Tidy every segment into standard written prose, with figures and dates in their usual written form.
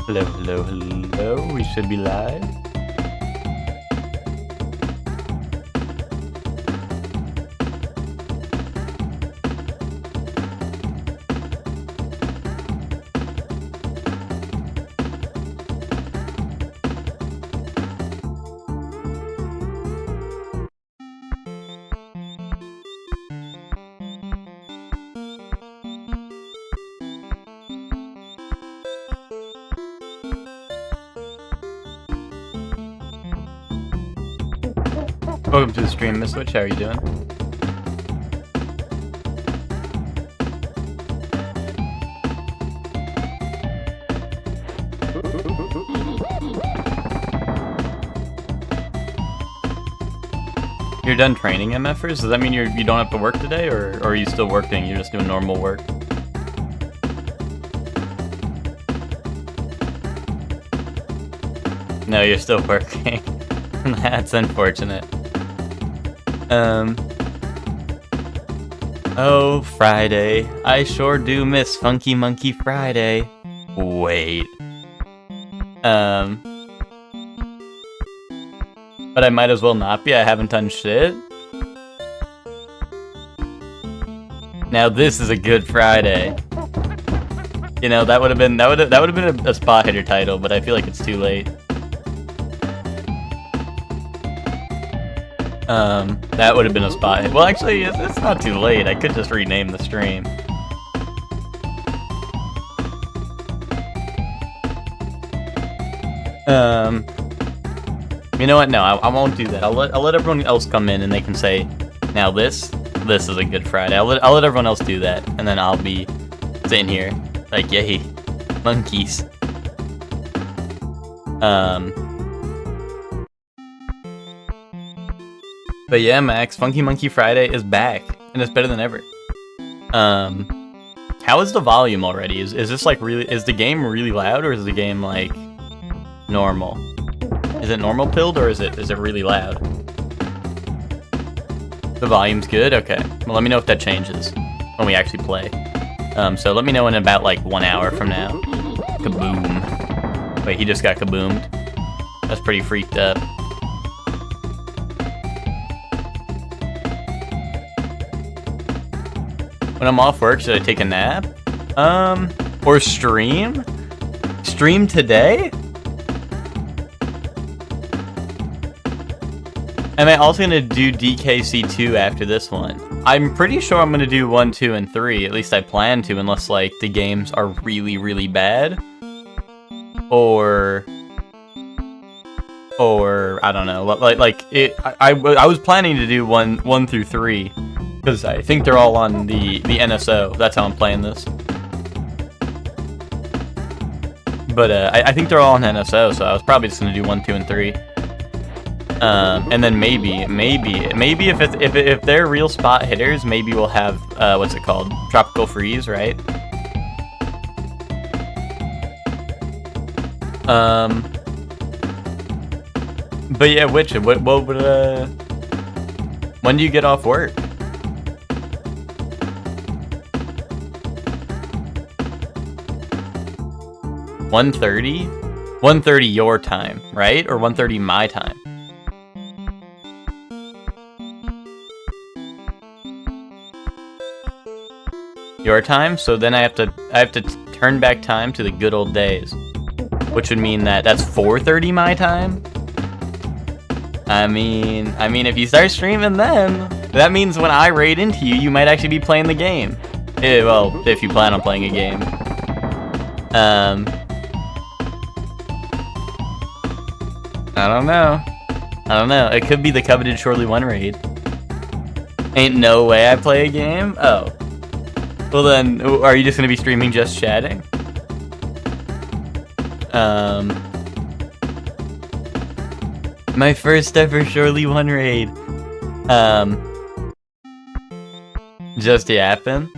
Hello, hello, hello. We should be live. Welcome to the stream, Miss Witch. How are you doing? You're done training MFers? Does that mean you don't have to work today, or are you still working? You're just doing normal work? No, you're still working. That's unfortunate. Oh, Friday. I sure do miss Funky Monkey Friday. Wait. But I might as well not be. I haven't done shit. Now this is a good Friday. You know, that would have been a spot hitter title, but I feel like it's too late. That would have been a spot hit. Well, actually, it's not too late. I could just rename the stream. You know what? No, I won't do that. I'll let everyone else come in and they can say, now this is a good Friday. I'll let everyone else do that, and then I'll be sitting here like, yay, monkeys. But yeah, Max, Funky Monkey Friday is back, and it's better than ever. How is the volume already? Is this like really? Is the game really loud, or is the game like normal? Is it normal pilled, or is it really loud? The volume's good. Okay. Well, let me know if that changes when we actually play. So let me know in about like 1 hour from now. Kaboom! Wait, he just got kaboomed. That's pretty freaked up. When I'm off work, should I take a nap? Or stream? Stream today? Am I also gonna do DKC2 after this one? I'm pretty sure I'm gonna do 1, 2, and 3. At least I plan to, unless like the games are really, really bad. Or I don't know. I was planning to do 1 through 3. Because I think they're all on the NSO. That's how I'm playing this. But I think they're all on NSO, so I was probably just gonna do 1, 2, and 3. And then maybe if they're real spot hitters, maybe we'll have what's it called? Tropical Freeze, right? But yeah, what would when do you get off work? 1:30? 1:30 your time, right? Or 1:30 my time? Your time? So then I have to turn back time to the good old days. Which would mean that's 4:30 my time? I mean if you start streaming then, that means when I raid into you, you might actually be playing the game. Well, if you plan on playing a game. I don't know. It could be the coveted Surely One raid. Ain't no way I play a game? Oh. Well then, are you just gonna be streaming just chatting? My first ever Surely One raid. Just yapping.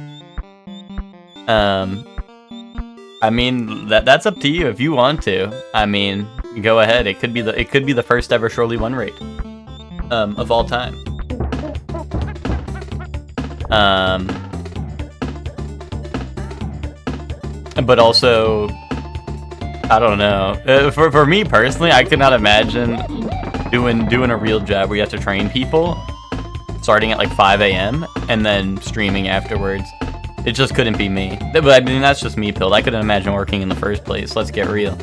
I mean, that's up to you if you want to. I mean, go ahead. It could be the first ever Surely One raid. Of all time. But also, I don't know. For me personally, I could not imagine doing a real job where you have to train people, starting at like 5 a.m. and then streaming afterwards. It just couldn't be me. But I mean, that's just me, Pilled. I couldn't imagine working in the first place. Let's get real.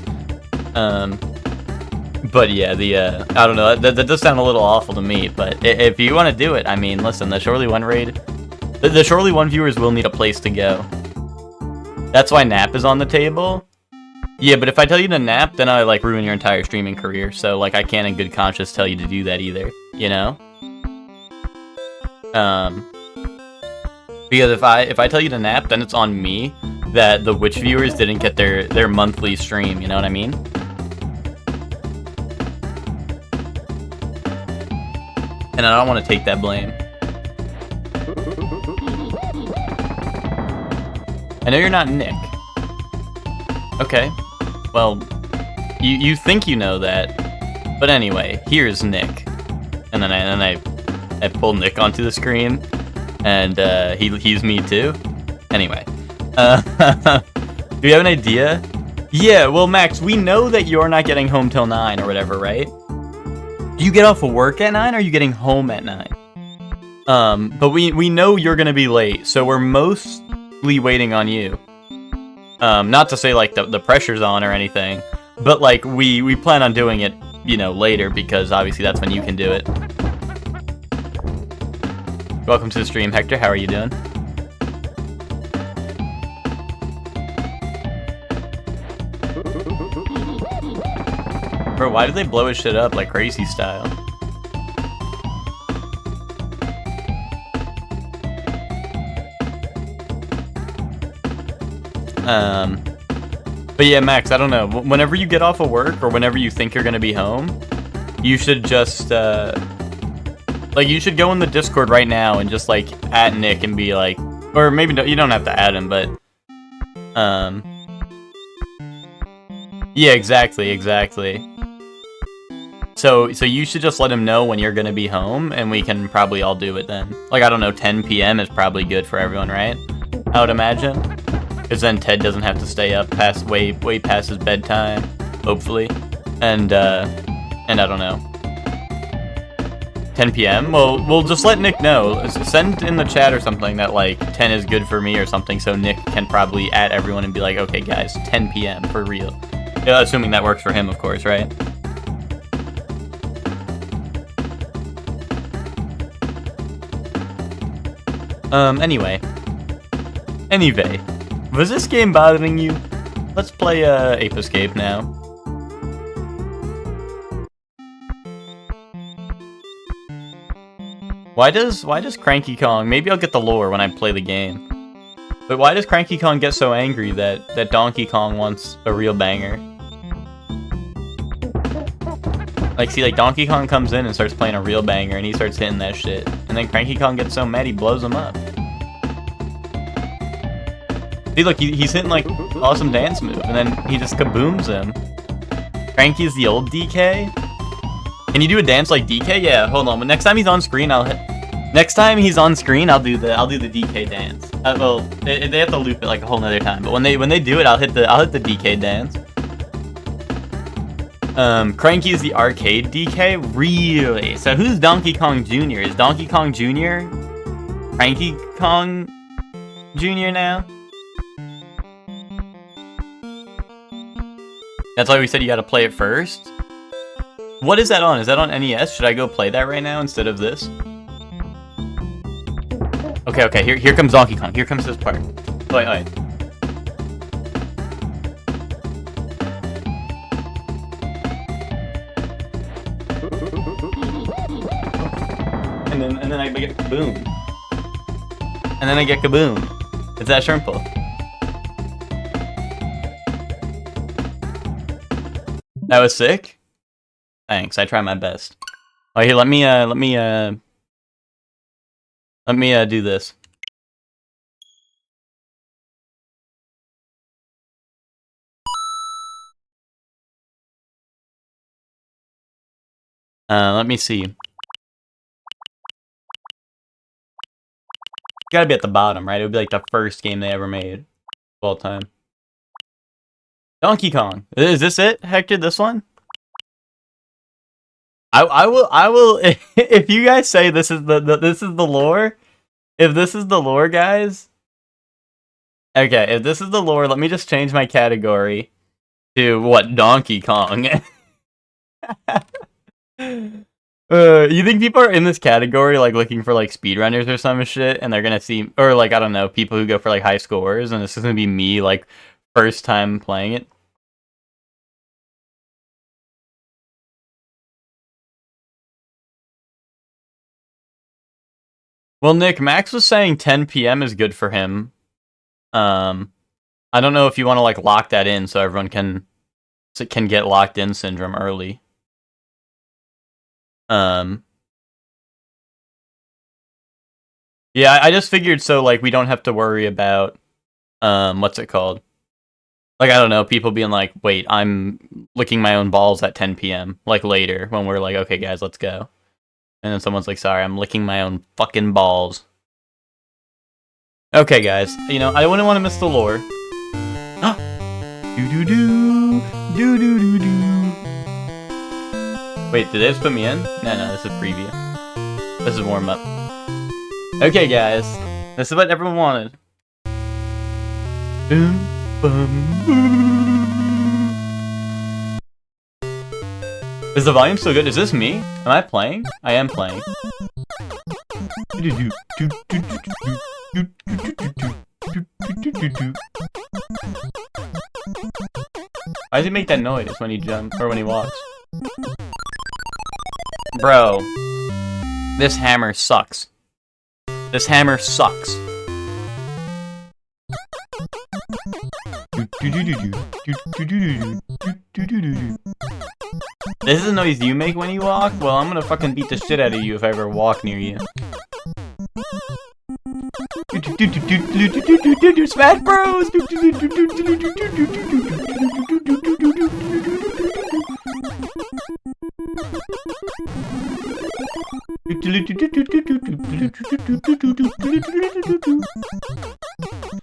But yeah, I don't know. That does sound a little awful to me. But if you want to do it, I mean, listen, the Shorely 1 raid, the Shorely 1 viewers will need a place to go. That's why nap is on the table. Yeah, but if I tell you to nap, then I like ruin your entire streaming career. So like, I can't in good conscience tell you to do that either. You know? Because if I tell you to nap, then it's on me that the Witch viewers didn't get their monthly stream, you know what I mean? And I don't want to take that blame. I know you're not Nick. Okay. Well, you think you know that. But anyway, here's Nick. And then I pull Nick onto the screen. And he's me too. Anyway, do you have an idea? Yeah, well, Max, we know that you're not getting home till 9 or whatever, right? Do you get off of work at 9 or are you getting home at 9? But we know you're gonna be late, so we're mostly waiting on you. Not to say like the pressure's on or anything, but like we plan on doing it, you know, later because obviously that's when you can do it. Welcome to the stream, Hector. How are you doing? Bro, why did they blow his shit up like crazy style? But yeah, Max, I don't know. Whenever you get off of work or whenever you think you're gonna be home, you should just, like, you should go in the Discord right now and just, like, at Nick and be like... Or maybe you don't have to add him, but... Yeah, exactly. So you should just let him know when you're gonna be home, and we can probably all do it then. Like, I don't know, 10 p.m. is probably good for everyone, right? I would imagine. Because then Ted doesn't have to stay up past way past his bedtime, hopefully. And I don't know. 10 p.m.? Well, we'll just let Nick know. Send in the chat or something that, like, 10 is good for me or something, so Nick can probably add everyone and be like, okay, guys, 10 p.m. for real. Yeah, assuming that works for him, of course, right? Anyway. Was this game bothering you? Let's play, Ape Escape now. Why does Cranky Kong... Maybe I'll get the lore when I play the game. But why does Cranky Kong get so angry that Donkey Kong wants a real banger? Like, see, like, Donkey Kong comes in and starts playing a real banger, and he starts hitting that shit. And then Cranky Kong gets so mad he blows him up. See, look, he's hitting, like, awesome dance move, and then he just kabooms him. Cranky's the old DK? Can you do a dance like DK? Yeah, hold on. But next time he's on screen, I'll do the DK dance. Well, they have to loop it like a whole nother time. But when they do it, I'll hit the DK dance. Cranky is the arcade DK? Really? So who's Donkey Kong Jr.? Is Donkey Kong Jr. Cranky Kong Jr. now? That's why we said you gotta play it first? What is that on? Is that on NES? Should I go play that right now instead of this? Okay, here comes Donkey Kong. Here comes this part. Wait. And then I get kaboom. And then I get kaboom. It's that simple. That was sick? Thanks, I try my best. Oh, here, let me do this. Let me see. It's gotta be at the bottom, right? It would be like the first game they ever made of all time. Donkey Kong. Is this it, Hector? This one? I will. If you guys say this is this is the lore, if this is the lore, guys. Okay, if this is the lore, let me just change my category to what? Donkey Kong. You think people are in this category like looking for like speedrunners or some shit, and they're gonna see, or like I don't know, people who go for like high scores, and this is gonna be me like first time playing it? Well, Nick, Max was saying 10 p.m. is good for him. I don't know if you want to like lock that in so everyone can get locked in syndrome early. Yeah, I just figured so like we don't have to worry about what's it called? Like I don't know, people being like, "Wait, I'm licking my own balls at 10 p.m." like later when we're like, "Okay, guys, let's go." And then someone's like, "Sorry, I'm licking my own fucking balls." Okay, guys, you know, I wouldn't want to miss the lore. Do-do-do, do-do-do-do. Wait, did they just put me in? No, this is preview. This is warm-up. Okay, guys, this is what everyone wanted. Boom, boom, boom. Is the volume still good? Is this me? Am I playing? I am playing. Why does he make that noise when he jumps or when he walks? Bro, this hammer sucks. This hammer sucks. This is the noise you make when you walk? Well, I'm gonna fucking beat the shit out of you if I ever walk near you. Smash Bros!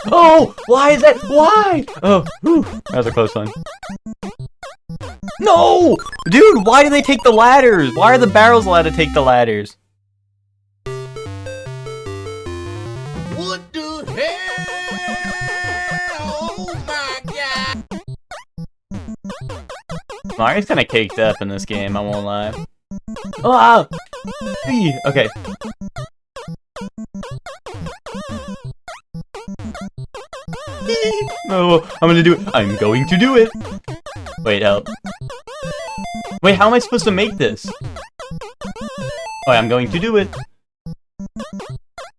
Oh! Why is that? Why? Oh, whew. That was a close one. No! Dude, why do they take the ladders? Why are the barrels allowed to take the ladders? What the hell? Oh my god! Mario's kind of caked up in this game, I won't lie. Ah! Okay. No, I'm gonna do it. I'm going to do it. Wait, help. Wait, how am I supposed to make this? Oh, I'm going to do it.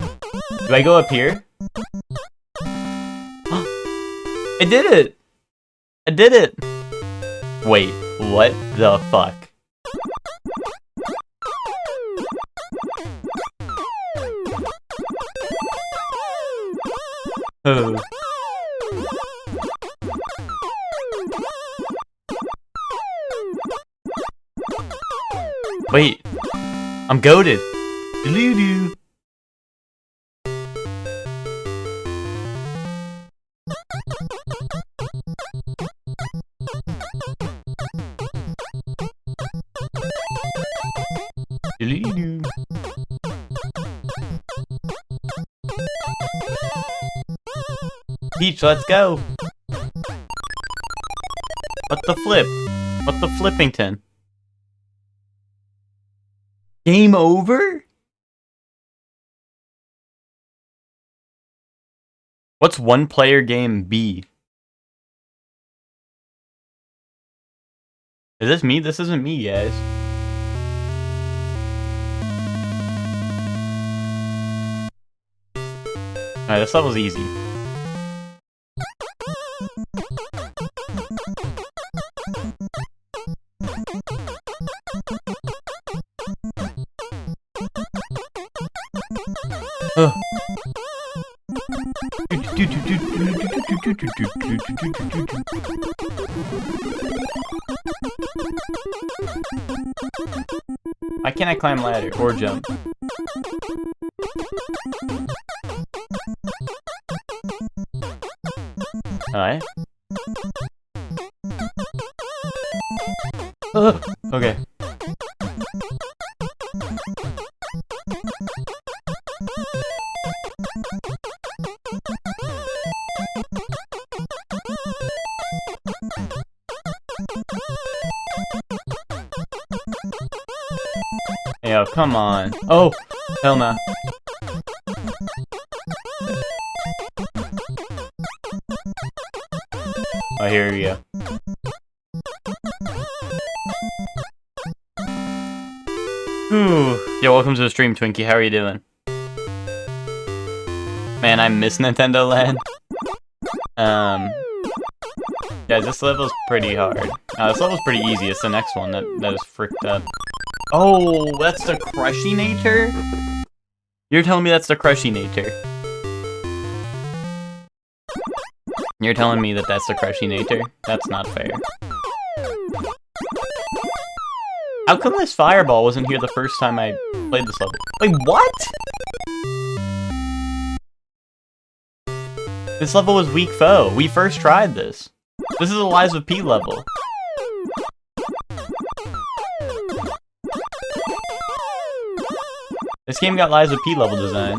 Do I go up here? I did it! I did it! Wait, what the fuck? Oh. Wait, I'm goated. Doo-doo-doo. Doo-doo-doo. Peach, let's go. What the flip? What the flippington? Game over? What's one player game B? Is this me? This isn't me, guys. Alright, this level's easy. Why can't I climb ladder or jump? Alright. Okay. Yo, come on. Oh, hell no. Oh, here we go. Ooh. Yo, welcome to the stream, Twinkie. How are you doing? Man, I miss Nintendo Land. Yeah, this level's pretty hard. This level's pretty easy. It's the next one that is fricked up. Oh, that's the Crushinator? You're telling me that's the Crushinator? You're telling me that that's the Crushinator? That's not fair. How come this fireball wasn't here the first time I played this level? Wait, what? This level was weak foe. We first tried this. This is a Lies of P level. This game got Lies of P level design.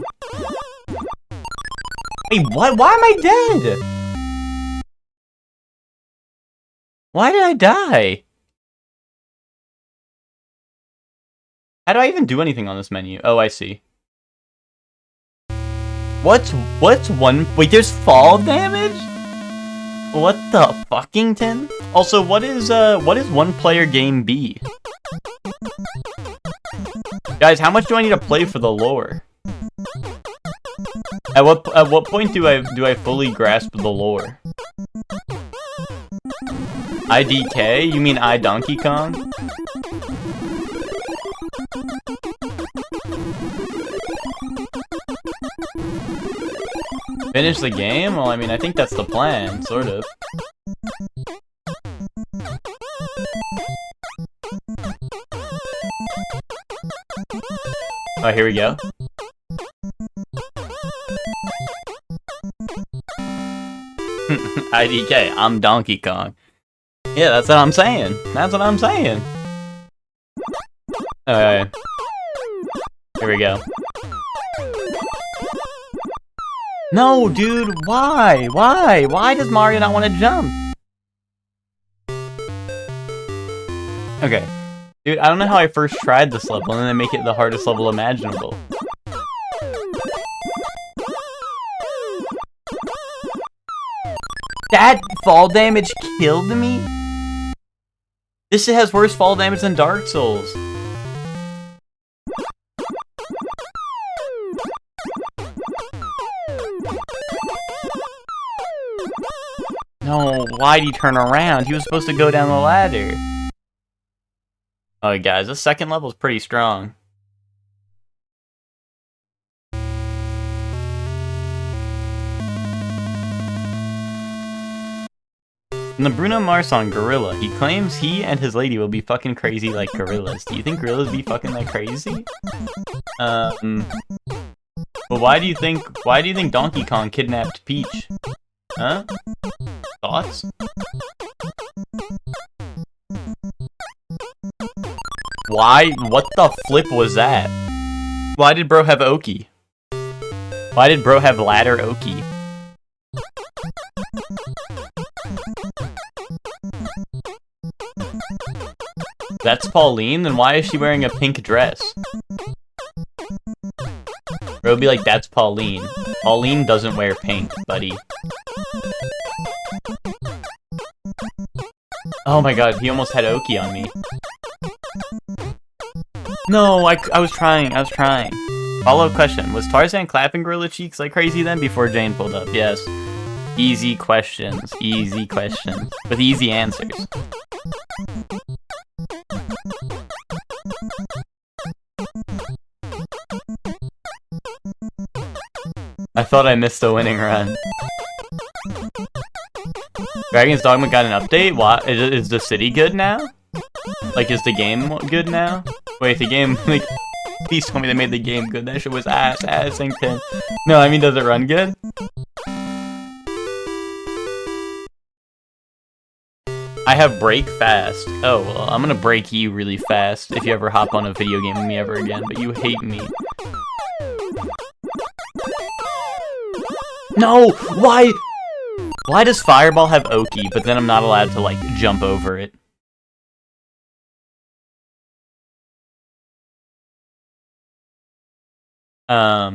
Wait, what? Why am I dead? Why did I die? How do I even do anything on this menu? Oh, I see. What's one? Wait, there's fall damage? What the fuckington? Also, what is one player game B? Guys, how much do I need to play for the lore? At what point do I fully grasp the lore? IDK? You mean I Donkey Kong? Finish the game? Well, I mean, I think that's the plan, sort of. Oh, here we go. IDK, I'm Donkey Kong. Yeah, that's what I'm saying. That's what I'm saying. Alright. Here we go. No, dude, why? Why? Why does Mario not want to jump? Okay. Dude, I don't know how I first tried this level and then they make it the hardest level imaginable. That fall damage killed me? This shit has worse fall damage than Dark Souls. No, why'd he turn around? He was supposed to go down the ladder. Alright guys, this second level is pretty strong. In the Bruno Mars song Gorilla, he claims he and his lady will be fucking crazy like gorillas. Do you think gorillas be fucking like crazy? But why do you think Donkey Kong kidnapped Peach? Huh? Thoughts? Why? What the flip was that? Why did bro have Oki? Why did bro have ladder Oki? That's Pauline? Then why is she wearing a pink dress? Bro would be like, that's Pauline. Pauline doesn't wear pink, buddy. Oh my god, he almost had Oki on me. No, I was trying. Follow-up question. Was Tarzan clapping Gorilla Cheeks like crazy then before Jane pulled up? Yes. Easy questions. Easy questions. With easy answers. I thought I missed the winning run. Dragon's Dogma got an update? What? Is the city good now? Like, is the game good now? Wait, the game, like, please tell me they made the game good. That shit was assington. No, I mean, does it run good? I have break fast. Oh, well, I'm gonna break you really fast if you ever hop on a video game with me ever again, but you hate me. No! Why? Why does Fireball have Oki, but then I'm not allowed to, like, jump over it?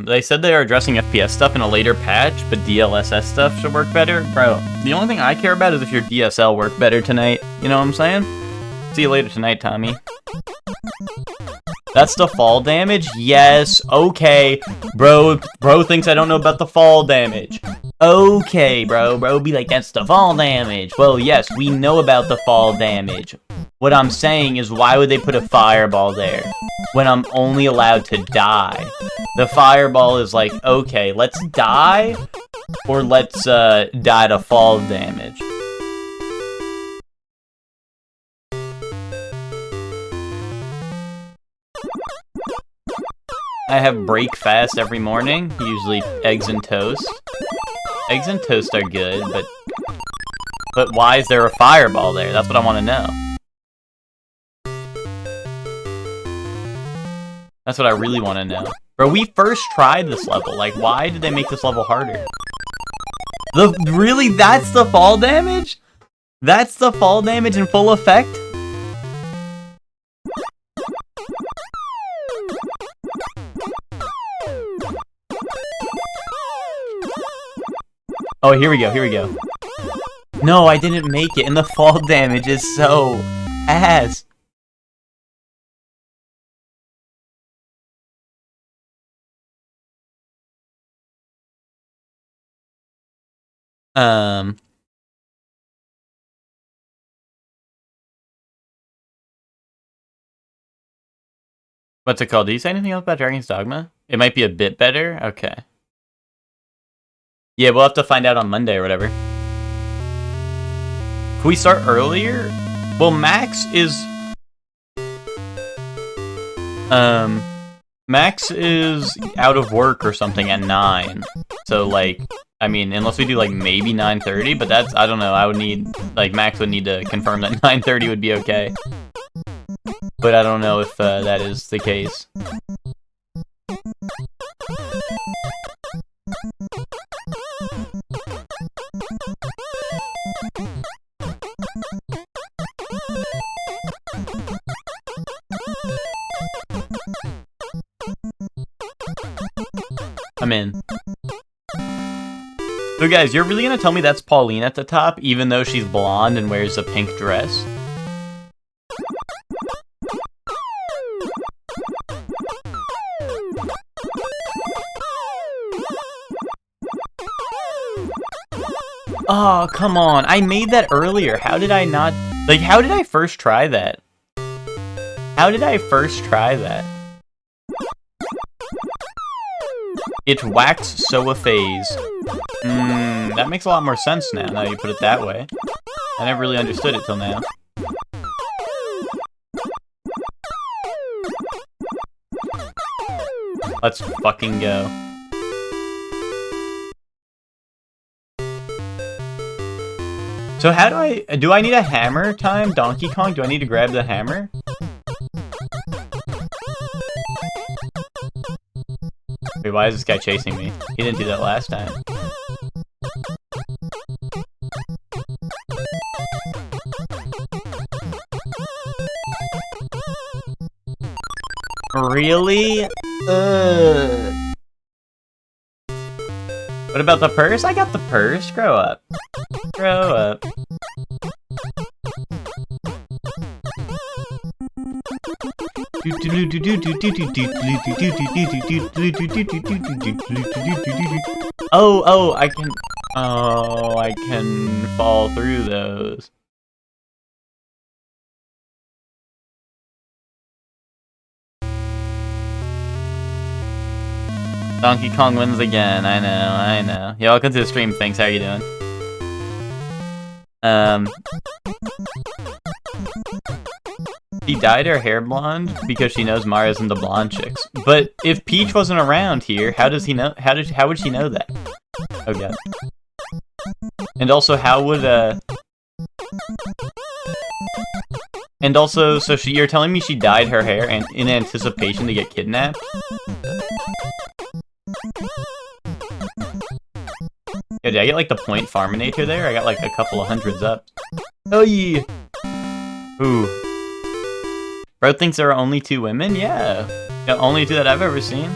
They said they are addressing FPS stuff in a later patch, but DLSS stuff should work better. Bro, the only thing I care about is if your DSL worked better tonight. You know what I'm saying? See you later tonight, Tommy. That's the fall damage? Yes, okay. Bro thinks I don't know about the fall damage. Okay, bro be like, that's the fall damage. Well, yes, we know about the fall damage. What I'm saying is, why would they put a fireball there when I'm only allowed to die? The fireball is like, okay, let's die, or let's die to fall damage. I have break fast every morning, usually eggs and toast. Eggs and toast are good, but why is there a fireball there? That's what I want to know. That's what I really want to know. Bro, we first tried this level. Like, why did they make this level harder? Really? That's the fall damage? That's the fall damage in full effect? Oh, here we go. No, I didn't make it, and the fall damage is so ass. What's it called? Did you say anything else about Dragon's Dogma? It might be a bit better? Okay. Yeah, we'll have to find out on Monday or whatever. Can we start earlier? Well, Max is out of work or something at 9. So, like, I mean, unless we do, like, maybe 9:30, but that's, I don't know, I would need, like, Max would need to confirm that 9:30 would be okay. But I don't know if that is the case. I'm in. So guys, you're really gonna tell me that's Pauline at the top, even though she's blonde and wears a pink dress? Oh, come on. I made that earlier. How did I not... Like, how did I first try that? It waxed so a phase. That makes a lot more sense now you put it that way. I never really understood it till now. Let's fucking go. So how do I need a hammer time, Donkey Kong? Do I need to grab the hammer? Wait, why is this guy chasing me? He didn't do that last time. Really? What about the purse? I got the purse. Grow up. Grow up. Oh, I can... Oh, I can fall through those. Donkey Kong wins again. I know. Yeah, welcome to the stream. Thanks. How are you doing? She dyed her hair blonde because she knows Mario's into blonde chicks. But if Peach wasn't around here, how does he know? How would she know that? Oh god. And also, how would And also, so you're telling me she dyed her hair and in anticipation to get kidnapped? Yeah, did I get like the point Farminator there? I got like a couple of hundreds up. Oh yeah! Ooh. Bro thinks there are only 2 women? Yeah. The only 2 that I've ever seen.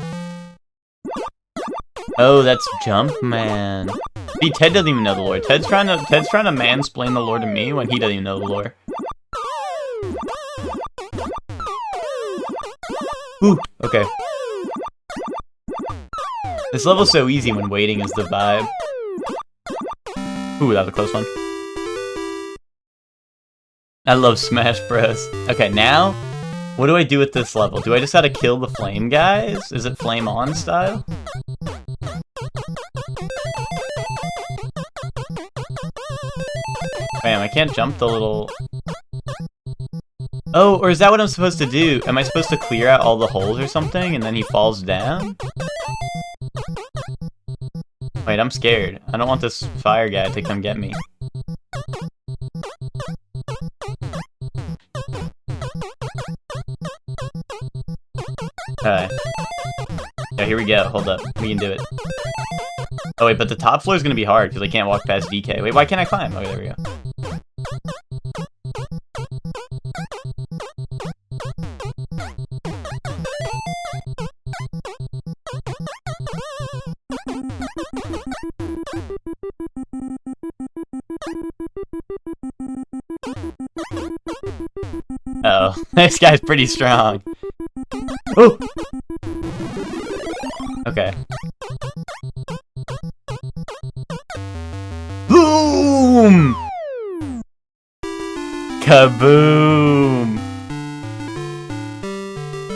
Oh, that's Jumpman. See, Ted doesn't even know the lore. Ted's trying to mansplain the lore to me when he doesn't even know the lore. Ooh, okay. This level's so easy when waiting is the vibe. Ooh, that was a close one. I love Smash Bros. Okay, now, what do I do with this level? Do I just gotta kill the flame guys? Is it flame on style? Bam, I can't jump the little... Oh, or is that what I'm supposed to do? Am I supposed to clear out all the holes or something, and then he falls down? Wait, I'm scared. I don't want this fire guy to come get me. Okay. Yeah, here we go. Hold up. We can do it. Oh, wait, but the top floor is going to be hard because I can't walk past DK. Wait, why can't I climb? Oh, there we go. Uh oh, this guy's pretty strong. Oh! Okay. Boom! Kaboom!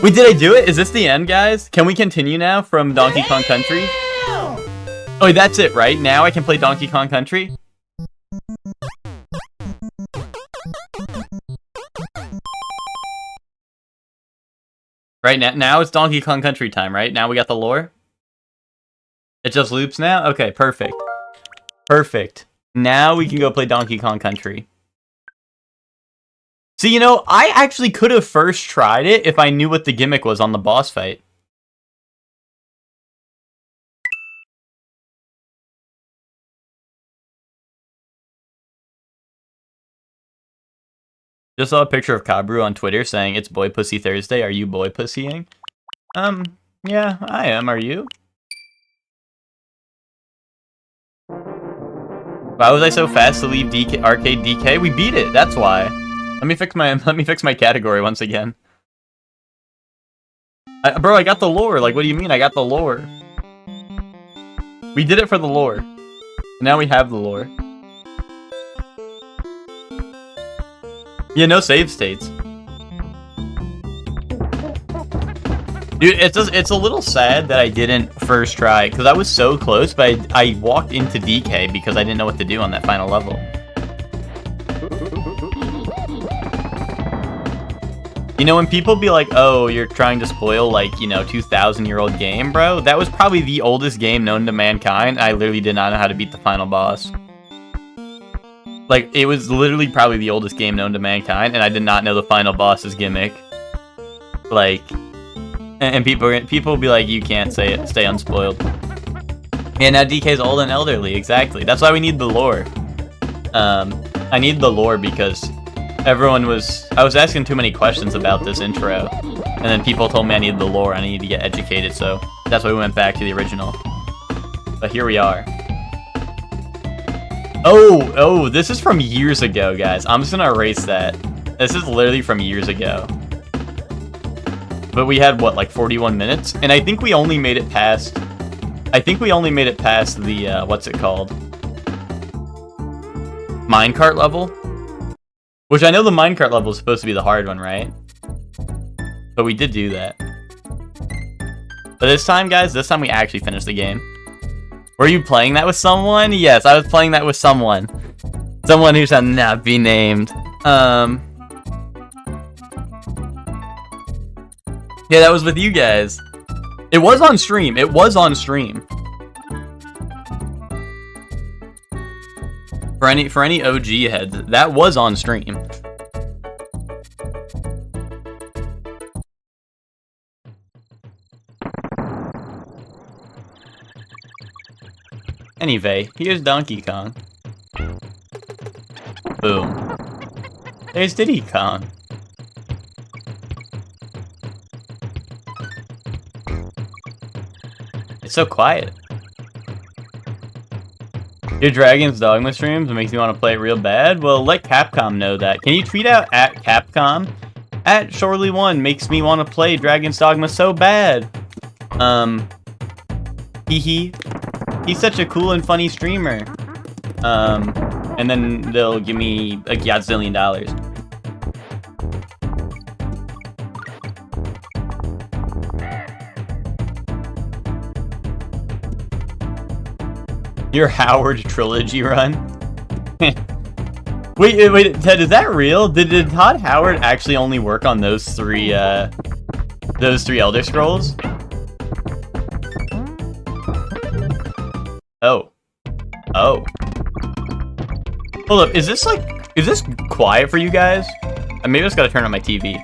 Wait, did I do it? Is this the end, guys? Can we continue now from Donkey Kong Country? Oh, wait, that's it, right? Now I can play Donkey Kong Country? Right, now it's Donkey Kong Country time, right? Now we got the lore? It just loops now? Okay, perfect. Perfect. Now we can go play Donkey Kong Country. See, you know, I actually could have first tried it if I knew what the gimmick was on the boss fight. Just saw a picture of Kabru on Twitter saying, "It's Boy Pussy Thursday. Are you boy pussying?" Yeah, I am. Are you? Why was I so fast to leave DK, Arcade DK? We beat it. That's why. Let me fix my category once again. Bro, I got the lore. Like, what do you mean? I got the lore. We did it for the lore. Now we have the lore. Yeah, no save states. Dude, it's a little sad that I didn't first try, because I was so close, but I walked into DK because I didn't know what to do on that final level. You know, when people be like, oh, you're trying to spoil, like, you know, 2,000-year-old game, bro, that was probably the oldest game known to mankind. I literally did not know how to beat the final boss. Like, it was literally probably the oldest game known to mankind, and I did not know the final boss's gimmick. Like, and people will be like, you can't say it, stay unspoiled. Yeah, now DK's old and elderly, exactly. That's why we need the lore. I need the lore because I was asking too many questions about this intro, and then people told me I needed the lore, I needed to get educated, so that's why we went back to the original. But here we are. Oh, this is from years ago, guys. I'm just gonna erase that. This is literally from years ago. But we had, what, like 41 minutes? And I think we only made it past... the, what's it called? Minecart level? Which I know the minecart level is supposed to be the hard one, right? But we did do that. But this time, guys, we actually finished the game. Were you playing that with someone? Yes, I was playing that with someone. Someone who shall not be named. Yeah, that was with you guys. It was on stream. It was on stream. For any OG heads, that was on stream. Anyway, here's Donkey Kong. Boom. There's Diddy Kong. It's so quiet. Your Dragon's Dogma streams makes me want to play it real bad? Well, let Capcom know that. Can you tweet out at Capcom? At Shorely1 makes me want to play Dragon's Dogma so bad. Hehe. He's such a cool and funny streamer. And then they'll give me a godzillion dollars. Your Howard trilogy run? wait, Ted, is that real? Did Todd Howard actually only work on those three Elder Scrolls? Oh. Hold up, is this quiet for you guys? Maybe I just gotta turn on my TV.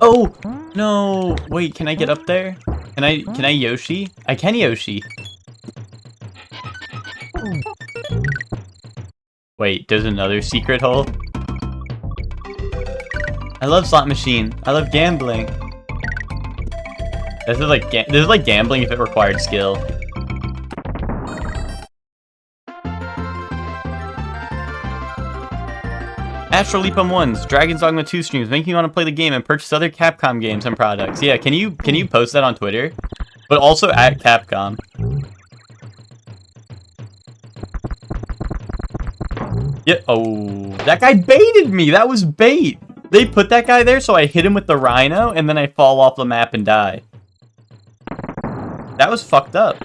Oh no! Wait, can I get up there? Can I Yoshi? I can Yoshi. Wait, there's another secret hole? I love slot machine. I love gambling. This is like gambling if it required skill. Astral Leapum 1's Dragon's Dogma 2 streams make me want to play the game and purchase other Capcom games and products. Yeah, can you post that on Twitter? But also at Capcom. Yeah. Oh, that guy baited me. That was bait. They put that guy there so I hit him with the rhino and then I fall off the map and die. That was fucked up.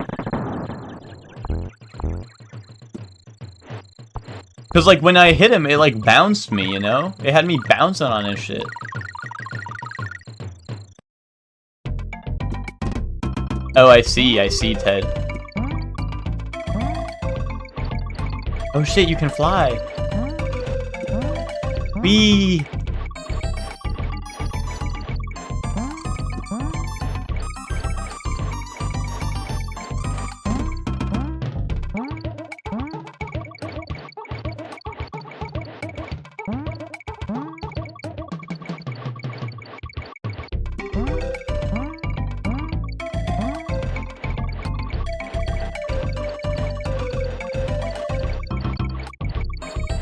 Cause like when I hit him, it like bounced me, you know? It had me bouncing on his shit. Oh, I see, Ted. Oh shit, you can fly. Whee!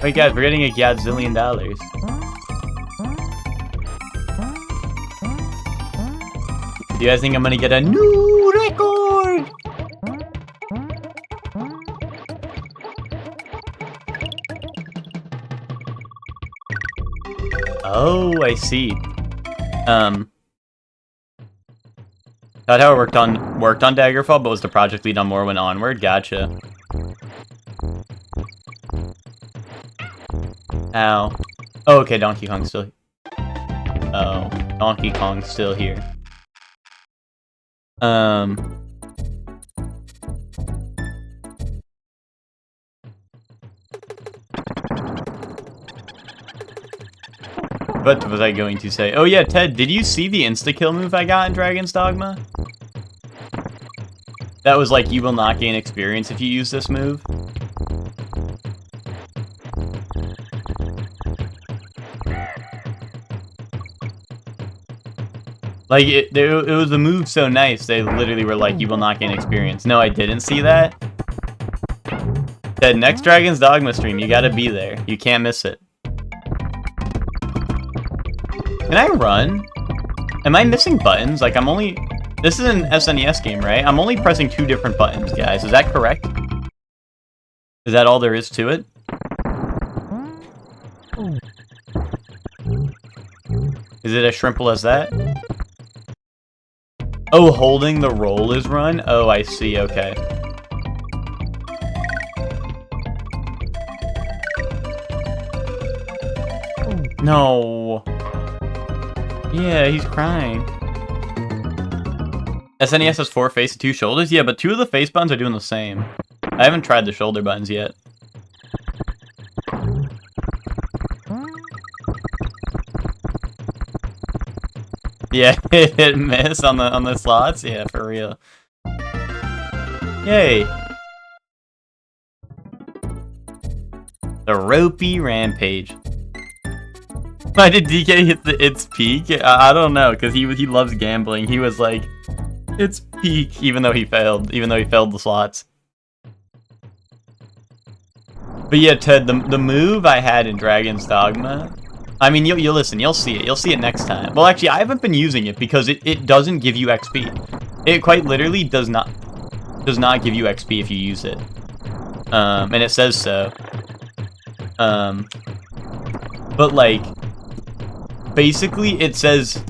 Wait guys, we're getting a godzillion dollars. Do you guys think I'm gonna get a new record? Oh, I see. Thought how it worked on Daggerfall, but was the project lead on Morrowind Onward? Gotcha. Ow. Oh, okay, Donkey Kong's still here. Oh, Donkey Kong's still here. What was I going to say? Oh yeah, Ted, did you see the insta-kill move I got in Dragon's Dogma? That was like, you will not gain experience if you use this move. Like, it was a move so nice, they literally were like, you will not gain experience. No, I didn't see that. Ted, next Dragon's Dogma stream, you gotta be there. You can't miss it. Can I run? Am I missing buttons? Like, this is an SNES game, right? I'm only pressing 2 different buttons, guys. Is that correct? Is that all there is to it? Is it as simple as that? Oh, holding the roll is run? Oh, I see, okay. No. Yeah, he's crying. SNES has 4 face and 2 shoulders? Yeah, but 2 of the face buttons are doing the same. I haven't tried the shoulder buttons yet. Yeah, hit and miss on the slots. Yeah, for real. Yay! The Ropey Rampage. Why did DK hit its peak? I don't know, because he loves gambling. He was like, it's peak, even though he failed the slots. But yeah, Ted, the move I had in Dragon's Dogma, I mean, you'll listen, you'll see it next time. Well, actually, I haven't been using it because it doesn't give you XP. It quite literally does not give you XP if you use it. And it says so. But like, basically it says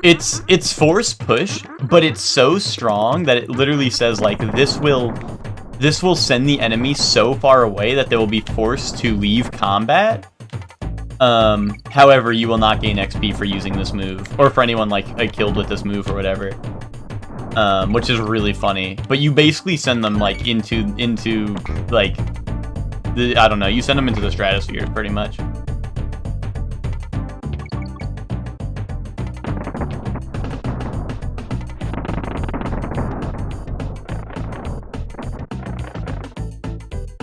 it's force push, but it's so strong that it literally says like this will send the enemy so far away that they will be forced to leave combat. However, you will not gain XP for using this move, or for anyone like killed with this move or whatever. Which is really funny. But you basically send them like into like I don't know, you send them into the stratosphere pretty much.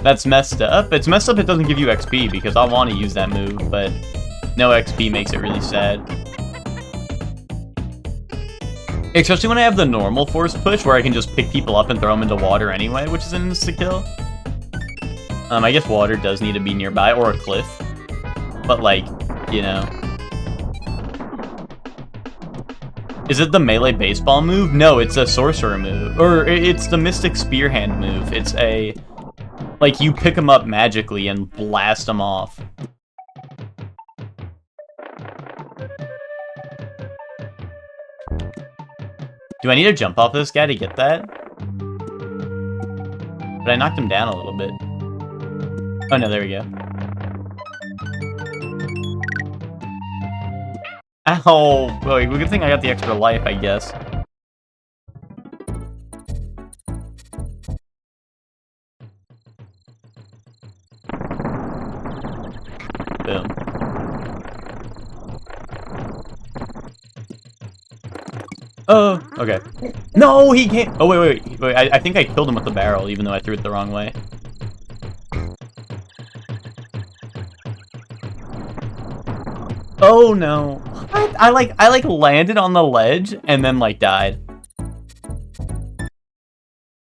That's messed up. It's messed up it doesn't give you XP, because I want to use that move, but no XP makes it really sad. Especially when I have the normal force push, where I can just pick people up and throw them into water anyway, which is an insta-kill. I guess water does need to be nearby, or a cliff. But like, you know. Is it the melee baseball move? No, it's a sorcerer move. Or it's the Mystic Spear Hand move. It's a... like, you pick them up magically and blast them off. Do I need to jump off this guy to get that? But I knocked him down a little bit. Oh no, there we go. Ow! Well, good thing I got the extra life, I guess. Boom. Oh, okay. No, he can't. Oh, wait. I think I killed him with the barrel, even though I threw it the wrong way. Oh no. I landed on the ledge and then like died.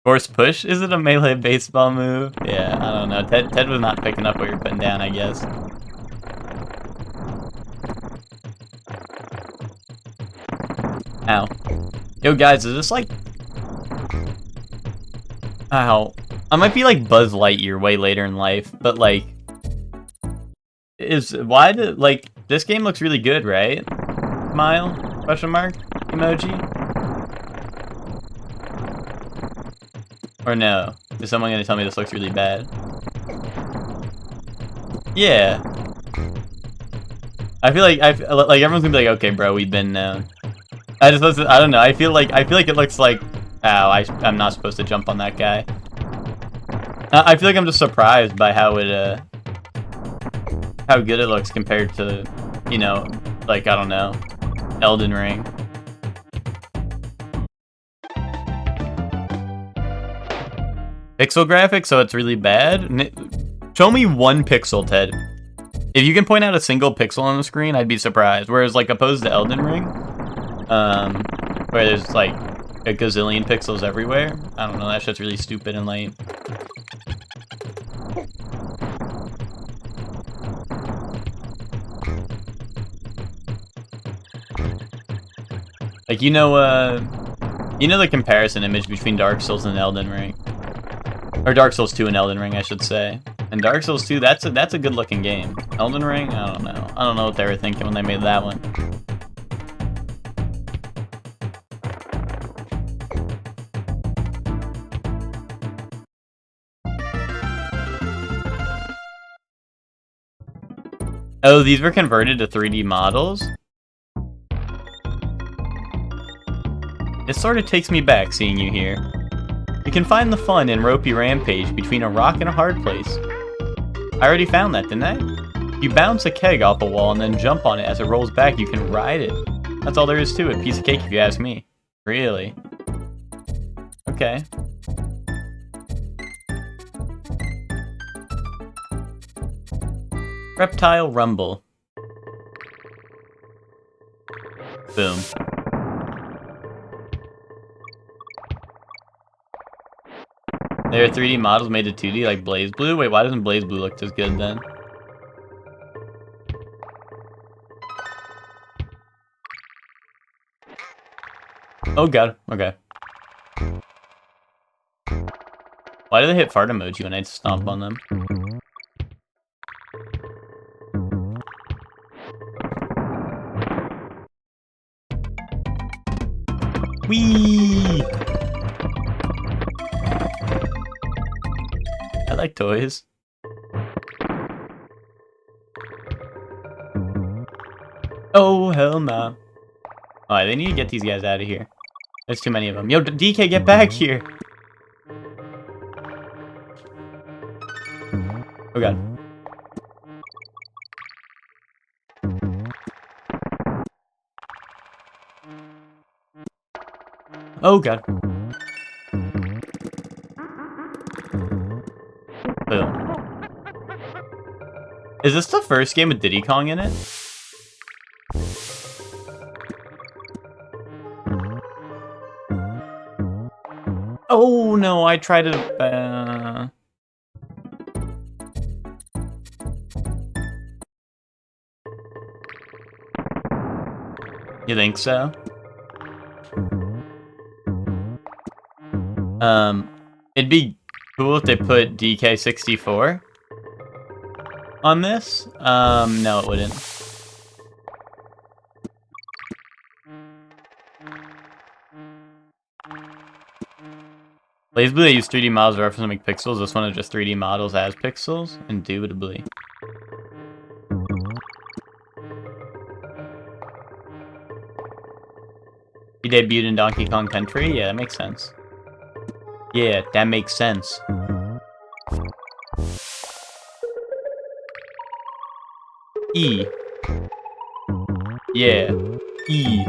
Force push? Is it a melee baseball move? Yeah, I don't know. Ted was not picking up what you're putting down, I guess. Ow. Yo guys, is this like... Ow. I might be like Buzz Lightyear way later in life, but like... Why did, like, this game looks really good, right? Smile? Question mark? Emoji? Or no? Is someone gonna tell me this looks really bad? Yeah. I feel like everyone's gonna be like, okay, bro, we've been known. I don't know. I feel like it looks like, ow, I'm not supposed to jump on that guy. I feel like I'm just surprised by how it how good it looks compared to, you know, like, I don't know, Elden Ring. Pixel graphics, so it's really bad? Show me one pixel, Ted. If you can point out a single pixel on the screen, I'd be surprised. Whereas, like, opposed to Elden Ring, where there's, like, a gazillion pixels everywhere, I don't know, that shit's really stupid and lame. Like, you know the comparison image between Dark Souls and Elden Ring? Or Dark Souls 2 and Elden Ring, I should say. And Dark Souls 2, that's a good looking game. Elden Ring, I don't know. I don't know what they were thinking when they made that one. Oh, these were converted to 3D models? It sort of takes me back seeing you here. You can find the fun in Ropey Rampage between a rock and a hard place. I already found that, didn't I? You bounce a keg off a wall and then jump on it as it rolls back. You can ride it. That's all there is to it. Piece of cake if you ask me. Really? Okay. Reptile Rumble. Boom. There are 3D models made to 2D like BlazBlue? Wait, why doesn't BlazBlue look as good then? Oh god, okay. Why do they hit fart emoji when I stomp on them? Whee! I like toys. Oh, hell nah. Alright, they need to get these guys out of here. There's too many of them. Yo, DK, get back here! Oh god. Oh god. Boom. Is this the first game with Diddy Kong in it? Oh no, I tried to... You think so? It'd be cool if they put DK64 on this. No, it wouldn't. BlazBlue, they use 3D models to reference to make pixels. This one is just 3D models as pixels, indubitably. He debuted in Donkey Kong Country? Yeah, that makes sense. Yeah, that makes sense. E. Yeah. E.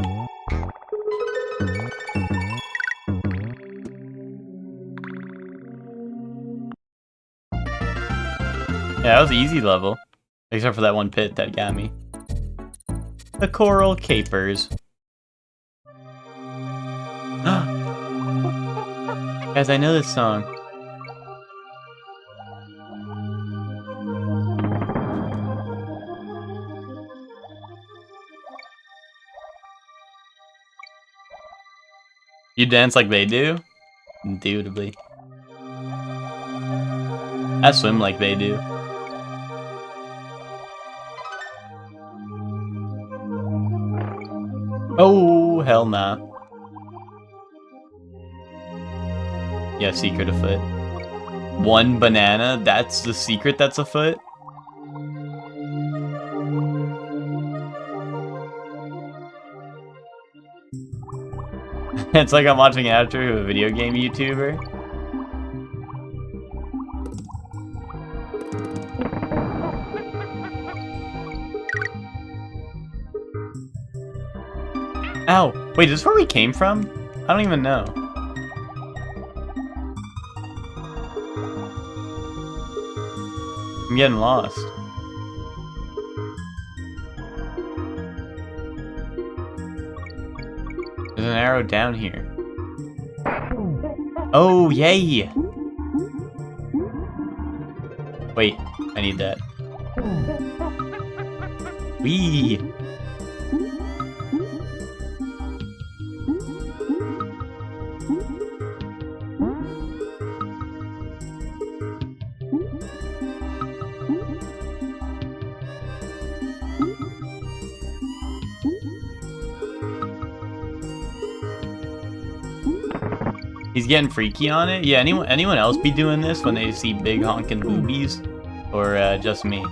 Yeah, that was an easy level. Except for that one pit that got me. The Coral Capers. Guys, I know this song. You dance like they do? Indubitably. I swim like they do. Oh, hell nah. Yeah, secret afoot. One banana? That's the secret that's afoot? It's like I'm watching an after of a video game YouTuber. Ow! Wait, is this where we came from? I don't even know. I'm getting lost. There's an arrow down here. Oh, yay! Wait, I need that. Whee! He's getting freaky on it? Yeah, anyone else be doing this when they see big honking boobies? Or just me?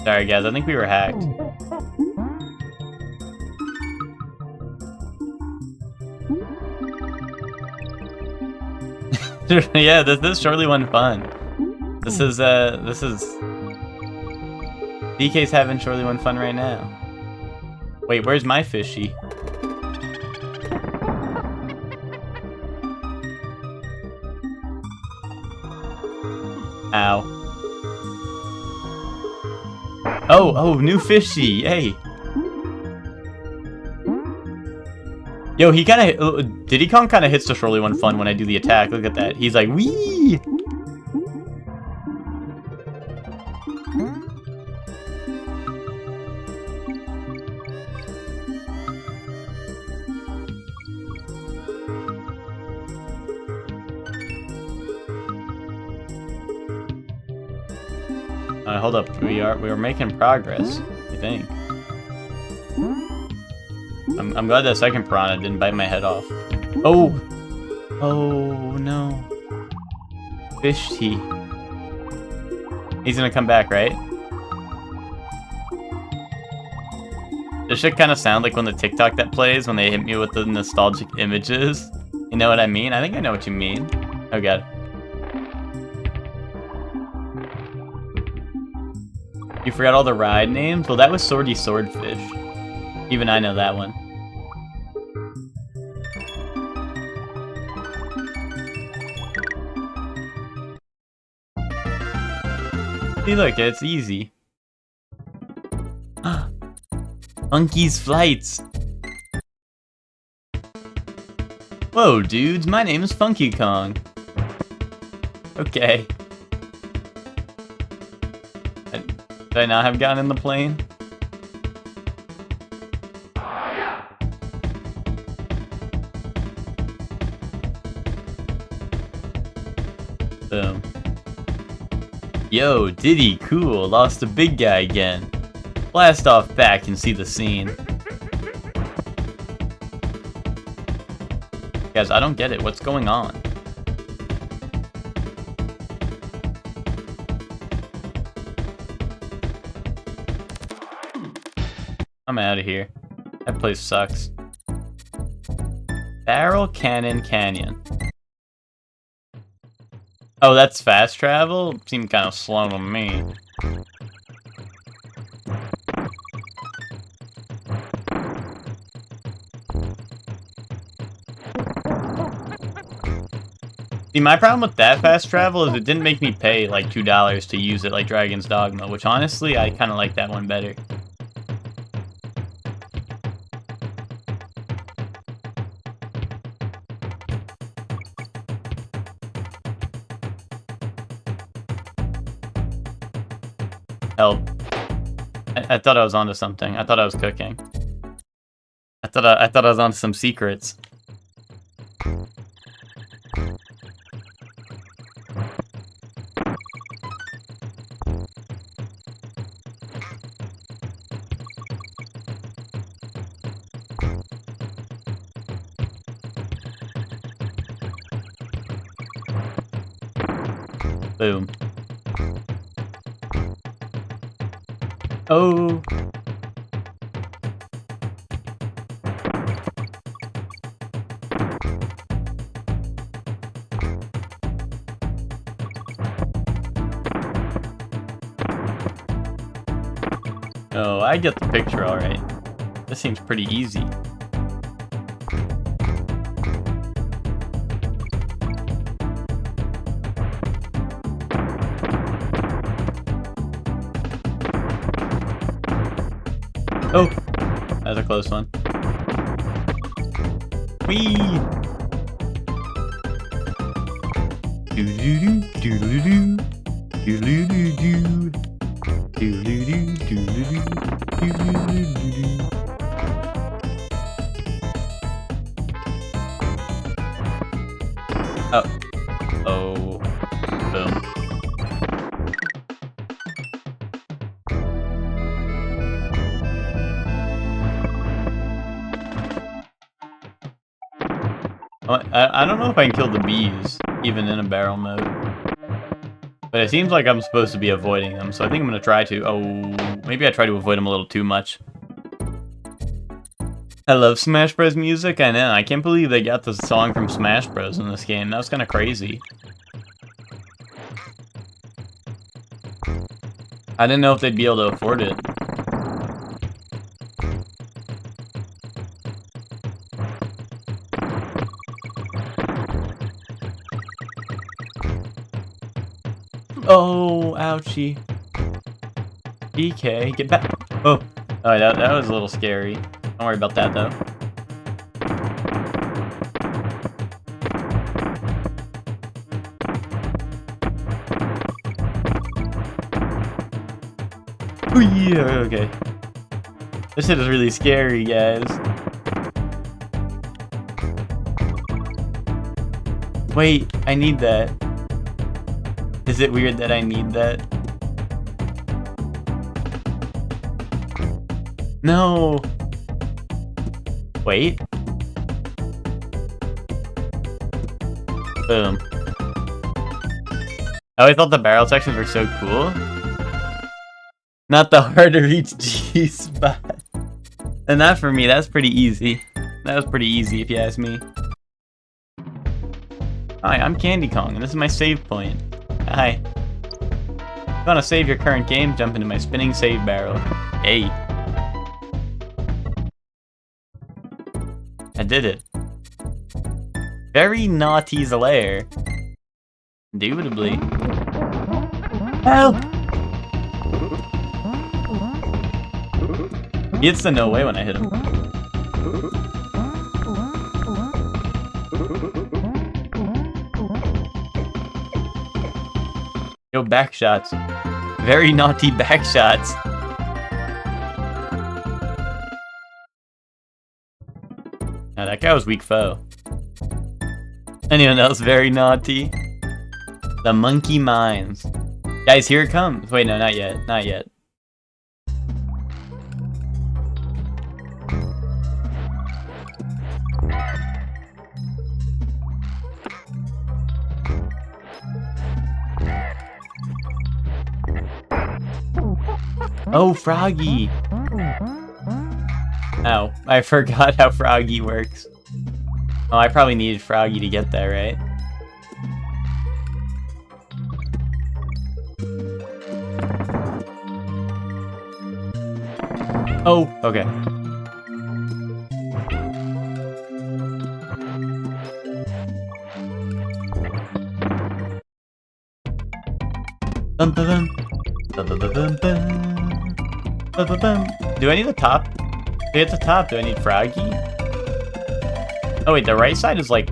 Sorry guys, I think we were hacked. Yeah, this surely wasn't fun. This is DK's having surely one fun right now. Wait, where's my fishy? Ow. Oh, new fishy, hey. Yo, he kind of, Diddy Kong kind of hits the Shirley one fun when I do the attack. Look at that. He's like, wee! Hold up, we are making progress, I think. I'm glad that second piranha didn't bite my head off. Oh! Oh, no. Fishy. He's gonna come back, right? This should kind of sound like when the TikTok that plays when they hit me with the nostalgic images. You know what I mean? I think I know what you mean. Oh god. You forgot all the ride names? Well, that was Swordy Swordfish. Even I know that one. See, look, it's easy. Funky's Flights. Whoa, dudes, my name is Funky Kong. Okay. Did I not have gotten in the plane? Boom. Yo, Diddy, cool, lost a big guy again. Blast off back and see the scene. Guys, I don't get it, what's going on? I'm out of here. That place sucks. Barrel Cannon Canyon. Oh, that's fast travel? Seemed kind of slow to me. See, my problem with that fast travel is it didn't make me pay like $2 to use it like Dragon's Dogma, which honestly, I kind of like that one better. Help. I thought I was onto something. I thought I was cooking. I thought I was onto some secrets. Boom. Oh. Oh, I get the picture alright. This seems pretty easy. Oh, that was a close one. Whee! Doo-doo-doo, doo-doo-doo, doo-doo-doo-doo, doo-doo-doo, doo-doo-doo, doo-doo-doo-doo. Oh. Oh. Boom. I don't know if I can kill the bees, even in a barrel mode. But it seems like I'm supposed to be avoiding them, so I think I'm going to try to. Oh, maybe I try to avoid them a little too much. I love Smash Bros. Music, I know. I can't believe they got the song from Smash Bros. In this game. That was kind of crazy. I didn't know if they'd be able to afford it. Oh, ouchie. DK, get back. Oh, that was a little scary. Don't worry about that though. Oh yeah, okay. This shit is really scary, guys. Wait, I need that. Is it weird that I need that? No! Wait. Boom. I always thought the barrel sections were so cool. Not the hard to reach G spot. And that for me, that's pretty easy. That was pretty easy if you ask me. Hi, I'm Candy Kong, and this is my save point. Hi. If you want to save your current game, jump into my spinning save barrel. Hey. I did it. Very naughty's lair. Indubitably. Help! He hits the no way when I hit him. Yo, back shots. Very naughty back shots. Now that guy was weak foe. Anyone else very naughty? The monkey mines. Guys, here it comes. Wait, no, not yet. Not yet. Oh, Froggy! Oh, I forgot how Froggy works. Oh, I probably needed Froggy to get there, right? Oh, okay. Dun, dun, dun. Dun, dun, dun, dun, dun. Do I need the top? To hit the top, do I need Froggy? Oh wait, the right side is like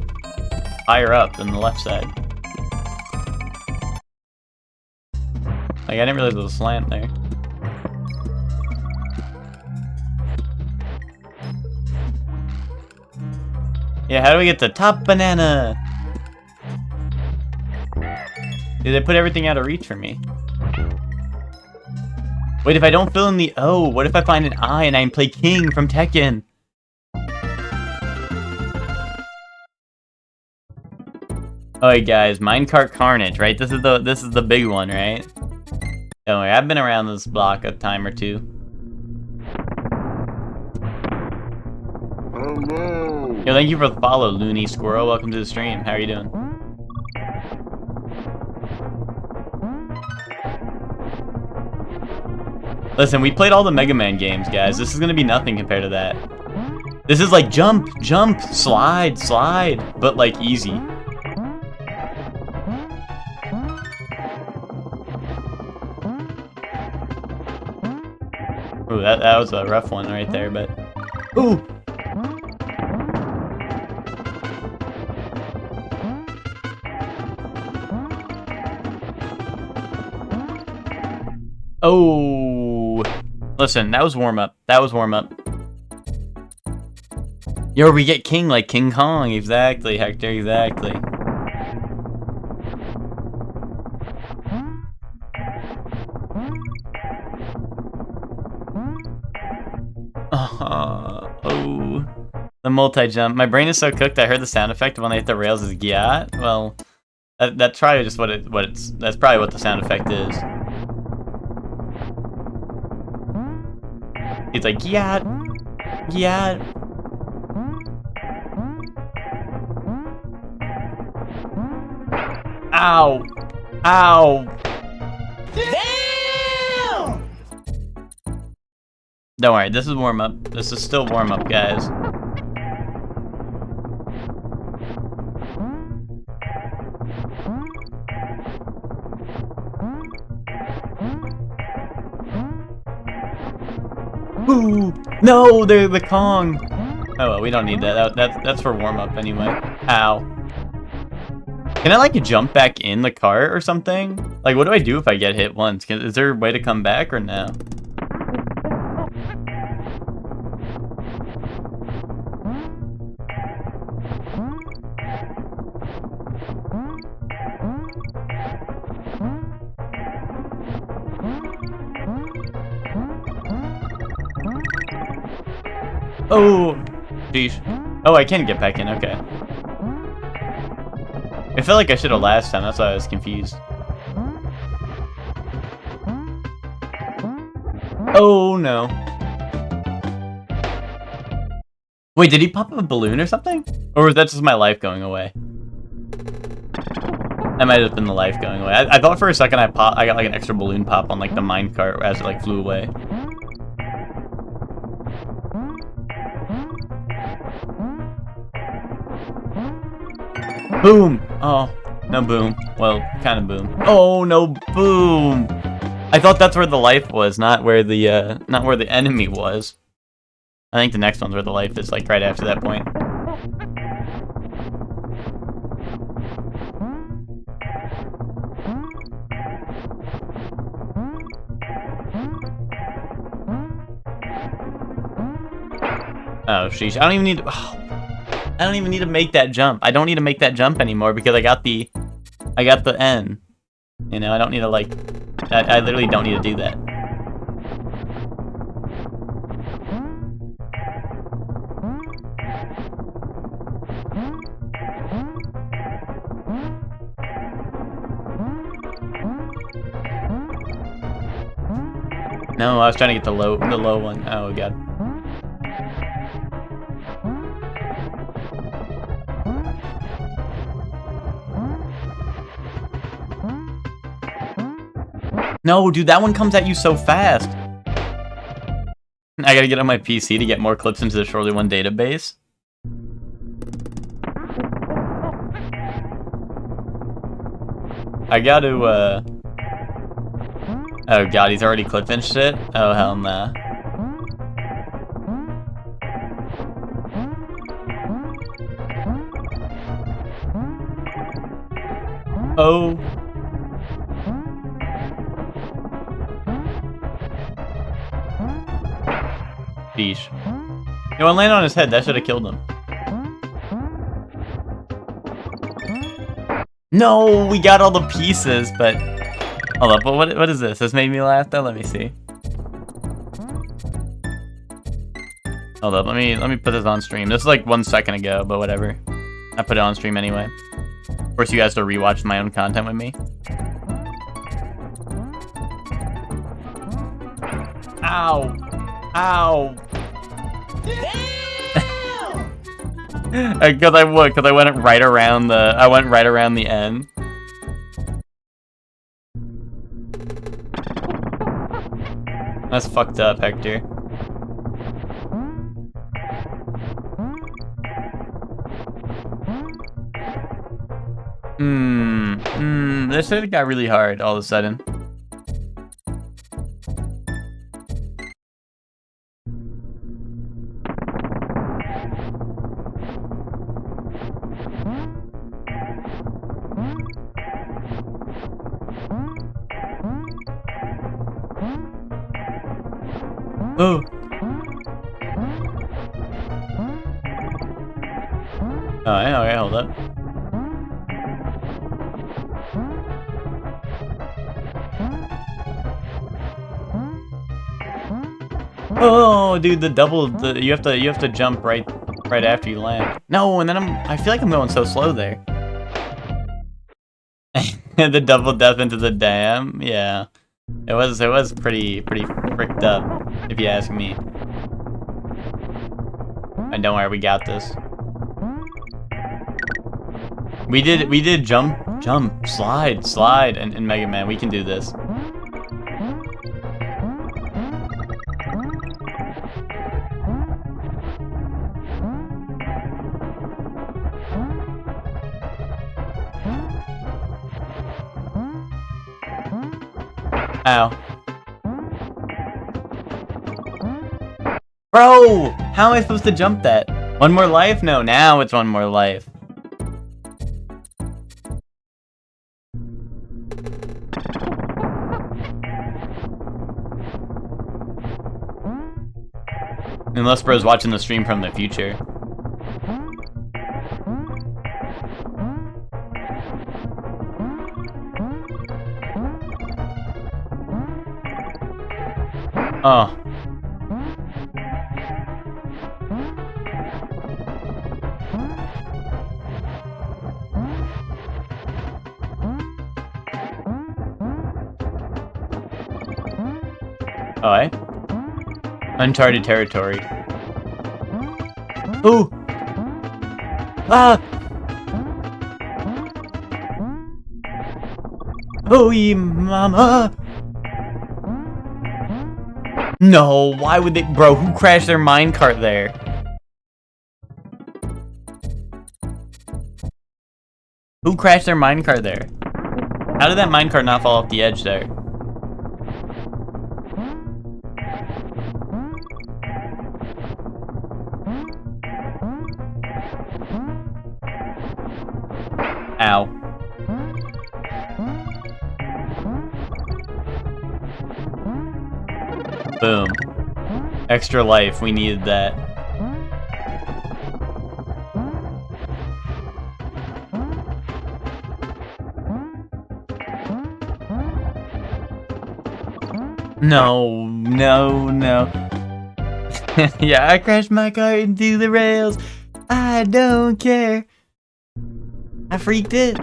higher up than the left side. Like I didn't realize there was a slant there. Yeah, how do we get the top banana? Did they put everything out of reach for me? Wait, if I don't fill in the O, what if I find an I and I play King from Tekken? Alright guys, Minecart Carnage, right? This is the big one, right? Don't worry, I've been around this block a time or two. Hello. Yo, thank you for the follow, Looney Squirrel. Welcome to the stream. How are you doing? Listen, we played all the Mega Man games, guys. This is gonna be nothing compared to that. This is like jump, jump, slide, slide, but like easy. Ooh, that was a rough one right there, but... Ooh! Oh! Listen, that was warm-up. That was warm-up. Yo, we get King like King Kong. Exactly, Hector, exactly. Oh, the multi-jump. My brain is so cooked. I heard the sound effect when they hit the rails is gyat. Well, that's probably just that's probably what the sound effect is. It's like gyat, gyat. Ow, ow. Damn! Don't worry, this is warm-up. This is still warm-up, guys. Ooh, no, they're the Kong. Oh well, we don't need that. That's for warm up anyway. Ow. Can I like jump back in the cart or something? Like, what do I do if I get hit once? Is there a way to come back or no? Oh, geez. Oh, I can get back in, okay. I felt like I should have last time, that's why I was confused. Oh, no. Wait, did he pop up a balloon or something? Or was that just my life going away? That might have been the life going away. I thought for a second I got like an extra balloon pop on like the minecart as it like flew away. Boom! Oh, no boom. Well, kind of boom. Oh, no boom! I thought that's where the life was, not where the enemy was. I think the next one's where the life is, like right after that point. Oh, sheesh. I don't even need to... Oh. I don't even need to make that jump. I don't need to make that jump anymore because I got the N. You know, I don't need to like... I literally don't need to do that. No, I was trying to get the low one. Oh god. No, dude, that one comes at you so fast. I gotta get on my PC to get more clips into the Surely One database. I gotta, Oh god, he's already clipping shit? Oh hell nah. Oh. Sheesh. You know, land on his head, that should have killed him. No, we got all the pieces, but... Hold up, what is this? This made me laugh though, let me see. Hold up, let me put this on stream. This is like 1 second ago, but whatever. I put it on stream anyway. Force you guys to rewatch my own content with me. Ow! Ow! Because I went right around the end. That's fucked up, Hector. This shit got really hard all of a sudden. Oh. Okay, hold up. Oh, dude, you have to jump right after you land. No, and then I feel like I'm going so slow there. The double death into the dam, yeah. It was pretty fricked up, if you ask me. And don't worry, we got this. We did jump, slide, and Mega Man. We can do this. Ow. Bro! How am I supposed to jump that? One more life? No, now it's one more life. Unless bro's watching the stream from the future. Oh. Alright. Uncharted territory. Ooh! Ah! Oh, ye mama! No, why would they- Bro, who crashed their minecart there? Who crashed their minecart there? How did that minecart not fall off the edge there? Ow. Boom. Extra life, we needed that. No, no, no. Yeah, I crashed my car into the rails. I don't care. I freaked it.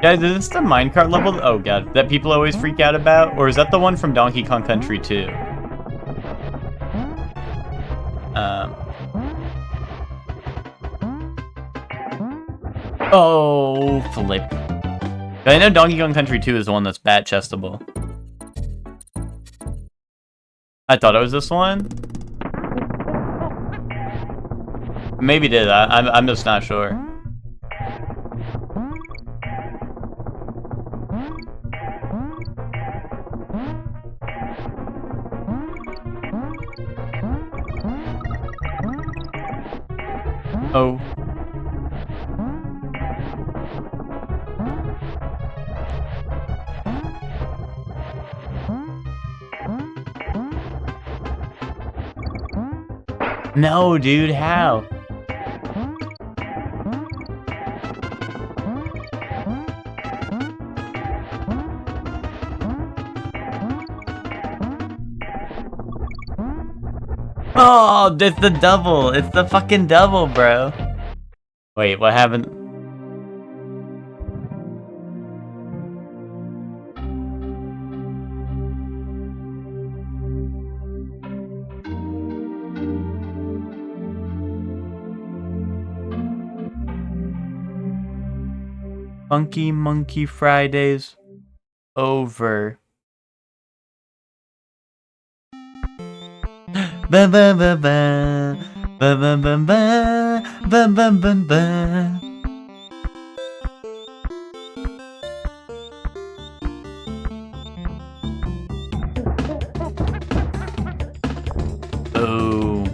Guys, is this the minecart level? Oh god, that people always freak out about? Or is that the one from Donkey Kong Country 2? Oh, flip. I know Donkey Kong Country 2 is the one that's bat chestable. I thought it was this one. Maybe it is. I'm just not sure. Oh. No, dude, how? Oh, it's the double. It's the fucking double, bro. Wait, what happened? Funky Monkey Fridays over. Ba ba ba ba ba ba ba ba ba ba ba ba. Oh.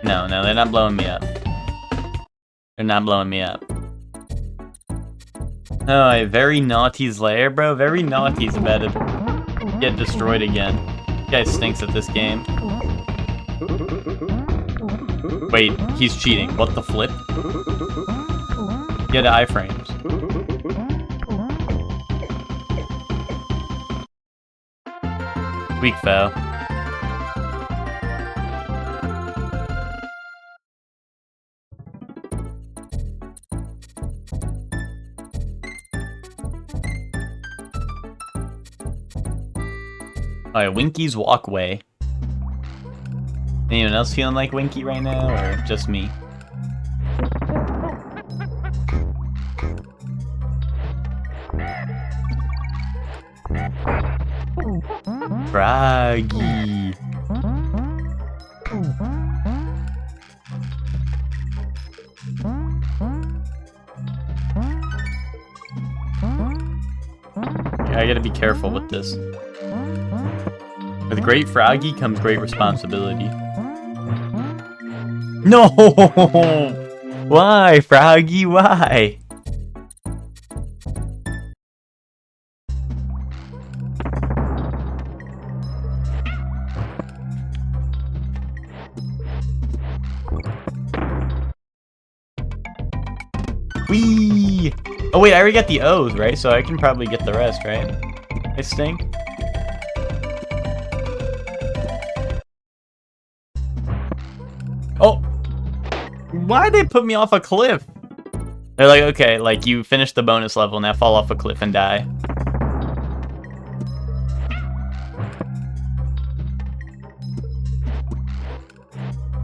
No, they're not blowing me up. They're not blowing me up. Oh, Very Naughty's lair, bro. Very Naughty's about to get destroyed again. This guy stinks at this game. Wait, he's cheating. What the flip? Get iframes. Weak foul. Alright, Winky's Walkway. Anyone else feeling like Winky right now, or just me? Froggy. I gotta be careful with this. With great Froggy comes great responsibility. No! Why, Froggy? Why? Whee! Oh wait, I already got the O's, right? So I can probably get the rest, right? I stink. Oh! Why'd they put me off a cliff? They're like, okay, like you finished the bonus level, now fall off a cliff and die.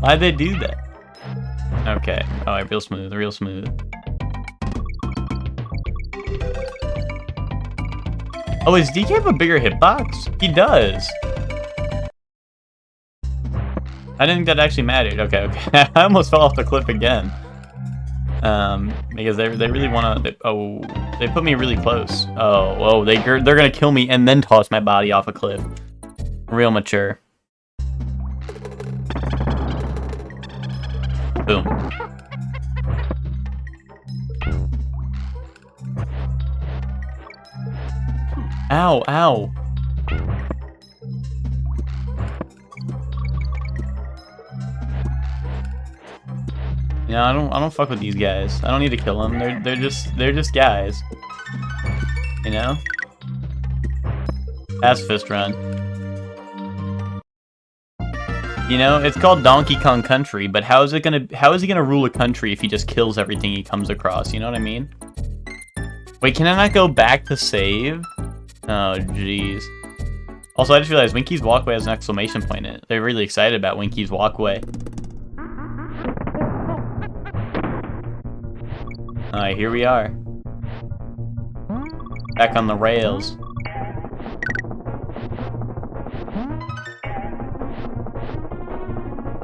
Why'd they do that? Okay. Alright, real smooth, real smooth. Oh, does DK have a bigger hitbox? He does. I didn't think that actually mattered. Okay, okay. I almost fell off the cliff again. Because they really want to. Oh, they put me really close. Oh, they're gonna kill me and then toss my body off a cliff. Real mature. Boom. Ow, ow. Yeah, I don't fuck with these guys. I don't need to kill them. They're just guys. You know? Fast fist run. You know, it's called Donkey Kong Country, but how is he gonna rule a country if he just kills everything he comes across? You know what I mean? Wait, can I not go back to save? Oh, jeez. Also, I just realized Winky's Walkway has an exclamation point in it. They're really excited about Winky's Walkway. Alright, here we are. Back on the rails.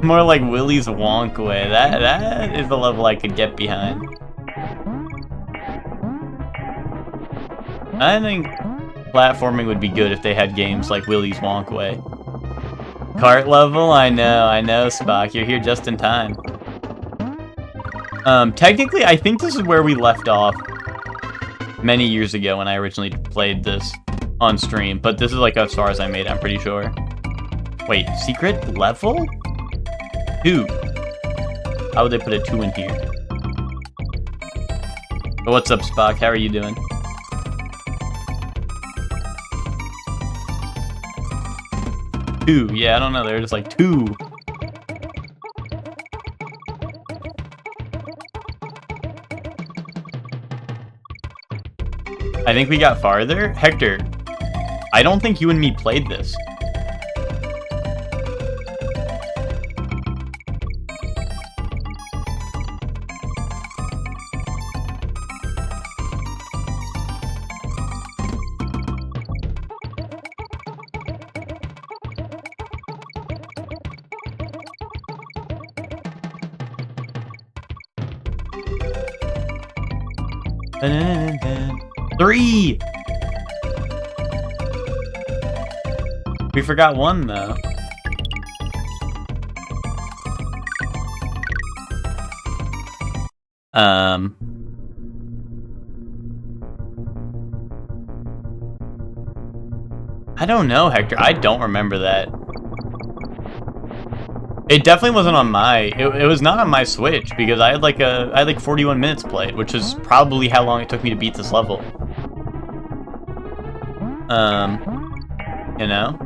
More like Willy's Wonkway. That is the level I could get behind. I think platforming would be good if they had games like Willy's Wonkway. Cart level? I know, Spock. You're here just in time. Technically, I think this is where we left off many years ago when I originally played this on stream, but this is like as far as I made it, I'm pretty sure. Wait, secret level? 2. How would they put a 2 in here? But what's up, Spock? How are you doing? Two. Yeah, I don't know. They're just like 2. I think we got farther. Hector, I don't think you and me played this. Three! We forgot one, though. I don't know, Hector. I don't remember that. It definitely wasn't on my. It was not on my Switch because I had like 41 minutes played, which is probably how long it took me to beat this level. You know.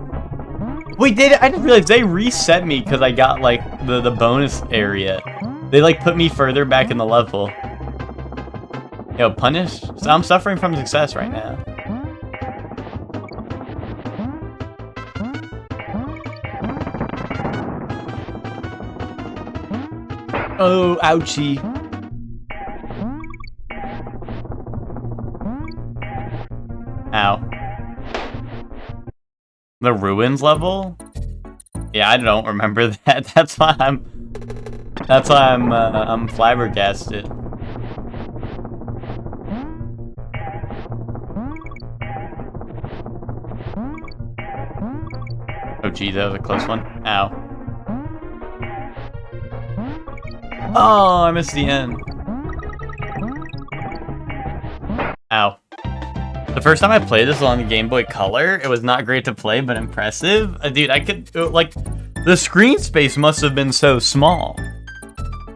Wait, I didn't realize they reset me because I got like the bonus area. They like put me further back in the level. Yo, punished. So I'm suffering from success right now. Oh, ouchie. Ow. The ruins level? Yeah, I don't remember that. That's why I'm flabbergasted. Oh geez, that was a close one. Ow. Oh, I missed the end. Ow. The first time I played this on the Game Boy Color, it was not great to play, but impressive. Dude, I could, like, the screen space must have been so small,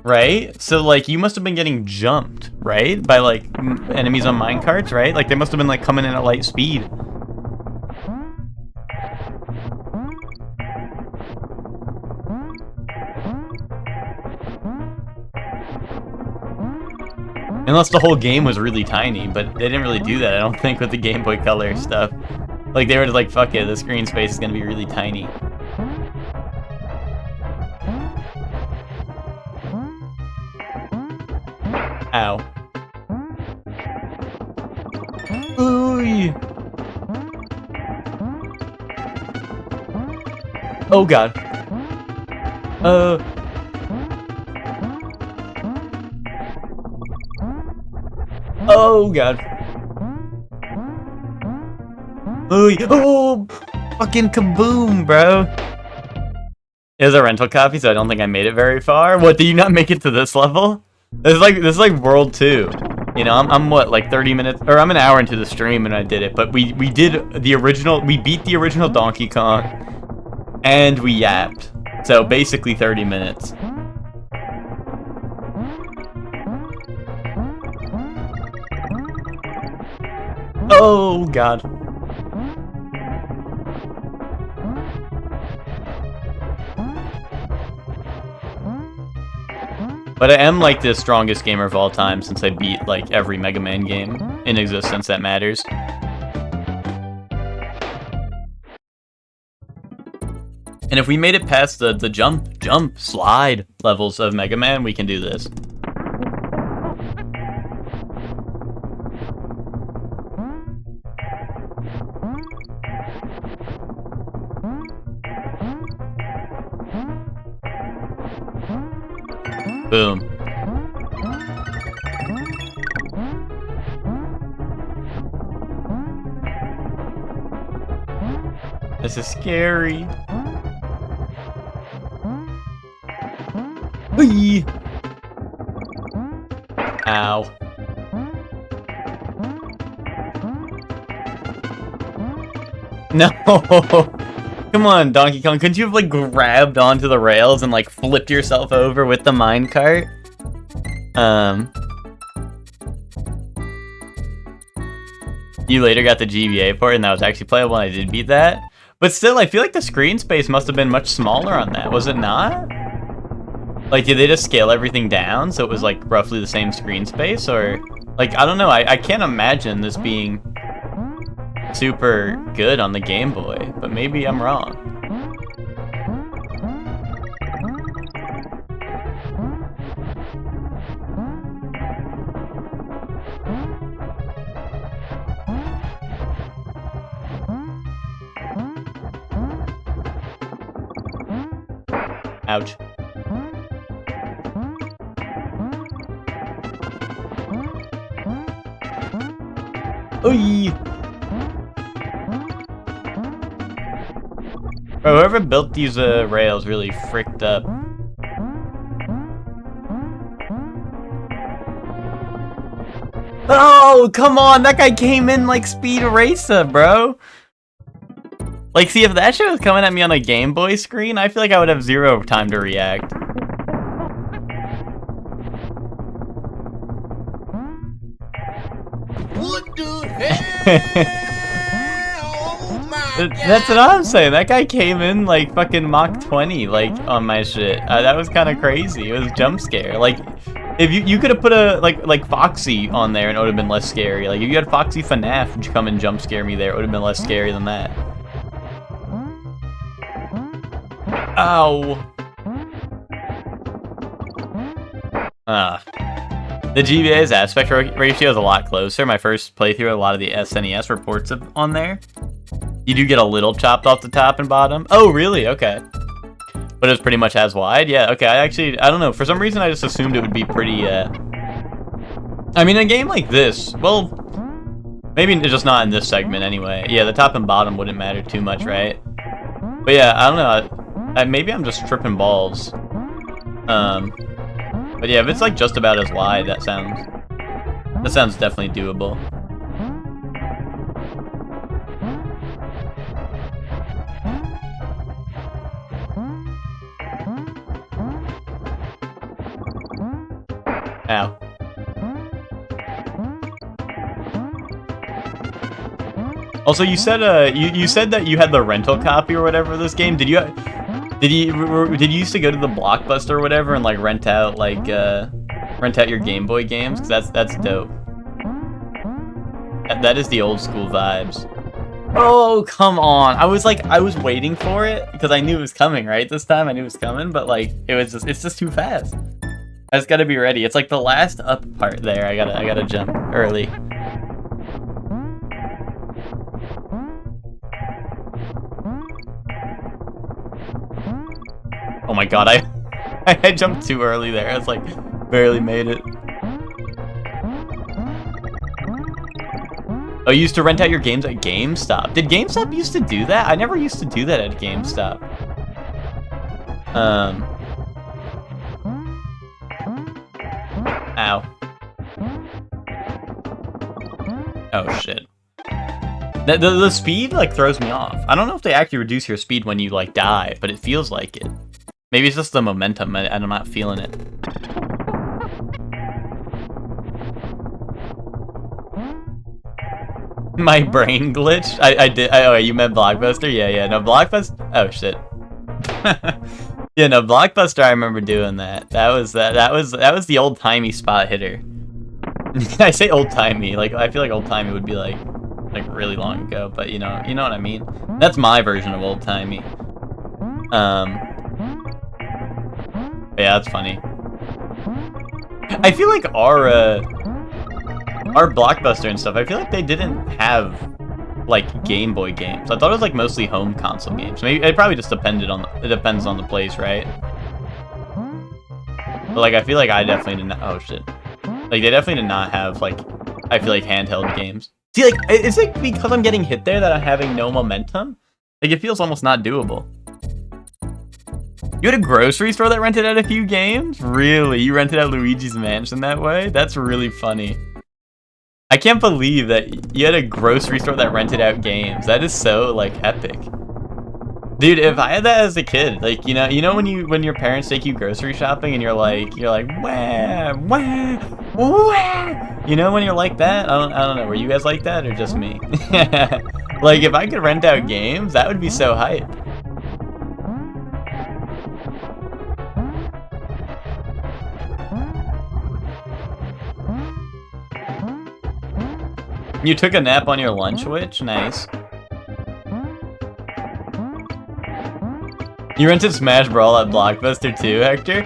right? So, like, you must have been getting jumped, right? By, like, enemies on minecarts, right? Like, they must have been, like, coming in at light speed. Unless the whole game was really tiny, but they didn't really do that, I don't think, with the Game Boy Color stuff. Like, they were just like, fuck it, the screen space is gonna be really tiny. Ow. Ooh. Oh god. Oh god. Oh, fucking kaboom, bro. It was a rental copy, so I don't think I made it very far. What, did you not make it to this level? This is like World 2. You know, I'm what, like 30 minutes, or I'm an hour into the stream and I did it, but we did the original, we beat the original Donkey Kong, and we yapped. So basically 30 minutes. Oh god. But I am like the strongest gamer of all time since I beat like every Mega Man game in existence that matters. And if we made it past the jump, slide levels of Mega Man, we can do this. Boom. This is scary. Whee! Ow. No! Come on, Donkey Kong, couldn't you have, like, grabbed onto the rails and, like, flipped yourself over with the minecart? You later got the GBA port, and that was actually playable, and I did beat that. But still, I feel like the screen space must have been much smaller on that, was it not? Like, did they just scale everything down so it was, like, roughly the same screen space, or... Like, I don't know, I can't imagine this being super good on the Game Boy, but maybe I'm wrong. Ouch. Oy! Bro, whoever built these rails really fricked up. Oh, come on! That guy came in like Speed Racer, bro! Like, see, if that shit was coming at me on a Game Boy screen, I feel like I would have zero time to react. What the hell? Oh my God. That's what I'm saying. That guy came in like fucking Mach 20, like, on my shit. That was kind of crazy. It was a jump scare. Like, if you could have put a like Foxy on there and it would have been less scary. Like, if you had Foxy FNAF come and jump scare me there, it would have been less scary than that. Ow. The GBA's aspect ratio is a lot closer. My first playthrough, a lot of the SNES reports on there. You do get a little chopped off the top and bottom. Oh, really? Okay. But it's pretty much as wide? Yeah, okay. I don't know. For some reason, I just assumed it would be pretty, I mean, a game like this, well, maybe just not in this segment anyway. Yeah, the top and bottom wouldn't matter too much, right? But yeah, I don't know. Maybe I'm just tripping balls. But yeah, if it's like just about as wide, that sounds definitely doable. Ow. Also, you said you said that you had the rental copy or whatever of this game. Did you used to go to the Blockbuster or whatever and like rent out your Game Boy games? Cause that's dope. That is the old school vibes. Oh, come on. I was waiting for it because I knew it was coming, right? This time I knew it was coming, but like it's just too fast. I just gotta be ready. It's like the last up part there. I gotta jump early. Oh my god, I jumped too early there. I was like, barely made it. Oh, you used to rent out your games at GameStop. Did GameStop used to do that? I never used to do that at GameStop. Ow. Oh shit. The speed like throws me off. I don't know if they actually reduce your speed when you like die, but it feels like it. Maybe it's just the momentum and I'm not feeling it. My brain glitched? I did. Oh, you meant Blockbuster? Yeah. No, Blockbuster. Oh, shit. Yeah, no, Blockbuster, I remember doing that. That was the old-timey spot hitter. I say old-timey. Like, I feel like old-timey would be like really long ago, but you know what I mean? That's my version of old-timey. Yeah, that's funny. I feel like our Blockbuster and stuff, I feel like they didn't have like Game Boy games. I thought it was like mostly home console games. Maybe it probably just depends on the place, right? But like I feel like I definitely did not. Oh shit! Like they definitely did not have like I feel like handheld games. See, like it's like because I'm getting hit there that I'm having no momentum. Like it feels almost not doable. You had a grocery store that rented out a few games? Really? You rented out Luigi's Mansion that way? That's really funny. I can't believe that you had a grocery store that rented out games. That is so, like, epic. Dude, if I had that as a kid, like, you know when your parents take you grocery shopping and you're like, wah, wah, wah. You know when you're like that? I don't know. Were you guys like that or just me? Like, if I could rent out games, that would be so hype. You took a nap on your lunch, Witch? Nice. You rented Smash Brawl at Blockbuster too, Hector?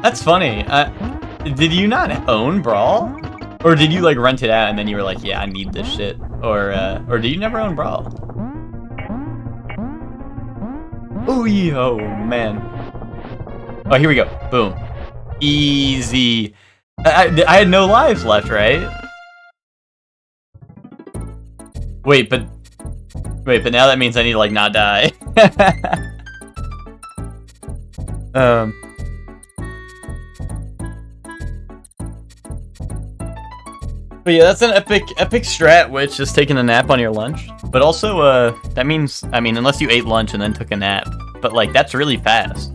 That's funny. Did you not own Brawl? Or did you like rent it out and then you were like, yeah, I need this shit? Or did you never own Brawl? Oh, yo, man. Oh, here we go. Boom. Easy. I had no lives left, right? Wait, but now that means I need to, like, not die. But yeah, that's an epic strat, Witch, just taking a nap on your lunch. But also, that means, I mean, unless you ate lunch and then took a nap. But, like, that's really fast.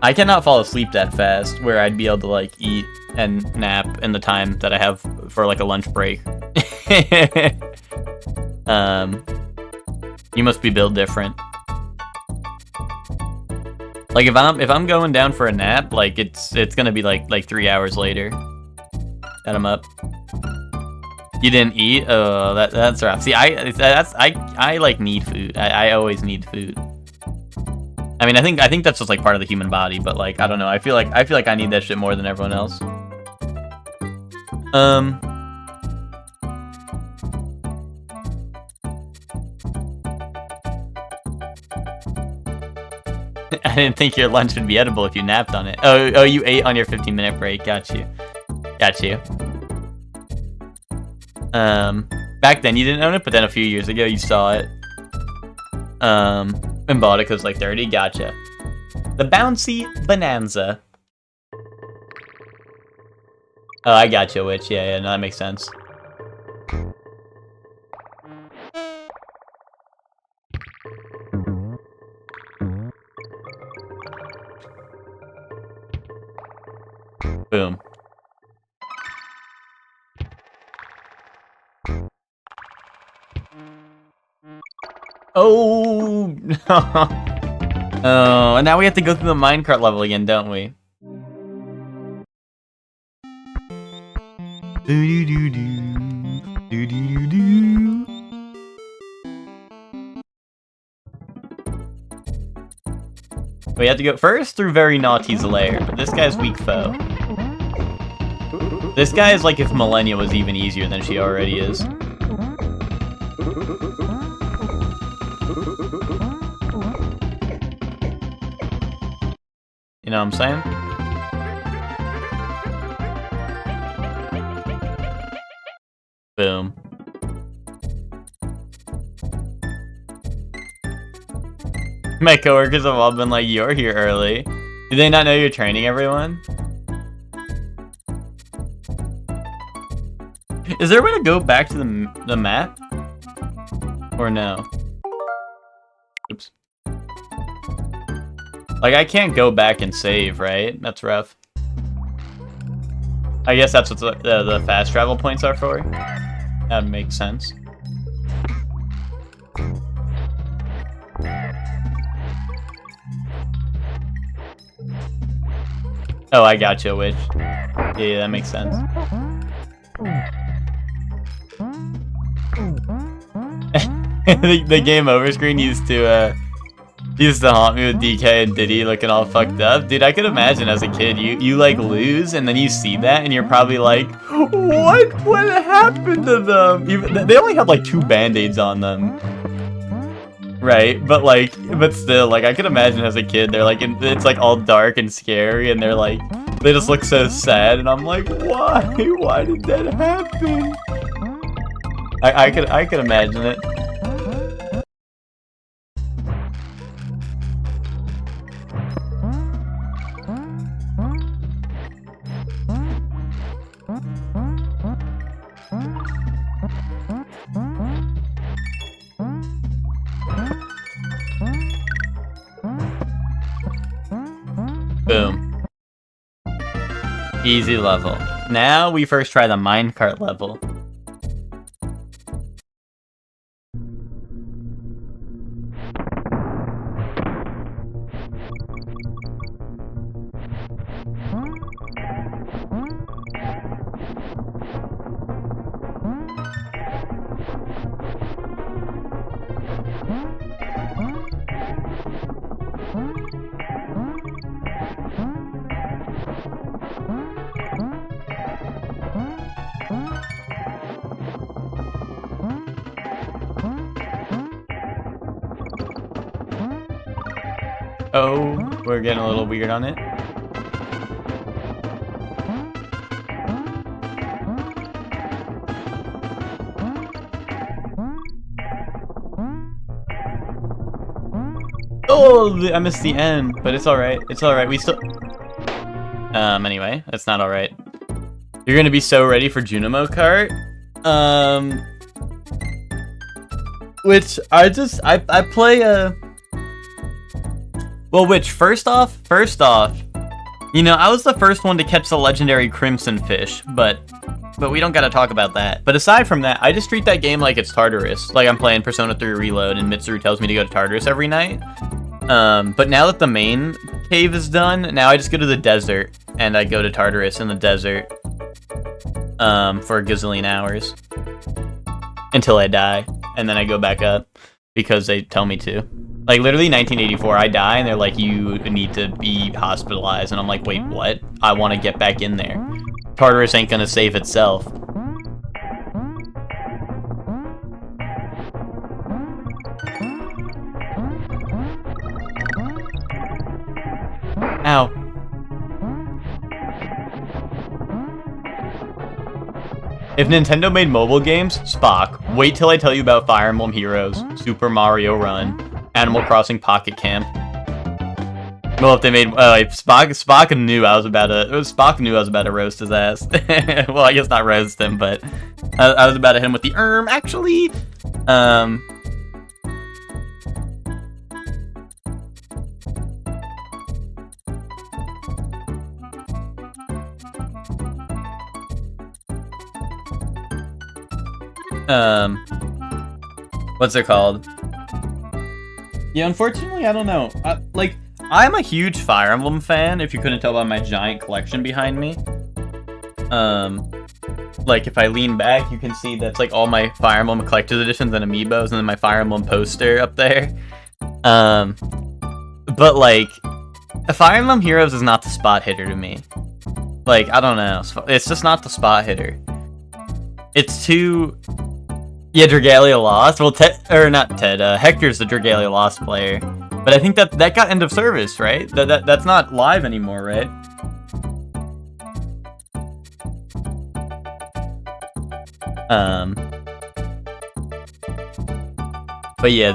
I cannot fall asleep that fast, where I'd be able to, like, eat and nap in the time that I have for, like, a lunch break. You must be built different. Like if I'm going down for a nap, like it's gonna be like 3 hours later that I'm up. You didn't eat? Oh, that's rough. See, I like need food. I always need food. I mean, I think that's just like part of the human body, but like I don't know. I feel like I need that shit more than everyone else. I didn't think your lunch would be edible if you napped on it. Oh, you ate on your 15-minute break. Got you. Got you. Back then you didn't own it, but then a few years ago you saw it. And bought it because like 30. Gotcha. The Bouncy Bonanza. Oh, I got you, Witch. Yeah, no, that makes sense. Boom. Oh, no. Oh, and now we have to go through the minecart level again, don't we? We have to go first through Very Naughty's lair, but this guy's weak foe. This guy is like if Millennia was even easier than she already is. You know what I'm saying? Boom. My coworkers have all been like, "You're here early." Do they not know you're training everyone? Is there a way to go back to the map? Or no? Oops. Like, I can't go back and save, right? That's rough. I guess that's what the fast travel points are for. That makes sense. Oh, I gotcha, Witch. Yeah, that makes sense. the game over screen used to haunt me with DK and Diddy looking all fucked up. Dude, I could imagine as a kid, you like lose and then you see that and you're probably like, what happened to them? They only had like 2 band-aids on them. Right, but still, like, I could imagine as a kid, they're like, it's like all dark and scary, and they're like, they just look so sad, and I'm like, why? Why did that happen? I could imagine it. Boom. Easy level. Now we first try the minecart level. Oh, we're getting a little weird on it. Oh, I missed the end, but it's alright. It's alright. We still... Anyway, that's not alright. You're gonna be so ready for Junimo Kart? Which, I play, well, which, first off, you know, I was the first one to catch the legendary Crimson Fish, but we don't gotta talk about that. But aside from that, I just treat that game like it's Tartarus. Like I'm playing Persona 3 Reload and Mitsuru tells me to go to Tartarus every night. But now that the main cave is done, now I just go to the desert, and I go to Tartarus in the desert, for a gazillion hours. Until I die, and then I go back up, because they tell me to. Like, literally 1984, I die, and they're like, you need to be hospitalized, and I'm like, wait, what? I want to get back in there. Tartarus ain't gonna save itself. Ow. If Nintendo made mobile games, Spock. Wait till I tell you about Fire Emblem Heroes, Super Mario Run, Animal Crossing Pocket Camp. Well, if they made Spock knew I was about to roast his ass. Well, I guess not roast him, but I was about to hit him with the actually. What's it called? Yeah, unfortunately, I don't know. I'm a huge Fire Emblem fan, if you couldn't tell by my giant collection behind me. Like, if I lean back, you can see that's, like, all my Fire Emblem Collector's Editions and Amiibos, and then my Fire Emblem poster up there. But, like, Fire Emblem Heroes is not the spot hitter to me. Like, I don't know. It's just not the spot hitter. It's too... Yeah, Dragalia Lost. Well, Hector's the Dragalia Lost player. But I think that got end of service, right? That's not live anymore, right? But yeah,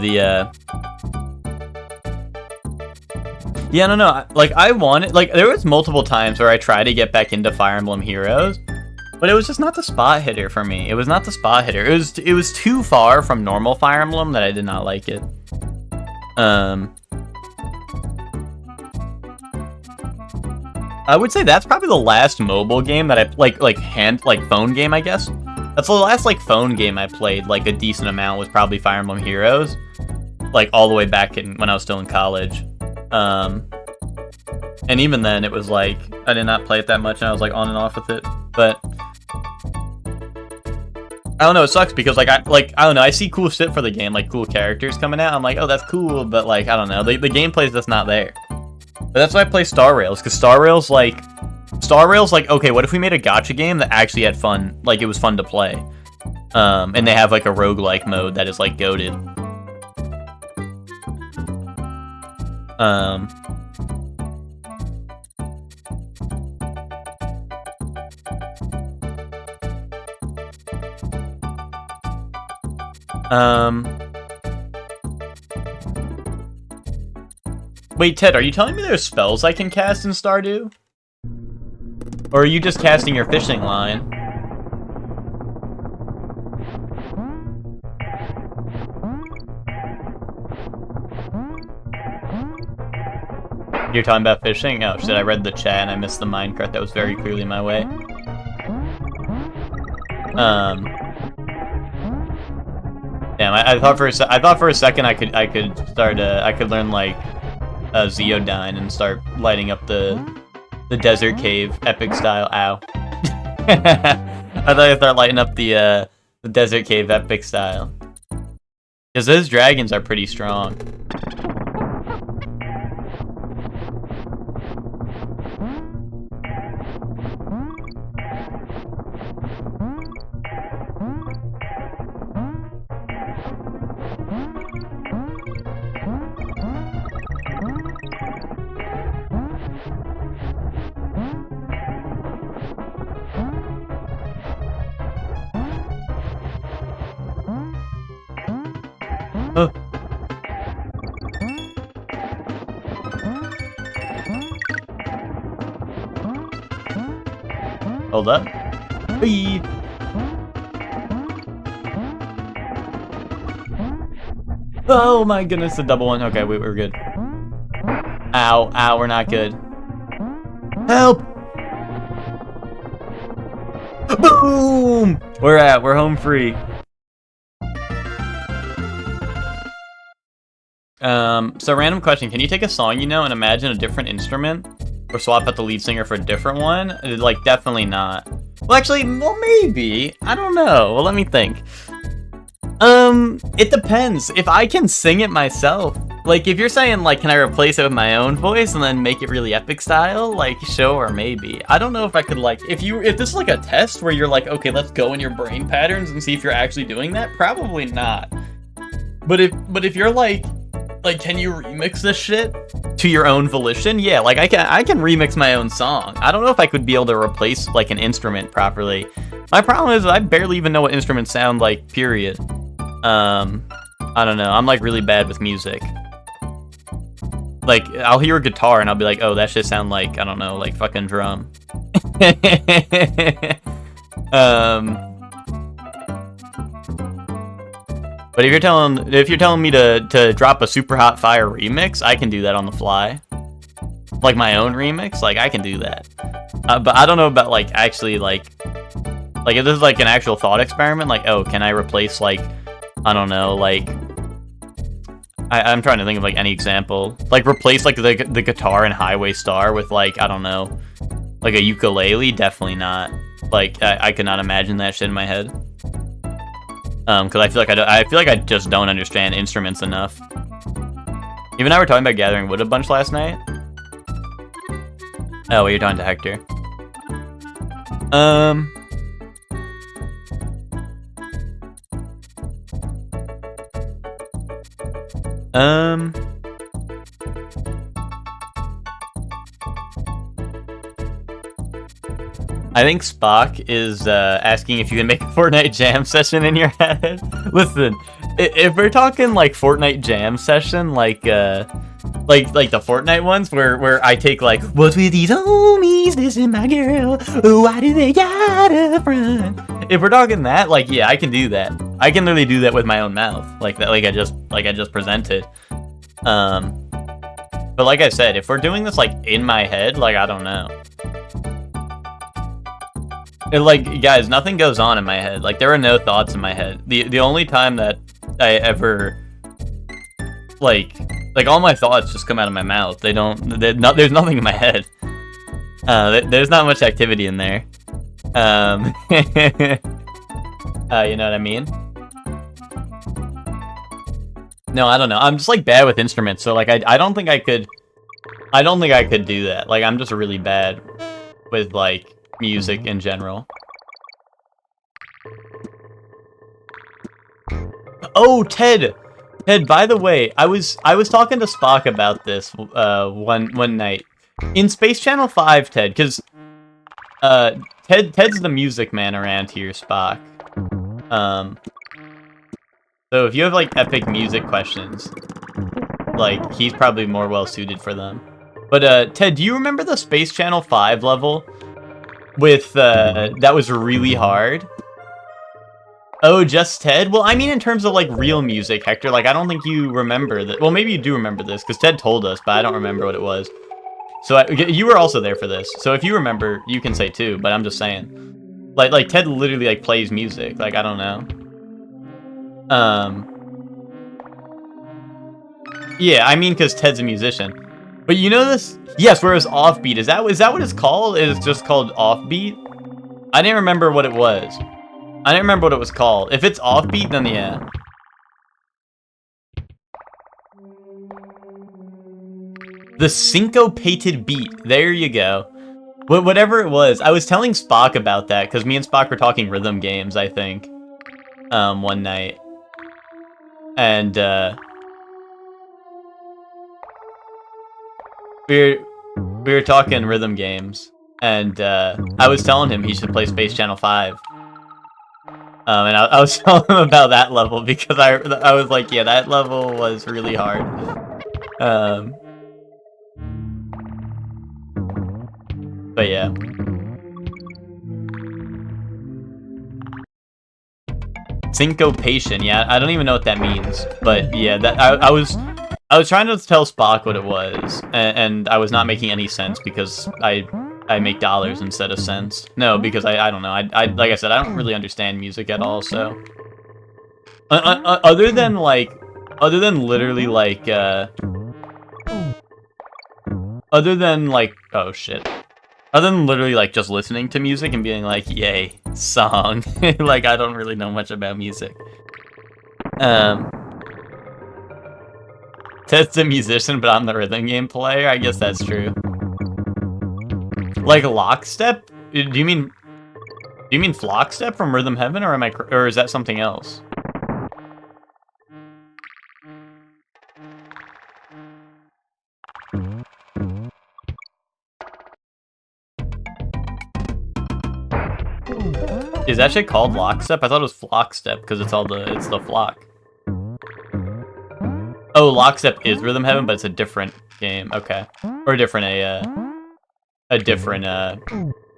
yeah, no, I wanted, there was multiple times where I tried to get back into Fire Emblem Heroes, but it was just not the spot hitter for me. It was not the spot hitter. It was too far from normal Fire Emblem that I did not like it. I would say that's probably the last mobile game that I phone game, I guess. That's the last phone game I played a decent amount was probably Fire Emblem Heroes, all the way back when I was still in college. And even then it was I did not play it that much and I was on and off with it. But I don't know, it sucks because I don't know, I see cool shit for the game, cool characters coming out. I'm like, oh, that's cool, but I don't know, the gameplay's just not there. But that's why I play Star Rails, because Star Rails, okay, what if we made a gacha game that actually had fun, it was fun to play? And they have, a roguelike mode that is, goated. Wait, Ted, are you telling me there's spells I can cast in Stardew? Or are you just casting your fishing line? You're talking about fishing? Oh shit, I read the chat and I missed the minecart. That was very clearly my way. Damn, I thought for a second I could learn Zeodyne and start lighting up the desert cave epic style. Ow. I thought I'd start lighting up the desert cave epic style. Because those dragons are pretty strong. Oh. Hold up. Whee! Oh my goodness, the double one. Okay, we're good. Ow, ow, we're not good. Help! Boom! We're home free. So random question, can you take a song you know and imagine a different instrument? Or swap out the lead singer for a different one? Definitely not. Well, actually, well, maybe. I don't know. Well, let me think. It depends. If I can sing it myself. If you're saying, can I replace it with my own voice and then make it really epic style? Sure, maybe. I don't know if I could, if this is, a test where you're okay, let's go in your brain patterns and see if you're actually doing that, probably not. But if you're, Like, can you remix this shit to your own volition? Yeah, like I can remix my own song. I don't know if I could be able to replace like an instrument properly. My problem is I barely even know what instruments sound like, period. I don't know. I'm like really bad with music. Like, I'll hear a guitar and I'll be like, oh, that shit sound like, I don't know, like fucking drum. But if you're telling me to drop a Super Hot Fire remix, I can do that on the fly. Like my own remix, like I can do that. But I don't know about like actually like if this is like an actual thought experiment, like, oh, can I replace like, I don't know, like I'm trying to think of like any example. Like replace like the guitar in Highway Star with like, I don't know, like a ukulele? Definitely not. Like I could not imagine that shit in my head. Because I feel like I just don't understand instruments enough. You and I were talking about Gathering Wood a bunch last night. Oh, well, you're talking to Hector. I think Spock is asking if you can make a Fortnite jam session in your head. Listen, if we're talking like Fortnite jam session, like the Fortnite ones where I take like, what's with these homies, this is my girl, why do they gotta front? If we're talking that, like, yeah, I can do that. I can literally do that with my own mouth, like that, like I just presented. But like I said, if we're doing this like in my head, like I don't know. Like, guys, nothing goes on in my head. Like, there are no thoughts in my head. The only time that I ever, like all my thoughts just come out of my mouth. There's nothing in my head. There's not much activity in there. You know what I mean? No, I don't know. I'm just, like, bad with instruments, so, like, I don't think I could do that. Like, I'm just really bad with, like, music in general. Oh, Ted, by the way, I was talking to Spock about this one night in Space Channel 5, Ted, because Ted's the music man around here, Spock. So if you have like epic music questions, like he's probably more well suited for them. But Ted, do you remember the Space Channel 5 level with that was really hard? Oh, just Ted? Well, I mean in terms of like real music, Hector, like I don't think you remember that. Well, maybe you do remember this because Ted told us, but I don't remember what it was. So you were also there for this. So if you remember, you can say too, but I'm just saying. Like Ted literally like plays music. Like I don't know. Yeah, I mean because Ted's a musician. But you know this? Yes, whereas Offbeat, is that what it's called? It's just called Offbeat? I didn't remember what it was. I didn't remember what it was called. If it's Offbeat, then yeah. The syncopated beat. There you go. Whatever it was. I was telling Spock about that, because me and Spock were talking rhythm games, I think. One night. And, we were talking rhythm games. And, I was telling him he should play Space Channel 5. And I was telling him about that level because I was like, yeah, that level was really hard. But yeah. Syncopation, yeah, I don't even know what that means. But yeah, that I was trying to tell Spock what it was, and I was not making any sense because I make dollars instead of cents. No, because I don't know. I like I said, I don't really understand music at all. So, other than literally like, oh shit. Other than literally like just listening to music and being like, yay, song. Like I don't really know much about music. Ted's a musician, but I'm the rhythm game player. I guess that's true. Like Lockstep? Do you mean Flockstep from Rhythm Heaven, or is that something else? Is that shit called Lockstep? I thought it was Flockstep because it's the flock. Oh, Lockstep is Rhythm Heaven, but it's a different game. Okay, or a different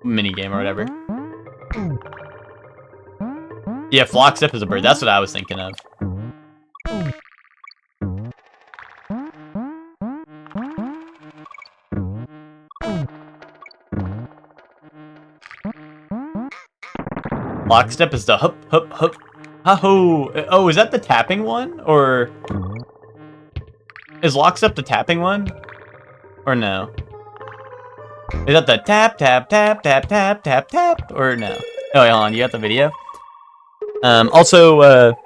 mini game or whatever. Yeah, Flockstep is a bird. That's what I was thinking of. Lockstep is the hup hup hup ha-ho. Oh, is that the tapping one? Or is Lockstep the tapping one? Or no? Is that the tap tap tap tap tap tap tap? Or no? Oh, wait, hold on, you got the video? Also, but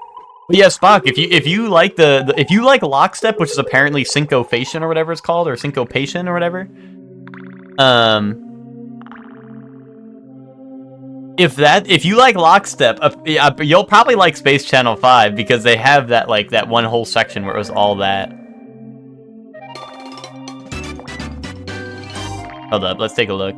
yeah, Spock, if you like if you like Lockstep, which is apparently syncopation or whatever it's called, or syncopation or whatever, if you like Lockstep, you'll probably like Space Channel 5 because they have that that one whole section where it was all that. Hold up, let's take a look.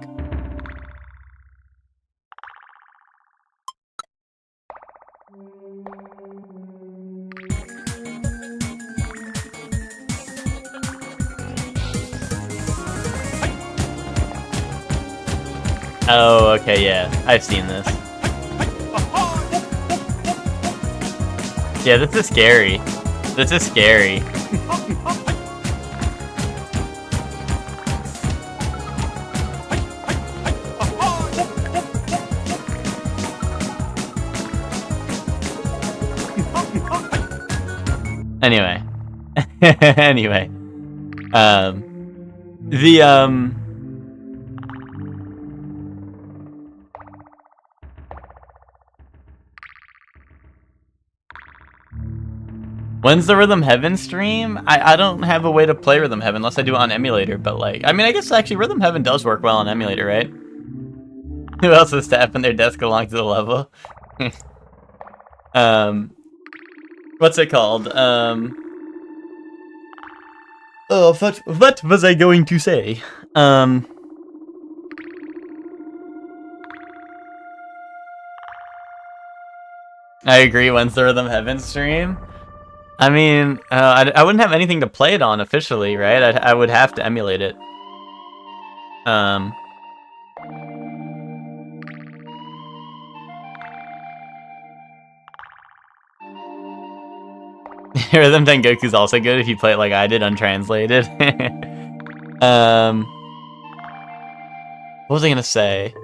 Oh, okay, yeah. I've seen this. Yeah, this is scary. This is scary. Anyway. Anyway. When's the Rhythm Heaven stream? I don't have a way to play Rhythm Heaven unless I do it on emulator, but like, I mean, I guess actually Rhythm Heaven does work well on emulator, right? Who else is tapping their desk along to the level? What's it called? Oh, what was I going to say? I agree, when's the Rhythm Heaven stream? I mean, I wouldn't have anything to play it on officially, right? I would have to emulate it. Rhythm Tengoku's also good if you play it like I did, untranslated. What was I gonna say?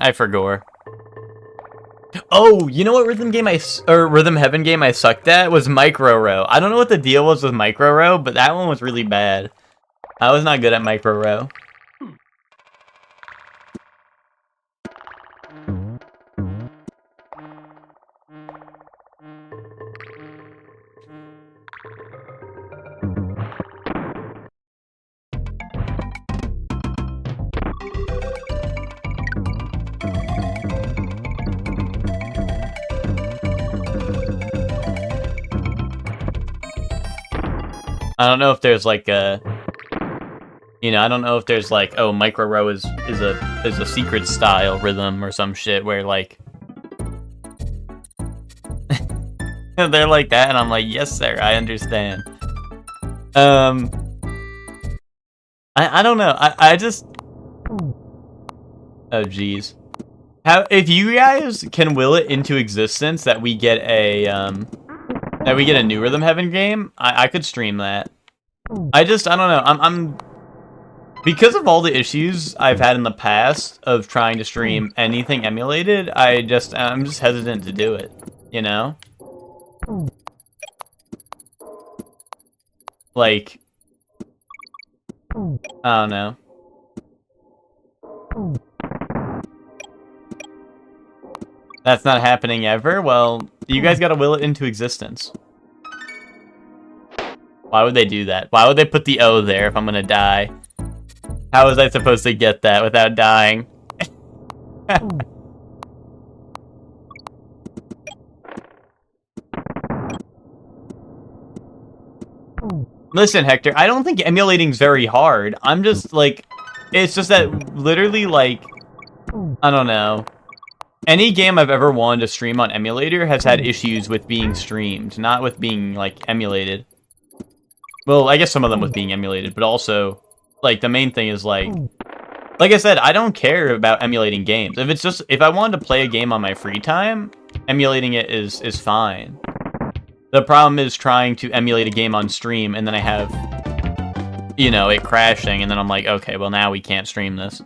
I forgot. Oh, you know what Rhythm Heaven game I sucked at was Micro Row. I don't know what the deal was with Micro Row, but that one was really bad. I was not good at Micro Row. I don't know if there's like a, I don't know if there's like, oh, Micro Row is a secret style rhythm or some shit where like they're like that, and I'm like, yes, sir, I understand. I don't know. I just, oh jeez. If you guys can will it into existence that we get a new Rhythm Heaven game, I could stream that. I don't know. I'm because of all the issues I've had in the past of trying to stream anything emulated, I'm just hesitant to do it, you know? Like, I don't know. That's not happening ever? Well, you guys gotta will it into existence. Why would they do that? Why would they put the O there if I'm gonna die? How was I supposed to get that without dying? Listen, Hector, I don't think emulating's very hard. I'm just, like... It's just that, literally, like... I don't know. Any game I've ever wanted to stream on emulator has had issues with being streamed, not with being, like, emulated. Well, I guess some of them with being emulated, but also, like, the main thing is, like I said, I don't care about emulating games. If I wanted to play a game on my free time, emulating it is fine. The problem is trying to emulate a game on stream, and then I have, you know, it crashing, and then I'm like, okay, well, now we can't stream this.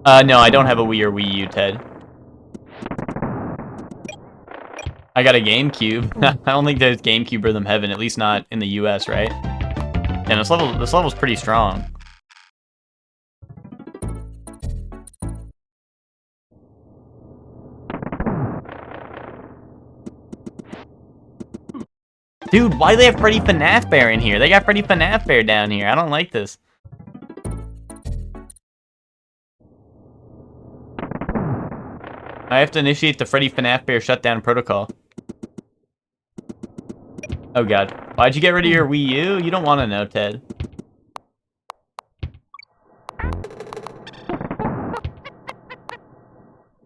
No, I don't have a Wii or Wii U, Ted. I got a GameCube. I don't think there's GameCube Rhythm Heaven, at least not in the US, right? And this level's pretty strong. Dude, why do they have Freddy FNAF Bear in here? They got Freddy FNAF Bear down here. I don't like this. I have to initiate the Freddy FNAF Bear shutdown protocol. Oh god. Why'd you get rid of your Wii U? You don't want to know, Ted.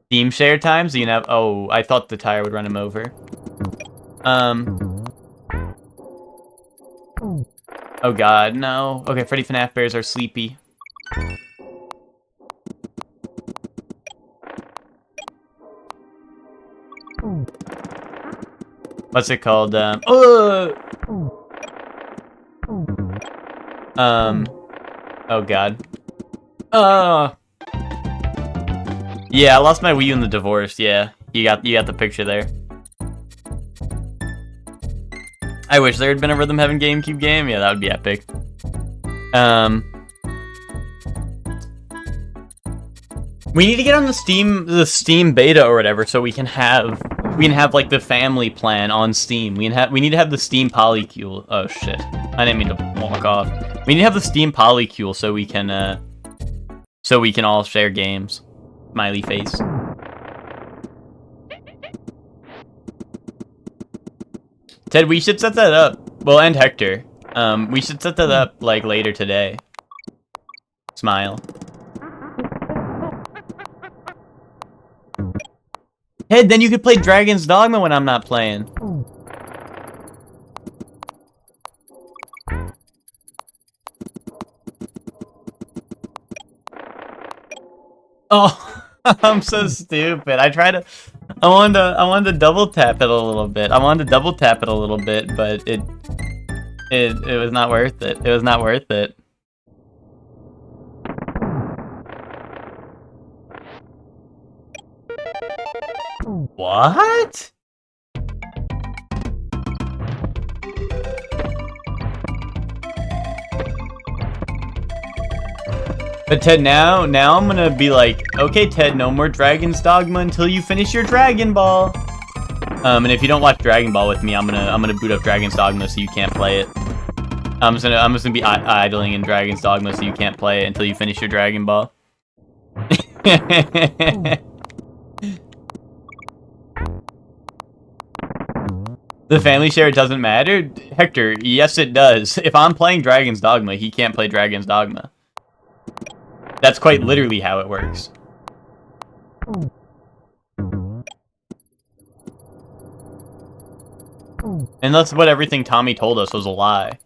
Steam share time, so you can have... Oh, I thought the tire would run him over. Oh god, no. Okay, Freddy FNAF Bears are sleepy. What's it called? Oh god. Yeah, I lost my Wii U in the divorce, yeah. You got the picture there. I wish there had been a Rhythm Heaven GameCube game. Yeah, that would be epic. We need to get on the Steam beta or whatever, so we can have like the family plan on Steam. We need to have the Steam Polycule. Oh shit! I didn't mean to walk off. We need to have the Steam Polycule so we can all share games. Smiley face. Ted, we should set that up. Well, and Hector. We should set that up, like, later today. Smile. Ted, then you could play Dragon's Dogma when I'm not playing. Oh, I'm so stupid. I wanted to double tap it a little bit. But it was not worth it. It was not worth it. What? But Ted, now I'm gonna be like, okay, Ted, no more Dragon's Dogma until you finish your Dragon Ball. And if you don't watch Dragon Ball with me, I'm gonna boot up Dragon's Dogma so you can't play it. I'm just gonna be idling in Dragon's Dogma so you can't play it until you finish your Dragon Ball. The family share doesn't matter? Hector, yes it does. If I'm playing Dragon's Dogma, he can't play Dragon's Dogma. That's quite literally how it works. And that's what everything Tommy told us was a lie.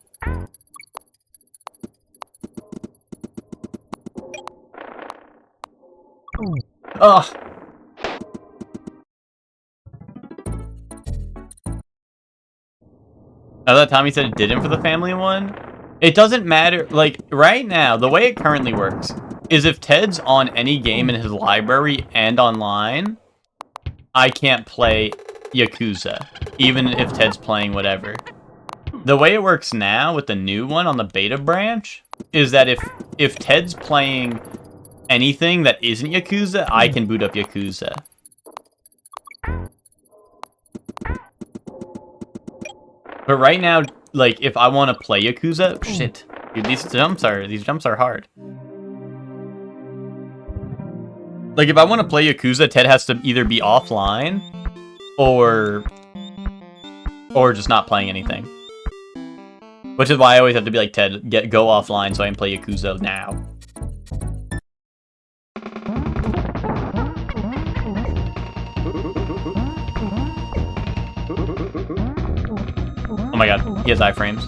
Ugh. I thought Tommy said it didn't for the family one. It doesn't matter. Like, right now, the way it currently works is if Ted's on any game in his library and online, I can't play Yakuza, even if Ted's playing whatever. The way it works now with the new one on the beta branch is that if Ted's playing anything that isn't Yakuza, I can boot up Yakuza. But right now, like, if I want to play Yakuza, shit, dude, these jumps are hard. Like, if I want to play Yakuza, Ted has to either be offline, or Or just not playing anything. Which is why I always have to be like, Ted, go offline so I can play Yakuza now. Oh my god, he has iframes.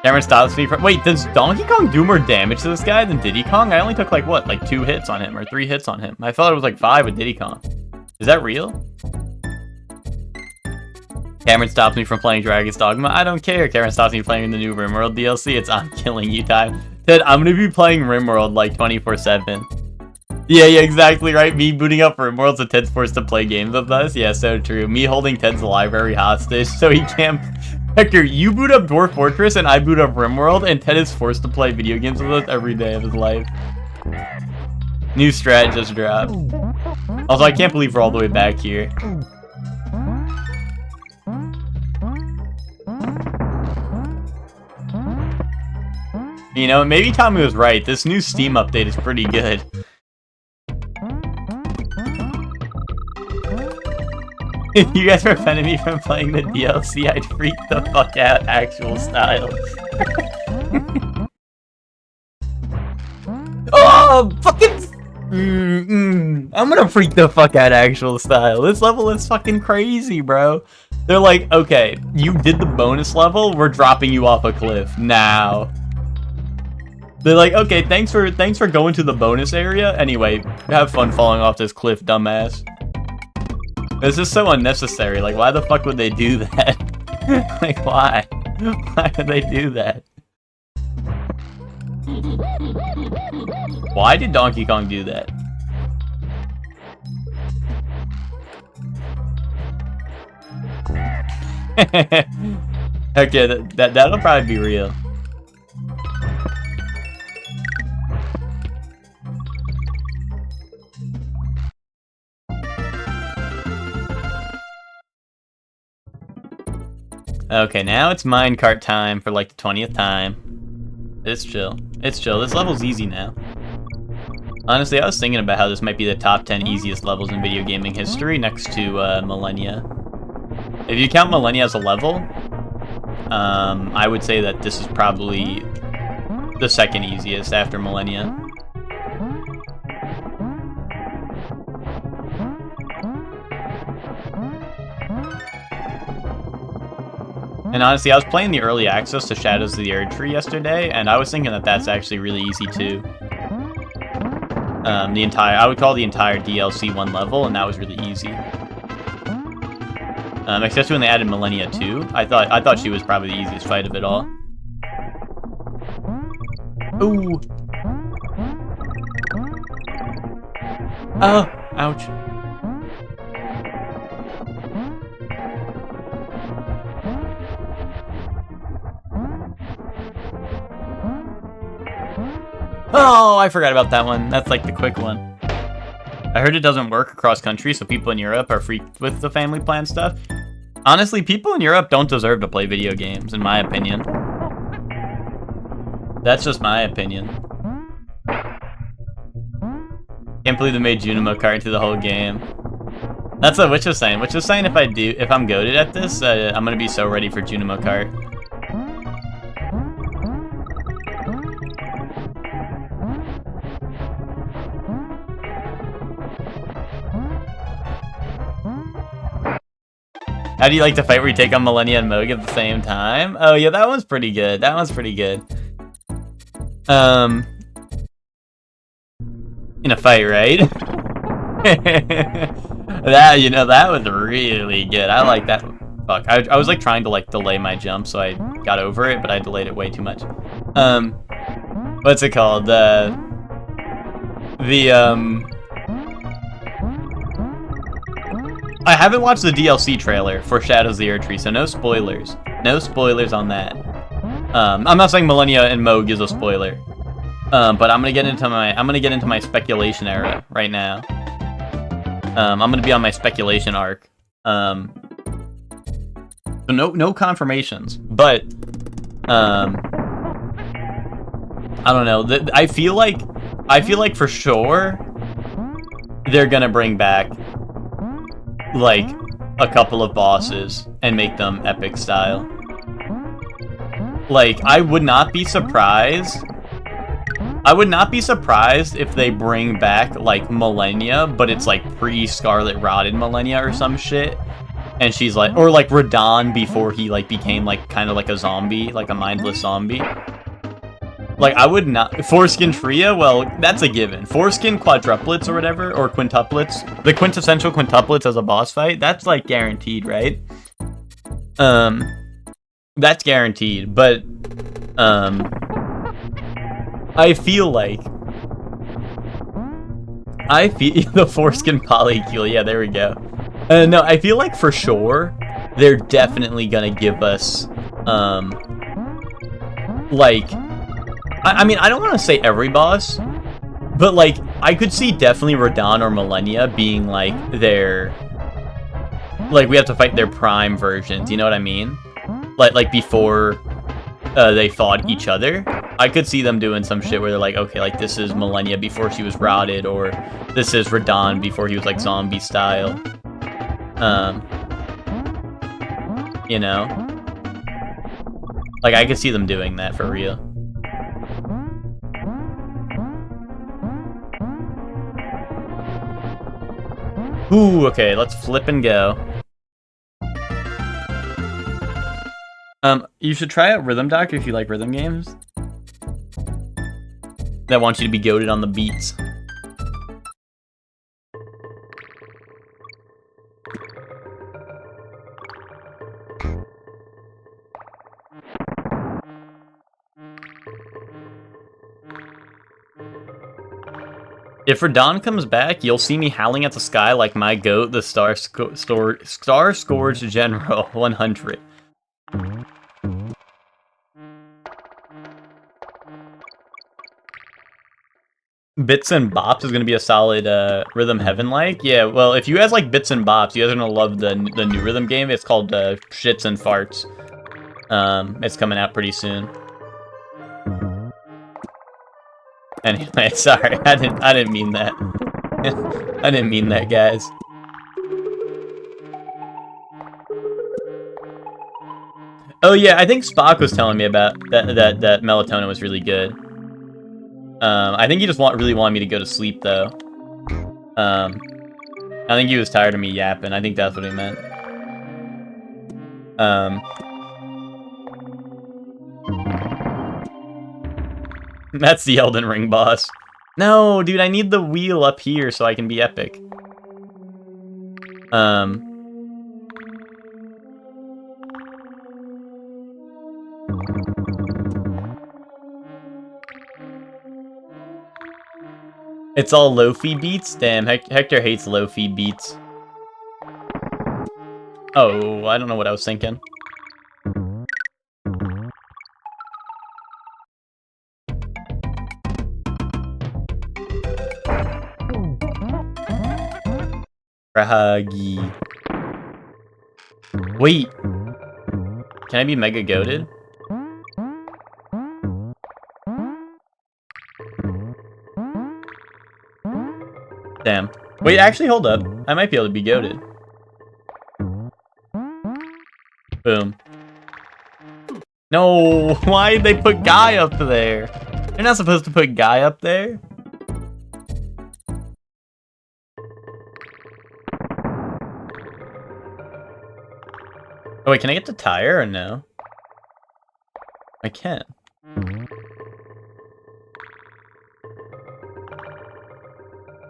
Cameron stops me from— wait, does Donkey Kong do more damage to this guy than Diddy Kong? I only took like, what, like 2 hits on him, or 3 hits on him. I thought it was like 5 with Diddy Kong. Is that real? Cameron stops me from playing Dragon's Dogma. I don't care. Cameron stops me from playing the new RimWorld DLC. It's I'm killing you time. Ted, I'm gonna be playing RimWorld like 24/7. Yeah, exactly right. Me booting up RimWorld so Ted's forced to play games with us. Yeah, so true. Me holding Ted's library hostage so he can't— Hector, you boot up Dwarf Fortress and I boot up RimWorld, and Ted is forced to play video games with us every day of his life. New strat just dropped. Also, I can't believe we're all the way back here. You know, maybe Tommy was right. This new Steam update is pretty good. If you guys prevented me from playing the DLC, I'd freak the fuck out, actual style. Oh, fucking... I'm gonna freak the fuck out, actual style. This level is fucking crazy, bro. They're like, okay, you did the bonus level, we're dropping you off a cliff now. They're like, okay, thanks for going to the bonus area. Anyway, have fun falling off this cliff, dumbass. This is so unnecessary. Like, why the fuck would they do that? Like, why? Why would they do that? Why did Donkey Kong do that? Okay, that'll probably be real. Okay, now it's minecart time for like the 20th time. It's chill. It's chill. This level's easy now. Honestly, I was thinking about how this might be the top 10 easiest levels in video gaming history, next to Millennia. If you count Millennia as a level, I would say that this is probably the second easiest after Millennia. And honestly, I was playing the early access to Shadows of the Erdtree yesterday, and I was thinking that that's actually really easy too. I would call the entire DLC one level, and that was really easy. Especially when they added Millennia 2. I thought she was probably the easiest fight of it all. Ooh. Oh, ouch. Oh, I forgot about that one. That's like the quick one. I heard it doesn't work across country, so people in Europe are freaked with the family plan stuff. Honestly, people in Europe don't deserve to play video games, in my opinion. That's just my opinion. Can't believe they made Junimo Kart into the whole game. That's what Witch was saying. Witch was saying if I'm goated at this, I'm gonna be so ready for Junimo Kart. How do you like to fight where you take on Millennia and Moog at the same time? Oh yeah, that one's pretty good. That one's pretty good. In a fight, right? that was really good. I like that. Fuck, I was like trying to like delay my jump, so I got over it, but I delayed it way too much. What's it called? I haven't watched the DLC trailer for Shadows of the Erdtree, so no spoilers. No spoilers on that. I'm not saying Millennia and Moog is a spoiler. But I'm gonna get into my speculation era right now. I'm gonna be on my speculation arc. So no confirmations, but I don't know. I feel like for sure they're gonna bring back like a couple of bosses and make them epic style. Like, I would not be surprised if they bring back like Malenia, but it's like pre-Scarlet Rotted Malenia or some shit. And she's like, or like Radahn before he like became like kind of like a zombie, like a mindless zombie. Like, I would not... Foreskin Tria? Well, that's a given. Foreskin quadruplets or whatever, or quintuplets. The quintessential quintuplets as a boss fight, that's, like, guaranteed, right? That's guaranteed, but, I feel the Foreskin Polycule, yeah, there we go. No, I feel like for sure, they're definitely gonna give us, like... I mean, I don't want to say every boss, but, like, I could see definitely Radahn or Malenia being, like, their... Like, we have to fight their prime versions, you know what I mean? Like before they fought each other. I could see them doing some shit where they're like, okay, like, this is Malenia before she was rotted, or this is Radahn before he was, like, zombie style. You know? Like, I could see them doing that for real. Ooh, okay, let's flip and go. You should try out Rhythm Doctor if you like rhythm games. That wants you to be goated on the beats. If Radahn comes back, you'll see me howling at the sky like my goat, the Star Scourge General 100. Bits and Bops is gonna be a solid Rhythm Heaven-like. Yeah, well, if you guys like Bits and Bops, you guys are gonna love the new rhythm game. It's called Shits and Farts. It's coming out pretty soon. Anyway, sorry, I didn't mean that. I didn't mean that, guys. Oh yeah, I think Spock was telling me about that melatonin was really good. I think he just really wanted me to go to sleep though. I think he was tired of me yapping. I think that's what he meant. That's the Elden Ring boss. No, dude, I need the wheel up here so I can be epic. It's all lo-fi beats? Damn, Hector hates lo-fi beats. Oh, I don't know what I was thinking. Rahagi. Wait. Can I be mega goated? Damn. Wait, actually, hold up. I might be able to be goated. Boom. No, why did they put Guy up there? They're not supposed to put Guy up there. Oh wait, can I get the tire or no? I can.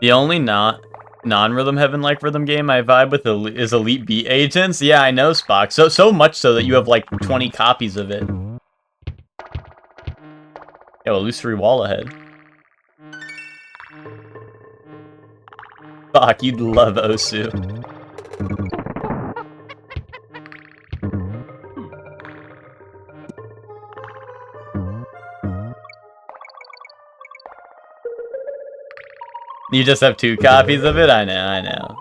The only non-Rhythm Heaven-like rhythm game I vibe with is Elite Beat Agents. Yeah, I know, Spock. So much so that you have like 20 copies of it. Yo, illusory wall ahead. Spock, you'd love Osu. You just have 2 copies of it? I know.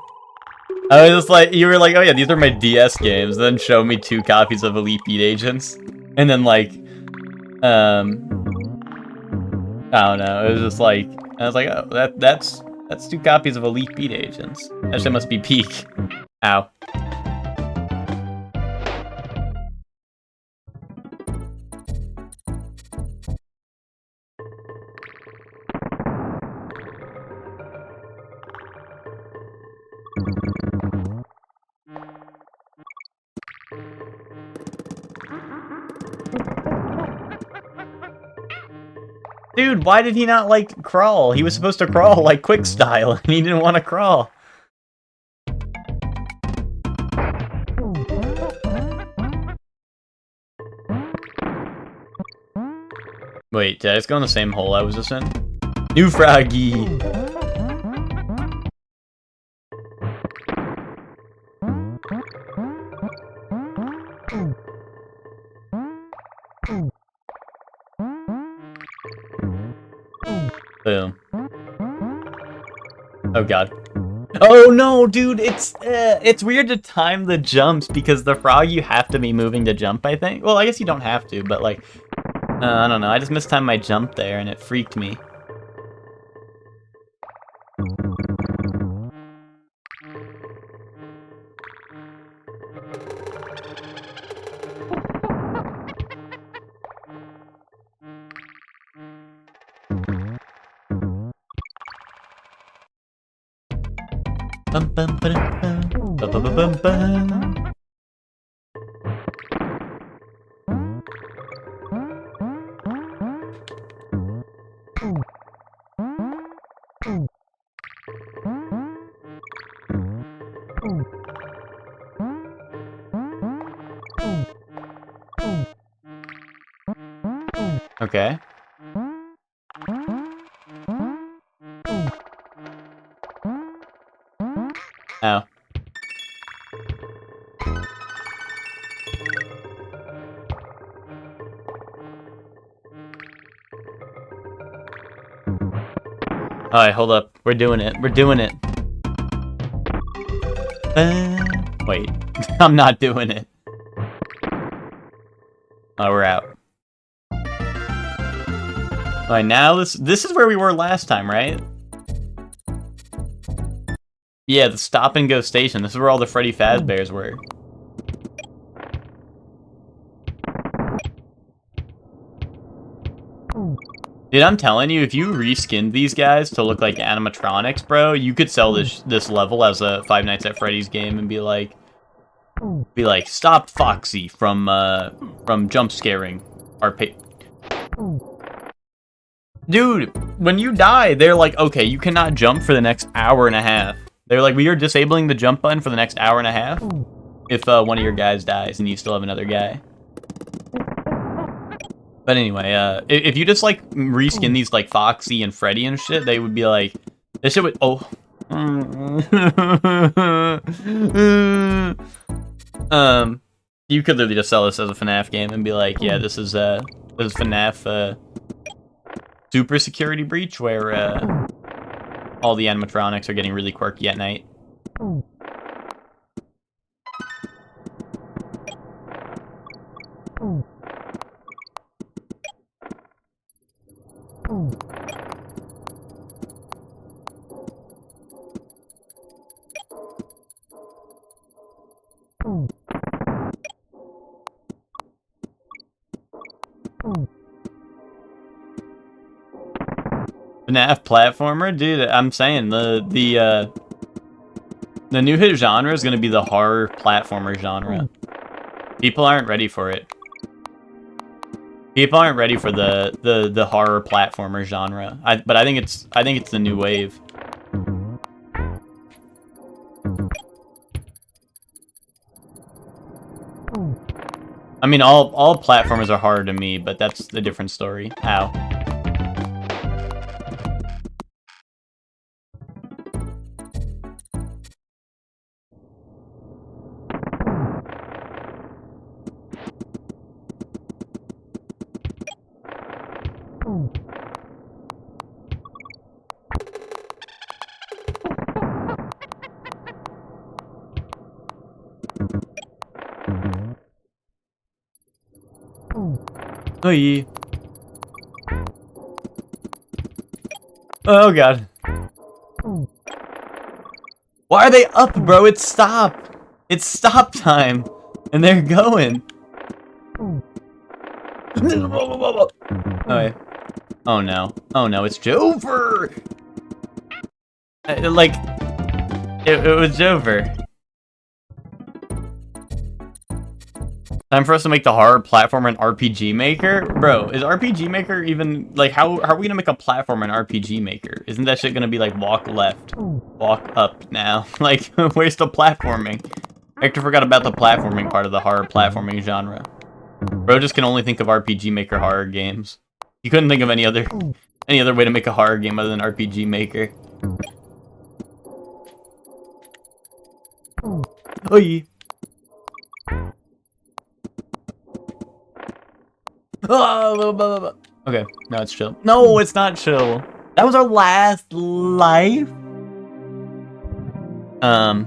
I was just like, you were like, oh yeah, these are my DS games, then show me 2 copies of Elite Beat Agents. And then like, I don't know, it was just like, I was like, oh, That's 2 copies of Elite Beat Agents. That shit must be peak. Ow. Dude, why did he not, like, crawl? He was supposed to crawl, like, quick style, and he didn't want to crawl. Wait, did I just go in the same hole I was just in? New Froggy! Boom. Oh god. Oh no, dude, it's weird to time the jumps because the frog you have to be moving to jump, I think. Well, I guess you don't have to, but like, I don't know, I just mistimed my jump there and it freaked me. Bum bum ba dum bum bum bum bum bum. Okay. Oh. Alright, hold up. We're doing it. We're doing it. Wait. I'm not doing it. Oh, we're out. Alright, now this is where we were last time, right? Yeah, the stop and go station. This is where all the Freddy Fazbears were. Dude, I'm telling you, if you reskinned these guys to look like animatronics, bro, you could sell this level as a Five Nights at Freddy's game and be like, stop Foxy from jump scaring our Dude, when you die, they're like, okay, you cannot jump for the next hour and a half. They're like, we are disabling the jump button for the next hour and a half if one of your guys dies and you still have another guy. But anyway, if you just, like, reskin these, like, Foxy and Freddy and shit, they would be like, this shit would, oh. You could literally just sell this as a FNAF game and be like, yeah, this is FNAF, Super Security Breach, where, all the animatronics are getting really quirky at night. FNAF platformer? Dude, I'm saying the new hit genre is gonna be the horror platformer genre. People aren't ready for it. People aren't ready for the horror platformer genre. But I think it's the new wave. I mean, all platformers are horror to me, but that's a different story. Ow. Oy. Oh god. Why are they up, bro? It's stop. It's stop time. And they're going. Okay. Oh no. Oh no, it's Jover! Like, it was Jover. Time for us to make the horror platformer an RPG Maker? Bro, is RPG Maker even, like, how are we gonna make a platformer an RPG Maker? Isn't that shit gonna be like walk left, walk up now? Like, where's the platforming? Hector forgot about the platforming part of the horror platforming genre. Bro just can only think of RPG Maker horror games. You couldn't think of any other way to make a horror game other than RPG Maker. Oi. Oh, okay, no, it's chill. No, it's not chill. That was our last life.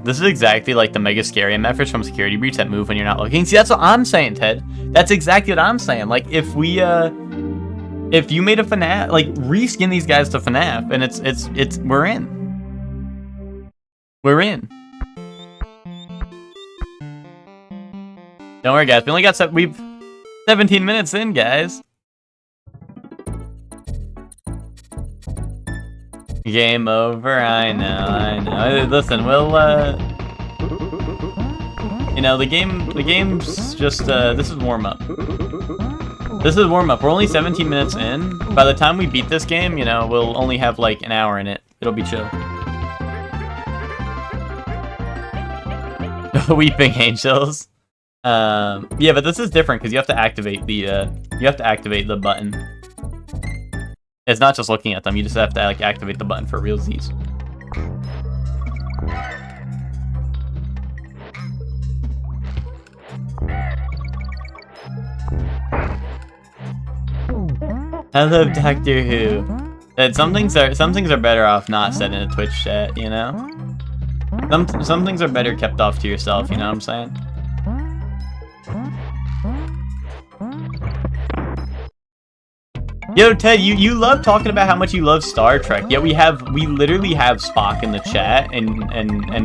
This is exactly like the Mega Scary methods from Security Breach that move when you're not looking. See, that's what I'm saying, Ted. That's exactly what I'm saying. Like, if you made a FNAF, like, reskin these guys to FNAF, and we're in. We're in. Don't worry, guys. We only got 17 minutes in, guys. Game over. I know. Listen, we'll you know, the game's just this is warm up. This is warm up. We're only 17 minutes in. By the time we beat this game, you know, we'll only have like an hour in it. It'll be chill. Weeping Angels. Yeah, but this is different because you have to activate the button. It's not just looking at them. You just have to like activate the button for realsies. I love Doctor Who. That some things are better off not said in a Twitch chat, you know? Some things are better kept off to yourself, you know what I'm saying? Yo, Ted, you love talking about how much you love Star Trek. Yet we literally have Spock in the chat, and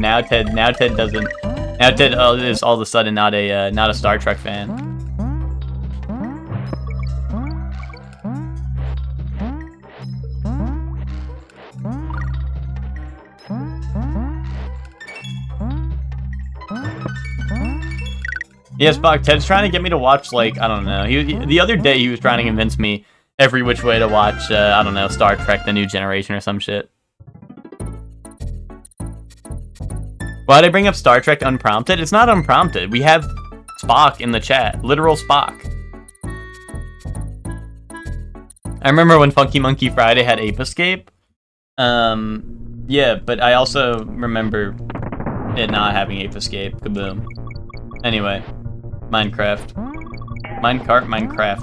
now Ted doesn't. Now Ted is all of a sudden not a Star Trek fan. Yeah, Spock, Ted's trying to get me to watch, like, I don't know. The other day he was trying to convince me every which way to watch, I don't know, Star Trek The New Generation or some shit. Why'd I bring up Star Trek unprompted? It's not unprompted. We have Spock in the chat. Literal Spock. I remember when Funky Monkey Friday had Ape Escape. Yeah, but I also remember it not having Ape Escape. Kaboom. Anyway. Minecraft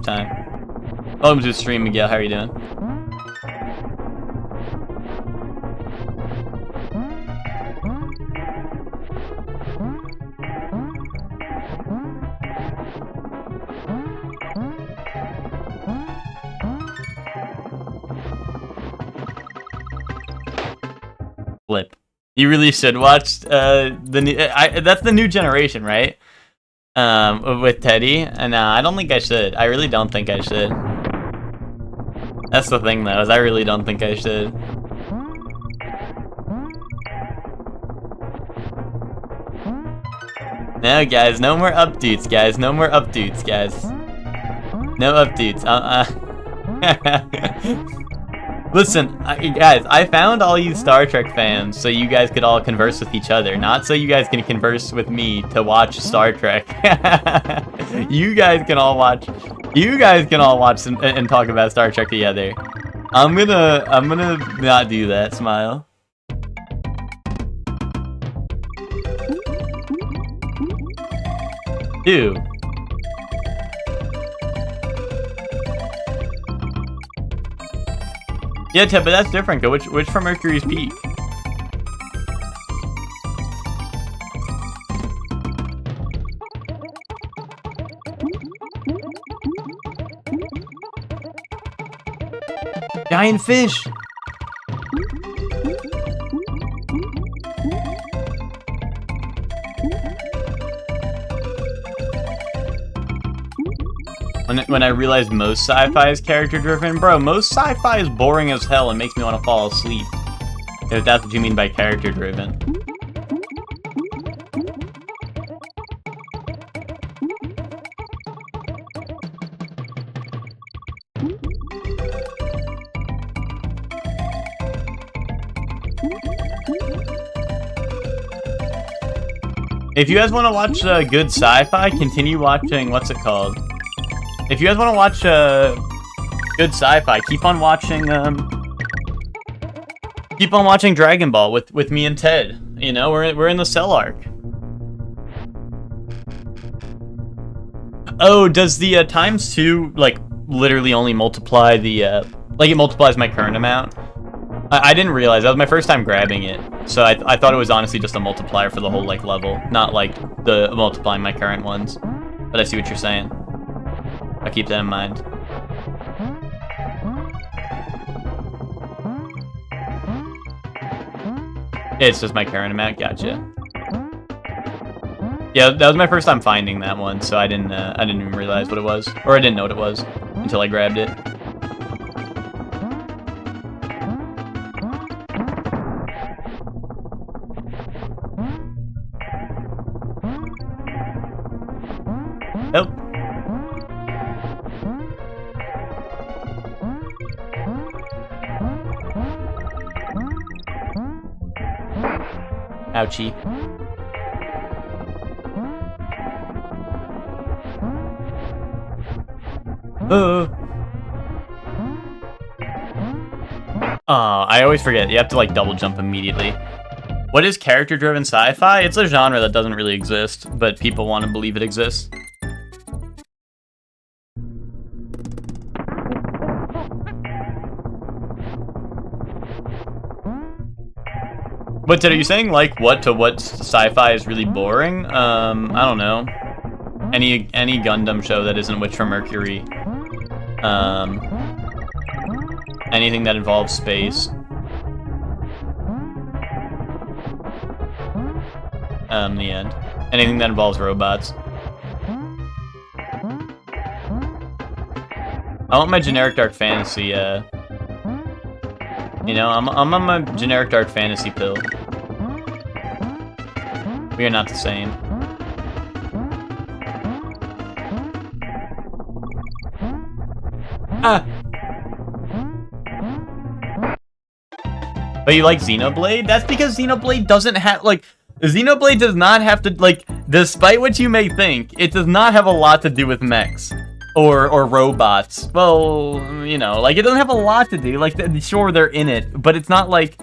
time. Welcome to the stream, Miguel. How are you doing? Flip. You really should watch the new. That's The New Generation, right? With Teddy, and I don't think I should. I really don't think I should. That's the thing, though, is I really don't think I should. No, guys, no more updates, guys. No more updates, guys. No updates. Listen, guys, I found all you Star Trek fans so you guys could all converse with each other, not so you guys can converse with me to watch Star Trek. You guys can all watch and talk about Star Trek together. I'm gonna not do that, Smile. Dude. Yeah, Ted, but that's different. Go which from Mercury's Peak? Giant fish. when I realized most sci-fi is character-driven. Bro, most sci-fi is boring as hell and makes me want to fall asleep. If that's what you mean by character-driven. If you guys want to watch good sci-fi, continue watching, what's it called? If you guys want to watch good sci-fi, keep on watching Dragon Ball with me and Ted. You know, we're in the Cell arc. Oh, does the ×2 like literally only multiply the like it multiplies my current amount? I didn't realize. That was my first time grabbing it. So I thought it was honestly just a multiplier for the whole like level, not like the multiplying my current ones. But I see what you're saying. I'll keep that in mind. It's just my current amount, gotcha. Yeah, that was my first time finding that one, so I didn't even realize what it was. Or I didn't know what it was until I grabbed it. Nope. Ouchie. I always forget. You have to like double jump immediately. What is character-driven sci-fi? It's a genre that doesn't really exist, but people want to believe it exists. But are you saying like what sci-fi is really boring? I don't know. Any Gundam show that isn't Witch from Mercury. Anything that involves space. The end. Anything that involves robots. I want my generic dark fantasy, you know, I'm on my generic dark fantasy pill. We are not the same. Ah! But you like Xenoblade? That's because Xenoblade doesn't have, like, Xenoblade does not have to, like, despite what you may think, it does not have a lot to do with mechs. Or robots. Well, you know, like, it doesn't have a lot to do. Like, sure, they're in it, but it's not like,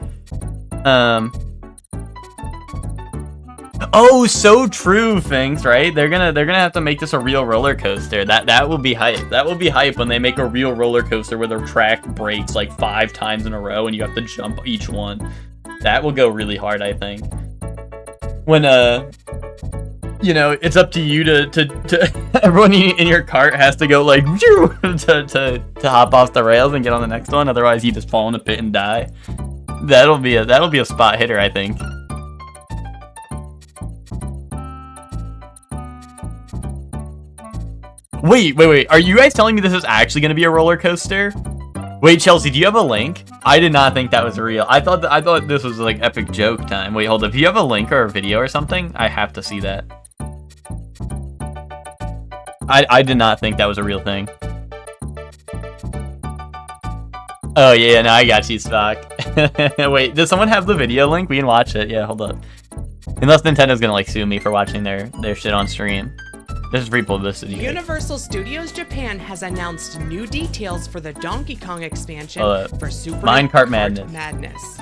Oh, so true, Finks, right? They're gonna have to make this a real roller coaster. That will be hype. That will be hype when they make a real roller coaster where the track breaks like 5 times in a row and you have to jump each one. That will go really hard, I think. When you know, it's up to you to everyone in your cart has to go like to hop off the rails and get on the next one. Otherwise, you just fall in a pit and die. That'll be a spot hitter, I think. Wait. Are you guys telling me this is actually gonna be a roller coaster? Wait, Chelsea, do you have a link? I did not think that was real. I thought this was like epic joke time. Wait, hold up. Do you have a link or a video or something? I have to see that. I did not think that was a real thing. Oh yeah, no, I got you, Spock. Wait, does someone have the video link? We can watch it. Yeah, hold up. Unless Nintendo's gonna like sue me for watching their shit on stream. This is free publicity. Universal Studios Japan has announced new details for the Donkey Kong expansion for Super Minecart Madness.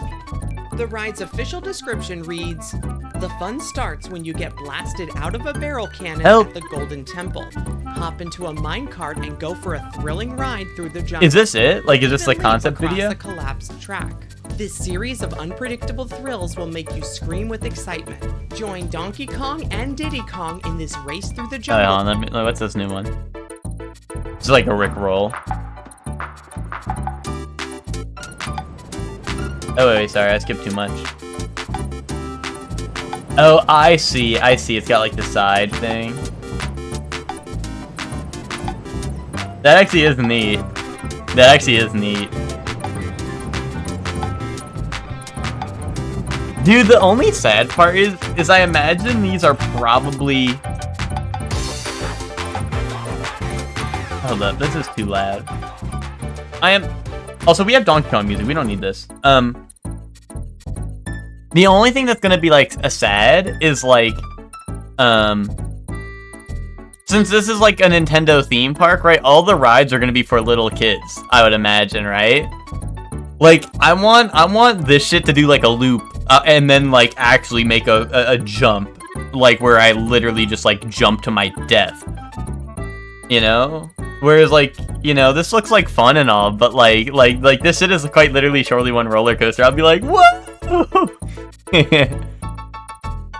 The ride's official description reads, "The fun starts when you get blasted out of a barrel cannon at the Golden Temple. Hop into a minecart and go for a thrilling ride through the jungle." Is this it? Like, is this the concept video? The collapsed track. This series of unpredictable thrills will make you scream with excitement. Join Donkey Kong and Diddy Kong in this race through the jungle. Hold on, what's this new one? It's like a Rick roll. Oh wait, sorry, I skipped too much. Oh, I see. It's got like the side thing. That actually is neat. That actually is neat. Dude, the only sad part is I imagine these are probably... Hold up, this is too loud. Also, we have Donkey Kong music. We don't need this. The only thing that's gonna be, like, a sad is, like, since this is, like, a Nintendo theme park, right? All the rides are gonna be for little kids, I would imagine, right? Like, I want this shit to do, like, a loop, and then, like, actually make a jump. Like, where I literally just, like, jump to my death. You know? Whereas, like, you know, this looks like fun and all, but, like, this shit is quite literally Shorely One roller coaster. I'll be like, what?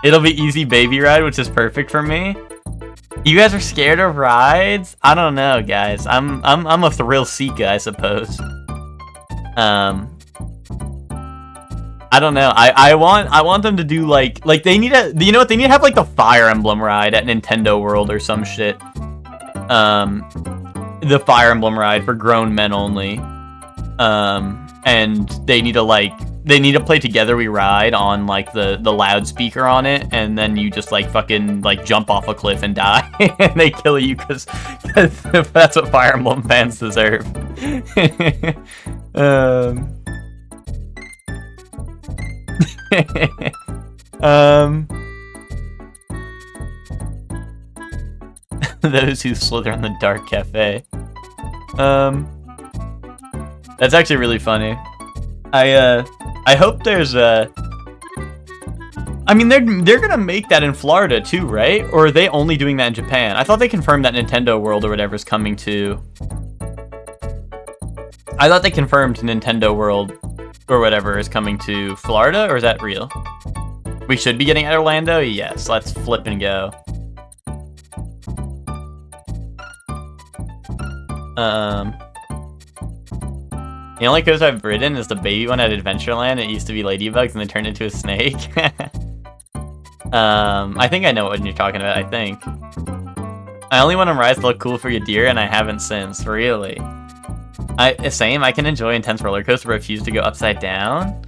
It'll be easy baby ride, which is perfect for me. You guys are scared of rides? I don't know, guys. I'm a thrill seeker, I suppose. I don't know. I want them to do like they need to, you know what, they need to have like the Fire Emblem ride at Nintendo World or some shit. The Fire Emblem ride for grown men only. And they need to play Together We Ride on like the loudspeaker on it, and then you just like fucking like jump off a cliff and die and they kill you because that's what Fire Emblem fans deserve. Those who slither in the dark cafe. That's actually really funny. I hope there's I mean, they're gonna make that in Florida too, right? Or are they only doing that in Japan? I thought they confirmed that Nintendo World or whatever is coming to... I thought they confirmed Nintendo World or whatever is coming to Florida, or is that real? We should be getting at Orlando? Yes, let's flip and go. The only coaster I've ridden is the baby one at Adventureland. It used to be ladybugs and they turned into a snake. I think I know what you're talking about, I think. I only went on rides to look cool for your deer, and I haven't since. Really? Same, I can enjoy intense roller coaster, but refuse to go upside down.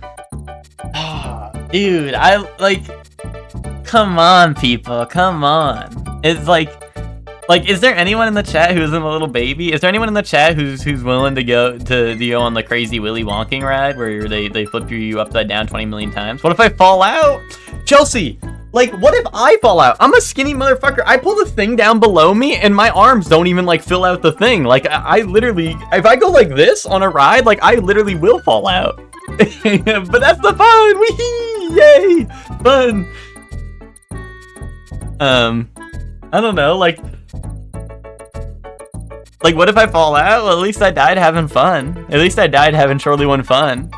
Dude, come on, people, come on. It's like, is there anyone in the chat who isn't a little baby? Is there anyone in the chat who's willing to go on the crazy Willy Wonking ride where they flip you upside down 20 million times? What if I fall out? Chelsea, like, what if I fall out? I'm a skinny motherfucker. I pull the thing down below me and my arms don't even like fill out the thing. Like, I literally, if I go like this on a ride, like, I literally will fall out. But that's the fun. Wee! Yay! Fun. I don't know, like, what if I fall out? Well, at least I died having fun. At least I died having Shorely One fun.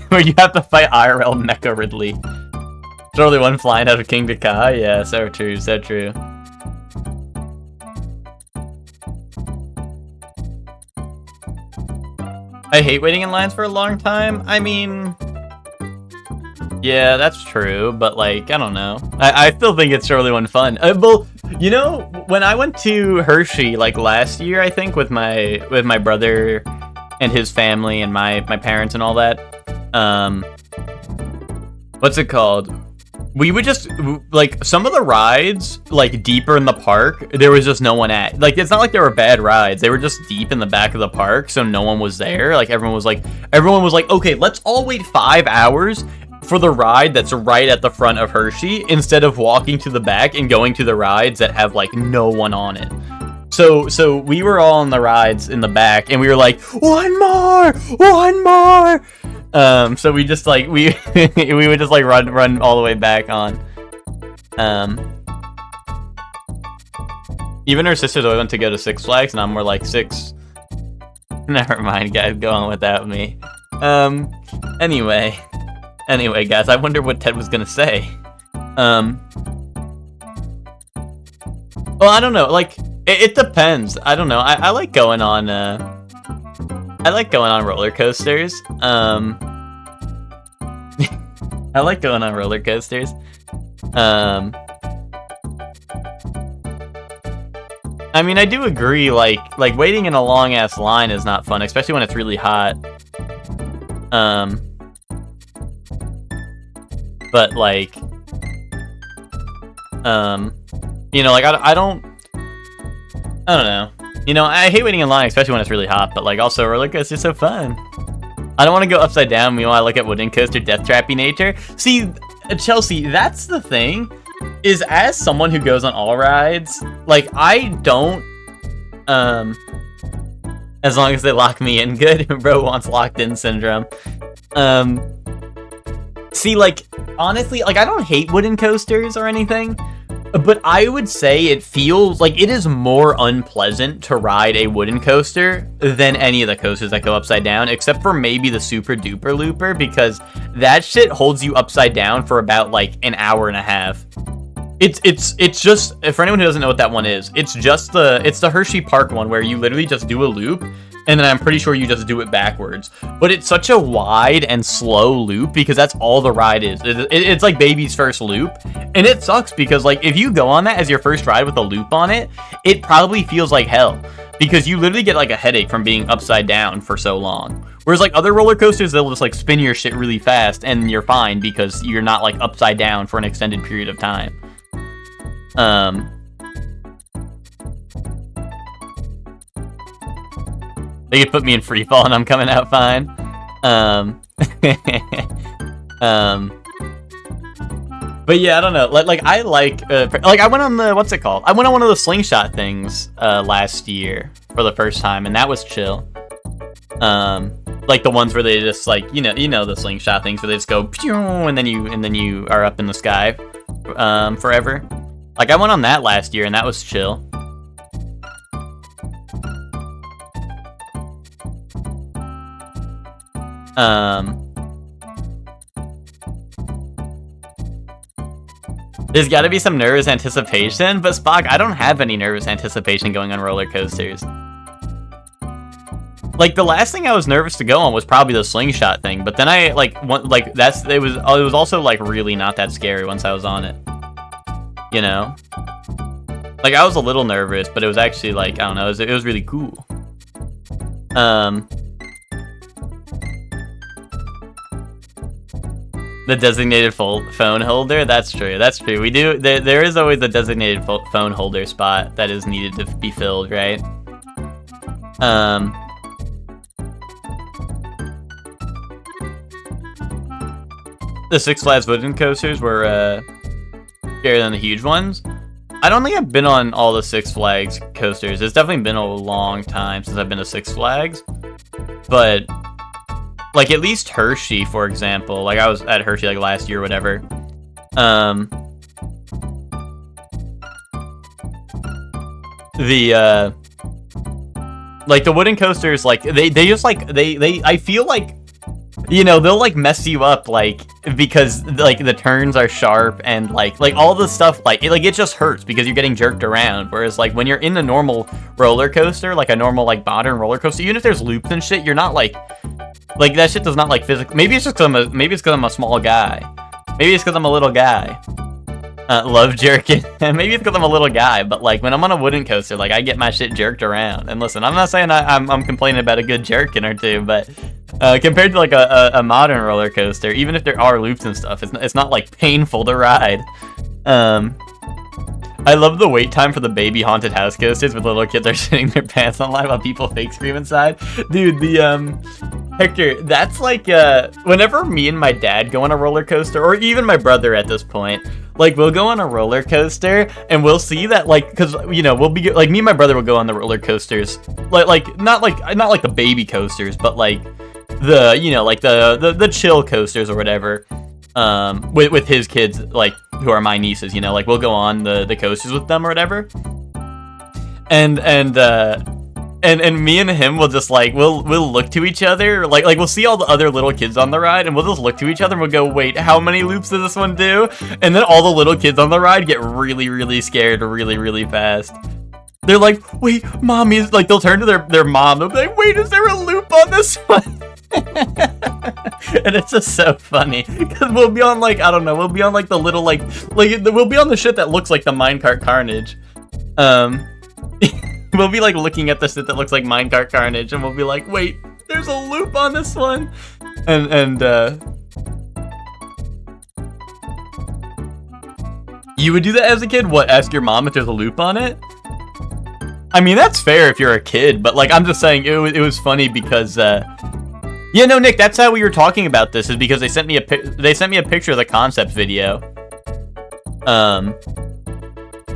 Where you have to fight IRL Mecha Ridley. Shorely One flying out of Kingda Ka? Yeah, so true, so true. I hate waiting in lines for a long time. I mean... yeah, that's true, but like, I don't know. I still think it's Shorely One fun. Well, you know, when I went to Hershey like last year, I think with my brother and his family and my parents and all that, what's it called? We would just, like, some of the rides, like, deeper in the park, there was just no one at. Like, it's not like they were bad rides. They were just deep in the back of the park, so no one was there. Like, everyone was like, okay, let's all wait 5 hours for the ride that's right at the front of Hershey, instead of walking to the back and going to the rides that have, like, no one on it. So we were all on the rides in the back, and we were like, one more! So we just, like, we would just, like, run all the way back on. Even her sisters always went to go to Six Flags, and I'm more like, never mind, guys, go on without me. Anyway, guys, I wonder what Ted was gonna say. Well, I don't know, like, it depends. I don't know. I like going on, roller coasters. I like going on roller coasters. I mean, I do agree, like waiting in a long-ass line is not fun, especially when it's really hot. But, like, you know, like, I don't know. You know, I hate waiting in line, especially when it's really hot, but, like, also, roller coasters are so fun. I don't want to go upside down, meanwhile I look at wooden coaster death trappy nature. See, Chelsea, that's the thing, is as someone who goes on all rides, like, I don't, as long as they lock me in good, bro wants locked in syndrome. See, like, honestly, like, I don't hate wooden coasters or anything, but I would say it feels like it is more unpleasant to ride a wooden coaster than any of the coasters that go upside down, except for maybe the Super Duper Looper, because that shit holds you upside down for about, like, an hour and a half. It's just, for anyone who doesn't know what that one is, it's the Hershey Park one where you literally just do a loop, and then I'm pretty sure you just do it backwards. But it's such a wide and slow loop because that's all the ride is. It's like baby's first loop, and it sucks because, like, if you go on that as your first ride with a loop on it, it probably feels like hell because you literally get, like, a headache from being upside down for so long. Whereas, like, other roller coasters, they'll just, like, spin your shit really fast and you're fine because you're not, like, upside down for an extended period of time. They could put me in free fall and I'm coming out fine. But yeah, I don't know. Like I like I went on the, what's it called? I went on one of the slingshot things last year for the first time, and that was chill. Like the ones where they just, like, you know the slingshot things where they just go pew, and then you are up in the sky forever. Like, I went on that last year, and that was chill. There's gotta be some nervous anticipation, but Spock, I don't have any nervous anticipation going on roller coasters. Like, the last thing I was nervous to go on was probably the slingshot thing, but then I, it was also, like, really not that scary once I was on it. You know? Like, I was a little nervous, but it was actually, like, I don't know, it was really cool. The designated phone holder? That's true, that's true. We do, there is always a designated phone holder spot that is needed to be filled, right? The Six Flags wooden coasters were, scarier than the huge ones. I don't think I've been on all the Six Flags coasters. It's definitely been a long time since I've been to Six Flags. But, like, at least Hershey, for example. Like, I was at Hershey, like, last year or whatever. Like, the wooden coasters, like, they just, like, I feel like, you know, they'll, like, mess you up, like, because, like, the turns are sharp and, like all the stuff, like, it just hurts because you're getting jerked around. Whereas, like, when you're in a normal roller coaster, like a normal, like, modern roller coaster, even if there's loops and shit, you're not, like, that shit does not, like, physically. Maybe it's just because I'm a small guy. Maybe it's because I'm a little guy. Love jerking. Maybe it's because I'm a little guy, but, like, when I'm on a wooden coaster, like, I get my shit jerked around. And listen, I'm not saying I'm complaining about a good jerking or two, but compared to, like, a modern roller coaster, even if there are loops and stuff, it's not, like, painful to ride. I love the wait time for the baby haunted house coasters where little kids are shitting their pants on live while people fake scream inside. Dude, Hector, that's like, whenever me and my dad go on a roller coaster, or even my brother at this point, like, we'll go on a roller coaster, and we'll see that, like, because, you know, we'll be, like, me and my brother will go on the roller coasters, not like the baby coasters, but, like, the, you know, like, the chill coasters or whatever, with his kids, like, who are my nieces, you know, like, we'll go on the coasters with them or whatever, and me and him will just, like, we'll look to each other, like we'll see all the other little kids on the ride, and we'll just look to each other and we'll go, wait, how many loops does this one do? And then all the little kids on the ride get really, really scared really, really fast. They're like, wait, mommy's, like, they'll turn to their mom, they'll be like, wait, is there a loop on this one? And it's just so funny, because we'll be on, like, I don't know, we'll be on, like, the little, like we'll be on the shit that looks like the Minecart Carnage. We'll be like looking at the shit that looks like Minecart Carnage, and we'll be like, wait, there's a loop on this one, and you would do that as a kid? What? Ask your mom if there's a loop on it? I mean, that's fair if you're a kid, but like, I'm just saying it was funny because, yeah, no, Nick, that's how we were talking about this, is because they sent me a picture of the concept video.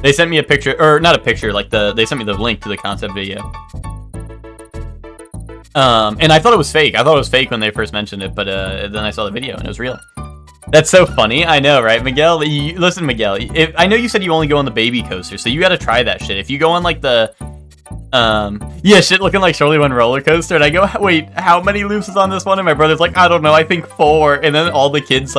They sent me a picture, or not a picture, like they sent me the link to the concept video. And I thought it was fake. I thought it was fake when they first mentioned it, but then I saw the video and it was real. That's so funny. I know, right, Miguel? Listen, Miguel, I know you said you only go on the baby coaster, so you gotta try that shit. If you go on like the, yeah, shit looking like Shirley One roller coaster, and I go, wait, how many loops is on this one? And my brother's like, I don't know, I think 4. And then all the kids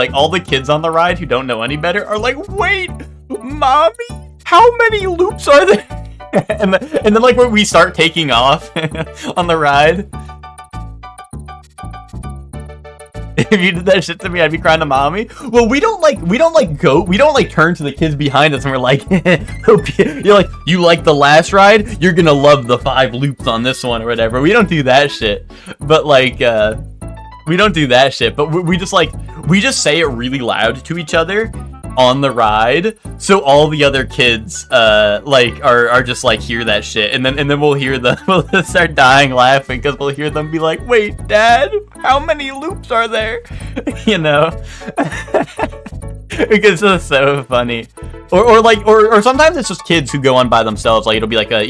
on the ride who don't know any better are like, wait, mommy, how many loops are there? and then like when we start taking off on the ride. If you did that shit to me, I'd be crying to mommy. Well, we don't turn to the kids behind us and we're like, you're like, you like the last ride? You're gonna love the 5 loops on this one or whatever. We don't do that shit. But like, we don't do that shit. But we just say it really loud to each other on the ride, so all the other kids like are just like hear that shit, and then we'll hear them, we'll start dying laughing because we'll hear them be like, wait, Dad, how many loops are there? You know. Because it's so funny. Or sometimes it's just kids who go on by themselves, like it'll be like a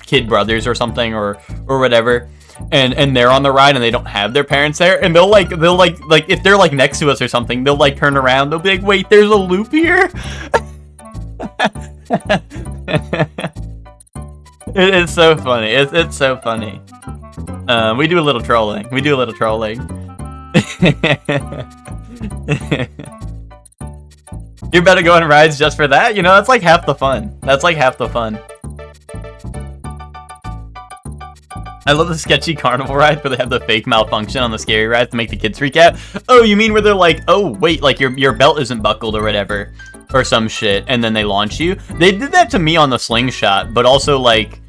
kid brothers or something or whatever. And they're on the ride and they don't have their parents there, and they'll like if they're like next to us or something, they'll like turn around, they'll be like, wait, there's a loop here. It's so funny. It's so funny. We do a little trolling. You're about to go on rides just for that? You know, that's like half the fun. I love the sketchy carnival ride where they have the fake malfunction on the scary ride to make the kids freak out. Oh, you mean where they're like, oh, wait, like your belt isn't buckled or whatever, or some shit, and then they launch you? They did that to me on the slingshot, but also like,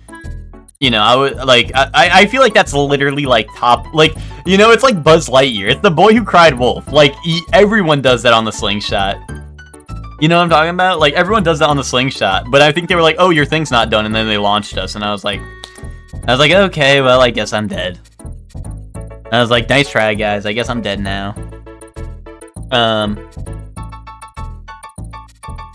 you know, I feel like that's literally like top, like, you know, it's like Buzz Lightyear. It's the boy who cried wolf. Like, everyone does that on the slingshot. You know what I'm talking about? Like, everyone does that on the slingshot, but I think they were like, oh, your thing's not done, and then they launched us, and I was like, okay, well, I guess I'm dead. I was like, nice try, guys. I guess I'm dead now.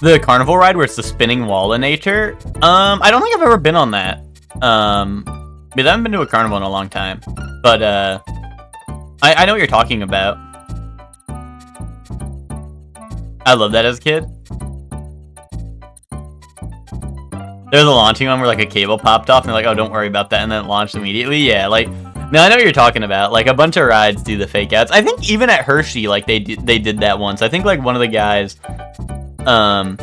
The carnival ride where it's the spinning wall in nature. I don't think I've ever been on that. Because I haven't been to a carnival in a long time. But, I know what you're talking about. I love that as a kid. There's a launching one where like a cable popped off and they're like, oh, don't worry about that, and then it launched immediately. Yeah, like, no, I know what you're talking about. Like, a bunch of rides do the fake outs. I think even at Hershey, like, they did that once. I think like one of the guys, I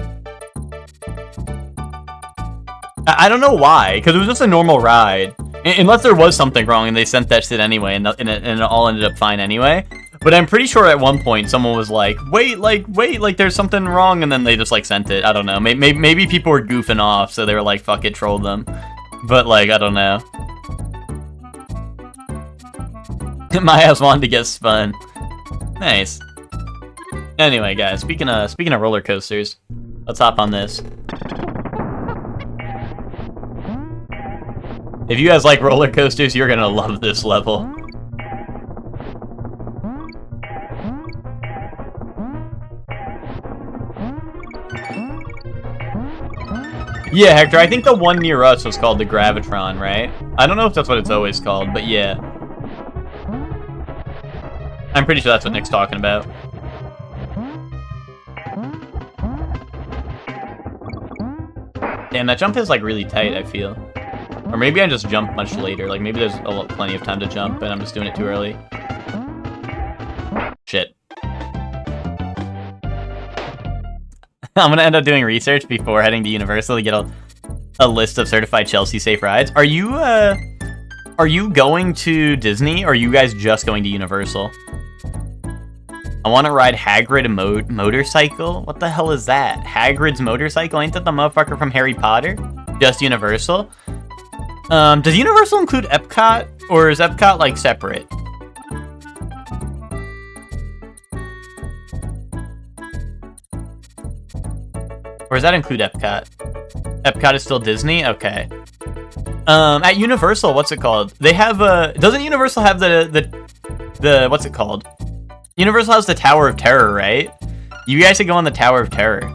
don't know why, because it was just a normal ride, unless there was something wrong and they sent that shit anyway, and it all ended up fine anyway. But I'm pretty sure at one point someone was like, wait, there's something wrong, and then they just, like, sent it. I don't know. Maybe people were goofing off, so they were like, fuck it, troll them. But, like, I don't know. My ass wanted to get spun. Nice. Anyway, guys, speaking of roller coasters, let's hop on this. If you guys like roller coasters, you're gonna love this level. Yeah, Hector, I think the one near us was called the Gravitron, right? I don't know if that's what it's always called, but yeah. I'm pretty sure that's what Nick's talking about. Damn, that jump is, like, really tight, I feel. Or maybe I just jump much later. Like, maybe there's plenty of time to jump, and I'm just doing it too early. Shit. I'm gonna end up doing research before heading to Universal to get a list of certified Chelsea safe rides. Are you going to Disney, or are you guys just going to Universal? I want to ride Hagrid motorcycle? What the hell is that? Hagrid's motorcycle? Ain't that the motherfucker from Harry Potter? Just Universal? Does Universal include Epcot, or is Epcot, like, separate? Or does that include Epcot? Epcot is still Disney? Okay. At Universal, what's it called? They have doesn't Universal have the what's it called? Universal has the Tower of Terror, right? You guys should go on the Tower of Terror.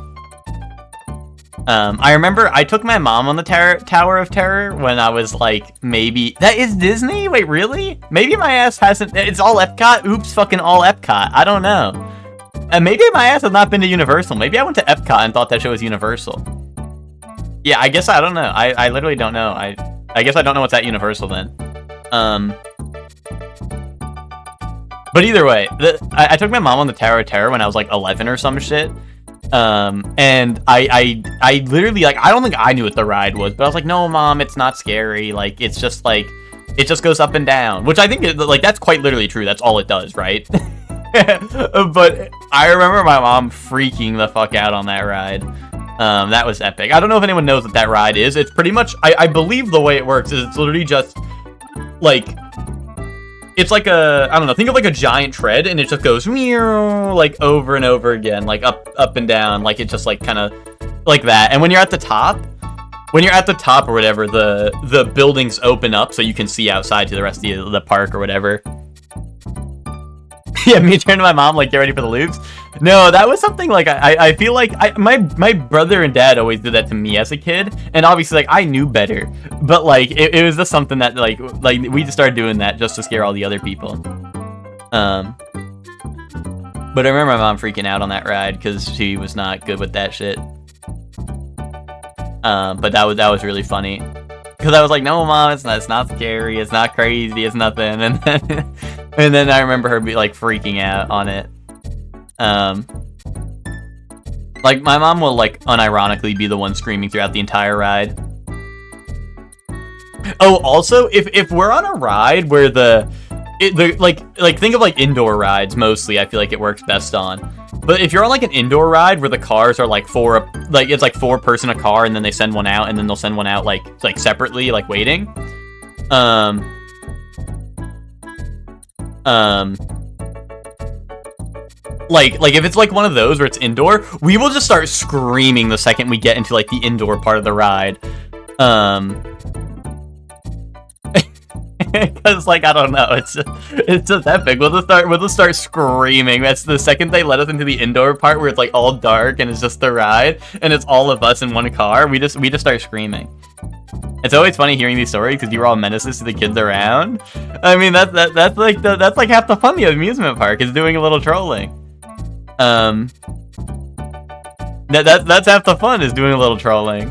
I remember I took my mom on the Tower of Terror when I was like, maybe... That is Disney? Wait, really? Maybe my ass hasn't... It's all Epcot? Oops, fucking all Epcot. I don't know. Maybe my ass has not been to Universal. Maybe I went to Epcot and thought that shit was Universal. Yeah, I guess I don't know. I literally don't know. I guess I don't know what's at Universal then. But either way, I took my mom on the Tower of Terror when I was like 11 or some shit. And I literally, like, I don't think I knew what the ride was, but I was like, no, Mom, it's not scary. Like, it's just like, it just goes up and down, which I think, like, that's quite literally true. That's all it does, right? But I remember my mom freaking the fuck out on that ride. That was epic. I don't know if anyone knows what that ride is. It's pretty much, I believe the way it works is it's literally just, like, it's like a, I don't know, think of like a giant tread, and it just goes meow, like over and over again, like up and down, like it's just like kind of like that. And when you're at the top or whatever, the buildings open up so you can see outside to the rest of the park or whatever. Yeah, me turning to my mom, like, get ready for the loops. No, that was something like I feel like my brother and dad always did that to me as a kid, and obviously like I knew better, but like it was just something that like we just started doing that just to scare all the other people. But I remember my mom freaking out on that ride because she was not good with that shit. But that was really funny because I was like, no, Mom, it's not scary, it's not crazy, it's nothing, and then I remember her be like freaking out on it. Like my mom will like unironically be the one screaming throughout the entire ride. Oh, also, if we're on a ride where like think of like indoor rides mostly, I feel like it works best on. But if you're on like an indoor ride where the cars are like it's like 4 person a car, and then they send one out, and then they'll send one out like separately, like waiting. Like if it's like one of those where it's indoor, we will just start screaming the second we get into like the indoor part of the ride. Because like I don't know, it's just epic. We'll just start screaming. That's the second they let us into the indoor part where it's like all dark and it's just the ride and it's all of us in one car. We just start screaming. It's always funny hearing these stories because you were all menaces to the kids around. I mean that's like half the fun of the amusement park is doing a little trolling. That's half the fun is doing a little trolling.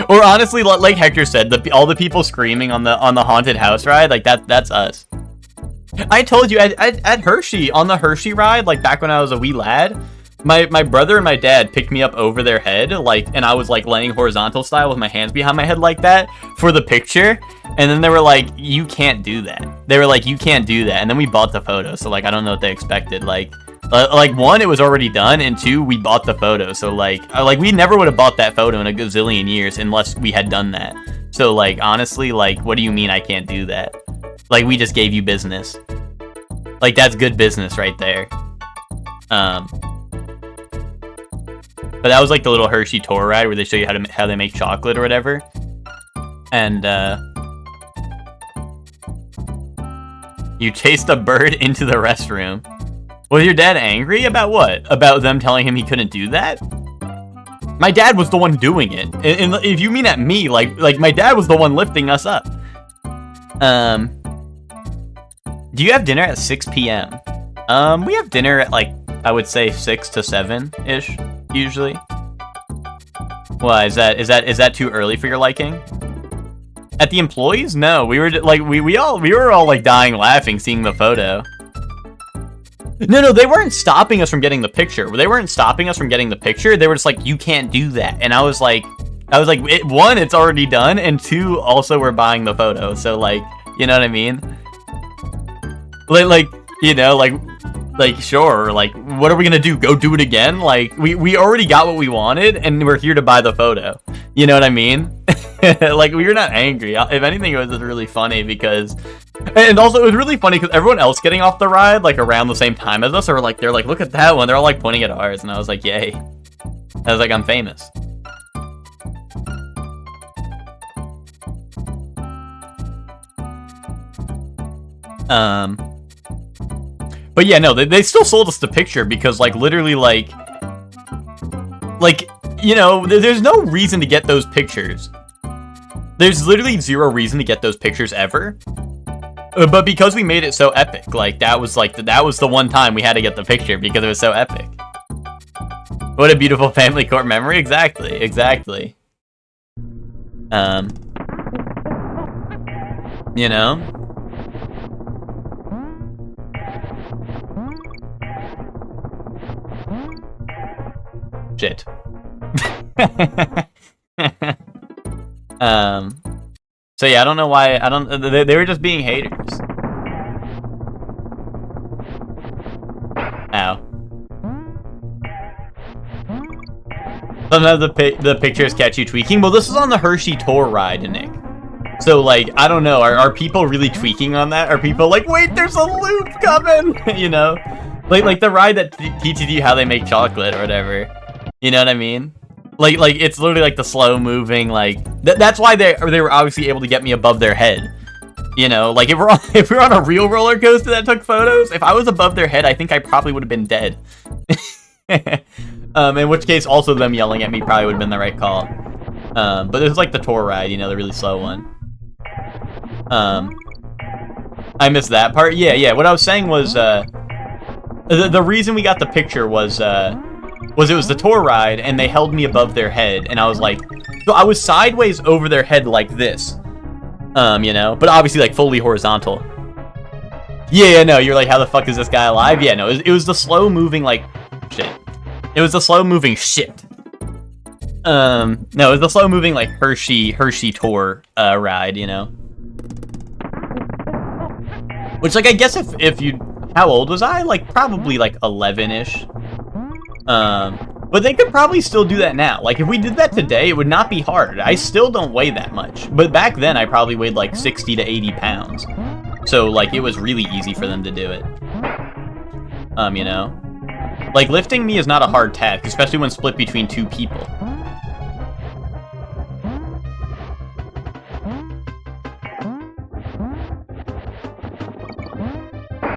Or honestly, like Hector said, all the people screaming on the haunted house ride, like that's us. I told you at Hershey, on the Hershey ride, like back when I was a wee lad, my brother and my dad picked me up over their head, like, and I was like laying horizontal style with my hands behind my head like that for the picture, and then they were like, you can't do that. They were like, you can't do that, and then we bought the photo, so like I don't know what they expected. Like 1, it was already done, and 2, we bought the photo, so like we never would have bought that photo in a gazillion years unless we had done that. So like honestly, like what do you mean I can't do that? Like we just gave you business. Like that's good business right there. But that was like the little Hershey tour ride where they show you how they make chocolate or whatever. And you chased a bird into the restroom. Was your dad angry about what? About them telling him he couldn't do that? My dad was the one doing it. And if you mean at me, like my dad was the one lifting us up. Do you have dinner at 6 p.m.? We have dinner at like, I would say 6 to 7-ish, usually. Why, is that too early for your liking? At the employees? No, we were like, we were all like dying laughing seeing the photo. No, they weren't stopping us from getting the picture. They weren't stopping us from getting the picture. They were just like, you can't do that. And I was like, 1, it's already done, and 2, also we're buying the photo. So like, you know what I mean? Like, you know, like Like, sure, like, what are we gonna do? Go do it again? Like, we already got what we wanted, and we're here to buy the photo. You know what I mean? Like, we were not angry. If anything, it was just really funny because... And also, it was really funny because everyone else getting off the ride, like, around the same time as us, or like, they're like, look at that one. They're all, like, pointing at ours, and I was like, yay. I was like, I'm famous. But yeah, no, they still sold us the picture because, like, literally, like, you know, there's no reason to get those pictures. There's literally zero reason to get those pictures ever. But because we made it so epic, like, that was the one time we had to get the picture because it was so epic. What a beautiful family court memory. Exactly, exactly. You know? Shit. So yeah, I don't know why, they were just being haters. Ow. Sometimes the pictures catch you tweaking. Well, this is on the Hershey tour ride, Nick. So, like, I don't know, are people really tweaking on that? Are people like, wait, there's a loop coming? You know? Like the ride that teaches you how they make chocolate or whatever. You know what I mean? Like it's literally like the slow moving, like that's why they were obviously able to get me above their head. You know, like if we're on a real roller coaster that took photos, if I was above their head, I think I probably would have been dead. In which case, also them yelling at me probably would have been the right call. But it was like the tour ride, you know, the really slow one. I missed that part. Yeah. What I was saying was, the reason we got the picture was it was the tour ride, and they held me above their head, and I was like, so I was sideways over their head like this, you know, but obviously like fully horizontal. Yeah, no, you're like, how the fuck is this guy alive? Yeah, no, it was the slow moving, like, shit. It was the slow moving shit. No, it was the slow moving, like, Hershey tour, ride, you know. Which, like, I guess if you, how old was I? Like, probably, like, 11-ish. But they could probably still do that now. Like, if we did that today, it would not be hard. I still don't weigh that much. But back then, I probably weighed, like, 60 to 80 pounds. So, like, it was really easy for them to do it. You know? Like, lifting me is not a hard task, especially when split between two people.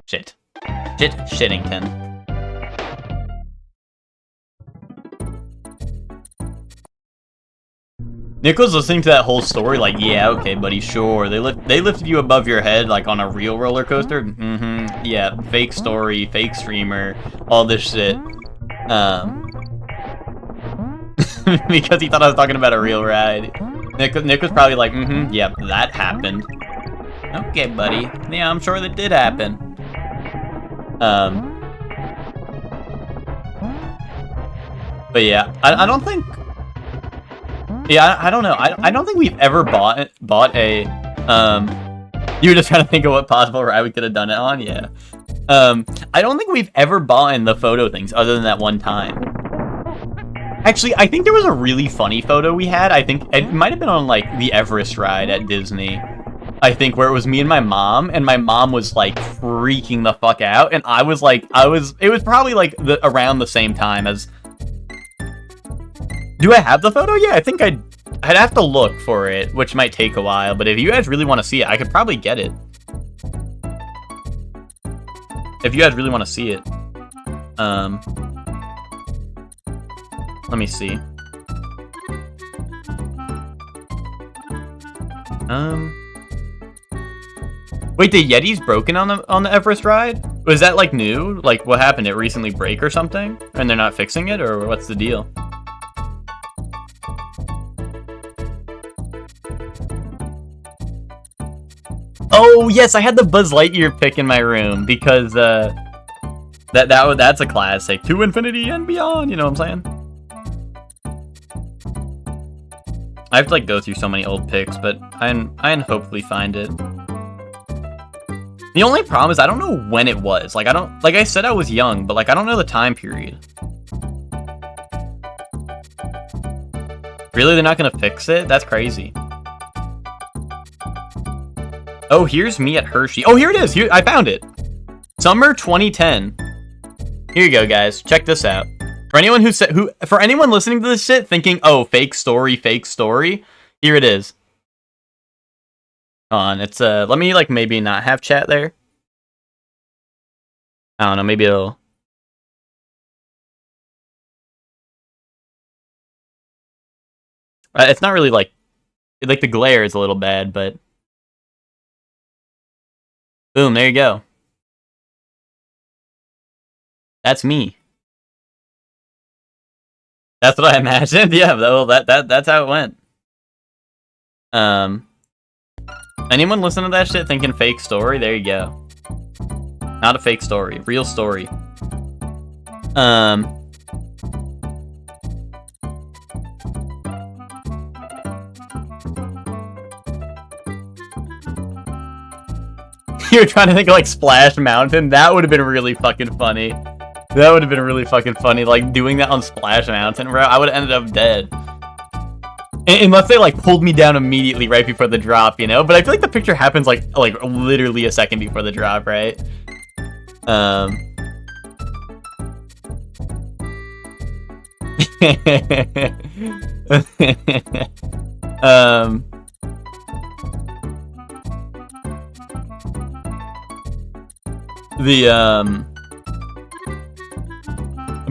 Shit. Shittington. Nick was listening to that whole story like, yeah, okay, buddy, sure. They lifted you above your head, like, on a real roller coaster? Mm-hmm. Yeah, fake story, fake streamer, all this shit. Because he thought I was talking about a real ride. Nick was probably like, mm-hmm, yeah, that happened. Okay, buddy. Yeah, I'm sure that did happen. But yeah, I don't think... Yeah, I don't know. I don't think we've ever bought a, you were just trying to think of what possible ride we could have done it on? Yeah. I don't think we've ever bought the photo things other than that one time. Actually, I think there was a really funny photo we had. I think it might have been on, like, the Everest ride at Disney. I think, where it was me and my mom was, like, freaking the fuck out, and I was, like, it was probably, like, around the same time as... Do I have the photo? Yeah, I think I'd have to look for it, which might take a while, but if you guys really want to see it, I could probably get it. If you guys really want to see it. Let me see. Wait, the Yeti's broken on the Everest ride? Was that, like, new? Like, what happened? It recently break or something? And they're not fixing it, or what's the deal? Oh, yes, I had the Buzz Lightyear pick in my room, because, that's a classic. To infinity and beyond, you know what I'm saying? I have to, like, go through so many old pics, but I can hopefully find it. The only problem is I don't know when it was. Like, I said I was young, but like, I don't know the time period. Really? They're not gonna fix it? That's crazy. Oh, here's me at Hershey. Oh, here it is. Here, I found it. Summer 2010. Here you go, guys. Check this out. For anyone for anyone listening to this shit thinking, oh, fake story, here it is. Hold on, it's let me like maybe not have chat there. I don't know, maybe it'll. It's not really like the glare is a little bad, but boom, there you go. That's me. That's what I imagined. Yeah, well, that's how it went. Anyone listen to that shit thinking fake story? There you go. Not a fake story, real story. You're trying to think of like Splash Mountain? That would have been really fucking funny. That would have been really fucking funny, like doing that on Splash Mountain, bro. I would have ended up dead. Unless they like pulled me down immediately right before the drop, you know? But I feel like the picture happens like literally a second before the drop, right?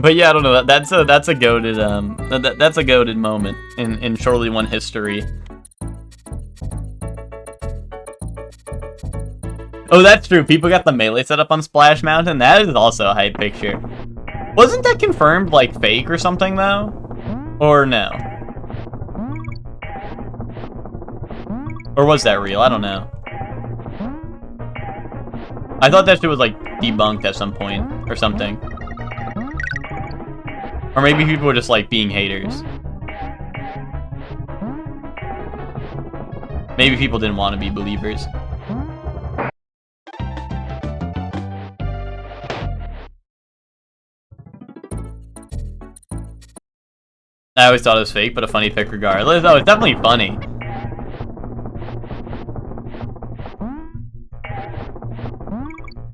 But yeah, I don't know. That's a goated that's a goated moment in Surely One history. Oh, that's true. People got the melee set up on Splash Mountain. That is also a hype picture. Wasn't that confirmed like fake or something though? Or no? Or was that real? I don't know. I thought that shit was like debunked at some point or something. Or maybe people were just like being haters. Maybe people didn't want to be believers. I always thought it was fake, but a funny pic regardless. Oh, it's definitely funny.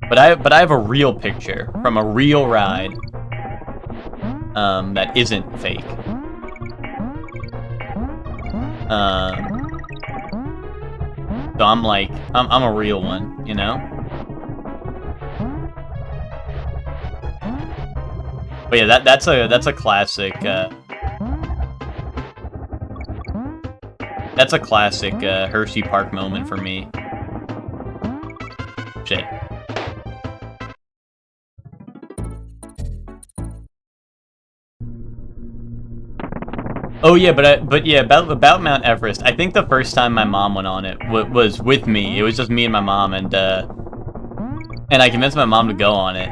But I have a real picture from a real ride. That isn't fake. So I'm like, I'm a real one, you know? But yeah, that's a classic, that's a classic, Hershey Park moment for me. Shit. Oh yeah, but yeah, about Mount Everest. I think the first time my mom went on it was with me. It was just me and my mom, and I convinced my mom to go on it.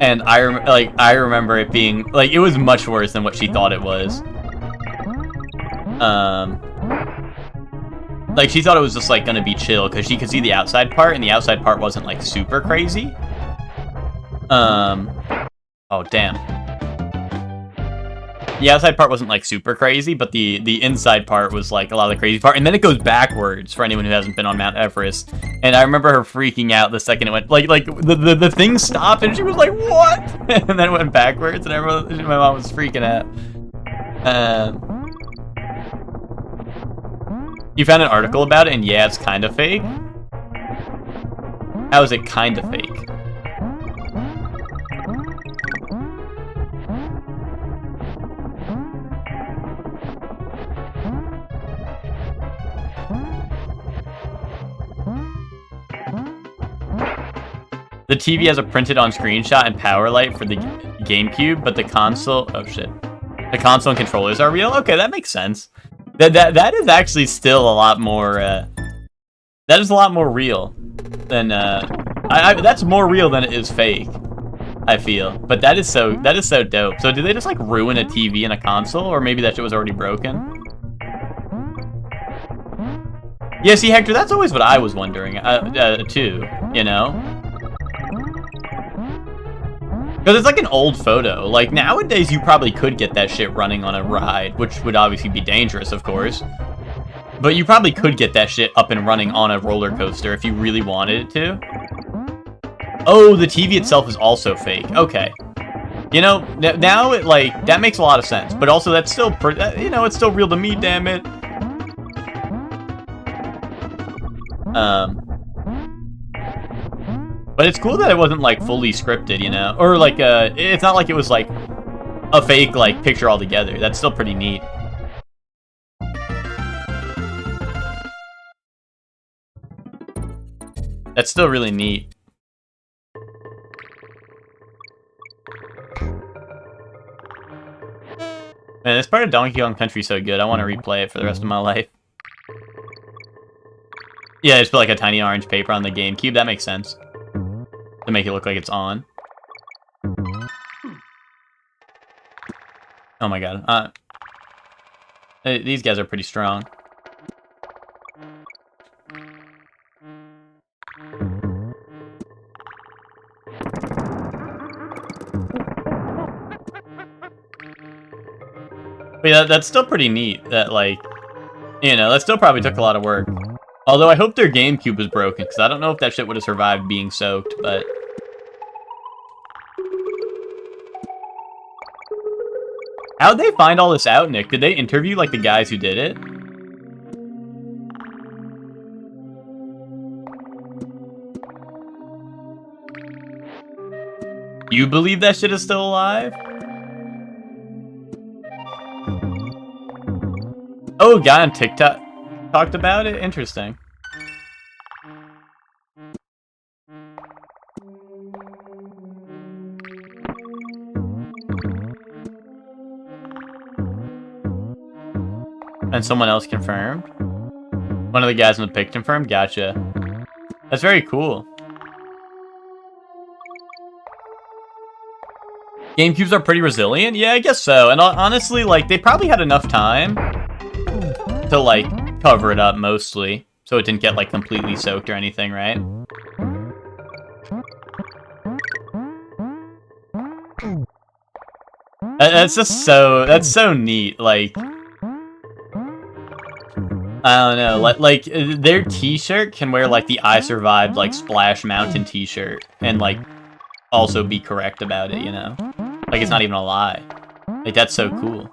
And I remember it being like it was much worse than what she thought it was. Like she thought it was just like gonna be chill because she could see the outside part, and the outside part wasn't like super crazy. Oh damn. The outside part wasn't like super crazy, but the inside part was like a lot of the crazy part, and then it goes backwards for anyone who hasn't been on Mount Everest. And I remember her freaking out the second it went like the thing stopped, and she was like, "What?" And then it went backwards, and my mom was freaking out. You found an article about it, and yeah, it's kind of fake. How is it kind of fake? The TV has a printed on screenshot and power light for the GameCube, but the console, oh shit. The console and controllers are real? Okay, that makes sense. That is actually still a lot more, that is a lot more real than, that's more real than it is fake, I feel. But that is so dope. So did they just like ruin a TV and a console, or maybe that shit was already broken? Yeah, see, Hector, that's always what I was wondering, too. You know? Because it's like an old photo. Like, nowadays you probably could get that shit running on a ride, which would obviously be dangerous, of course. But you probably could get that shit up and running on a roller coaster if you really wanted it to. Oh, the TV itself is also fake. Okay. You know, now it, like, that makes a lot of sense. But also, that's still, you know, it's still real to me, damn it. But it's cool that it wasn't, like, fully scripted, you know? Or, like, it's not like it was, like, a fake, like, picture altogether. That's still pretty neat. That's still really neat. Man, this part of Donkey Kong Country is so good. I want to replay it for the rest of my life. Yeah, just put like a tiny orange paper on the GameCube. That makes sense. To make it look like it's on. Oh my god. These guys are pretty strong. But yeah, that's still pretty neat that, like, you know, that still probably took a lot of work. Although I hope their GameCube was broken, because I don't know if that shit would have survived being soaked, but... How'd they find all this out, Nick? Did they interview, like, the guys who did it? You believe that shit is still alive? Oh, a guy on TikTok talked about it? Interesting. And someone else confirmed? One of the guys in the pic confirmed? Gotcha. That's very cool. GameCubes are pretty resilient? Yeah, I guess so. And honestly, like, they probably had enough time to, like, cover it up mostly, so it didn't get, like, completely soaked or anything, right? That's just so, that's so neat, like, I don't know, like, their t-shirt can wear, like, the I Survived, like, Splash Mountain t-shirt, and, like, also be correct about it, you know? Like, it's not even a lie. Like, that's so cool.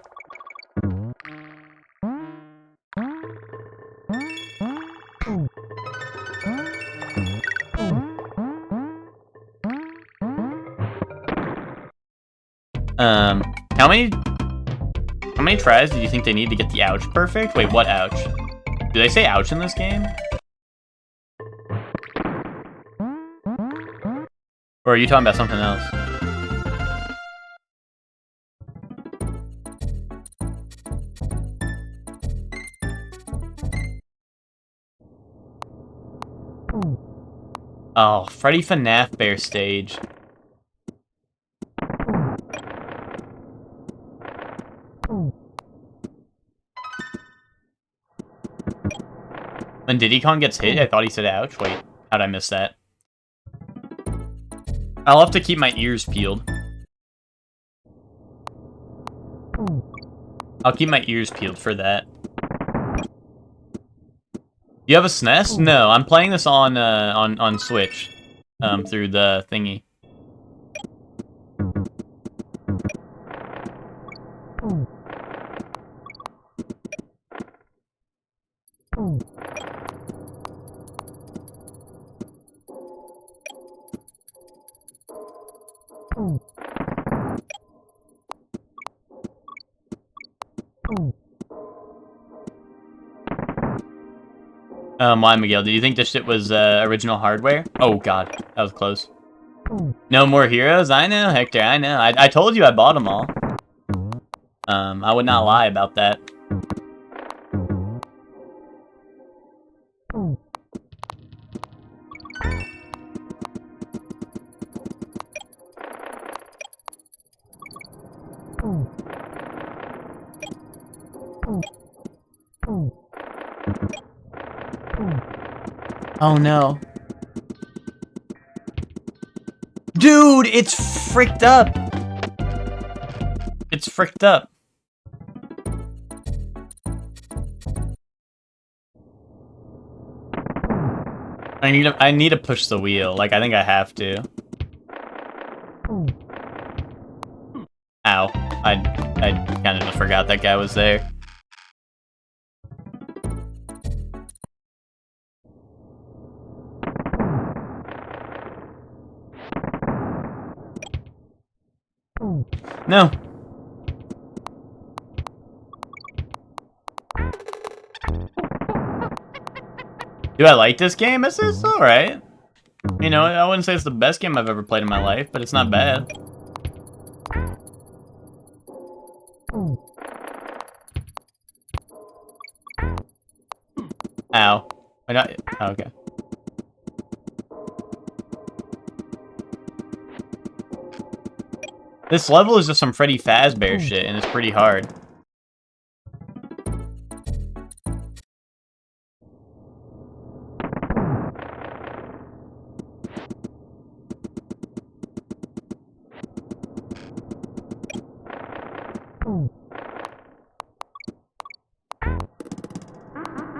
How many tries do you think they need to get the ouch perfect? Wait, what ouch? Do they say ouch in this game? Or are you talking about something else? Oh, Freddy FNAF Bear stage. When Diddy Kong gets hit, I thought he said ouch. Wait, how'd I miss that? I'll have to keep my ears peeled. I'll keep my ears peeled for that. You have a SNES? No, I'm playing this on Switch, through the thingy. Why, Miguel? Do you think this shit was original hardware? Oh god, that was close. No more heroes? I know, Hector, I know. I told you I bought them all. I would not lie about that. Oh no. Dude, it's fricked up. It's fricked up. I need to push the wheel. Like, I think I have to. Ow. I kind of just forgot that guy was there. No. Do I like this game? It's alright. You know, I wouldn't say it's the best game I've ever played in my life, but it's not bad. Ow. I got it. Oh, okay. This level is just some Freddy Fazbear shit, and it's pretty hard.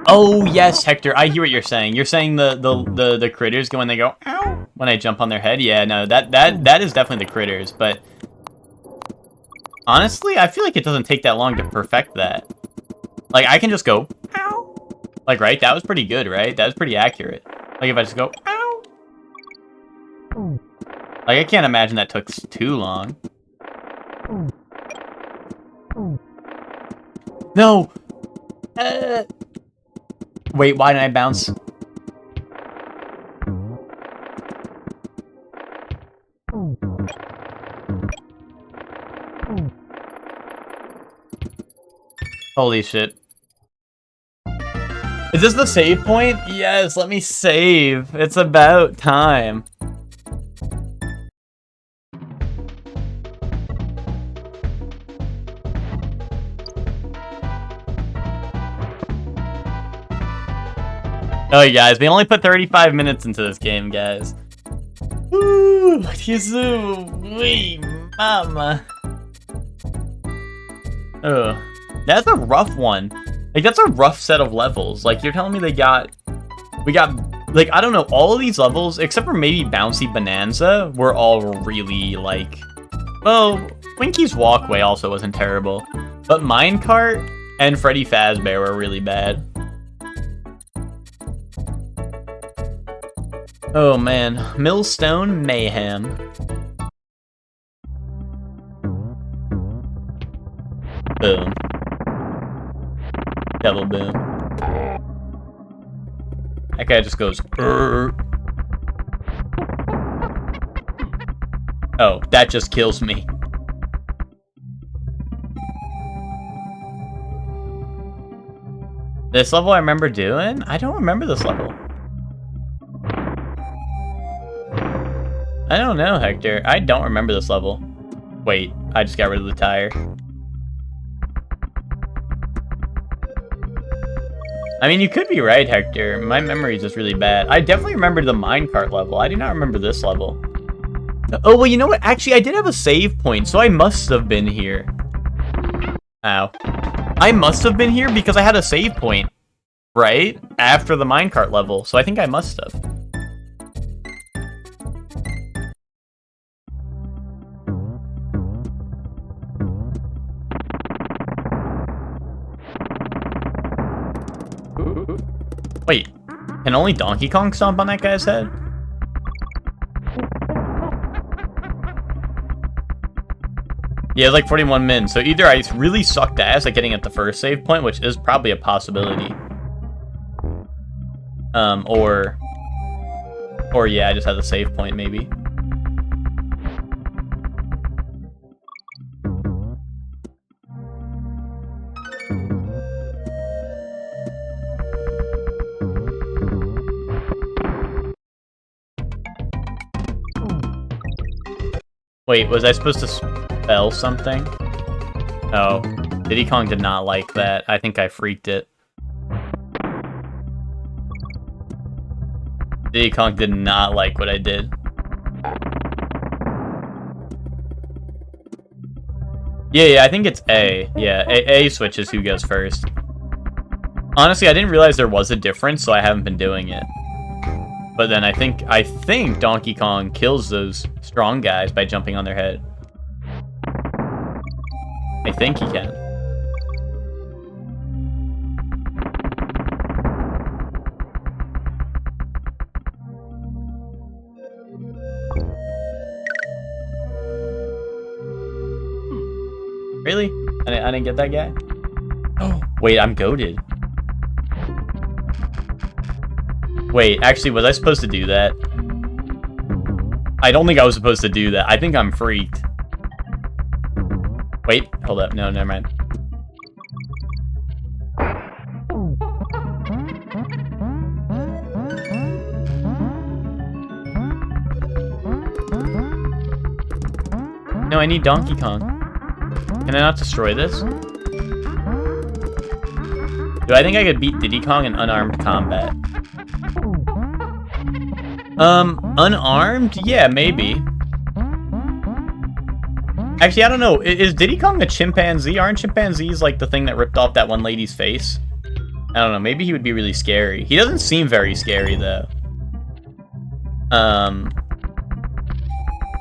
Oh yes, Hector, I hear what you're saying. You're saying the critters go when they go ow when I jump on their head. Yeah, no, that is definitely the critters, but honestly, I feel like it doesn't take that long to perfect that. Like I can just go ow. Like right, that was pretty good, right? That was pretty accurate. Like if I just go ow. Like I can't imagine that took too long. No. Wait, why didn't I bounce? Holy shit. Is this the save point? Yes, let me save. It's about time. Oh, guys, we only put 35 minutes into this game, guys. Ooh, wee, mama. Oh, that's a rough one. Like, that's a rough set of levels. Like, you're telling me we got, like, I don't know, all of these levels, except for maybe Bouncy Bonanza, were all really, like, well, Winky's Walkway also wasn't terrible. But Minecart and Freddy Fazbear were really bad. Oh man, Millstone Mayhem. Boom. Double boom. That guy just goes. Urgh. Oh, that just kills me. This level I remember doing? I don't remember this level. I don't know, Hector. I don't remember this level. Wait, I just got rid of the tire. I mean, you could be right, Hector. My memory is just really bad. I definitely remember the minecart level. I do not remember this level. Oh, well, you know what? Actually, I did have a save point, so I must have been here. Ow. I must have been here because I had a save point, right? After the minecart level, so I think I must have. Wait, can only Donkey Kong stomp on that guy's head? Yeah, it's like 41 min, so either I really sucked ass at getting at the first save point, which is probably a possibility. Or yeah, I just had the save point, maybe. Wait, was I supposed to spell something? Oh, Diddy Kong did not like that. I think I freaked it. Diddy Kong did not like what I did. Yeah, I think it's A. Yeah, A switches who goes first. Honestly, I didn't realize there was a difference, so I haven't been doing it. But then I think Donkey Kong kills those strong guys by jumping on their head. I think he can. Really? I didn't get that guy? Oh, wait, I'm goated. Wait, actually, was I supposed to do that? I don't think I was supposed to do that. I think I'm freaked. Wait, hold up. No, never mind. No, I need Donkey Kong. Can I not destroy this? Do I think I could beat Diddy Kong in unarmed combat? Unarmed? Yeah, maybe. Actually, I don't know. Is Diddy Kong a chimpanzee? Aren't chimpanzees like the thing that ripped off that one lady's face? I don't know. Maybe he would be really scary. He doesn't seem very scary, though.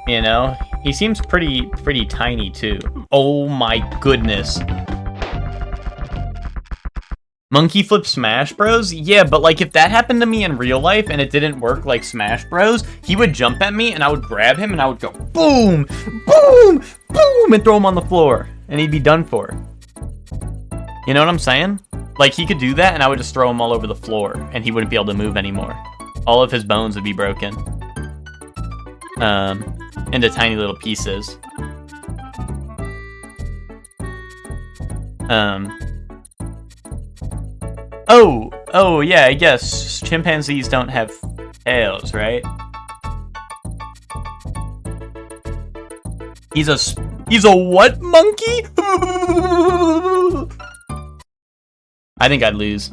You know? He seems pretty tiny, too. Oh my goodness. Monkey Flip Smash Bros? Yeah, but like if that happened to me in real life and it didn't work like Smash Bros, he would jump at me and I would grab him and I would go boom, boom, boom, and throw him on the floor. And he'd be done for. You know what I'm saying? Like he could do that and I would just throw him all over the floor and he wouldn't be able to move anymore. All of his bones would be broken. Into tiny little pieces. Oh, yeah, I guess chimpanzees don't have tails, right? He's a what monkey? I think I'd lose.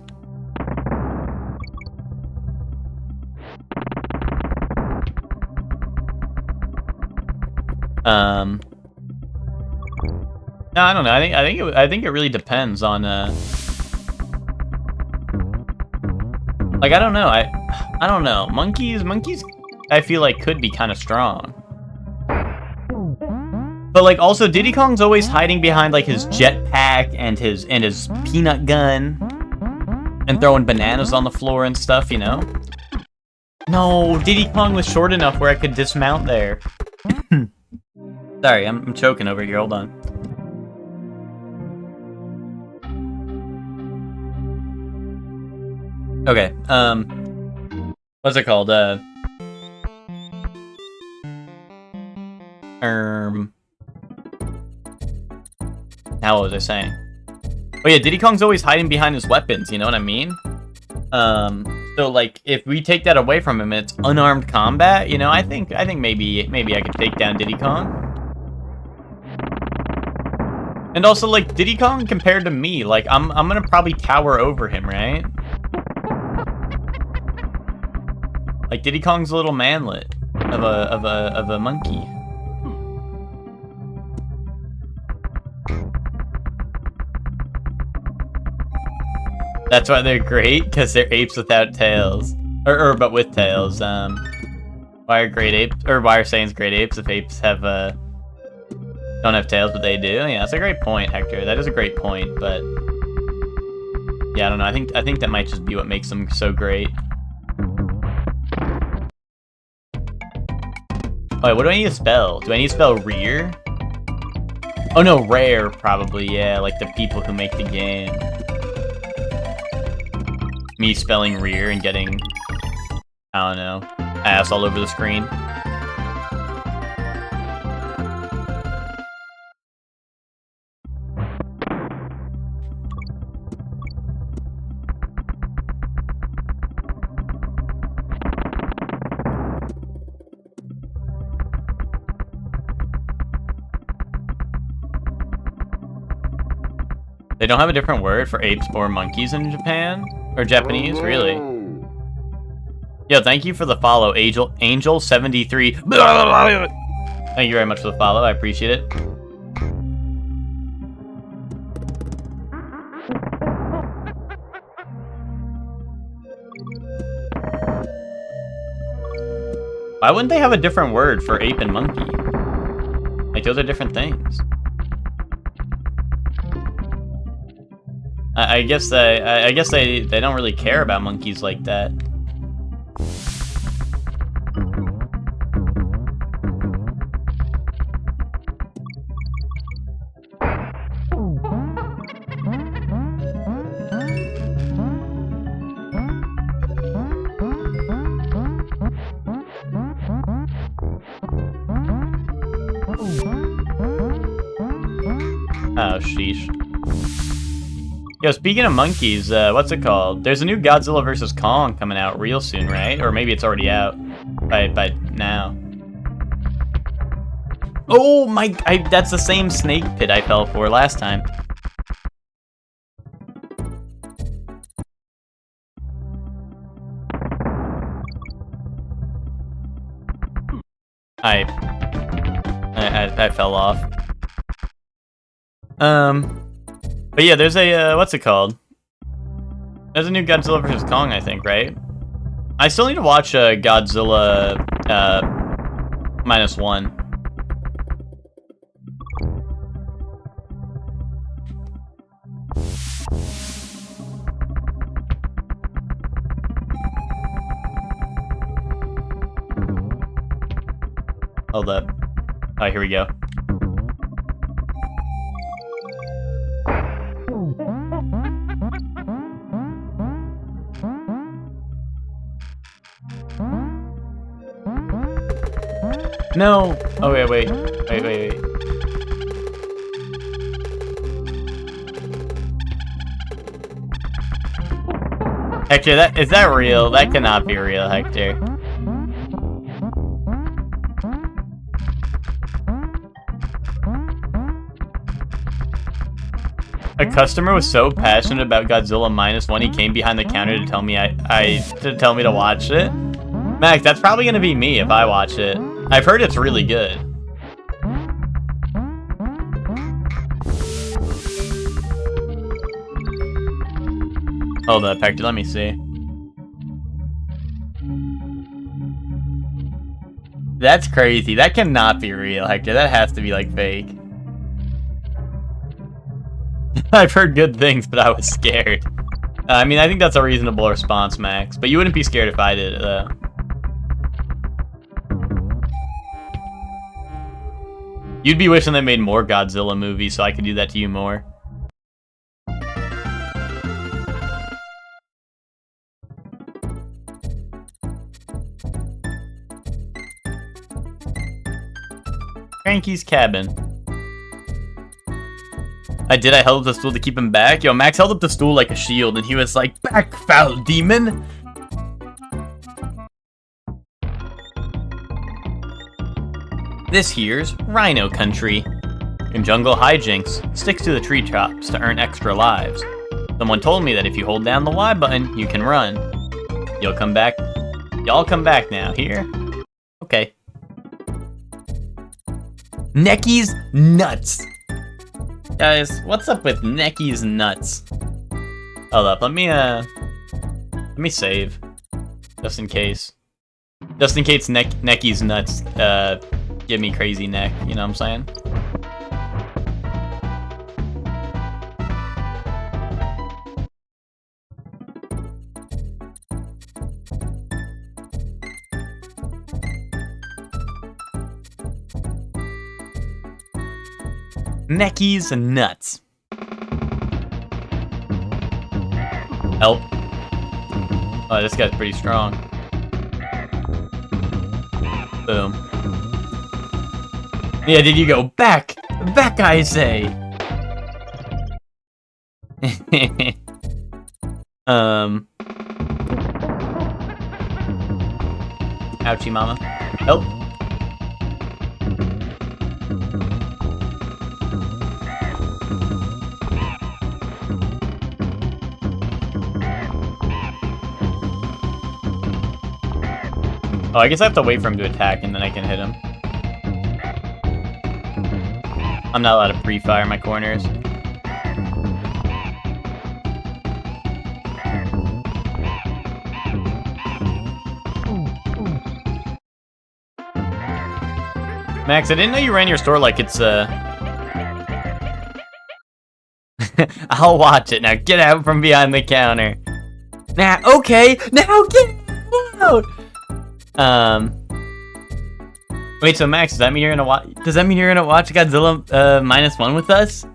No, I don't know. I think it really depends on like I don't know. I don't know. Monkeys I feel like could be kind of strong. But like also Diddy Kong's always hiding behind like his jetpack and his peanut gun and throwing bananas on the floor and stuff, you know? No, Diddy Kong was short enough where I could dismount there. Sorry, I'm choking over here. Hold on. Okay, what's it called? Now what was I saying? Oh yeah, Diddy Kong's always hiding behind his weapons, you know what I mean? So like, if we take that away from him, it's unarmed combat, you know, I think maybe I could take down Diddy Kong. And also, like, Diddy Kong compared to me, like, I'm gonna probably tower over him, right? Like Diddy Kong's a little manlet of a monkey. That's why they're great, because they're apes without tails. Or but with tails. Why are great apes, or why are Saiyans great apes if apes have don't have tails but they do? Yeah, that's a great point, Hector. That is a great point, but yeah, I don't know. I think that might just be what makes them so great. Wait, what do I need to spell? Do I need to spell rear? Oh no, rare probably, yeah, like the people who make the game. Me spelling rear and getting, I don't know, ass all over the screen. They don't have a different word for apes or monkeys in Japan? Or Japanese, really? Yo, thank you for the follow, Angel73. Thank you very much for the follow, I appreciate it. Why wouldn't they have a different word for ape and monkey? Like, those are different things. I guess they don't really care about monkeys like that. Oh, sheesh. Yo, speaking of monkeys, what's it called? There's a new Godzilla vs. Kong coming out real soon, right? Or maybe it's already out by now. Oh my, that's the same snake pit I fell for last time. I fell off. But yeah, there's a, what's it called? There's a new Godzilla vs. Kong, I think, right? I still need to watch Godzilla, -1. Hold up. Alright, here we go. No! Oh, wait. Hector, is that real? That cannot be real, Hector. A customer was so passionate about Godzilla -1, he came behind the counter to tell me to watch it. Max, that's probably gonna be me if I watch it. I've heard it's really good. Hold up, Hector, let me see. That's crazy. That cannot be real, Hector. That has to be, like, fake. I've heard good things, but I was scared. I mean, I think that's a reasonable response, Max. But you wouldn't be scared if I did it, though. You'd be wishing they made more Godzilla movies so I could do that to you more. Cranky's cabin. I held up the stool to keep him back. Yo, Max held up the stool like a shield and he was like, "Back, foul demon!" This here's Rhino Country. In jungle hijinks, sticks to the treetops to earn extra lives. Someone told me that if you hold down the Y button, you can run. You'll come back. Y'all come back now, here? Okay. Necky's Nuts. Guys, what's up with Necky's Nuts? Hold up, let me save. Just in case. Just in case Necky's Nuts, give me crazy neck, you know what I'm saying? Necky's Nuts. Help. Oh, this guy's pretty strong. Boom. Yeah, did you go back? Back, I say. Ouchie, mama. Help. Oh, I guess I have to wait for him to attack and then I can hit him. I'm not allowed to pre-fire my corners. Max, I didn't know you ran your store like it's I'll watch it. Now get out from behind the counter. Now, okay. Now get out. Wait, so Max, does that mean you're gonna watch? Does that mean you're gonna watch Godzilla -1 with us?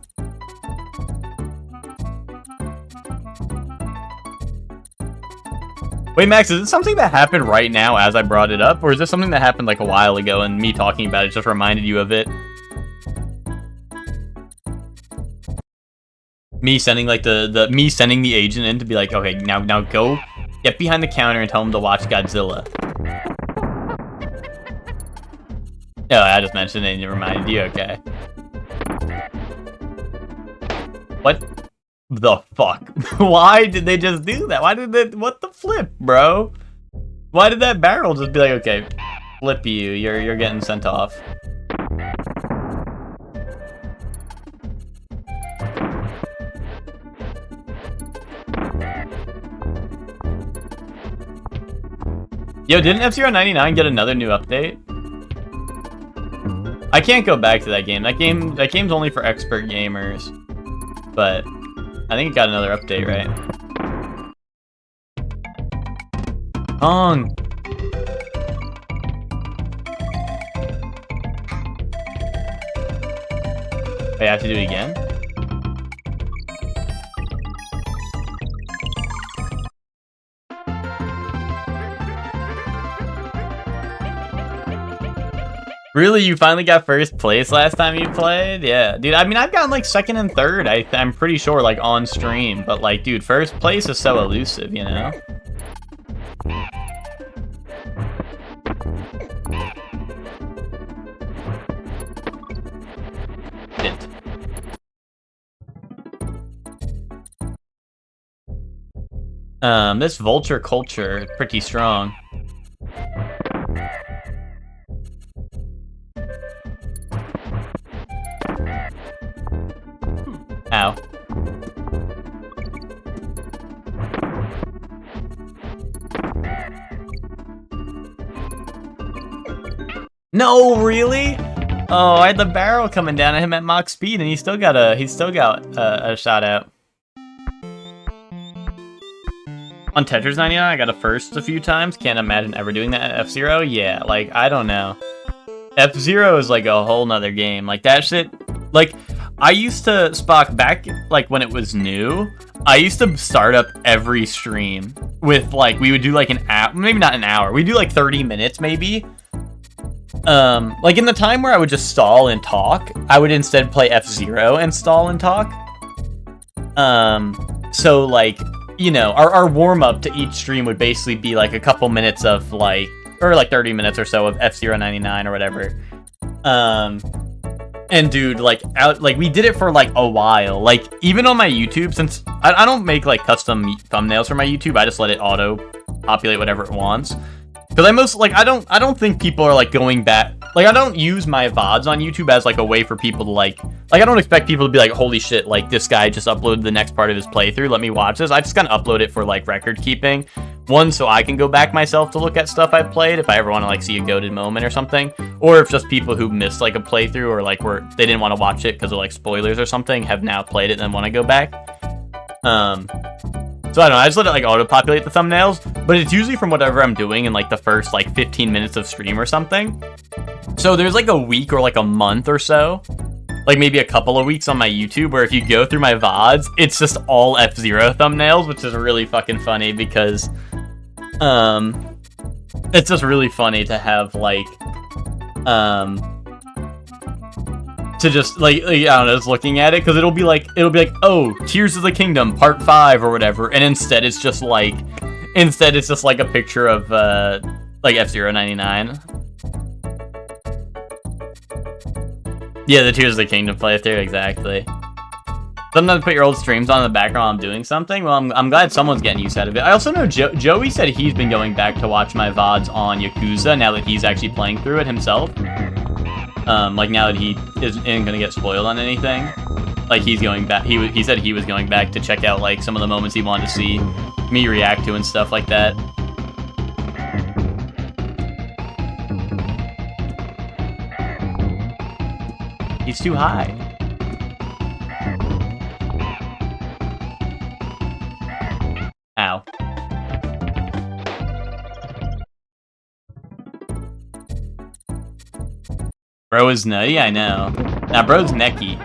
Wait, Max, is this something that happened right now as I brought it up, or is this something that happened like a while ago and me talking about it just reminded you of it? Me sending like me sending the agent in to be like, okay, now go get behind the counter and tell him to watch Godzilla. Oh, I just mentioned it and it reminded you, okay. What the fuck? Why did they just do that? Why did they, what the flip, bro? Why did that barrel just be like, okay, flip you, you're getting sent off. Yo, didn't F-Zero 99 get another new update? I can't go back to that game. That game's only for expert gamers. But I think it got another update, right? Kong! Wait, I have to do it again? Really? You finally got first place last time you played? Yeah, dude, I mean, I've gotten like second and third, I'm pretty sure, like on stream. But like, dude, first place is so elusive, you know? Shit. This vulture culture is pretty strong. Ow. No, really? Oh, I had the barrel coming down at him at max speed, and he still got a shot out. On Tetris 99, I got a first a few times. Can't imagine ever doing that at F-Zero. Yeah, like, I don't know. F-Zero is like a whole nother game. Like, that shit, like, I used to, Spock, back, like, when it was new, I used to start up every stream with, like, we would do, like, an hour, maybe not an hour, we'd do, like, 30 minutes, maybe. Like, in the time where I would just stall and talk, I would instead play F-Zero and stall and talk. So, like, you know, our warm-up to each stream would basically be, like, a couple minutes of, like, or, like, 30 minutes or so of F-Zero 99 or whatever. And dude, like, we did it for, like, a while. Like, even on my YouTube, since I don't make, like, custom thumbnails for my YouTube, I just let it auto-populate whatever it wants. Because I don't think people are, like, going back, like, I don't use my VODs on YouTube as, like, a way for people to, like, I don't expect people to be like, holy shit, like, this guy just uploaded the next part of his playthrough, let me watch this. I just kind of upload it for, like, record keeping. One, so I can go back myself to look at stuff I've played if I ever want to, like, see a goated moment or something. Or if just people who missed, like, a playthrough or, like, they didn't want to watch it because of, like, spoilers or something have now played it and want to go back. So I don't know, I just let it, like, auto-populate the thumbnails, but it's usually from whatever I'm doing in, like, the first, like, 15 minutes of stream or something. So there's, like, a week or, like, a month or so, like, maybe a couple of weeks on my YouTube where if you go through my VODs, it's just all F-Zero thumbnails, which is really fucking funny because, it's just really funny to have, like, to just, like, I don't know, just looking at it, because it'll be like, oh, Tears of the Kingdom, Part 5, or whatever, and instead it's just, like, a picture of, like, F-Zero 99. Yeah, the Tears of the Kingdom playthrough, exactly. Sometimes put your old streams on in the background while I'm doing something. Well, I'm glad someone's getting use out of it. I also know Joey said he's been going back to watch my VODs on Yakuza now that he's actually playing through it himself. Like, now that he isn't gonna get spoiled on anything, like, he's going back. He said he was going back to check out, like, some of the moments he wanted to see me react to and stuff like that. He's too high. Ow. Bro is nutty, I know. Now bro's necky.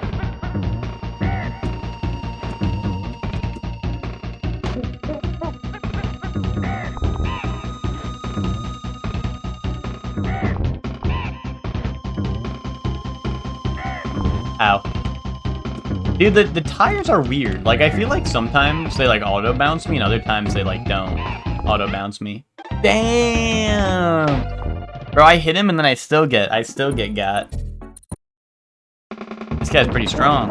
Ow. Dude, the tires are weird. Like, I feel like sometimes they, like, auto-bounce me, and other times they, like, don't auto-bounce me. Damn! Bro, I hit him, and then I still get got. This guy's pretty strong.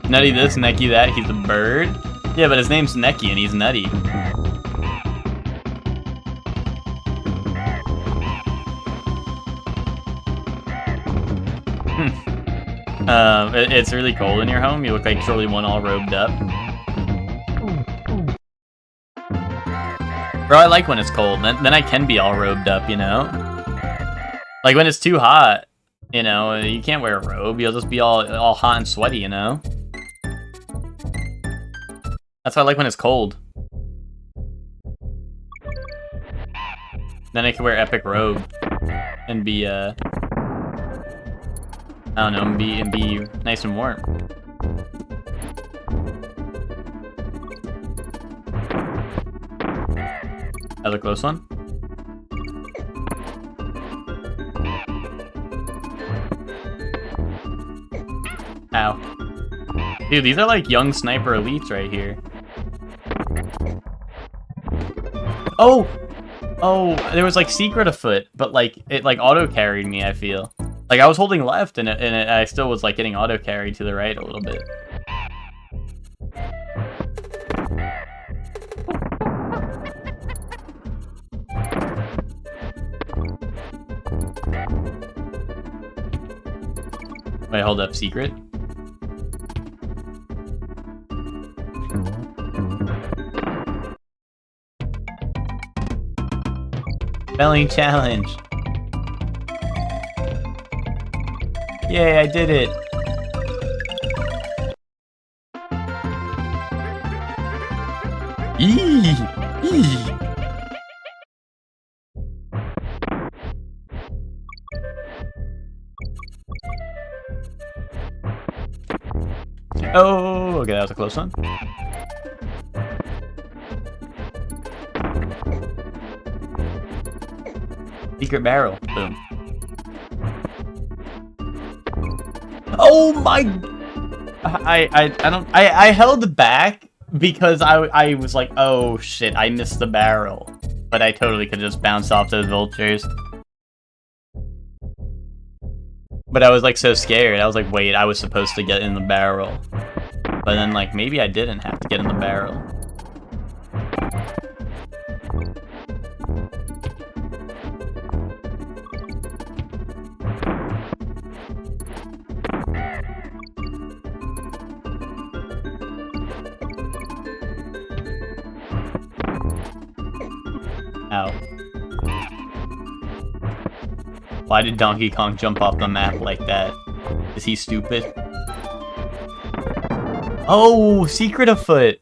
Nutty this, necky that, he's a bird? Yeah, but his name's Necky, and he's nutty. It's really cold in your home. You look like Shirley One all robed up. Bro, I like when it's cold. Then I can be all robed up, you know? Like when it's too hot, you know, you can't wear a robe. You'll just be all hot and sweaty, you know? That's why I like when it's cold. Then I can wear epic robe and be I don't know, and be nice and warm. That was a close one. Ow. Dude, these are like young sniper elites right here. Oh! Oh, there was like secret afoot, but like it like auto carried me, I feel. Like I was holding left and I still was like getting auto carried to the right a little bit. Wait, hold up, secret? Spelling challenge. Yay, I did it. Eee! Eee! Oh, okay, that was a close one. Secret barrel. Boom. Oh my! I held back because I was like, oh shit, I missed the barrel. But I totally could just bounce off those vultures. But I was like so scared. I was like, wait, I was supposed to get in the barrel. But then like, maybe I didn't have to get in the barrel. Ow. Why did Donkey Kong jump off the map like that? Is he stupid? Oh, secret afoot!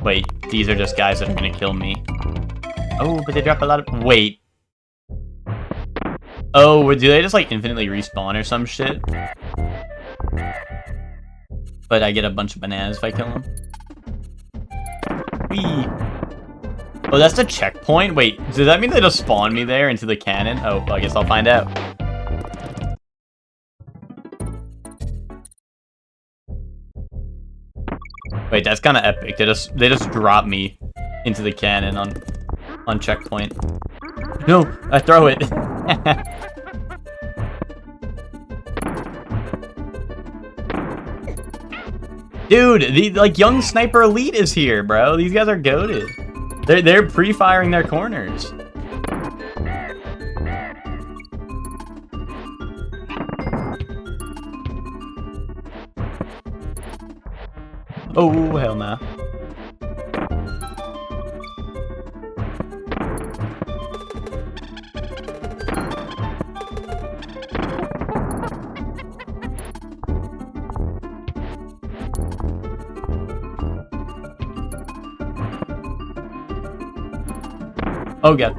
Wait, these are just guys that are gonna kill me. Oh, but they drop a lot of... Wait. Oh, do they just like infinitely respawn or some shit? But I get a bunch of bananas if I kill them. Whee! Oh, that's the checkpoint? Wait, does that mean they just spawn me there into the cannon? Oh, well, I guess I'll find out. Wait, that's kind of epic. They just drop me into the cannon on checkpoint. No, I throw it. Dude, the like young sniper elite is here, bro. These guys are goated. They're pre-firing their corners. Oh, hell nah. Oh god.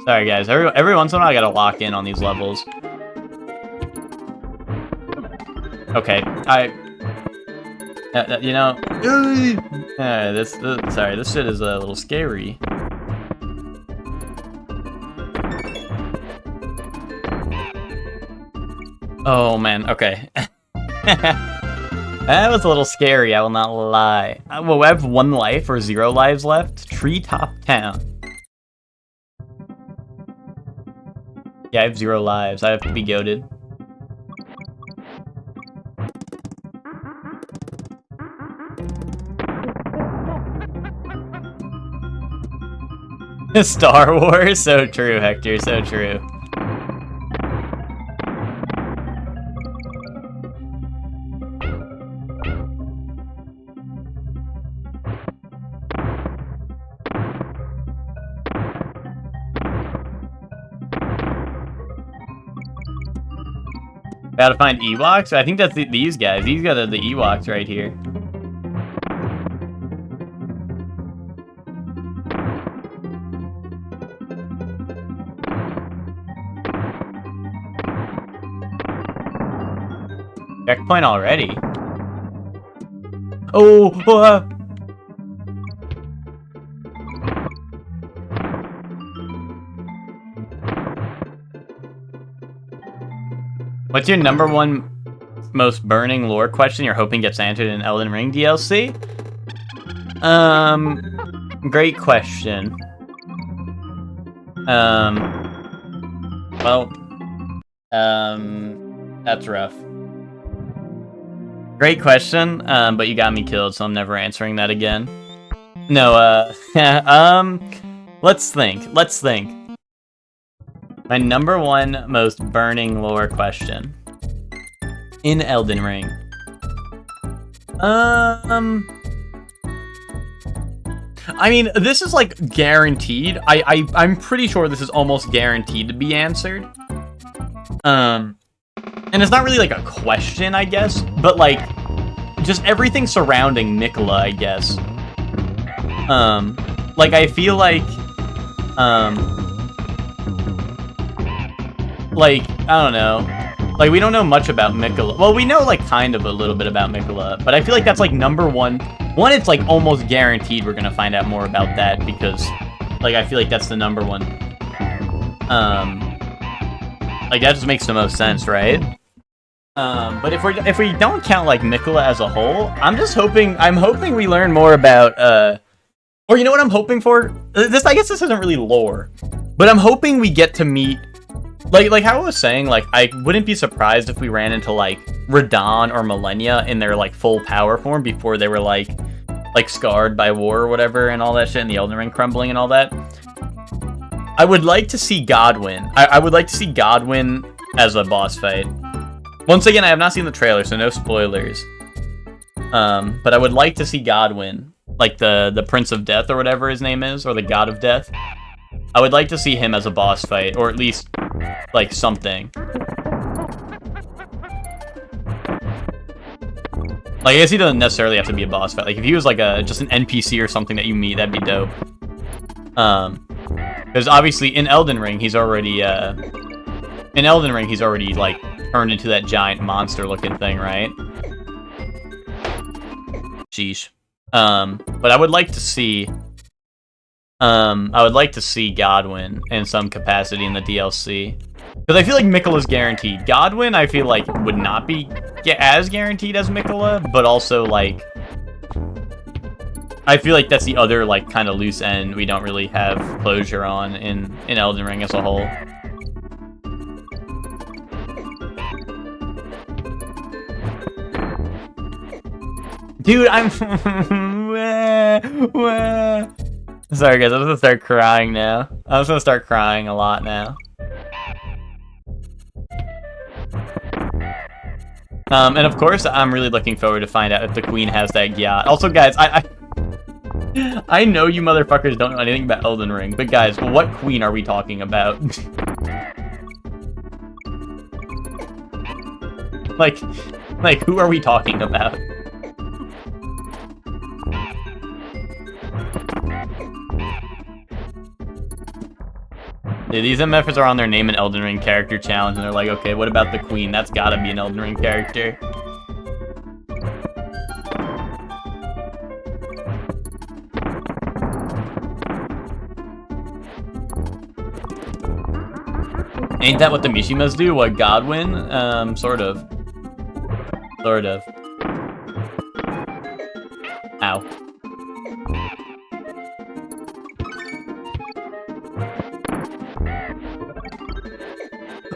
Sorry guys, every once in a while I gotta lock in on these levels. Okay, you know, sorry, this shit is a little scary. Oh man, okay. That was a little scary, I will not lie. Well, I have 1 life or 0 lives left. Treetop Town. Yeah, I have 0 lives. I have to be goated. Star Wars? So true, Hector, so true. Gotta find Ewoks? I think that's these guys. These guys are the Ewoks right here. Checkpoint already. Oh! What's your #1 most burning lore question you're hoping gets answered in Elden Ring DLC? Great question. That's rough. Great question, but you got me killed, so I'm never answering that again. No, let's think. My #1 most burning lore question in Elden Ring. I mean, this is like guaranteed. I'm pretty sure this is almost guaranteed to be answered. And it's not really like a question, I guess, but like just everything surrounding Miquella, I guess. Like I feel like I don't know. Like, we don't know much about Miquella. Well, we know, like, kind of a little bit about Miquella, but I feel like that's, like, #1. One, it's, like, almost guaranteed we're gonna find out more about that, because, like, I feel like that's the #1. Like, that just makes the most sense, right? But if we don't count, like, Miquella as a whole, I'm hoping we learn more about, or you know what I'm hoping for? I guess this isn't really lore, but I'm hoping we get to meet like how I was saying, like, I wouldn't be surprised if we ran into, like, Radahn or Malenia in their, like, full power form before they were, like scarred by war or whatever and all that shit and the Elden Ring crumbling and all that. I would like to see Godwyn. I would like to see Godwyn as a boss fight. Once again, I have not seen the trailer, so no spoilers. But I would like to see Godwyn, like the Prince of Death or whatever his name is, or the God of Death. I would like to see him as a boss fight, or at least, like, something. Like, I guess he doesn't necessarily have to be a boss fight. Like, if he was, like, just an NPC or something that you meet, that'd be dope. Because obviously, in Elden Ring, he's already, like, turned into that giant monster-looking thing, right? Sheesh. But I would like to see... Godwyn in some capacity in the DLC. Because I feel like Miquella's guaranteed. Godwyn, I feel like, would not be as guaranteed as Miquella, but also, like... I feel like that's the other, like, kind of loose end we don't really have closure on in Elden Ring as a whole. Dude, I'm... Sorry guys, I'm gonna start crying now. I'm just gonna start crying a lot now. And of course, I'm really looking forward to find out if the queen has that yacht. Also, guys, I know you motherfuckers don't know anything about Elden Ring, but guys, what queen are we talking about? like, who are we talking about? These MFers are on their name an Elden Ring character challenge, and they're like, okay, what about the Queen? That's gotta be an Elden Ring character. Ain't that what the Mishimas do? What, Godwin? Sort of. Sort of. Ow.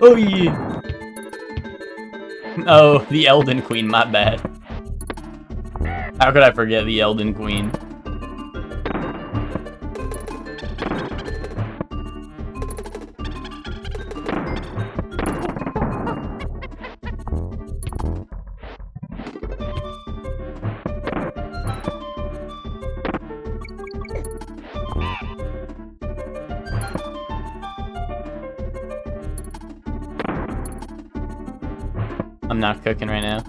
Oh, yeah. Oh, the Elden Queen, my bad. How could I forget the Elden Queen? I'm not cooking right now.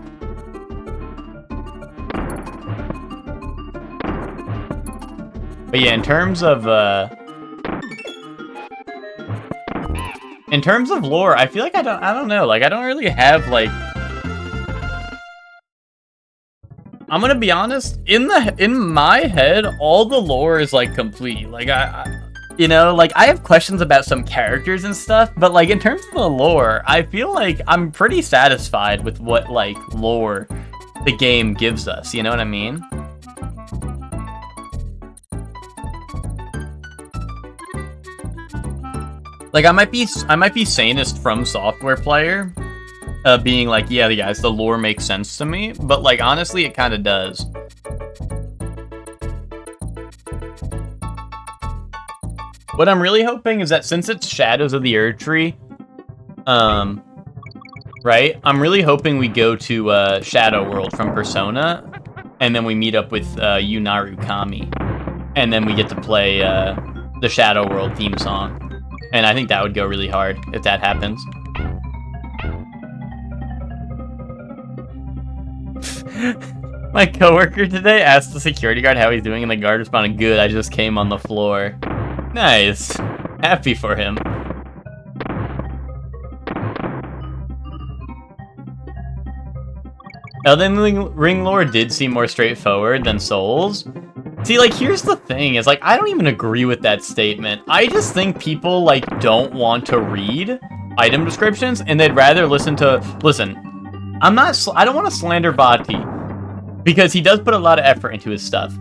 But yeah, in terms of lore, I feel like I don't know, like I don't really have like, I'm gonna be honest, in my head, all the lore is like complete. Like you know, like I have questions about some characters and stuff, but like in terms of the lore, I feel like I'm pretty satisfied with what like lore the game gives us, you know what I mean? Like I might be sanest from Software player, being like, yeah, guys, the lore makes sense to me, but like honestly, it kind of does. What I'm really hoping is that since it's Shadows of the Erdtree, right? I'm really hoping we go to Shadow World from Persona, and then we meet up with Yu Narukami, and then we get to play the Shadow World theme song. And I think that would go really hard if that happens. My coworker today asked the security guard how he's doing, and the guard responded, "Good, I just came on the floor." Nice. Happy for him. Elden Ring lore did seem more straightforward than Souls. See, like, here's the thing, is, like, I don't even agree with that statement. I just think people, like, don't want to read item descriptions, and they'd rather listen, I don't want to slander Vati, because he does put a lot of effort into his stuff.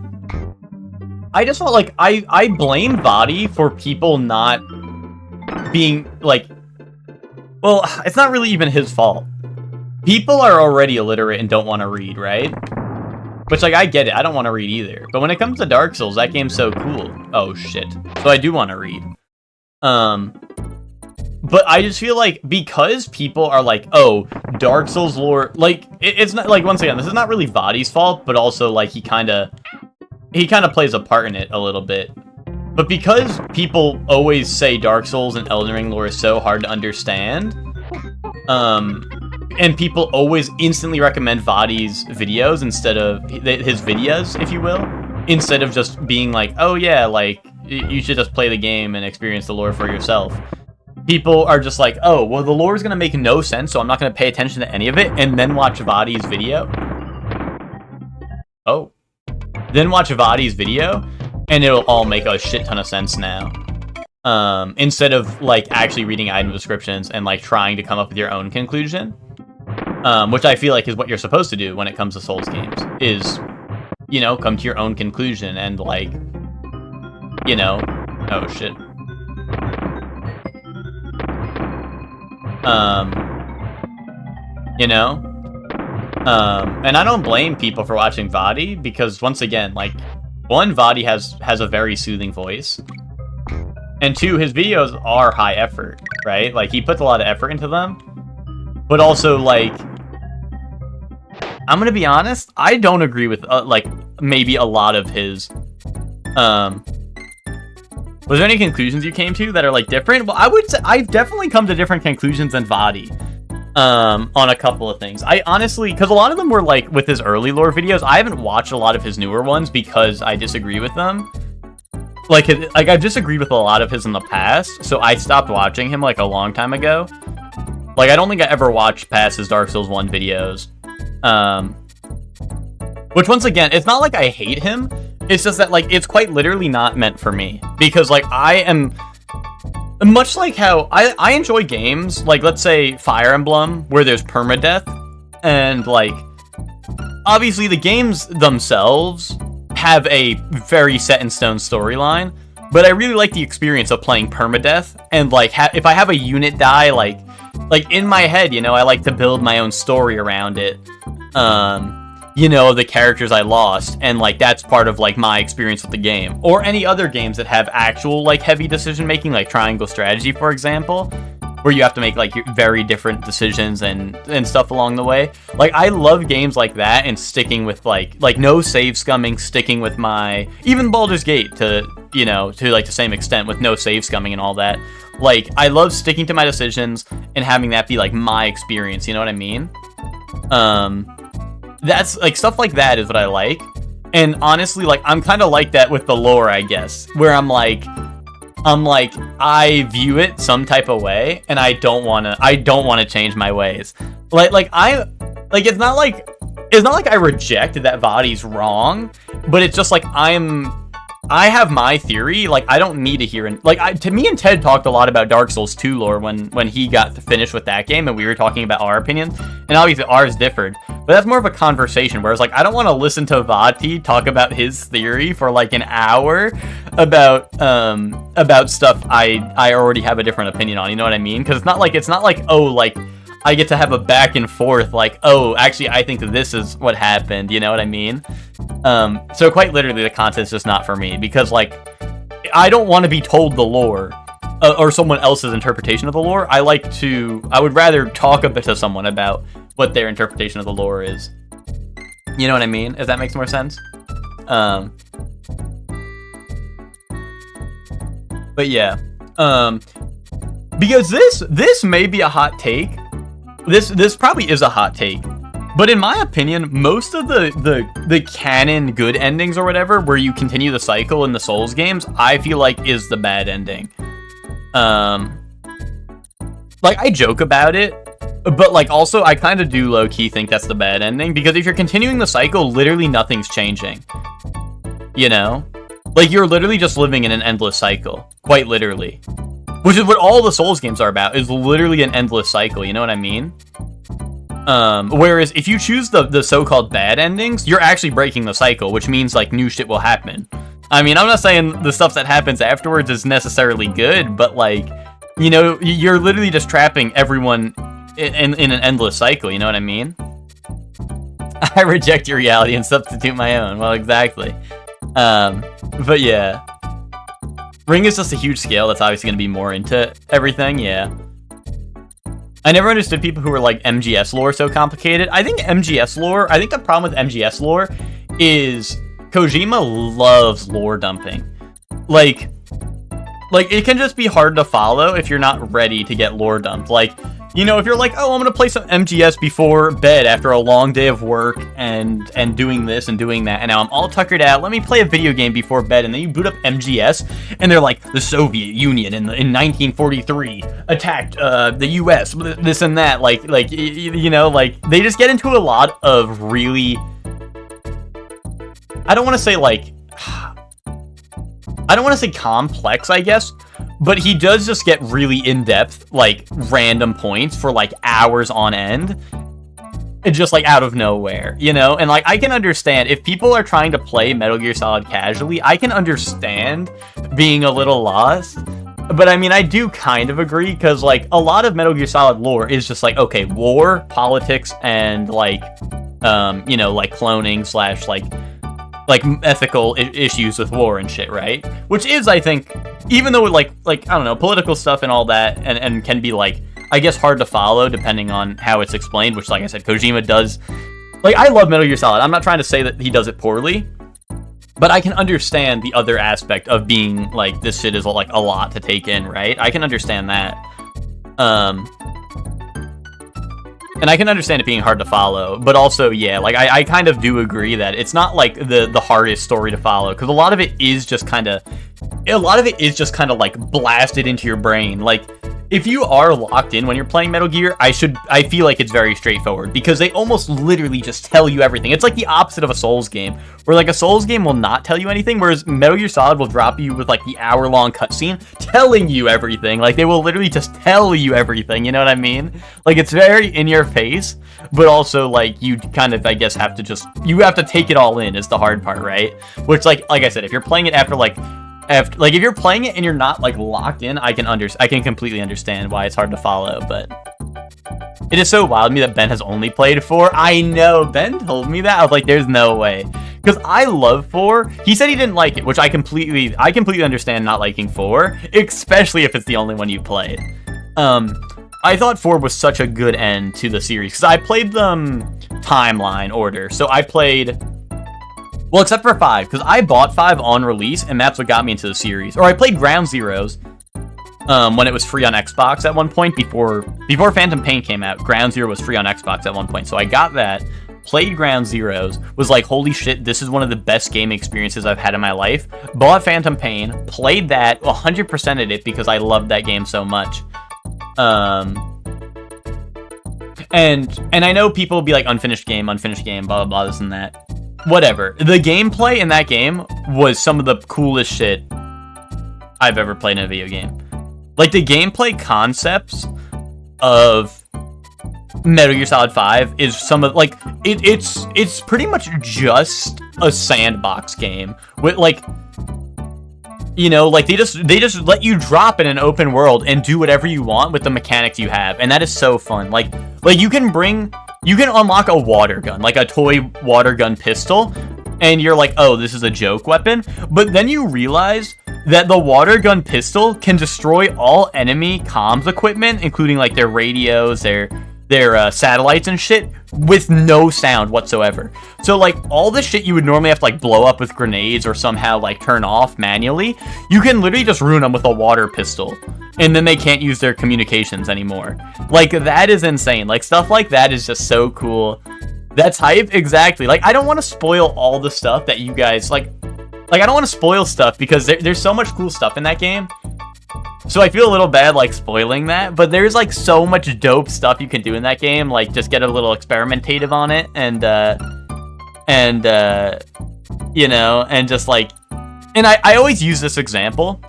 I just felt like I blame Vati for people not being, like, well, it's not really even his fault. People are already illiterate and don't want to read, right? Which, like, I get it. I don't want to read either. But when it comes to Dark Souls, that game's so cool. Oh, shit. So I do want to read. But I just feel like because people are like, oh, Dark Souls lore, like, it's not, like, once again, this is not really Vati's fault, but also, like, he kind of plays a part in it a little bit. But because people always say Dark Souls and Elden Ring lore is so hard to understand, and people always instantly recommend Vati's videos instead of his videos, if you will, instead of just being like, oh yeah, like, you should just play the game and experience the lore for yourself. People are just like, oh, well, the lore is going to make no sense, so I'm not going to pay attention to any of it, and then watch Vati's video. Oh. Then watch Vati's video, and it'll all make a shit ton of sense now. Instead of, like, actually reading item descriptions and, like, trying to come up with your own conclusion. Which I feel like is what you're supposed to do when it comes to Souls games. Is, you know, come to your own conclusion and, like, you know... Oh, shit. You know? And I don't blame people for watching Vati, because once again, like, one, Vati has a very soothing voice, and two, his videos are high effort, right? Like, he puts a lot of effort into them, but also, like, I'm gonna be honest, I don't agree with, like, maybe a lot of his, was there any conclusions you came to that are, like, different? Well, I would say I've definitely come to different conclusions than Vati. On a couple of things. I honestly, because a lot of them were, like, with his early lore videos. I haven't watched a lot of his newer ones because I disagree with them. like I've disagreed with a lot of his in the past, so I stopped watching him like a long time ago. Like, I don't think I ever watched past his Dark Souls 1 videos. Which, once again, it's not like I hate him. It's just that, like, it's quite literally not meant for me. Because, like, I am... Much like how I enjoy games, like, let's say, Fire Emblem, where there's permadeath. And, like, obviously the games themselves have a very set-in-stone storyline. But I really like the experience of playing permadeath. And, like, if I have a unit die, like in my head, you know, I like to build my own story around it. You know, the characters I lost, and like that's part of like my experience with the game. Or any other games that have actual like heavy decision making, like Triangle Strategy, for example, where you have to make like very different decisions and stuff along the way. Like, I love games like that, and sticking with like no save scumming, sticking with my, even Baldur's Gate to, you know, to like the same extent with no save scumming and all that. Like, I love sticking to my decisions and having that be like my experience, you know what I mean? That's like, stuff like that is what I like. And honestly, like, I'm kind of like that with the lore, I guess, where I'm like I view it some type of way, and I don't want to change my ways. It's not like I reject that Vaati's wrong, but it's just like I have my theory. Like, I don't need to hear it. Like, to me and Ted talked a lot about Dark Souls 2 lore when he got finished with that game, and we were talking about our opinions, and obviously ours differed. But that's more of a conversation, whereas, like, I don't want to listen to Vaati talk about his theory for, like, an hour about stuff I already have a different opinion on, you know what I mean? Because it's not like, oh, like, I get to have a back and forth, like, oh, actually, I think this is what happened, you know what I mean? So quite literally, the content's just not for me, because, like, I don't want to be told the lore, or someone else's interpretation of the lore. I would rather talk a bit to someone about what their interpretation of the lore is. You know what I mean? If that makes more sense. But yeah. Because this may be a hot take. This probably is a hot take. But in my opinion, most of the canon good endings or whatever, where you continue the cycle in the Souls games, I feel like is the bad ending. Like, I joke about it, but, like, also, I kind of do low-key think that's the bad ending, because if you're continuing the cycle, literally nothing's changing. You know? Like, you're literally just living in an endless cycle. Quite literally. Which is what all the Souls games are about, is literally an endless cycle, you know what I mean? Whereas, if you choose the so-called bad endings, you're actually breaking the cycle, which means, like, new shit will happen. I mean, I'm not saying the stuff that happens afterwards is necessarily good, but, like, you know, you're literally just trapping everyone in an endless cycle, you know what I mean? I reject your reality and substitute my own. Well, exactly. But yeah. Ring is just a huge scale that's obviously going to be more into everything, yeah. I never understood people who were like, MGS lore so complicated. I think the problem with MGS lore is Kojima loves lore dumping. Like, it can just be hard to follow if you're not ready to get lore dumped. Like, you know, if you're like, oh, I'm gonna play some MGS before bed after a long day of work and doing this and doing that, and now I'm all tuckered out, let me play a video game before bed, and then you boot up MGS, and they're like, the Soviet Union in 1943 attacked the US, this and that, like you know, like, they just get into a lot of really, I don't want to say complex, I guess, but he does just get really in-depth, like, random points for, like, hours on end. It's just, like, out of nowhere, you know? And, like, I can understand, if people are trying to play Metal Gear Solid casually, I can understand being a little lost. But, I mean, I do kind of agree, because, like, a lot of Metal Gear Solid lore is just, like, okay, war, politics, and, like, you know, like, cloning / like ethical issues with war and shit, right? Which is, I think, even though like I don't know, political stuff and all that, and can be, like, I guess hard to follow depending on how it's explained, which, like I said, Kojima does. Like, I love Metal Gear Solid. I'm not trying to say that he does it poorly, but I can understand the other aspect of being like, this shit is, like, a lot to take in, right? I can understand that. And I can understand it being hard to follow, but also, yeah, like, I kind of do agree that it's not, like, the hardest story to follow, because a lot of it is just kind of a lot of it is just kind of like blasted into your brain. Like, if you are locked in when you're playing Metal Gear, I feel like it's very straightforward because they almost literally just tell you everything. It's like the opposite of a Souls game, where like a Souls game will not tell you anything, whereas Metal Gear Solid will drop you with like the hour-long cutscene telling you everything. Like, they will literally just tell you everything, you know what I mean? Like, it's very in your face, but also like you kind of, I guess, have to take it all in is the hard part, right? Which like I said, if you're playing it if you're playing it and you're not like locked in, I can completely understand why it's hard to follow. But it is so wild to me that Ben has only played 4. I know, Ben told me that. I was like, there's no way, because I love 4. He said he didn't like it, which I completely understand not liking 4, especially if it's the only one you played. I thought 4 was such a good end to the series because I played them timeline order. So I played, well, except for 5, because I bought 5 on release, and that's what got me into the series. Or I played Ground Zeroes when it was free on Xbox at one point, before Phantom Pain came out. Ground Zero was free on Xbox at one point, so I got that, played Ground Zeroes, was like, holy shit, this is one of the best game experiences I've had in my life. Bought Phantom Pain, played that, 100%ed it because I loved that game so much. And I know people will be like, unfinished game, blah, blah, blah, this and that. Whatever. The gameplay in that game was some of the coolest shit I've ever played in a video game. Like, the gameplay concepts of Metal Gear Solid 5 is some of, like, it's pretty much just a sandbox game with, like, you know, like, they just let you drop in an open world and do whatever you want with the mechanics you have, and that is so fun. Like you can unlock a water gun, like a toy water gun pistol, and you're like, oh, this is a joke weapon, but then you realize that the water gun pistol can destroy all enemy comms equipment, including like their radios, their satellites and shit, with no sound whatsoever. So like, all the shit you would normally have to like blow up with grenades or somehow like turn off manually, you can literally just ruin them with a water pistol, and then they can't use their communications anymore. Like, that is insane. Like, stuff like that is just so cool. That's hype. Exactly. Like, I don't want to spoil all the stuff that you guys like I don't want to spoil stuff because there's so much cool stuff in that game. So I feel a little bad, like, spoiling that, but there's, like, so much dope stuff you can do in that game, like, just get a little experimentative on it, and you know, and just, like, and I always use this example,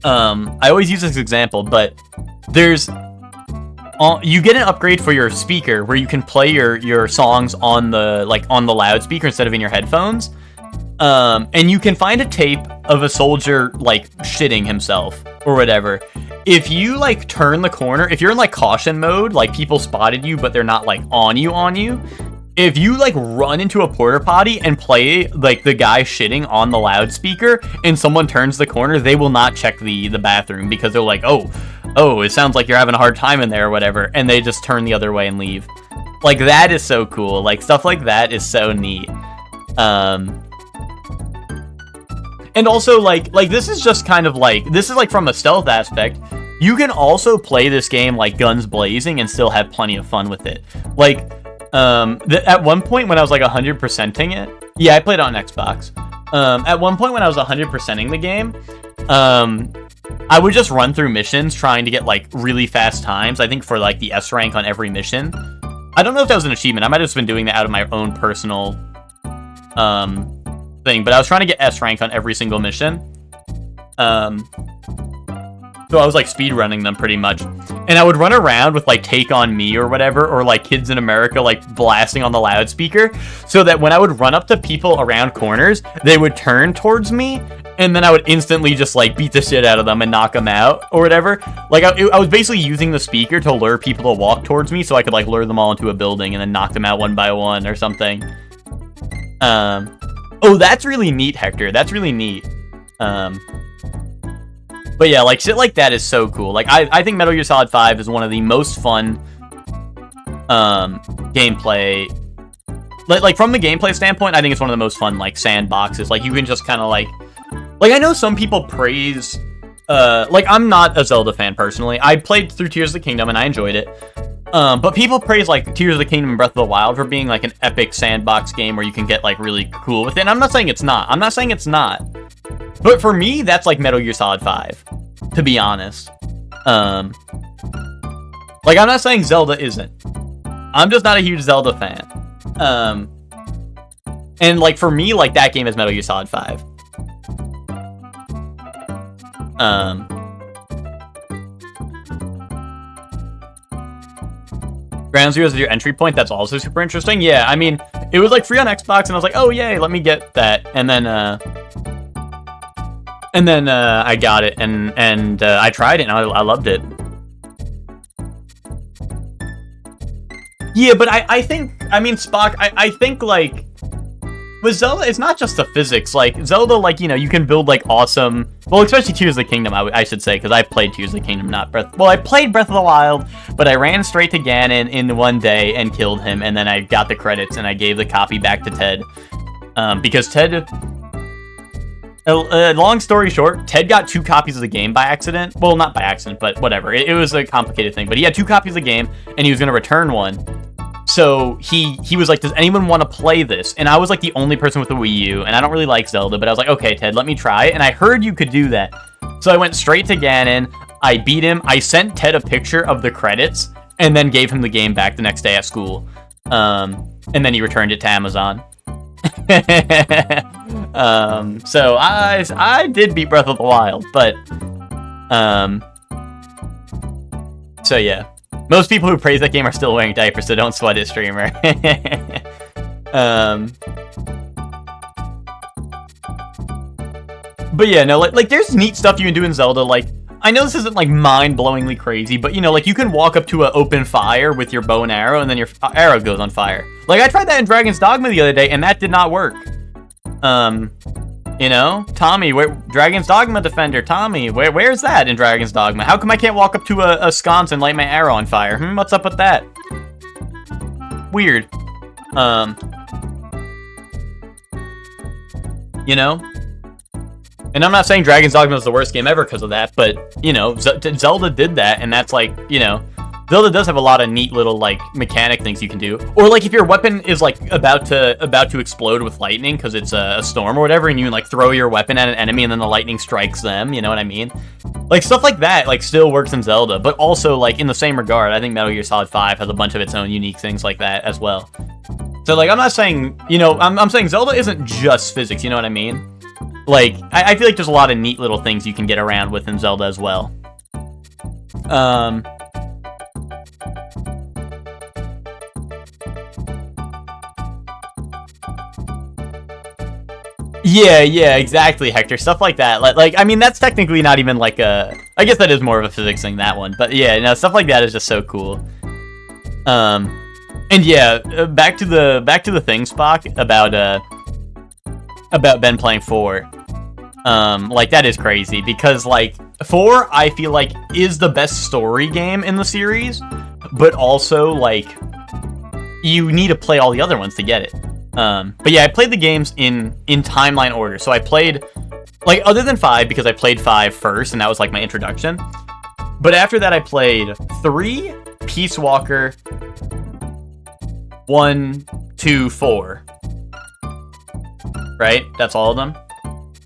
but there's, you get an upgrade for your speaker, where you can play your songs on the loudspeaker instead of in your headphones, and you can find a tape of a soldier, like, shitting himself or whatever. If you like turn the corner, if you're in like caution mode, like people spotted you but they're not like on you, if you like run into a porta potty and play like the guy shitting on the loudspeaker and someone turns the corner, they will not check the bathroom because they're like, oh, it sounds like you're having a hard time in there or whatever, and they just turn the other way and leave. Like, that is so cool. Like, stuff like that is so neat. And also, like, this is just kind of like, this is like from a stealth aspect. You can also play this game like guns blazing and still have plenty of fun with it. Like, at one point when I was like 100%ing it, yeah, I played it on Xbox. At one point when I was 100%ing the game, I would just run through missions trying to get like really fast times. I think for like the S rank on every mission. I don't know if that was an achievement. I might have just been doing that out of my own personal, thing, but I was trying to get S rank on every single mission. So I was like speed running them pretty much, and I would run around with like Take On Me or whatever, or like Kids in America like blasting on the loudspeaker, so that when I would run up to people around corners, they would turn towards me, and then I would instantly just like beat the shit out of them and knock them out or whatever. Like, I was basically using the speaker to lure people to walk towards me so I could like lure them all into a building and then knock them out one by one or something. Oh, that's really neat, Hector. That's really neat. But yeah, like, shit like that is so cool. Like, I think Metal Gear Solid 5 is one of the most fun, gameplay. Like, from the gameplay standpoint, I think it's one of the most fun, like, sandboxes. Like, you can just kind of, like, I know some people praise, like, I'm not a Zelda fan, personally. I played through Tears of the Kingdom, and I enjoyed it. But people praise, like, Tears of the Kingdom and Breath of the Wild for being, like, an epic sandbox game where you can get, like, really cool with it. And I'm not saying it's not. But for me, that's like Metal Gear Solid 5, to be honest. Like, I'm not saying Zelda isn't. I'm just not a huge Zelda fan. And like for me, like that game is Metal Gear Solid 5. Ground Zero is your entry point. That's also super interesting. Yeah, I mean, it was like free on Xbox, and I was like, oh yay, let me get that. And then I got it, and I tried it, and I loved it. Yeah, but I think, I mean, Spock, I think, like, with Zelda, it's not just the physics. Like, Zelda, like, you know, you can build, like, awesome... Well, especially Tears of the Kingdom, I should say, because I played Tears of the Kingdom, not Breath... Well, I played Breath of the Wild, but I ran straight to Ganon in one day and killed him, and then I got the credits, and I gave the copy back to Ted. Because Ted... long story short, Ted got 2 copies of the game by accident. Well, not by accident, but whatever. It was a complicated thing. But he had 2 copies of the game, and he was going to return one. So he was like, does anyone want to play this? And I was like the only person with a Wii U, and I don't really like Zelda, but I was like, okay, Ted, let me try it. And I heard you could do that. So I went straight to Ganon. I beat him. I sent Ted a picture of the credits, and then gave him the game back the next day at school. And then he returned it to Amazon. So I did beat Breath of the Wild, but so yeah. Most people who praise that game are still wearing diapers, so don't sweat it, streamer. But yeah, no, like there's neat stuff you can do in Zelda. Like, I know this isn't like mind-blowingly crazy, but you know, like you can walk up to an open fire with your bow and arrow, and then your arrow goes on fire. Like I tried that in Dragon's Dogma the other day, and that did not work. You know, Tommy, Dragon's Dogma Defender, Tommy, where's that in Dragon's Dogma? How come I can't walk up to a sconce and light my arrow on fire? What's up with that? Weird. You know? And I'm not saying Dragon's Dogma is the worst game ever because of that, but, you know, Zelda did that, and that's like, you know, Zelda does have a lot of neat little, like, mechanic things you can do. Or, like, if your weapon is, like, about to explode with lightning because it's a storm or whatever, and you, like, throw your weapon at an enemy and then the lightning strikes them, you know what I mean? Like, stuff like that, like, still works in Zelda. But also, like, in the same regard, I think Metal Gear Solid 5 has a bunch of its own unique things like that as well. So, like, I'm not saying, you know, I'm saying Zelda isn't just physics, you know what I mean? Like, I feel like there's a lot of neat little things you can get around with in Zelda as well. Yeah, exactly, Hector. Stuff like that. Like, I mean, that's technically not even like a... I guess that is more of a physics thing, that one. But yeah, no, stuff like that is just so cool. And yeah, back to the thing, Spock, about Ben playing 4. Like, that is crazy, because, like, 4, I feel like, is the best story game in the series, but also, like, you need to play all the other ones to get it. But yeah, I played the games in timeline order. So I played, like, other than 5, because I played 5 first, and that was, like, my introduction. But after that, I played 3, Peace Walker, 1, 2, 4. Right? That's all of them?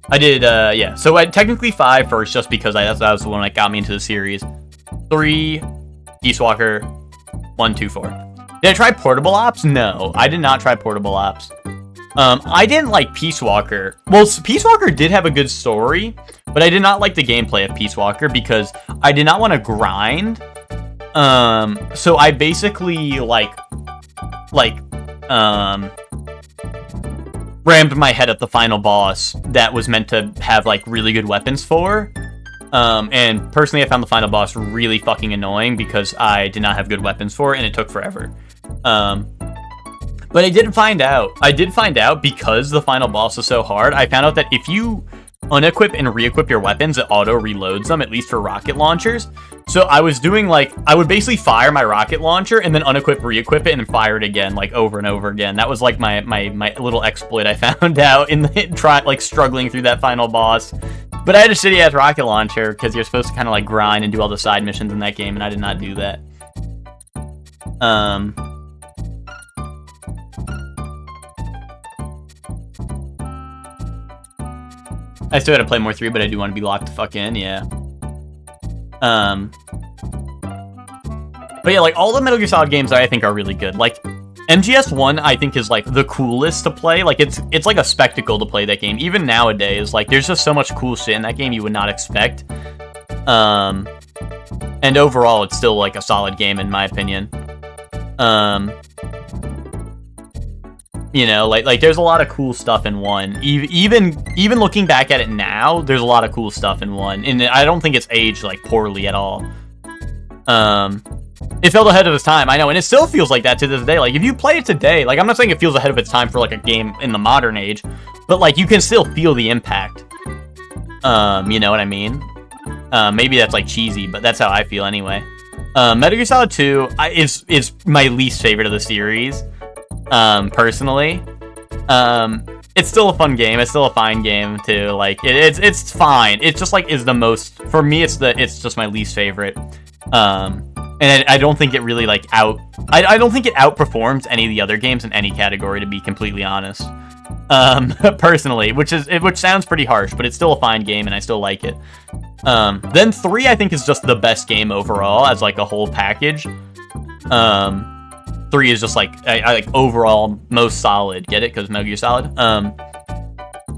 I did, yeah. So I technically 5 first, just because that was the one that got me into the series. 3, Peace Walker, 1, 2, 4. Did I try Portable Ops? No, I did not try Portable Ops. I didn't like Peace Walker. Well, Peace Walker did have a good story, but I did not like the gameplay of Peace Walker because I did not want to grind. So I basically, rammed my head at the final boss that was meant to have, like, really good weapons for. And personally, I found the final boss really fucking annoying because I did not have good weapons for it, and it took forever. But I did find out, because the final boss was so hard, I found out that if you unequip and re-equip your weapons, it auto-reloads them, at least for rocket launchers. So I was doing, like, I would basically fire my rocket launcher and then unequip, re-equip it, and then fire it again, like, over and over again. That was, like, my little exploit I found out in the, struggling through that final boss. But I had a shitty-ass rocket launcher, because you're supposed to kind of, like, grind and do all the side missions in that game, and I did not do that. I still gotta play more 3, but I do want to be locked the fuck in, yeah. But yeah, like, all the Metal Gear Solid games I think are really good. Like, MGS1, I think, is, like, the coolest to play. Like, it's like a spectacle to play that game. Even nowadays, like, there's just so much cool shit in that game you would not expect. And overall, it's still, like, a solid game, in my opinion. You know, like there's a lot of cool stuff in 1. Even looking back at it now, there's a lot of cool stuff in 1. And I don't think it's aged, like, poorly at all. It felt ahead of its time, I know, and it still feels like that to this day. Like, if you play it today, like, I'm not saying it feels ahead of its time for, like, a game in the modern age, but, like, you can still feel the impact. You know what I mean? Maybe that's, like, cheesy, but that's how I feel anyway. Metal Gear Solid 2 is my least favorite of the series, personally. It's still a fun game. It's still a fine game, too. Like, it's fine. It's just, like, is the most... For me, it's just my least favorite. And I don't think it really, like, I don't think it outperforms any of the other games in any category, to be completely honest. Personally, which sounds pretty harsh, but it's still a fine game, and I still like it. Then 3, I think, is just the best game overall, as, like, a whole package. 3 is just, like, I like, overall, most solid. Get it? Because Metal Gear Solid. Metal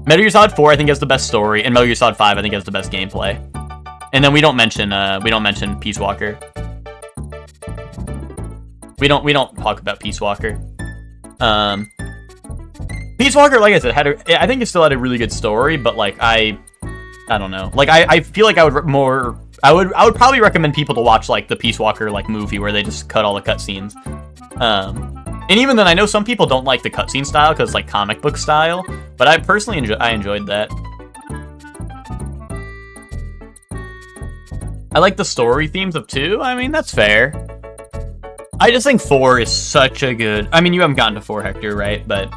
Gear Solid 4, I think, has the best story, and Metal Gear Solid 5, I think, has the best gameplay. And then we don't mention Peace Walker. We don't talk about Peace Walker. Peace Walker, like I said, I think it still had a really good story, but, like, I don't know. Like, I feel like I would probably recommend people to watch, like, the Peace Walker, like, movie where they just cut all the cutscenes. And even then, I know some people don't like the cutscene style because it's, like, comic book style, but I personally enjoyed that. I like the story themes of 2. I mean, that's fair. I just think 4 is such a good... I mean, you haven't gotten to 4, Hector, right? But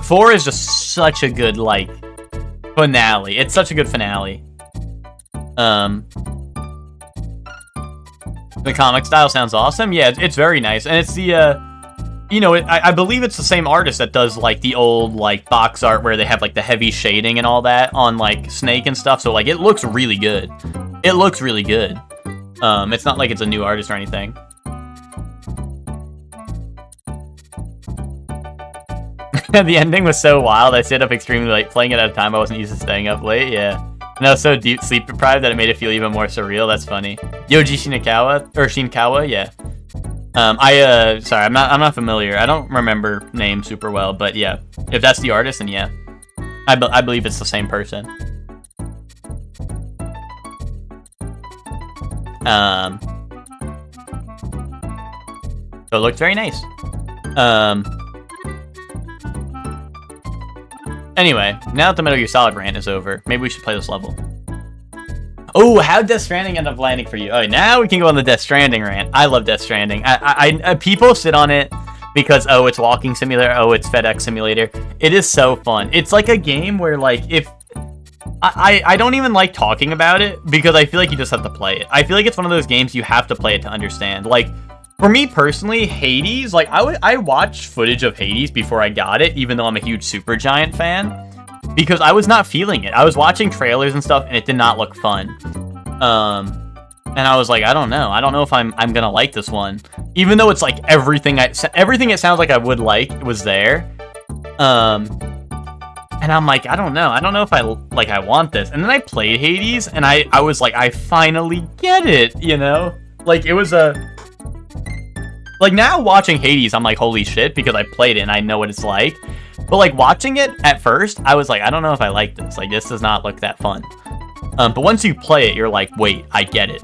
4 is just such a good, like, finale. It's such a good finale. The comic style sounds awesome. Yeah, it's very nice. And it's the, you know, I believe it's the same artist that does, like, the old, like, box art where they have, like, the heavy shading and all that on, like, Snake and stuff. So, like, it looks really good. It looks really good. It's not like it's a new artist or anything. The ending was so wild, I stayed up extremely late playing it at a time I wasn't used to staying up late, yeah. And I was so deep sleep deprived that it made it feel even more surreal, that's funny. Yoji Shinkawa, yeah. Sorry, I'm not familiar. I don't remember names super well, but yeah. If that's the artist, then yeah. I believe it's the same person. So it looked very nice. Anyway, now that the Metal Gear Solid rant is over, maybe we should play this level. Oh, how'd Death Stranding end up landing for you? Oh, now we can go on the Death Stranding rant. I love Death Stranding. People sit on it because, oh, it's Walking Simulator, oh, it's FedEx Simulator. It is so fun. It's like a game where, like, if... I don't even like talking about it because I feel like you just have to play it. I feel like it's one of those games you have to play it to understand. Like, for me personally, Hades, like, I watched footage of Hades before I got it, even though I'm a huge Supergiant fan, because I was not feeling it. I was watching trailers and stuff, and it did not look fun. And I was like, I don't know. I don't know if I'm gonna like this one, even though it's like everything it sounds like I would like was there. And I'm like, I don't know. I don't know if I want this. And then I played Hades, and I was like, I finally get it, you know? Like, it was like, now watching Hades, I'm like, holy shit, because I played it and I know what it's like. But, like, watching it at first, I was like, I don't know if I like this. Like, this does not look that fun. But once you play it, you're like, wait, I get it.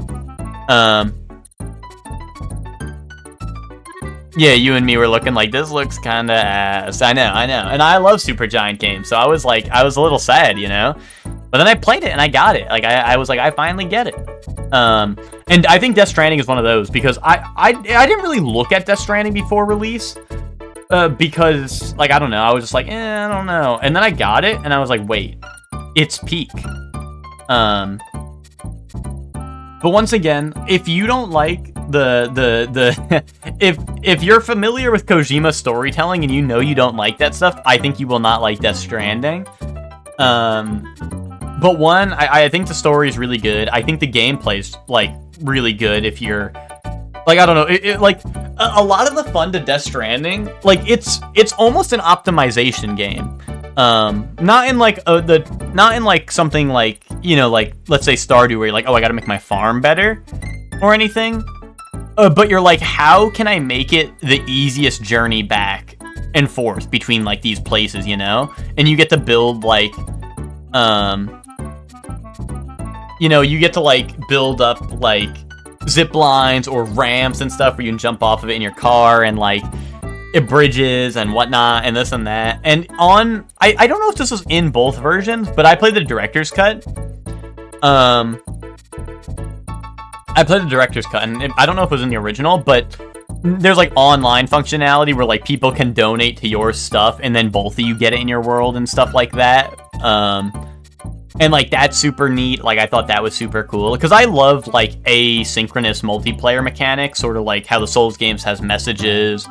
Yeah, you and me were looking like, this looks kind of ass. I know. And I love Supergiant games, so I was a little sad, you know? But then I played it and I got it. Like, I was like, I finally get it. And I think Death Stranding is one of those, because I didn't really look at Death Stranding before release. Because, like, I don't know. I was just like, I don't know. And then I got it, and I was like, wait, it's peak. But once again, if you don't like if you're familiar with Kojima storytelling and you know you don't like that stuff, I think you will not like Death Stranding. But one, I think the story is really good. I think the gameplay's like really good if you're like, I don't know, like a lot of the fun to Death Stranding, like it's almost an optimization game. Not in like something like, you know, like let's say Stardew where you're like, oh, I gotta make my farm better or anything. But you're like, how can I make it the easiest journey back and forth between like these places, you know? And you get to build like, you know, you get to like build up like zip lines or ramps and stuff where you can jump off of it in your car and like bridges and whatnot and this and that. And on, I don't know if this was in both versions, but I played the director's cut. I played the director's cut, and I don't know if it was in the original, but there's like online functionality where like people can donate to your stuff, and then both of you get it in your world and stuff like that. And like that's super neat. Like I thought that was super cool because I love like asynchronous multiplayer mechanics, sort of like how the Souls games has messages,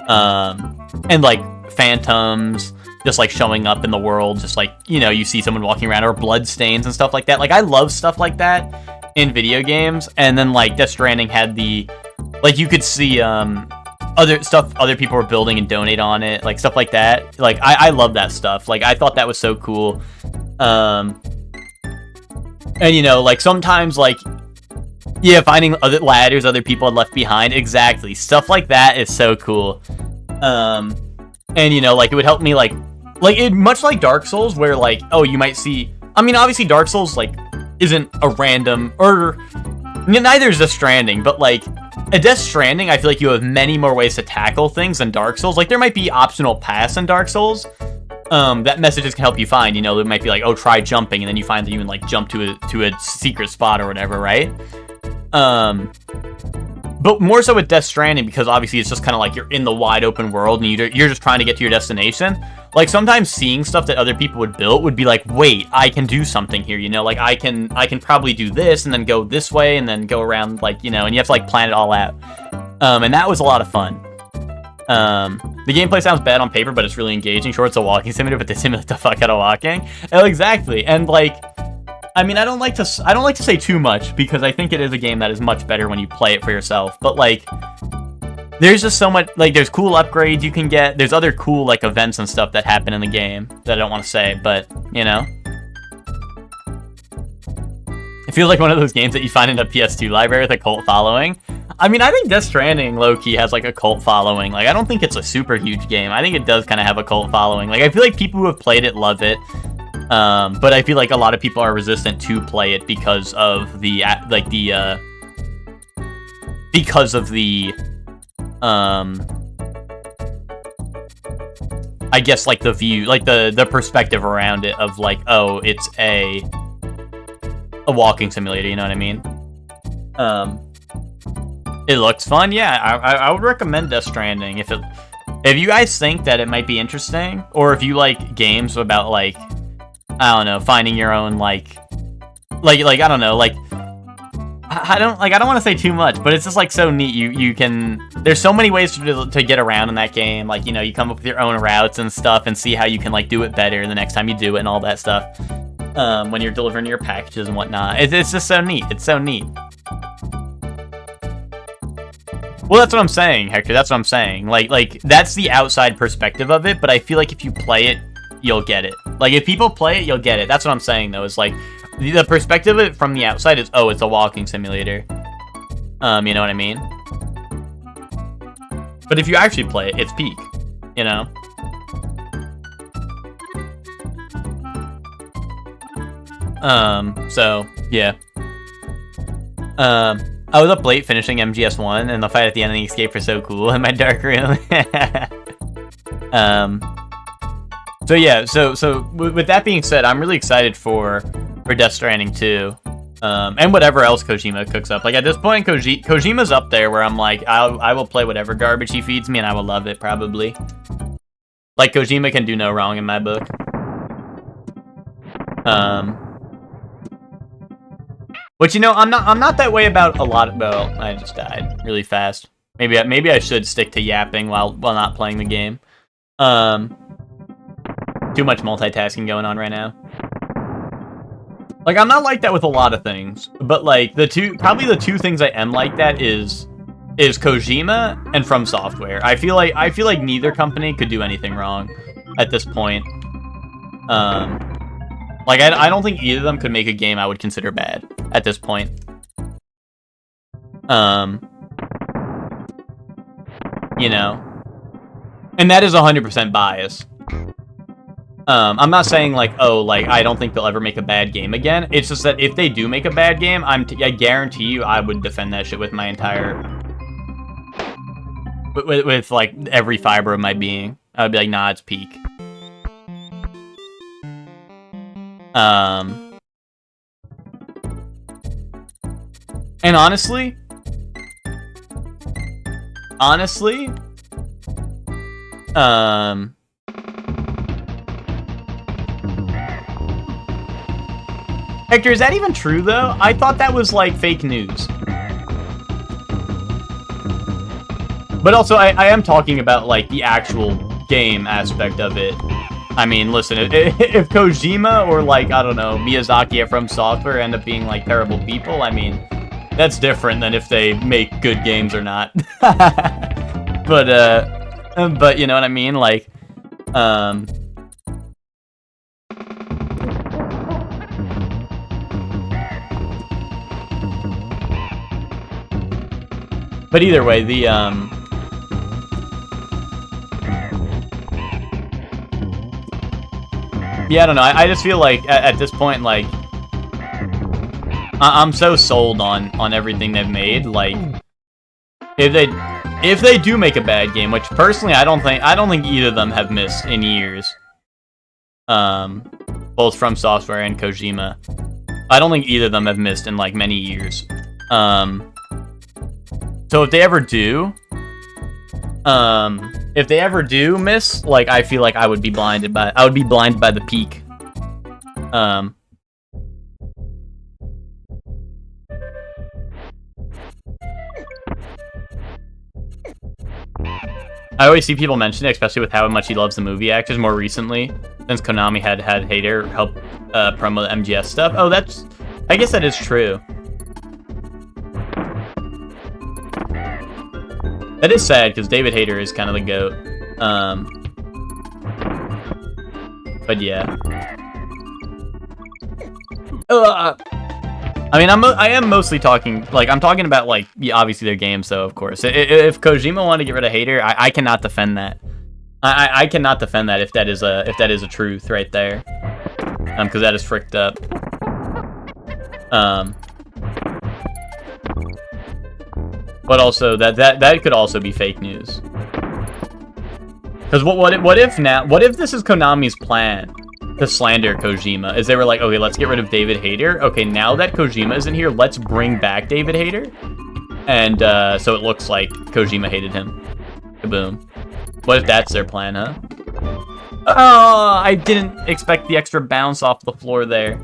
and like phantoms just like showing up in the world, just like, you know, you see someone walking around, or blood stains and stuff like that. Like I love stuff like that in video games. And then like Death Stranding had the, like you could see other stuff other people were building and donate on it, like stuff like that. Like I love that stuff. Like I thought that was so cool. And you know, like sometimes like, yeah, finding other ladders other people had left behind, exactly, stuff like that is so cool. And you know, like it would help me like it, much like Dark Souls where like, oh, you might see, I mean obviously Dark Souls like isn't a random, or neither is Death Stranding, but like at Death Stranding I feel like you have many more ways to tackle things than Dark Souls. Like there might be optional paths in Dark Souls that messages can help you find, you know, it might be like, oh, try jumping, and then you find that you can like jump to a secret spot or whatever, right? But more so with Death Stranding, because obviously it's just kind of like you're in the wide open world and you're just trying to get to your destination. Like sometimes seeing stuff that other people would build would be like, wait, I can do something here, you know, like I can probably do this and then go this way and then go around, like, you know, and you have to like plan it all out. And that was a lot of fun. The gameplay sounds bad on paper, but it's really engaging. Sure, it's a walking simulator, but they simulate the fuck out of walking. Oh, exactly. And like, I mean, I don't like to say too much because I think it is a game that is much better when you play it for yourself. But like, there's just so much, like, there's cool upgrades you can get. There's other cool like events and stuff that happen in the game that I don't want to say, but you know, it feels like one of those games that you find in a PS2 library with a cult following. I mean, I think Death Stranding low-key has like a cult following. Like, I don't think it's a super huge game. I think it does kind of have a cult following. Like, I feel like people who have played it love it. But I feel like a lot of people are resistant to play it because of the I guess like the view, like the perspective around it of like, oh, it's a walking simulator, you know what I mean? It looks fun, yeah. I would recommend Death Stranding if you guys think that it might be interesting, or if you like games about like, I don't know, finding your own like I don't know, like I don't want to say too much, but it's just like so neat. You can, there's so many ways to get around in that game. Like, you know, you come up with your own routes and stuff and see how you can like do it better the next time you do it and all that stuff. When you're delivering your packages and whatnot, it's just so neat. It's so neat. Well, that's what I'm saying, Hector. That's what I'm saying. Like that's the outside perspective of it, but I feel like if you play it, you'll get it. Like if people play it, you'll get it. That's what I'm saying though. Is like the perspective of it from the outside is, oh, it's a walking simulator. You know what I mean? But if you actually play it, it's peak. You know? So yeah. I was up late finishing MGS1, and the fight at the end of the escape was so cool in my dark room. So yeah, so with that being said, I'm really excited for Death Stranding 2, and whatever else Kojima cooks up. Like at this point, Kojima's up there where I'm like, I will play whatever garbage he feeds me, and I will love it probably. Like Kojima can do no wrong in my book. But you know, I'm not that way about a lot of, well, I just died really fast. Maybe I should stick to yapping while not playing the game. Too much multitasking going on right now. Like, I'm not like that with a lot of things, but like probably the two things I am like that is Kojima and From Software. I feel like neither company could do anything wrong at this point. Like I don't think either of them could make a game I would consider bad at this point. You know, and that is 100% bias. I'm not saying like, oh, like I don't think they'll ever make a bad game again. It's just that if they do make a bad game, I guarantee you I would defend that shit with my entire, with like every fiber of my being. I would be like, nah, it's peak. And honestly, Hector, is that even true, though? I thought that was, like, fake news. But also, I am talking about, like, the actual game aspect of it. I mean, listen, if Kojima or, like, I don't know, Miyazaki at From Software end up being, like, terrible people, I mean, that's different than if they make good games or not. But you know what I mean? Like, but either way, the, yeah, I don't know. I just feel like at this point, like, I'm so sold on everything they've made. Like, if they do make a bad game, which personally I don't think either of them have missed in years. Both From Software and Kojima, I don't think either of them have missed in like many years. So if they ever do, miss, like I feel like I would be blinded by the peak. I always see people mention it, especially with how much he loves the movie actors more recently, since Konami had Hayter help promo the MGS stuff. Oh, I guess that is true. That is sad, because David Hayter is kind of the GOAT. But yeah. I mean, I am mostly talking, like, I'm talking about, like, yeah, obviously their games, though, of course. If Kojima wanted to get rid of Hayter, I cannot defend that. I cannot defend that if that is a truth right there. Because that is fricked up. But also that could also be fake news. Because what if this is Konami's plan to slander Kojima? Is they were like, okay, let's get rid of David Hayter. Okay, now that Kojima isn't here, let's bring back David Hayter. And so it looks like Kojima hated him. Kaboom. What if that's their plan, huh? Oh, I didn't expect the extra bounce off the floor there.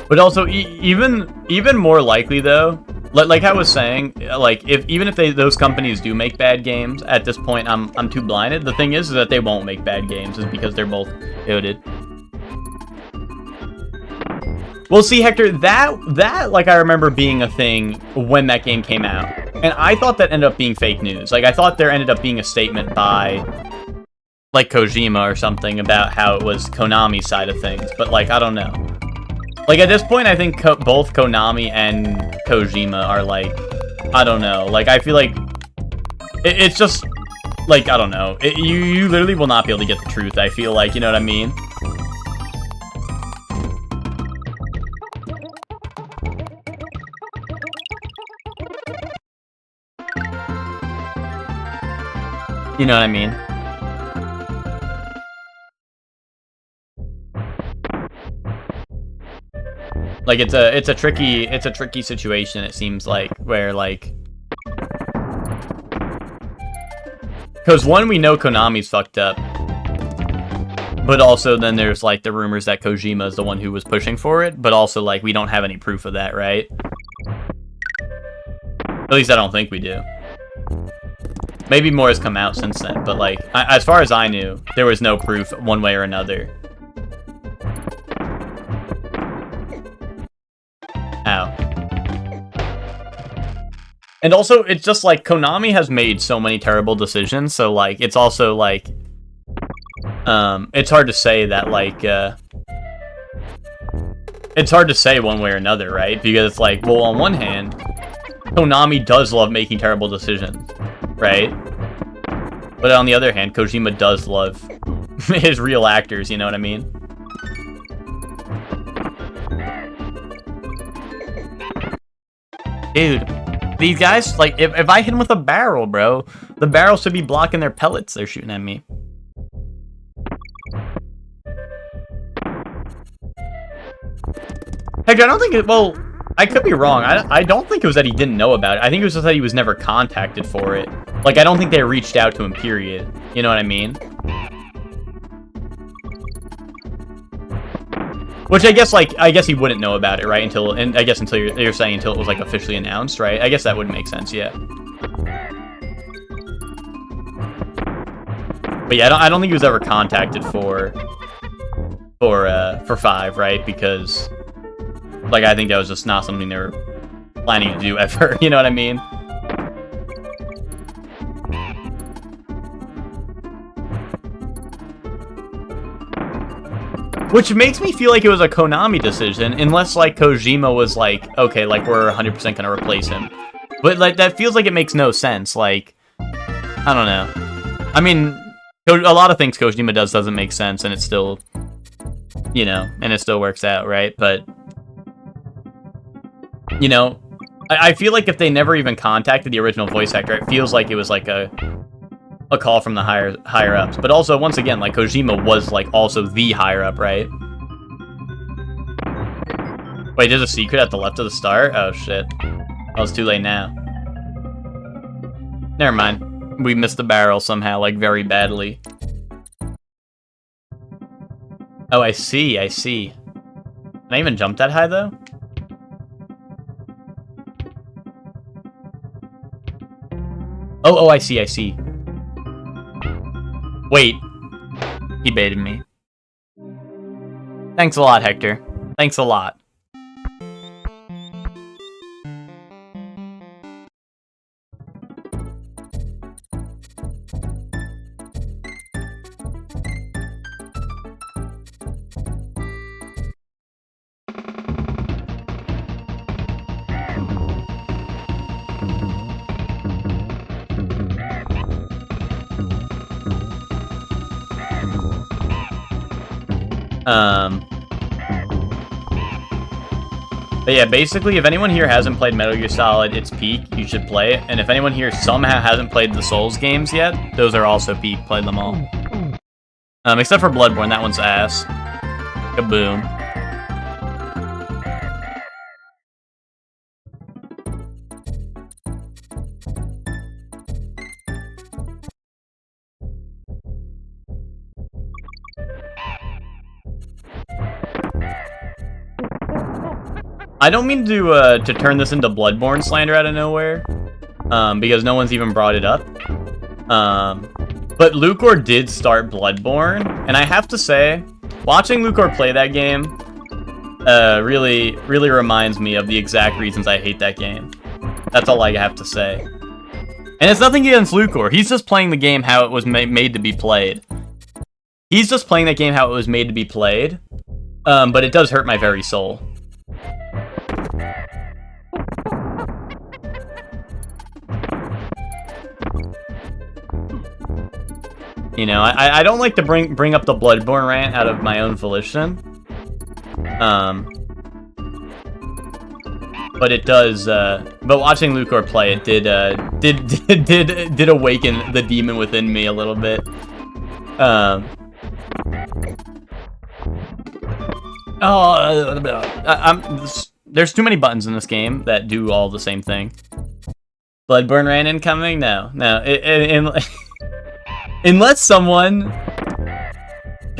But also, even more likely though, like I was saying, like even if those companies do make bad games, at this point I'm too blinded. The thing is that they won't make bad games, is because they're both goated. Well, see, Hector, that like I remember being a thing when that game came out, and I thought that ended up being fake news. Like I thought there ended up being a statement by like Kojima or something about how it was Konami's side of things, but like I don't know. Like, at this point, I think both Konami and Kojima are, like, I don't know. Like, I feel like it's just, like, I don't know. You literally will not be able to get the truth, I feel like, you know what I mean? You know what I mean? Like it's a tricky situation, it seems like, where like, because one, we know Konami's fucked up, But also then there's like the rumors that Kojima is the one who was pushing for it, but also like we don't have any proof of that, right? At least I don't think we do. Maybe more has come out since then, but like as far as I knew, there was no proof one way or another. Ow. And also, it's just like Konami has made so many terrible decisions, so like it's also like it's hard to say that like it's hard to say one way or another, right? Because it's like, well, on one hand, Konami does love making terrible decisions, right? But on the other hand, Kojima does love his real actors, you know what I mean? Dude, these guys, like, if I hit them with a barrel, bro, the barrel should be blocking their pellets they're shooting at me. Heck, I don't think it, well, I could be wrong. I don't think it was that he didn't know about it. I think it was just that he was never contacted for it. Like, I don't think they reached out to him, period. You know what I mean? Which I guess he wouldn't know about it, right? Until you're saying until it was like officially announced, right? I guess that would make sense, yeah. But yeah, I don't think he was ever contacted for 5, right? Because like I think that was just not something they were planning to do ever, you know what I mean? Which makes me feel like it was a Konami decision, unless, like, Kojima was like, okay, like, we're 100% gonna replace him. But, like, that feels like it makes no sense, like, I don't know. I mean, a lot of things Kojima doesn't make sense, and it still, you know, and it still works out, right? But, you know, I feel like if they never even contacted the original voice actor, it feels like it was, like, a call from the higher ups. But also, once again, like, Kojima was, like, also the higher up, right? Wait, there's a secret at the left of the start? Oh, shit. Oh, it's too late now. Never mind. We missed the barrel somehow, like, very badly. Oh, I see. Can I even jump that high, though? Oh, I see. Wait. He baited me. Thanks a lot, Hector. Thanks a lot. But yeah, basically, if anyone here hasn't played Metal Gear Solid, it's peak, you should play it. And if anyone here somehow hasn't played the Souls games yet, those are also peak, play them all. Except for Bloodborne, that one's ass. Kaboom. I don't mean to turn this into Bloodborne slander out of nowhere, because no one's even brought it up. But Lucor did start Bloodborne, and I have to say, watching Lucor play that game really reminds me of the exact reasons I hate that game. That's all I have to say. And it's nothing against Lucor. He's just playing the game how it was made to be played. He's just playing that game how it was made to be played, but it does hurt my very soul. You know, I don't like to bring up the Bloodborne rant out of my own volition. But it does, but watching Lucor play it did awaken the demon within me a little bit. There's too many buttons in this game that do all the same thing. Bloodborne rant incoming? No. Unless someone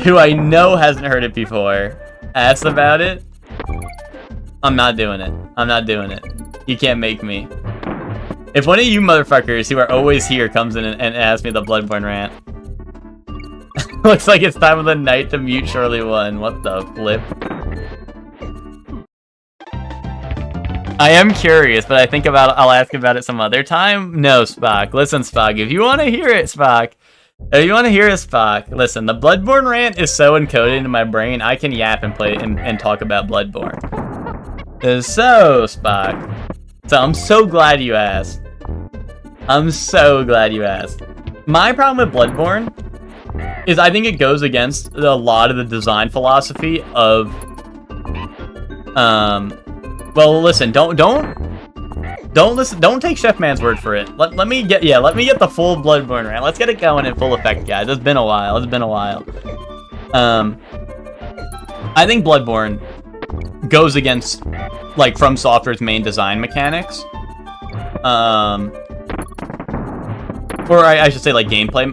who I know hasn't heard it before, asks about it, I'm not doing it. I'm not doing it. You can't make me. If one of you motherfuckers who are always here comes in and asks me the Bloodborne rant, looks like it's time of the night to mute Shirley 1. What the flip? I am curious, but I think I'll ask about it some other time. No, Spock. Listen, Spock, if you want to hear it, Spock. If you want to hear it, Spock, listen, the Bloodborne rant is so encoded into my brain, I can yap and play and talk about Bloodborne. So, Spock. So, I'm so glad you asked. I'm so glad you asked. My problem with Bloodborne is I think it goes against a lot of the design philosophy of... Well, listen, don't listen. Don't take Chef Man's word for it. Let me get the full Bloodborne rant. Let's get it going in full effect, guys. It's been a while. I think Bloodborne goes against like From Software's main design mechanics, or I should say like gameplay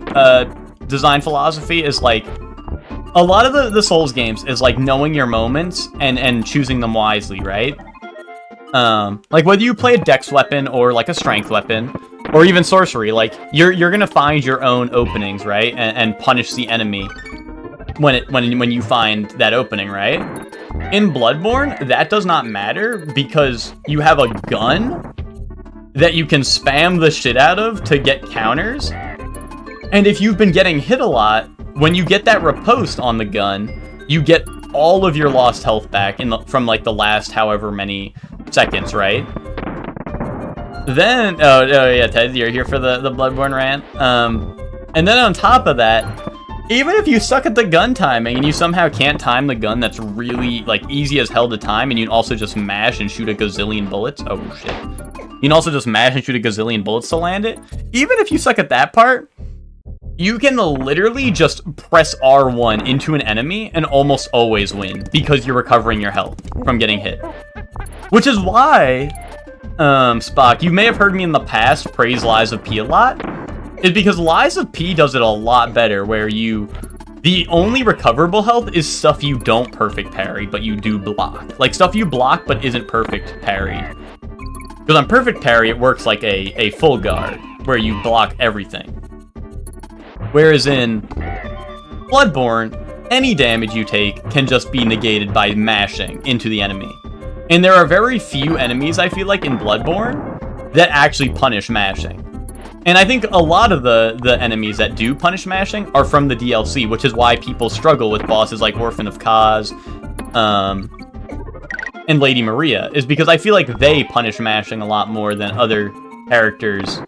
design philosophy is like a lot of the Souls games is like knowing your moments and choosing them wisely, right? Like whether you play a dex weapon or like a strength weapon or even sorcery, like you're gonna find your own openings, right? And punish the enemy when you find that opening, right? In Bloodborne, that does not matter because you have a gun that you can spam the shit out of to get counters. And if you've been getting hit a lot, when you get that riposte on the gun, you get all of your lost health back from like the last however many seconds, right? Then, oh yeah, Ted, you're here for the Bloodborne rant. And then on top of that, even if you suck at the gun timing and you somehow can't time the gun that's really like easy as hell to time, and you can also just mash and shoot a gazillion bullets. Oh shit. You can also just mash and shoot a gazillion bullets to land it. Even if you suck at that part, you can literally just press R1 into an enemy and almost always win because you're recovering your health from getting hit. Which is why, Spock, you may have heard me in the past praise Lies of P a lot. Is because Lies of P does it a lot better, where the only recoverable health is stuff you don't perfect parry, but you do block. Like stuff you block but isn't perfect parried. Because on perfect parry, it works like a full guard, where you block everything. Whereas in Bloodborne, any damage you take can just be negated by mashing into the enemy. And there are very few enemies, I feel like, in Bloodborne that actually punish mashing. And I think a lot of the enemies that do punish mashing are from the DLC, which is why people struggle with bosses like Orphan of Kaz, and Lady Maria, is because I feel like they punish mashing a lot more than other characters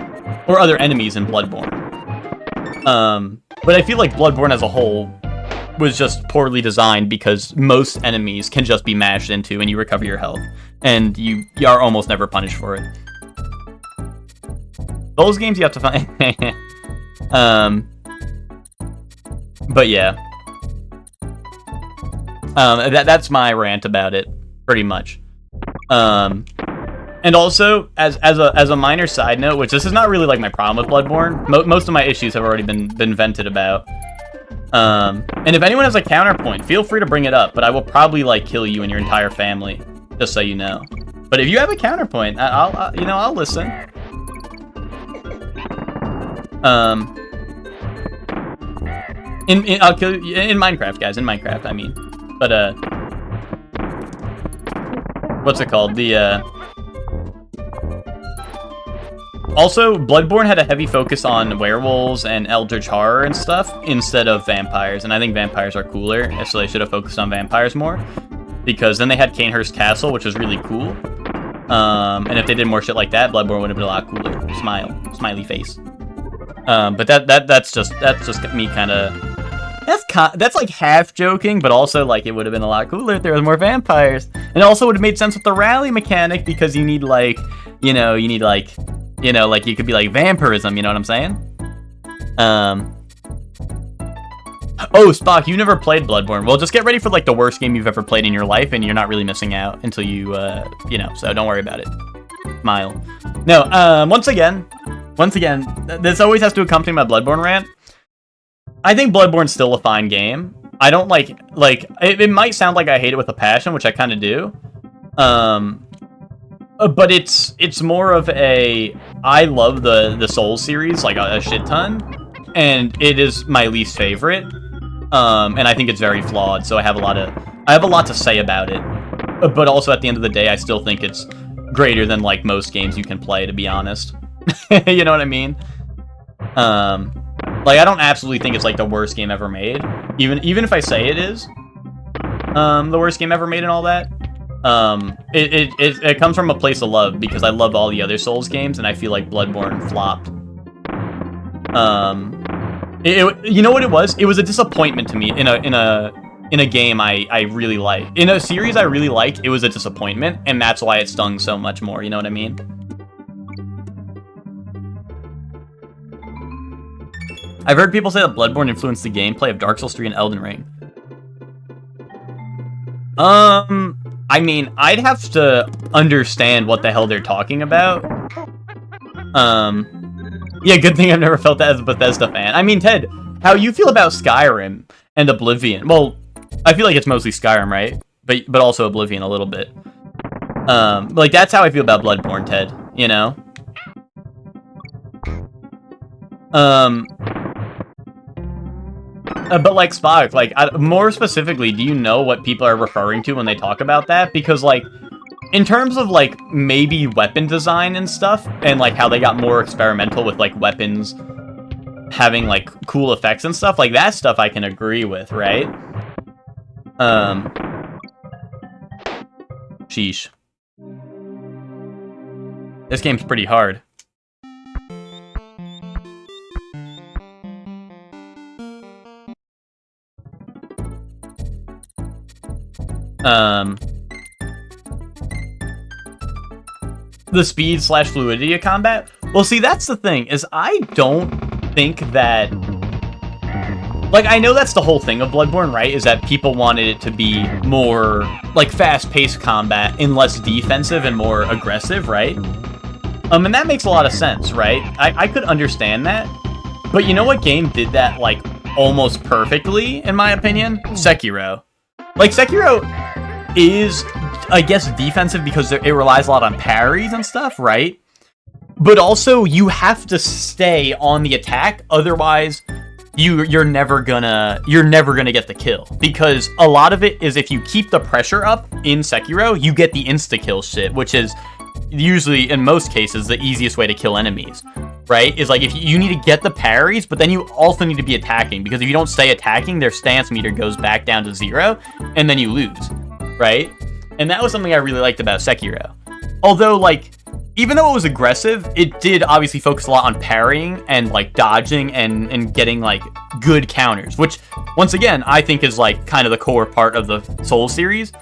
or other enemies in Bloodborne. But I feel like Bloodborne as a whole was just poorly designed because most enemies can just be mashed into and you recover your health. And you are almost never punished for it. Those games you have to find. But yeah. That's my rant about it, pretty much. And also, as a minor side note, which this is not really like my problem with Bloodborne. Most of my issues have already been vented about. And if anyone has a counterpoint, feel free to bring it up. But I will probably like kill you and your entire family, just so you know. But if you have a counterpoint, I'll listen. I'll kill you in Minecraft, guys. In Minecraft, I mean. But what's it called? Also, Bloodborne had a heavy focus on werewolves and eldritch horror and stuff instead of vampires, and I think vampires are cooler, so they should have focused on vampires more. Because then they had Cainhurst Castle, which was really cool. And if they did more shit like that, Bloodborne would have been a lot cooler. Smiley face. But that's just me kind of. That's like half joking, but also like it would have been a lot cooler if there was more vampires. And it also would have made sense with the rally mechanic because you need like you could be like vampirism. You know what I'm saying? Oh, Spock, you never played Bloodborne. Well, just get ready for like the worst game you've ever played in your life, and you're not really missing out until you so don't worry about it. Smile. No, once again, this always has to accompany my Bloodborne rant. I think Bloodborne's still a fine game, I don't like it might sound like I hate it with a passion, which I kind of do. But it's more of a, I love the Souls series like a shit ton, and it is my least favorite. And I think it's very flawed, so I have a lot to say about it. But also at the end of the day, I still think it's greater than like most games you can play, to be honest. You know what I mean? Like, I don't absolutely think it's like the worst game ever made, even if I say it is the worst game ever made and all that. It comes from a place of love, because I love all the other Souls games, and I feel like Bloodborne flopped. You know what it was? It was a disappointment to me in a game I really like. In a series I really like, it was a disappointment, and that's why it stung so much more, you know what I mean? I've heard people say that Bloodborne influenced the gameplay of Dark Souls 3 and Elden Ring. I mean, I'd have to understand what the hell they're talking about. Yeah, good thing I've never felt that as a Bethesda fan. I mean, Ted, how you feel about Skyrim and Oblivion? Well, I feel like it's mostly Skyrim, right? But also Oblivion a little bit. Like, that's how I feel about Bloodborne, Ted, you know? But like Spock, like, more specifically, do you know what people are referring to when they talk about that? Because, like, in terms of, like, maybe weapon design and stuff, and, like, how they got more experimental with, like, weapons having, like, cool effects and stuff, like, that stuff I can agree with, right? Sheesh. This game's pretty hard. The speed / fluidity of combat? Well, see, that's the thing, is I don't think that... Like, I know that's the whole thing of Bloodborne, right? Is that people wanted it to be more, like, fast-paced combat and less defensive and more aggressive, right? And that makes a lot of sense, right? I could understand that. But you know what game did that, like, almost perfectly, in my opinion? Sekiro. Like, Sekiro is, I guess, defensive because it relies a lot on parries and stuff, right? But also, you have to stay on the attack, otherwise you're never gonna get the kill. Because a lot of it is, if you keep the pressure up in Sekiro, you get the insta-kill shit, which is usually, in most cases, the easiest way to kill enemies, right? Is like, if you need to get the parries, but then you also need to be attacking, because if you don't stay attacking, their stance meter goes back down to 0, and then you lose, right? And that was something I really liked about Sekiro. Although, like, even though it was aggressive, it did obviously focus a lot on parrying and, like, dodging and getting, like, good counters, which, once again, I think is, like, kind of the core part of the Souls series.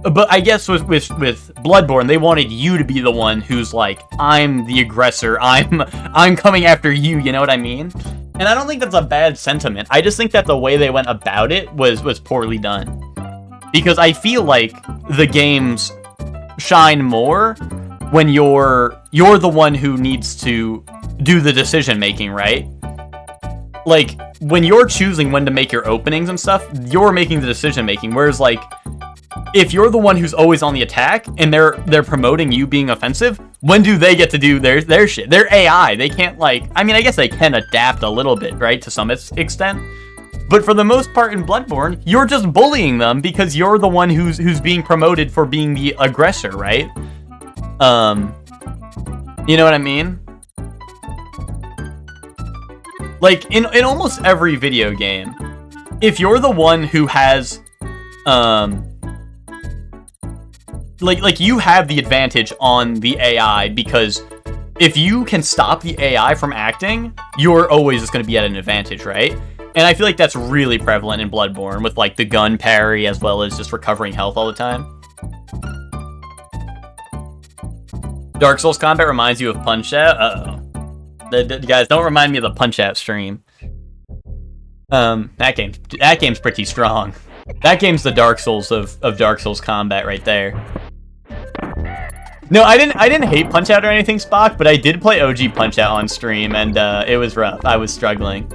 But I guess with Bloodborne, they wanted you to be the one who's like, I'm the aggressor, I'm coming after you, you know what I mean? And I don't think that's a bad sentiment. I just think that the way they went about it was poorly done. Because I feel like the games shine more when you're the one who needs to do the decision making, right? Like, when you're choosing when to make your openings and stuff, you're making the decision making, whereas, like, if you're the one who's always on the attack and they're promoting you being offensive, when do they get to do their shit? They're AI. They can't, like, I mean, I guess they can adapt a little bit, right, to some extent. But for the most part in Bloodborne, you're just bullying them because you're the one who's being promoted for being the aggressor, right? You know what I mean? Like, in almost every video game, if you're the one who has, like you have the advantage on the AI, because if you can stop the AI from acting, you're always just going to be at an advantage, right? And I feel like that's really prevalent in Bloodborne, with, like, the gun parry as well as just recovering health all the time. Dark Souls combat reminds you of Punch-Out? Uh-oh. Guys, don't remind me of the Punch-Out stream. That game's pretty strong. That game's the Dark Souls of Dark Souls combat right there. No, I didn't hate Punch-Out or anything, Spock, but I did play OG Punch-Out on stream, and it was rough. I was struggling.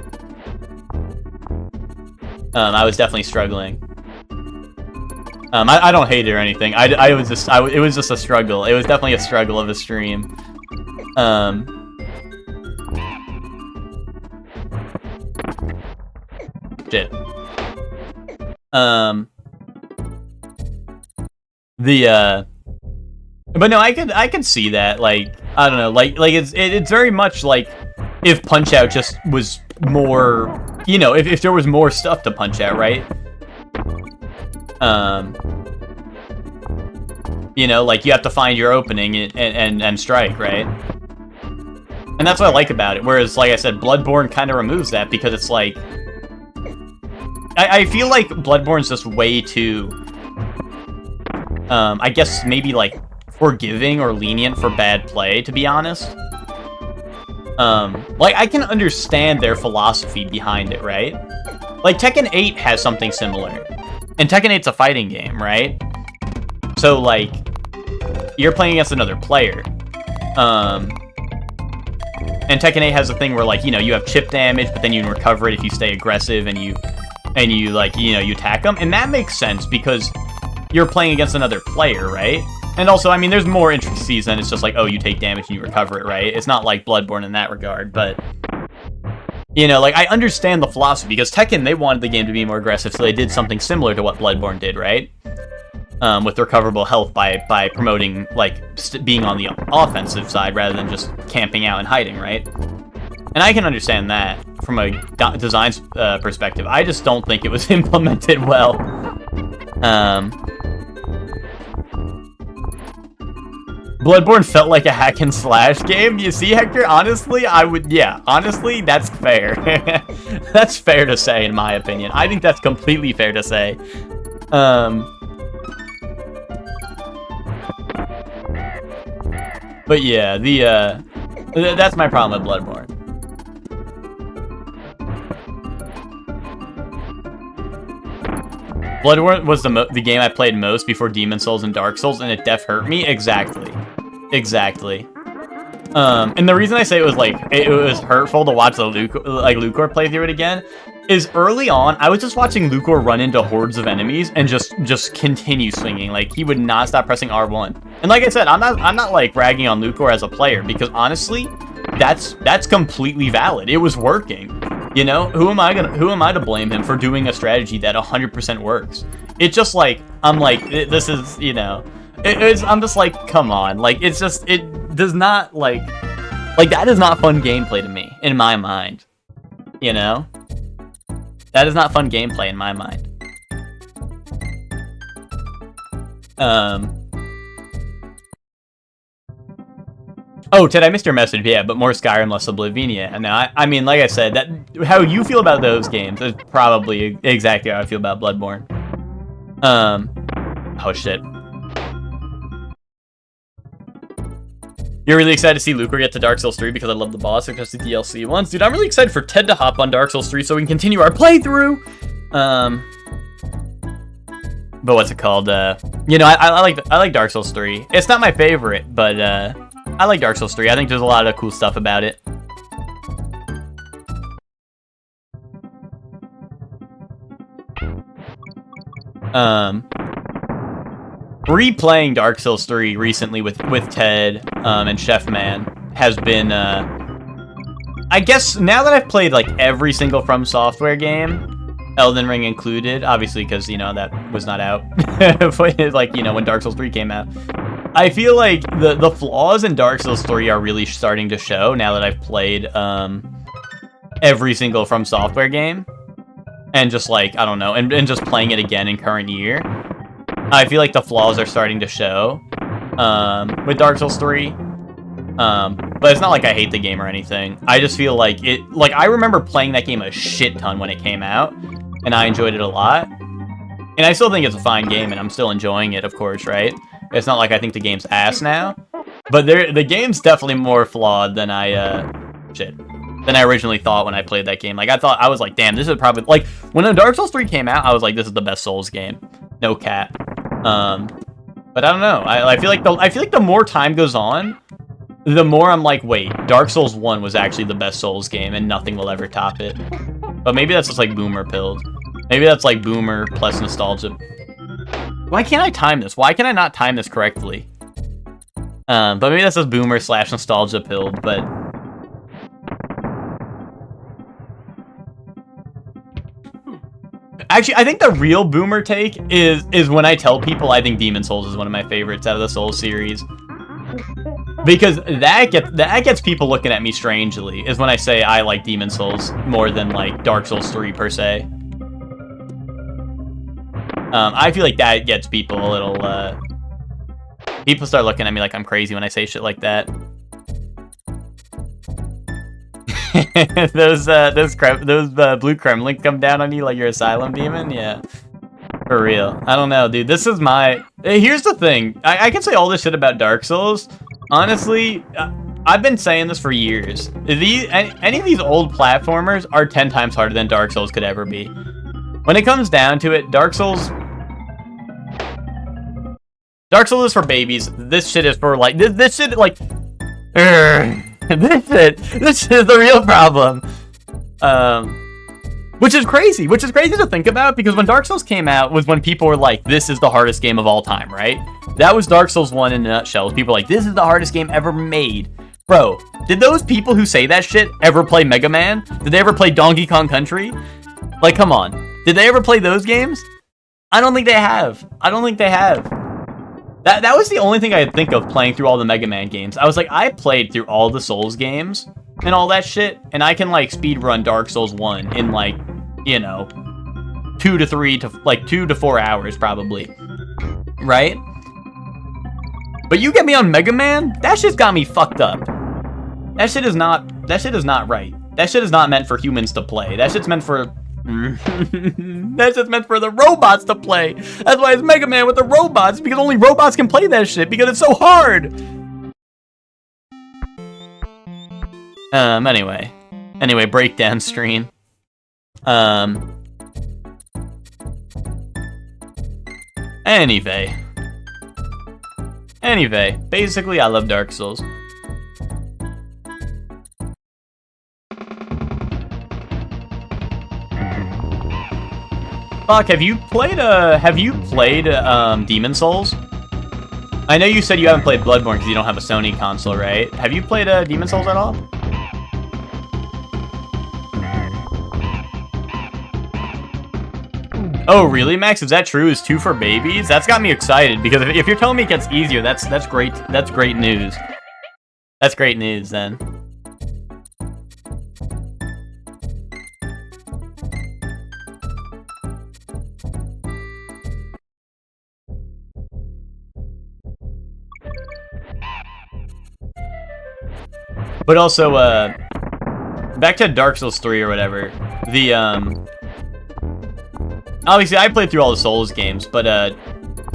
I was definitely struggling. I don't hate it or anything. It was just a struggle. It was definitely a struggle of a stream. Shit. But no, I could see that. Like, I don't know. Like it's very much like if Punch-Out just was more, you know, if there was more stuff to punch out, right? You know, like you have to find your opening and strike, right? And that's what I like about it. Whereas, like I said, Bloodborne kind of removes that because it's like, I feel like Bloodborne's just way too, I guess maybe like forgiving or lenient for bad play, to be honest. Like I can understand their philosophy behind it, right? Like Tekken 8 has something similar. And Tekken 8's a fighting game, right? So like, you're playing against another player. And Tekken 8 has a thing where like, you know, you have chip damage, but then you can recover it if you stay aggressive and you like, you know, you attack them. And that makes sense because you're playing against another player, right? And also, I mean, there's more intricacies than it's just like, oh, you take damage and you recover it, right? It's not like Bloodborne in that regard, but, you know, like, I understand the philosophy because Tekken, they wanted the game to be more aggressive, so they did something similar to what Bloodborne did, right? With recoverable health by promoting, like, being on the offensive side rather than just camping out and hiding, right? And I can understand that from a design perspective. I just don't think it was implemented well. Bloodborne felt like a hack and slash game. You see, Hector, honestly, honestly, that's fair. That's fair to say, in my opinion. I think that's completely fair to say. But yeah, that's my problem with Bloodborne. Bloodborne was the game I played most before Demon Souls and Dark Souls, and it def hurt me. Exactly. And the reason I say it was hurtful to watch the Lucor play through it again is early on I was just watching Lucor run into hordes of enemies and just continue swinging. Like he would not stop pressing R1. And like I said, I'm not like ragging on Lucor as a player because honestly, that's completely valid. It was working. You know, who am I to blame him for doing a strategy that 100% works? It's just like, I'm like, this is, you know, I'm just like, come on. Like, it's just, it does not, like that is not fun gameplay to me, in my mind. You know? That is not fun gameplay in my mind. Oh, Ted, I missed your message. Yeah, but more Skyrim, less Oblivion. Yeah, and I mean, like I said, that how you feel about those games is probably exactly how I feel about Bloodborne. Oh shit. You're really excited to see Lucor get to Dark Souls 3 because I love the boss, especially the DLC ones. Dude, I'm really excited for Ted to hop on Dark Souls 3 so we can continue our playthrough. But what's it called? You know, I like Dark Souls 3. It's not my favorite, but I like Dark Souls 3. I think there's a lot of cool stuff about it. Replaying Dark Souls 3 recently with Ted and Chef Man has been I guess now that I've played like every single From Software game, Elden Ring included, obviously because, you know, that was not out. Like, you know, when Dark Souls 3 came out. I feel like the flaws in Dark Souls 3 are really starting to show now that I've played every single From Software game. And just like, I don't know, and just playing it again in current year. I feel like the flaws are starting to show with Dark Souls 3. But it's not like I hate the game or anything. I just feel like I remember playing that game a shit ton when it came out. And I enjoyed it a lot. And I still think it's a fine game and I'm still enjoying it, of course, right? It's not like I think the game's ass now, but the game's definitely more flawed than I originally thought when I played that game. Like I was like, damn, this is probably like when Dark Souls 3 came out, I was like, this is the best Souls game, no cap. But I don't know. I feel like the more time goes on, the more I'm like, wait, Dark Souls 1 was actually the best Souls game, and nothing will ever top it. But maybe that's just like boomer pilled. Maybe that's like boomer plus nostalgia. Why can't I time this? Why can I not time this correctly? But maybe that's just boomer / nostalgia pilled, but... Actually, I think the real boomer take is when I tell people I think Demon's Souls is one of my favorites out of the Souls series. Because that gets people looking at me strangely, is when I say I like Demon's Souls more than, like, Dark Souls 3 per se. I feel like that gets people a little, people start looking at me like I'm crazy when I say shit like that. those blue Kremlin come down on you like you're Asylum Demon? Yeah. For real. I don't know, dude. This is my... Here's the thing. I can say all this shit about Dark Souls. Honestly, I've been saying this for years. Any of these old platformers are 10 times harder than Dark Souls could ever be. When it comes down to it, Dark Souls is for babies. This shit is for, like... This shit, like... This is the real problem. Which is crazy to think about, because when Dark Souls came out was when people were like, this is the hardest game of all time, right? That was Dark Souls 1 in a nutshell. People were like, this is the hardest game ever made. Bro, did those people who say that shit ever play Mega Man? Did they ever play Donkey Kong Country? Like, come on. Did they ever play those games? I don't think they have. That was the only thing I could think of playing through all the Mega Man games. I was like, I played through all the Souls games and all that shit, and I can, like, speedrun Dark Souls 1 in, like, you know, 2 to 4 hours, probably. Right? But you get me on Mega Man? That shit's got me fucked up. That shit is not right. That shit is not meant for humans to play. That shit's meant for... That's just meant for the robots to play. That's why it's Mega Man with the robots, because only robots can play that shit, because it's so hard. Anyway, breakdown stream. Anyway, basically I love Dark Souls. Fuck, have you played Demon's Souls? I know you said you haven't played Bloodborne because you don't have a Sony console, right? Have you played Demon's Souls at all? Oh, really, Max? Is that true? Is 2 for babies? That's got me excited, because if you're telling me it gets easier, that's great. That's great news. That's great news, then. But also, back to Dark Souls 3 or whatever, obviously I played through all the Souls games, but,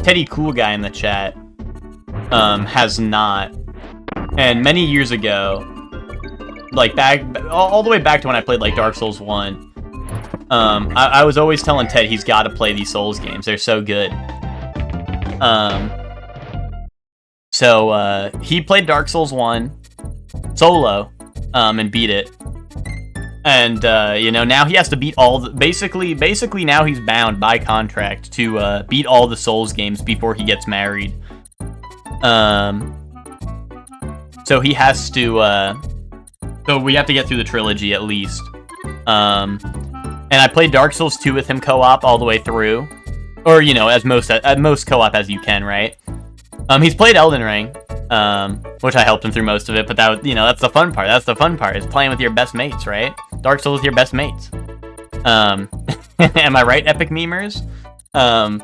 Teddy Cool Guy in the chat, has not, and many years ago, like, all the way back to when I played, like, Dark Souls 1, I was always telling Ted he's gotta play these Souls games, they're so good. So, he played Dark Souls 1, solo, and beat it. And, you know, now he has to beat all the... Basically, now he's bound by contract to, beat all the Souls games before he gets married. So he has to, so we have to get through the trilogy, at least. And I played Dark Souls 2 with him co-op all the way through. Or, you know, at most co-op as you can, right? He's played Elden Ring, which I helped him through most of it, but that, you know, that's the fun part. That's the fun part, is playing with your best mates, right? Dark Souls with your best mates. Am I right, epic memers? But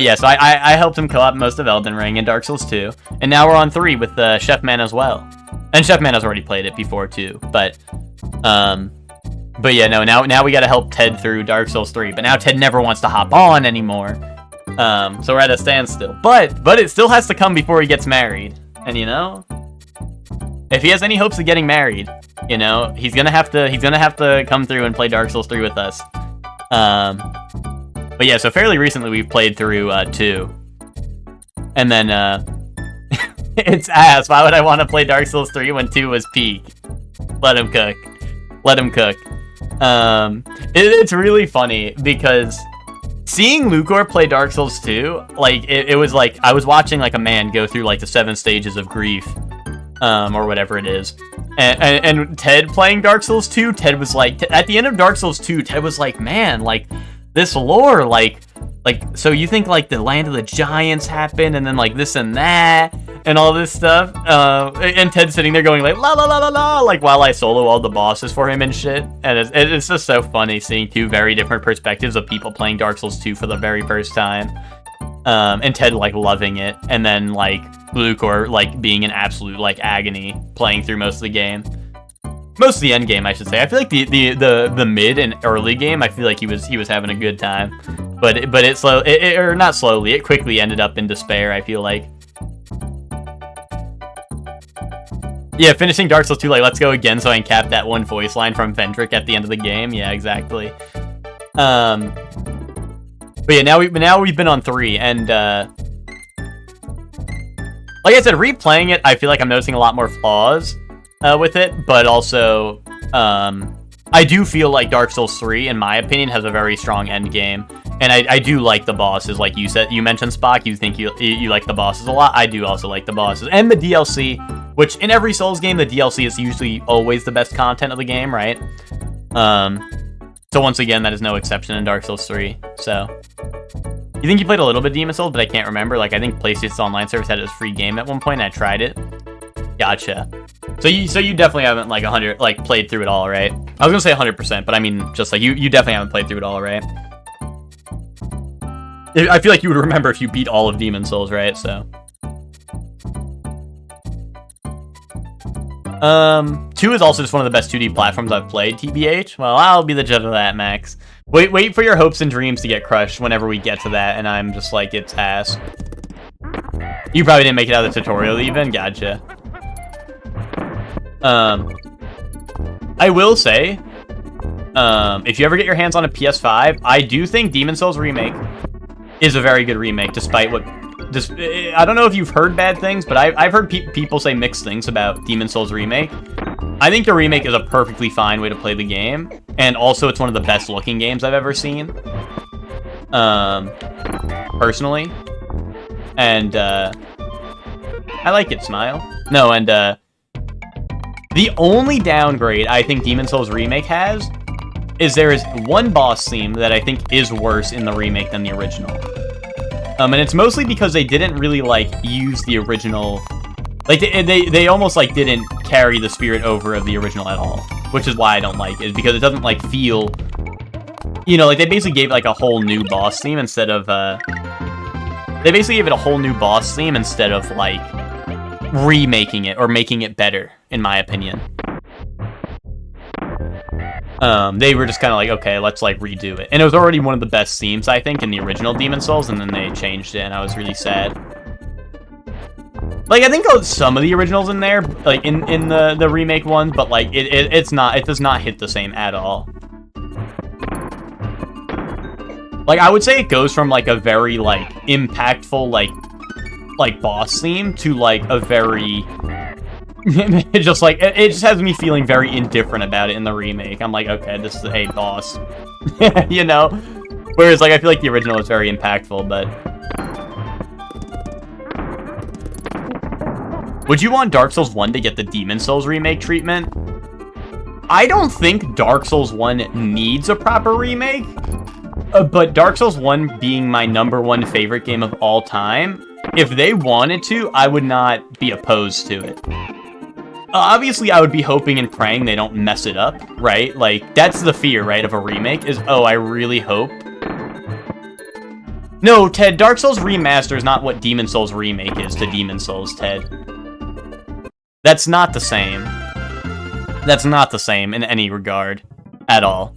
yeah, so I helped him co-op most of Elden Ring and Dark Souls 2, and now we're on 3 with Chef Man as well. And Chef Man has already played it before too, but yeah, no, now we gotta help Ted through Dark Souls 3, but now Ted never wants to hop on anymore. So we're at a standstill. But it still has to come before he gets married. And you know, if he has any hopes of getting married, you know, he's gonna have to come through and play Dark Souls 3 with us. But yeah, so fairly recently we've played through 2. And then it's ass. Why would I want to play Dark Souls 3 when 2 was peak? Let him cook. It's really funny because seeing Lucor play Dark Souls 2, like, it was like, I was watching, like, a man go through, like, the 7 stages of grief, or whatever it is. And Ted playing Dark Souls 2, Ted was like, at the end of Dark Souls 2, Ted was like, man, like, this lore, like, so you think, like, the Land of the Giants happened, and then, like, this and that, and all this stuff, and Ted's sitting there going, like, la la la la la, like, while I solo all the bosses for him and shit, and it's just so funny seeing two very different perspectives of people playing Dark Souls 2 for the very first time, and Ted, like, loving it, and then, like, Lucor, like, being in absolute, like, agony playing through most of the game. Most of the end game, I should say. I feel like the mid and early game, I feel like he was having a good time, but or not slowly. It quickly ended up in despair, I feel like. Yeah, finishing Dark Souls 2, like, let's go again so I can cap that one voice line from Vendrick at the end of the game. Yeah, exactly. But yeah, now we've been on 3, and like I said, replaying it, I feel like I'm noticing a lot more flaws with it, but also, I do feel like Dark Souls 3, in my opinion, has a very strong end game, and I do like the bosses, like you said. You mentioned Spock, you think you like the bosses a lot. I do also like the bosses, and the DLC, which in every Souls game, the DLC is usually always the best content of the game, right? So once again, that is no exception in Dark Souls 3, so. You think you played a little bit of Demon's Souls, but I can't remember. Like, I think PlayStation's online service had it as free game at one point, and I tried it. Gotcha. So you definitely haven't, like, played through it all, right? I was gonna say 100%, but I mean, just, like, you definitely haven't played through it all, right? I feel like you would remember if you beat all of Demon's Souls, right? So. 2 is also just one of the best 2D platforms I've played, TBH. Well, I'll be the judge of that, Max. Wait for your hopes and dreams to get crushed whenever we get to that, and I'm just like, it's ass. You probably didn't make it out of the tutorial even? Gotcha. I will say, if you ever get your hands on a PS5, I do think Demon's Souls Remake is a very good remake, despite what... I don't know if you've heard bad things, but I've heard people say mixed things about Demon's Souls Remake. I think the remake is a perfectly fine way to play the game, and also it's one of the best looking games I've ever seen, personally, and I like it, Smile. No, and the only downgrade I think Demon's Souls Remake has is there is one boss theme that I think is worse in the remake than the original. And it's mostly because they didn't really, like, use the original... Like, they almost, like, didn't carry the spirit over of the original at all. Which is why I don't like it, because it doesn't, like, feel... You know, like, they basically gave, like, a whole new boss theme instead of, They basically gave it a whole new boss theme instead of, like, remaking it or making it better, in my opinion. They were just kind of like, okay, let's, like, redo it. And it was already one of the best themes, I think, in the original Demon's Souls, and then they changed it, and I was really sad. Like, I think some of the originals in there, like, in the remake ones, but, like, it does not hit the same at all. Like, I would say it goes from, like, a very, like, impactful, like boss theme to, like, a very... it just has me feeling very indifferent about it in the remake. I'm like, okay, this is a boss. You know? Whereas, like, I feel like the original is very impactful, but... Would you want Dark Souls 1 to get the Demon's Souls remake treatment? I don't think Dark Souls 1 needs a proper remake, but Dark Souls 1 being my #1 favorite game of all time, if they wanted to, I would not be opposed to it. Obviously, I would be hoping and praying they don't mess it up, right? Like, that's the fear, right, of a remake, is, oh, I really hope. No, Ted, Dark Souls Remaster is not what Demon's Souls Remake is to Demon's Souls, Ted. That's not the same. That's not the same in any regard. At all.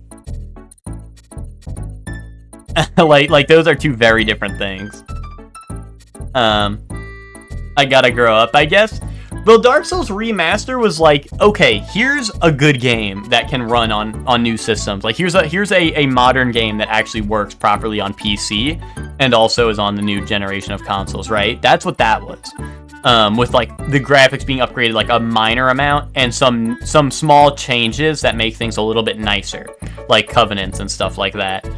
like, those are two very different things. I gotta grow up, I guess. Well, Dark Souls Remaster was like, okay, here's a good game that can run on new systems. Like, here's a modern game that actually works properly on PC and also is on the new generation of consoles, right? That's what that was. with like the graphics being upgraded like a minor amount and some small changes that make things a little bit nicer, like covenants and stuff like that.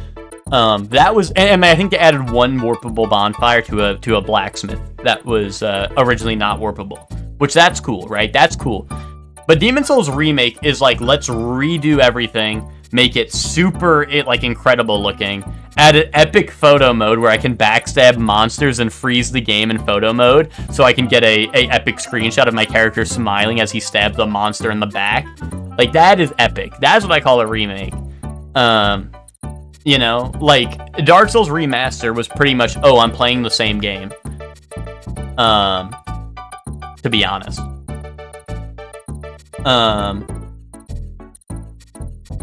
That was, and I think they added one warpable bonfire to a blacksmith that was originally not warpable, which that's cool, right? That's cool. But Demon's Souls Remake is like, let's redo everything, make it super like incredible looking, add an epic photo mode where I can backstab monsters and freeze the game in photo mode, so I can get a epic screenshot of my character smiling as he stabs the monster in the back. Like, that is epic. That's what I call a remake. You know, like, Dark Souls Remaster was pretty much, oh, I'm playing the same game. To be honest.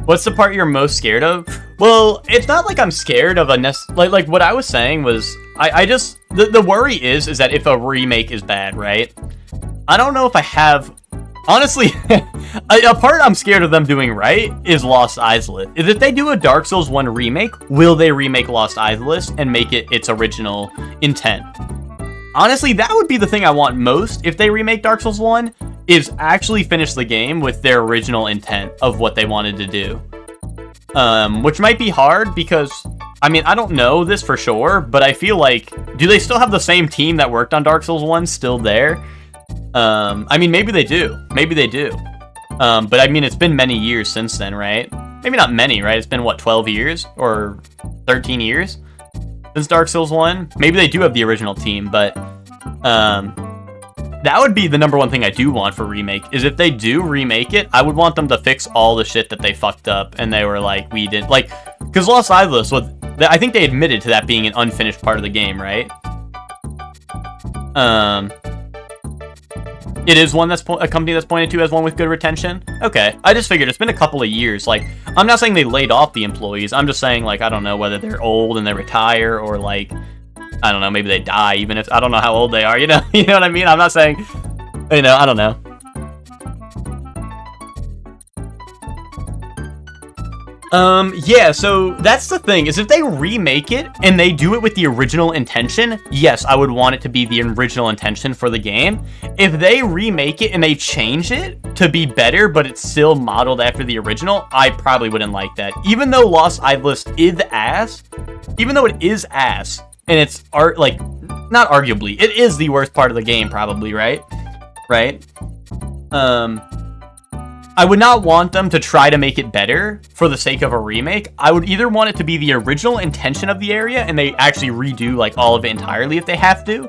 What's the part you're most scared of? Well, it's not like I'm scared of a like what I was saying was, I just, the worry is that if a remake is bad, right? I don't know if I have, honestly, a part I'm scared of them doing right is Lost Izalith. If they do a Dark Souls 1 remake, will they remake Lost Izalith and make it its original intent? Honestly, that would be the thing I want most if they remake Dark Souls 1, is actually finish the game with their original intent of what they wanted to do. Which might be hard because, I mean, I don't know this for sure, but I feel like, do they still have the same team that worked on Dark Souls 1 still there? I mean, maybe they do. Maybe they do. But I mean, it's been many years since then, right? Maybe not many, right? It's been, what, 12 years? Or 13 years? Since Dark Souls 1? Maybe they do have the original team, but, that would be the number one thing I do want for remake, is if they do remake it, I would want them to fix all the shit that they fucked up, and they were like, we didn't, like, because Lost Izalith was, I think they admitted to that being an unfinished part of the game, right? It is one that's a company that's pointed to as one with good retention? Okay, I just figured it's been a couple of years, like, I'm not saying they laid off the employees, I'm just saying, like, I don't know whether they're old and they retire, or, like, I don't know, maybe they die, even if, I don't know how old they are, you know what I mean? I'm not saying, you know, I don't know. Yeah, so that's the thing, is if they remake it, and they do it with the original intention, yes, I would want it to be the original intention for the game. If they remake it and they change it to be better, but it's still modeled after the original, I probably wouldn't like that. Even though Lost Izalith is ass, even though it is ass, and it's like, not arguably, it is the worst part of the game, probably, right? Right? I would not want them to try to make it better for the sake of a remake. I would either want it to be the original intention of the area, and they actually redo, like, all of it entirely if they have to,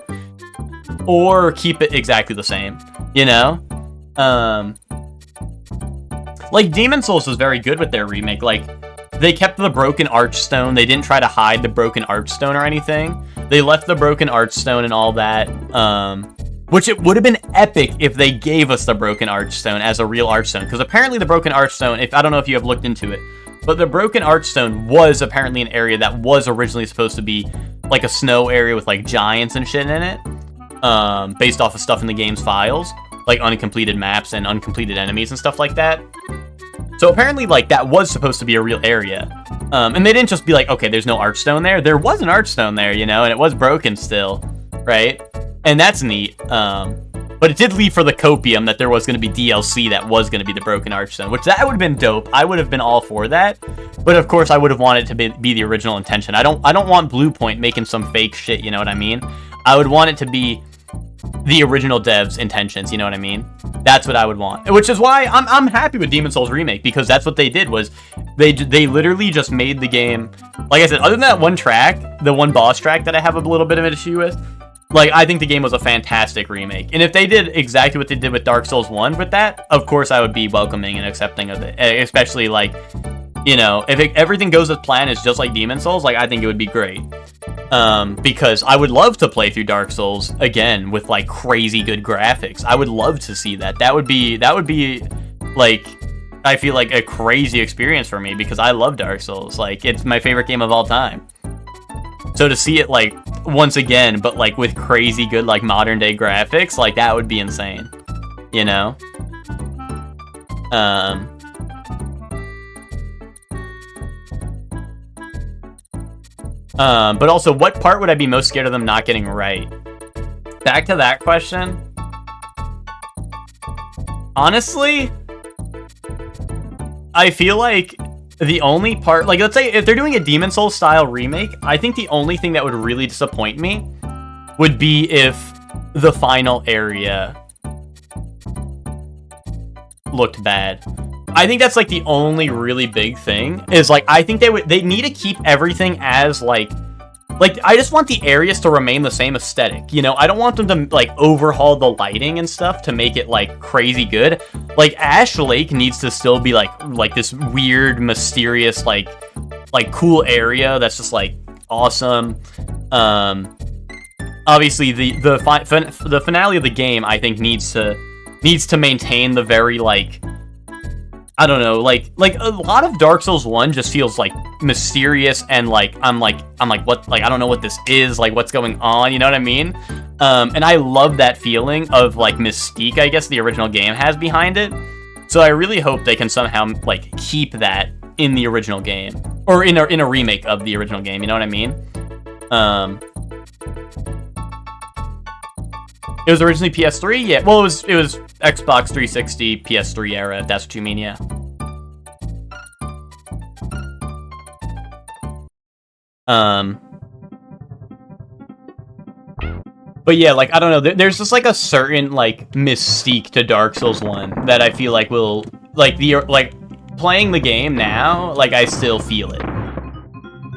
or keep it exactly the same, you know? Like, Demon's Souls was very good with their remake, like, they kept the broken archstone. They didn't try to hide the broken archstone or anything. They left the broken archstone and all that. Which it would have been epic if they gave us the broken archstone as a real archstone. Because apparently the broken archstone, I don't know if you have looked into it, but the broken archstone was apparently an area that was originally supposed to be like a snow area with like giants and shit in it. Based off of stuff in the game's files. Like uncompleted maps and uncompleted enemies and stuff like that. So apparently, like, that was supposed to be a real area. And they didn't just be like, okay, there's no archstone there. There was an archstone there, you know, and it was broken still, right? And that's neat. But it did leave for the copium that there was going to be DLC that was going to be the broken archstone, which that would have been dope. I would have been all for that. But of course, I would have wanted it to be the original intention. I don't want Bluepoint making some fake shit, you know what I mean? I would want it to be the original devs' intentions, you know what I mean? That's what I would want. Which is why I'm happy with Demon's Souls Remake, because that's what they did, was they literally just made the game, like I said, other than that one track, the one boss track that I have a little bit of an issue with, like, I think the game was a fantastic remake. And if they did exactly what they did with Dark Souls 1 with that, of course I would be welcoming and accepting of it. Especially, like, you know, if everything goes as planned, it's just like Demon's Souls, like, I think it would be great. Because I would love to play through Dark Souls again with, like, crazy good graphics. I would love to see that. That would be, like, I feel like a crazy experience for me, because I love Dark Souls. Like, it's my favorite game of all time. So to see it, like, once again, but, like, with crazy good, like, modern day graphics, like, that would be insane. You know? But also, what part would I be most scared of them not getting right? back to that question. Honestly, I feel like the only part, like, let's say if they're doing a Demon Souls style remake, I think the only thing that would really disappoint me would be if the final area looked bad. I think that's like the only really big thing is like, I think they need to keep everything as like I just want the areas to remain the same aesthetic, you know? I don't want them to like overhaul the lighting and stuff to make it like crazy good. Like Ash Lake needs to still be like this weird, mysterious, like cool area that's just like awesome. Obviously the finale of the game, I think needs to maintain the very like, I don't know, like a lot of Dark Souls 1 just feels like mysterious and like I'm like what, like I don't know what this is, like what's going on, you know what I mean? And I love that feeling of like mystique, I guess the original game has behind it. So I really hope they can somehow like keep that in the original game or in a remake of the original game, you know what I mean? It was originally PS3, yeah. Well, it was Xbox 360, PS3 era, if that's what you mean, yeah. But yeah, like, I don't know, there's just like a certain like mystique to Dark Souls 1 that I feel like will, like, playing the game now, like, I still feel it.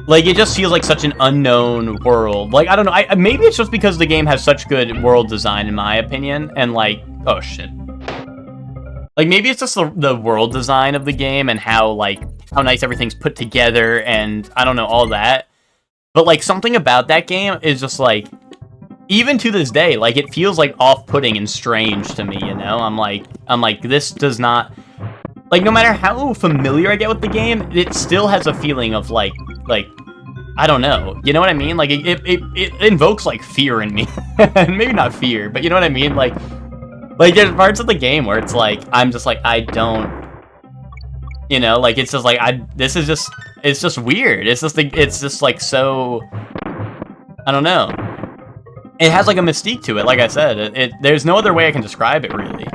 Like, it just feels like such an unknown world. Like, I don't know, maybe it's just because the game has such good world design, in my opinion, and like, oh shit. Like, maybe it's just the world design of the game and how nice everything's put together and, I don't know, all that. But, like, something about that game is just, like, even to this day, like, it feels, like, off-putting and strange to me, you know? I'm like, this does not... Like, no matter how familiar I get with the game, it still has a feeling of, like, I don't know. You know what I mean? Like, it invokes, like, fear in me. Maybe not fear, but you know what I mean? Like, there's parts of the game where it's, like, I'm just, like, I don't... You know? Like, it's just, like, this is just... It's just weird. It's just, like, so... I don't know. It has, like, a mystique to it, like I said. There's no other way I can describe it, really.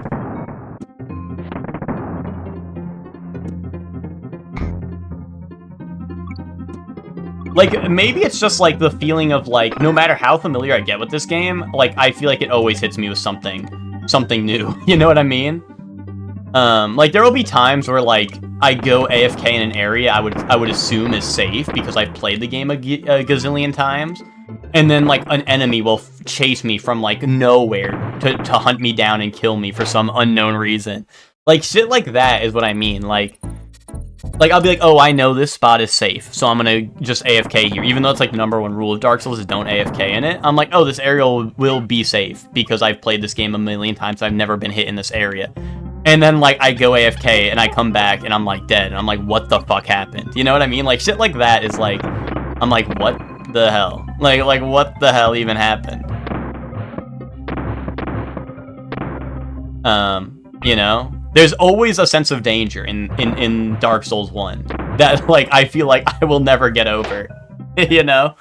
Like, maybe it's just, like, the feeling of, like, no matter how familiar I get with this game, like, I feel like it always hits me with something new. You know what I mean? Like, there will be times where, like, I go AFK in an area I would assume is safe because I've played the game a gazillion times, and then, like, an enemy will chase me from, like, nowhere to hunt me down and kill me for some unknown reason. Like, shit like that is what I mean. Like, I'll be like, oh, I know this spot is safe, so I'm gonna just AFK here. Even though it's, like, the #1 rule of Dark Souls is don't AFK in it. I'm like, oh, this area will be safe because I've played this game a million times. I've never been hit in this area. And then, like, I go AFK, and I come back, and I'm, like, dead. And I'm like, what the fuck happened? You know what I mean? Like, shit like that is, like... I'm like, what the hell? Like, what the hell even happened? You know? There's always a sense of danger in Dark Souls 1 that, like, I feel like I will never get over. You know?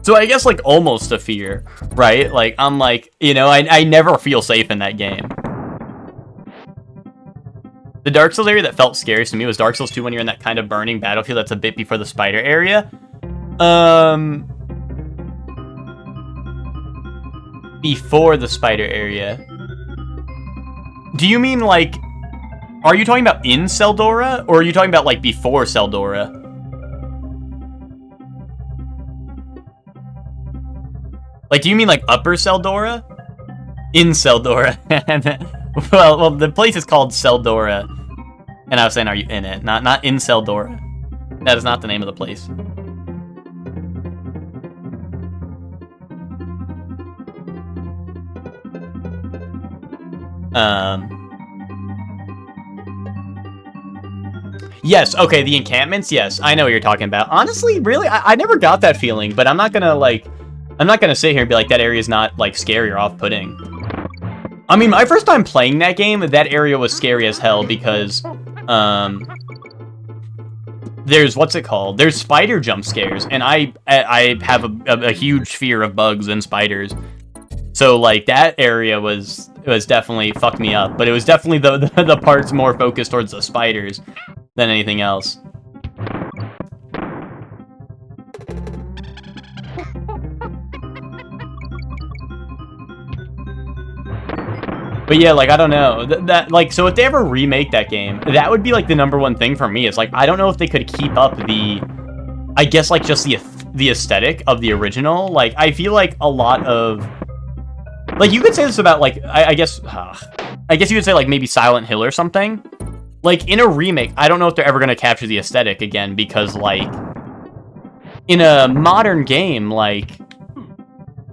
So I guess, like, almost a fear, right? Like, I'm like, you know, I never feel safe in that game. The Dark Souls area that felt scariest to me was Dark Souls 2 when you're in that kind of burning battlefield that's a bit before the spider area. Before the spider area. Do you mean, like... Are you talking about in Seldora? Or are you talking about, like, before Seldora? Like, do you mean, like, Upper Seldora? In Seldora. Well, the place is called Seldora, and I was saying, are you in it? Not in Seldora. That is not the name of the place. Yes, okay, the encampments, yes, I know what you're talking about. Honestly, really, I never got that feeling, but I'm not gonna sit here and be like, that area's not, like, scary or off-putting. I mean, my first time playing that game, that area was scary as hell because, there's, what's it called? There's spider jump scares, and I have a huge fear of bugs and spiders. So like that area was definitely fucked me up, but it was definitely the parts more focused towards the spiders than anything else. But yeah, like, I don't know. That like, so if they ever remake that game, that would be like the #1 thing for me. It's like, I don't know if they could keep up the, I guess, like, just the aesthetic of the original. Like, I feel like a lot of, like, you could say this about, like, I guess you could say, like, maybe Silent Hill or something. Like, in a remake, I don't know if they're ever going to capture the aesthetic again, because, like, in a modern game, like,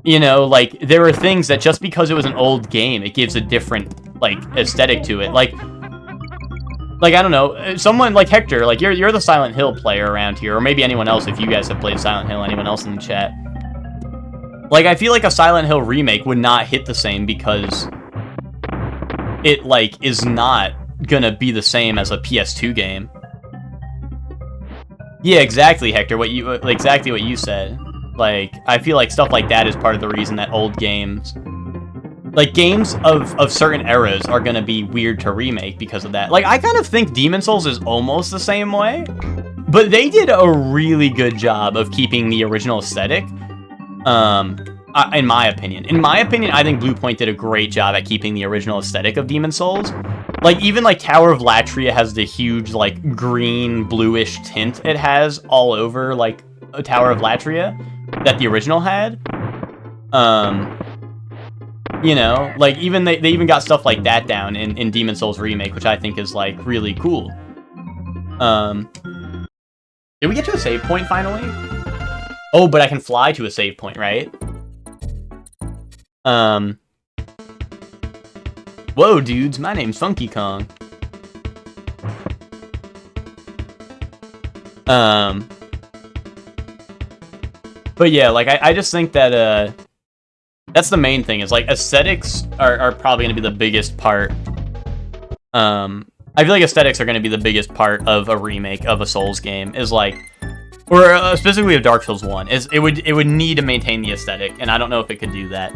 you know, like, there are things that just because it was an old game, it gives a different, like, aesthetic to it. Like, I don't know, someone like Hector, like, you're the Silent Hill player around here, or maybe anyone else if you guys have played Silent Hill, anyone else in the chat. Like, I feel like a Silent Hill remake would not hit the same because it, like, is not gonna be the same as a PS2 game. Yeah, exactly, Hector, exactly what you said. Like, I feel like stuff like that is part of the reason that old games, like, games of certain eras are gonna be weird to remake because of that. Like, I kind of think Demon's Souls is almost the same way, but they did a really good job of keeping the original aesthetic, in my opinion. In my opinion, I think Bluepoint did a great job at keeping the original aesthetic of Demon's Souls. Like, even, like, Tower of Latria has the huge, like, green, bluish tint it has all over, like, a Tower of Latria that the original had. You know, like, even they even got stuff like that down in Demon's Souls Remake, which I think is, like, really cool. Did we get to a save point finally? Oh, but I can fly to a save point, right? Whoa, dudes, my name's Funky Kong. But yeah, like, I just think that, that's the main thing, is, like, aesthetics are probably gonna be the biggest part. I feel like aesthetics are gonna be the biggest part of a remake of a Souls game, is, like, or specifically of Dark Souls 1, is it would need to maintain the aesthetic, and I don't know if it could do that.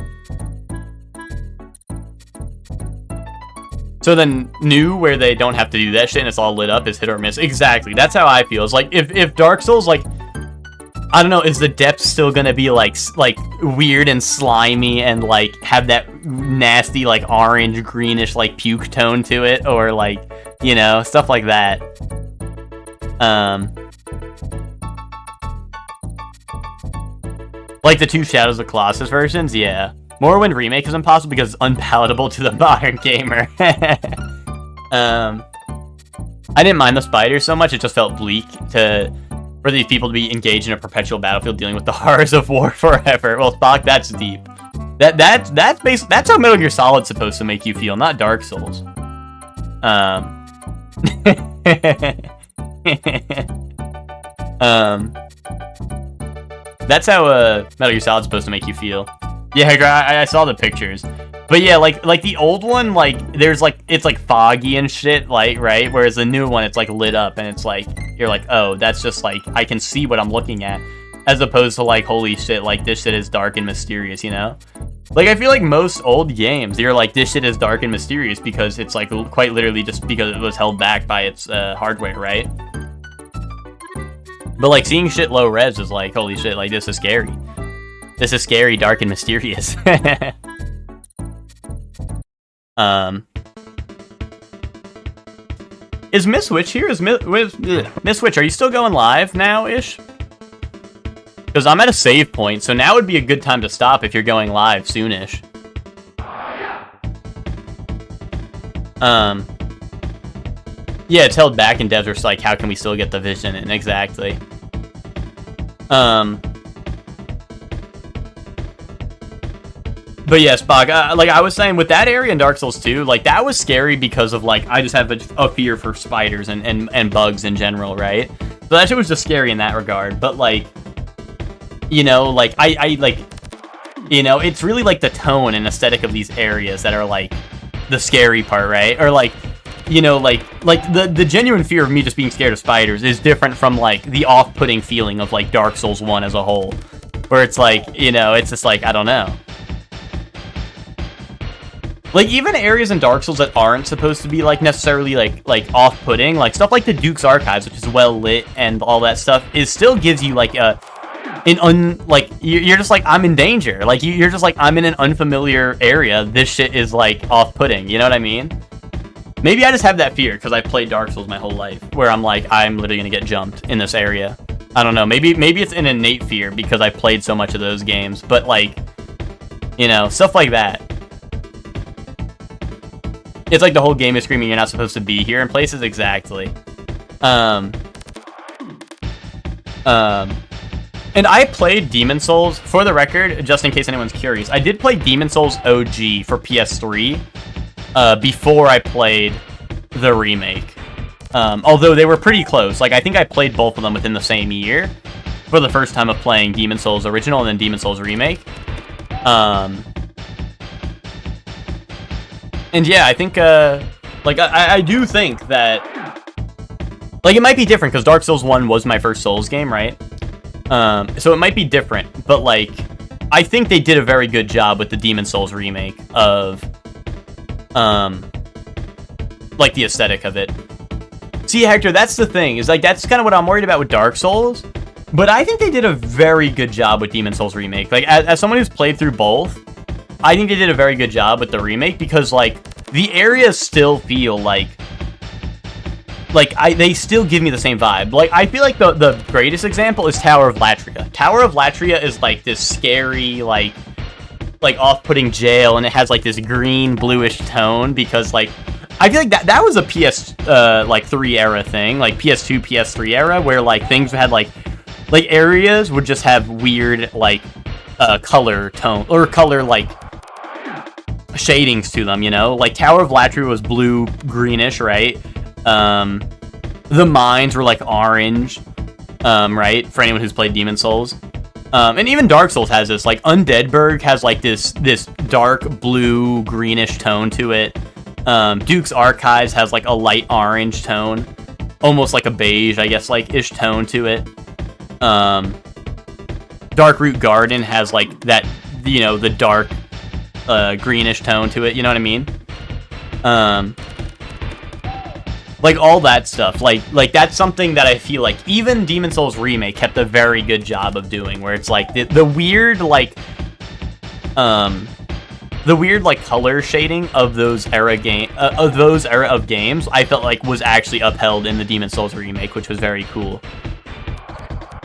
So then, new, where they don't have to do that shit and it's all lit up, is hit or miss. Exactly, that's how I feel. It's like, if Dark Souls, like, I don't know, is the depth still gonna be, like weird and slimy and, like, have that nasty, like, orange, greenish, like, puke tone to it? Or, like, you know, stuff like that. Like the two Shadows of Colossus versions, yeah. Morrowind Remake is impossible because it's unpalatable to the modern gamer. I didn't mind the spiders so much, it just felt bleak for these people to be engaged in a perpetual battlefield dealing with the horrors of war forever. Well, Spock, that's deep. That's how Metal Gear Solid's supposed to make you feel, not Dark Souls. That's how Metal Gear Solid's supposed to make you feel. Yeah, I saw the pictures. But yeah, like the old one, like, there's, like, it's, like, foggy and shit, like, right? Whereas the new one, it's, like, lit up, and it's, like, you're like, oh, that's just, like, I can see what I'm looking at. As opposed to, like, holy shit, like, this shit is dark and mysterious, you know? Like, I feel like most old games, you're like, this shit is dark and mysterious because it's, like, quite literally just because it was held back by its hardware, right? But, like, seeing shit low res is like, holy shit, like, this is scary. This is scary, dark, and mysterious. Is Miss Witch here? Is Miss Witch, are you still going live now-ish? Because I'm at a save point, so now would be a good time to stop if you're going live soonish. Yeah, it's held back, and devs are like, how can we still get the vision in? Exactly. But yeah, Spock, like I was saying, with that area in Dark Souls 2, like, that was scary because of, like, I just have a fear for spiders and bugs in general, right? So that shit was just scary in that regard. But, like, you know, like, I like, you know, it's really, like, the tone and aesthetic of these areas that are, like, the scary part, right? Or, like, you know, like the genuine fear of me just being scared of spiders is different from, like, the off-putting feeling of, like, Dark Souls 1 as a whole. Where it's, like, you know, it's just, like, I don't know. Like, even areas in Dark Souls that aren't supposed to be, like, necessarily, like off-putting, like, stuff like the Duke's Archives, which is well-lit and all that stuff, still gives you, like, you're just like, I'm in danger. Like, you're just like, I'm in an unfamiliar area. This shit is, like, off-putting. You know what I mean? Maybe I just have that fear, because I've played Dark Souls my whole life, where I'm like, I'm literally gonna get jumped in this area. I don't know, maybe it's an innate fear, because I've played so much of those games, but, like, you know, stuff like that. It's like the whole game is screaming you're not supposed to be here in places. Exactly. And I played Demon Souls, for the record, just in case anyone's curious. I did play Demon Souls OG for PS3 before I played the remake. Although they were pretty close. Like, I think I played both of them within the same year for the first time of playing Demon Souls original and then Demon Souls remake. And yeah, I think, like, I do think that, like, it might be different, because Dark Souls 1 was my first Souls game, right? So it might be different, but, like, I think they did a very good job with the Demon Souls remake of, like, the aesthetic of it. See, Hector, that's the thing, is, like, that's kind of what I'm worried about with Dark Souls, but I think they did a very good job with Demon Souls remake. Like, as someone who's played through both, I think they did a very good job with the remake, because, like, the areas still feel like they still give me the same vibe. Like, I feel like the greatest example is Tower of Latria. Tower of Latria is, like, this scary, like off-putting jail, and it has, like, this green, bluish tone, because, like, I feel like that was a PS, 3 era thing, like, PS2, PS3 era, where, like, things had, like, areas would just have weird, like, color tone, or color, like, shadings to them, you know? Like, Tower of Latria was blue, greenish, right? The mines were, like, orange, right? For anyone who's played Demon Souls. And even Dark Souls has this. Like, Undeadburg has, like, this dark blue, greenish tone to it. Duke's Archives has, like, a light orange tone. Almost like a beige, I guess, like, ish tone to it. Darkroot Garden has, like, that, you know, the dark, greenish tone to it, you know what I mean? Like, all that stuff, like that's something that I feel like even Demon Souls Remake kept a very good job of doing, where it's like the weird, like, color shading of those era of games, I felt like was actually upheld in the Demon Souls Remake, which was very cool.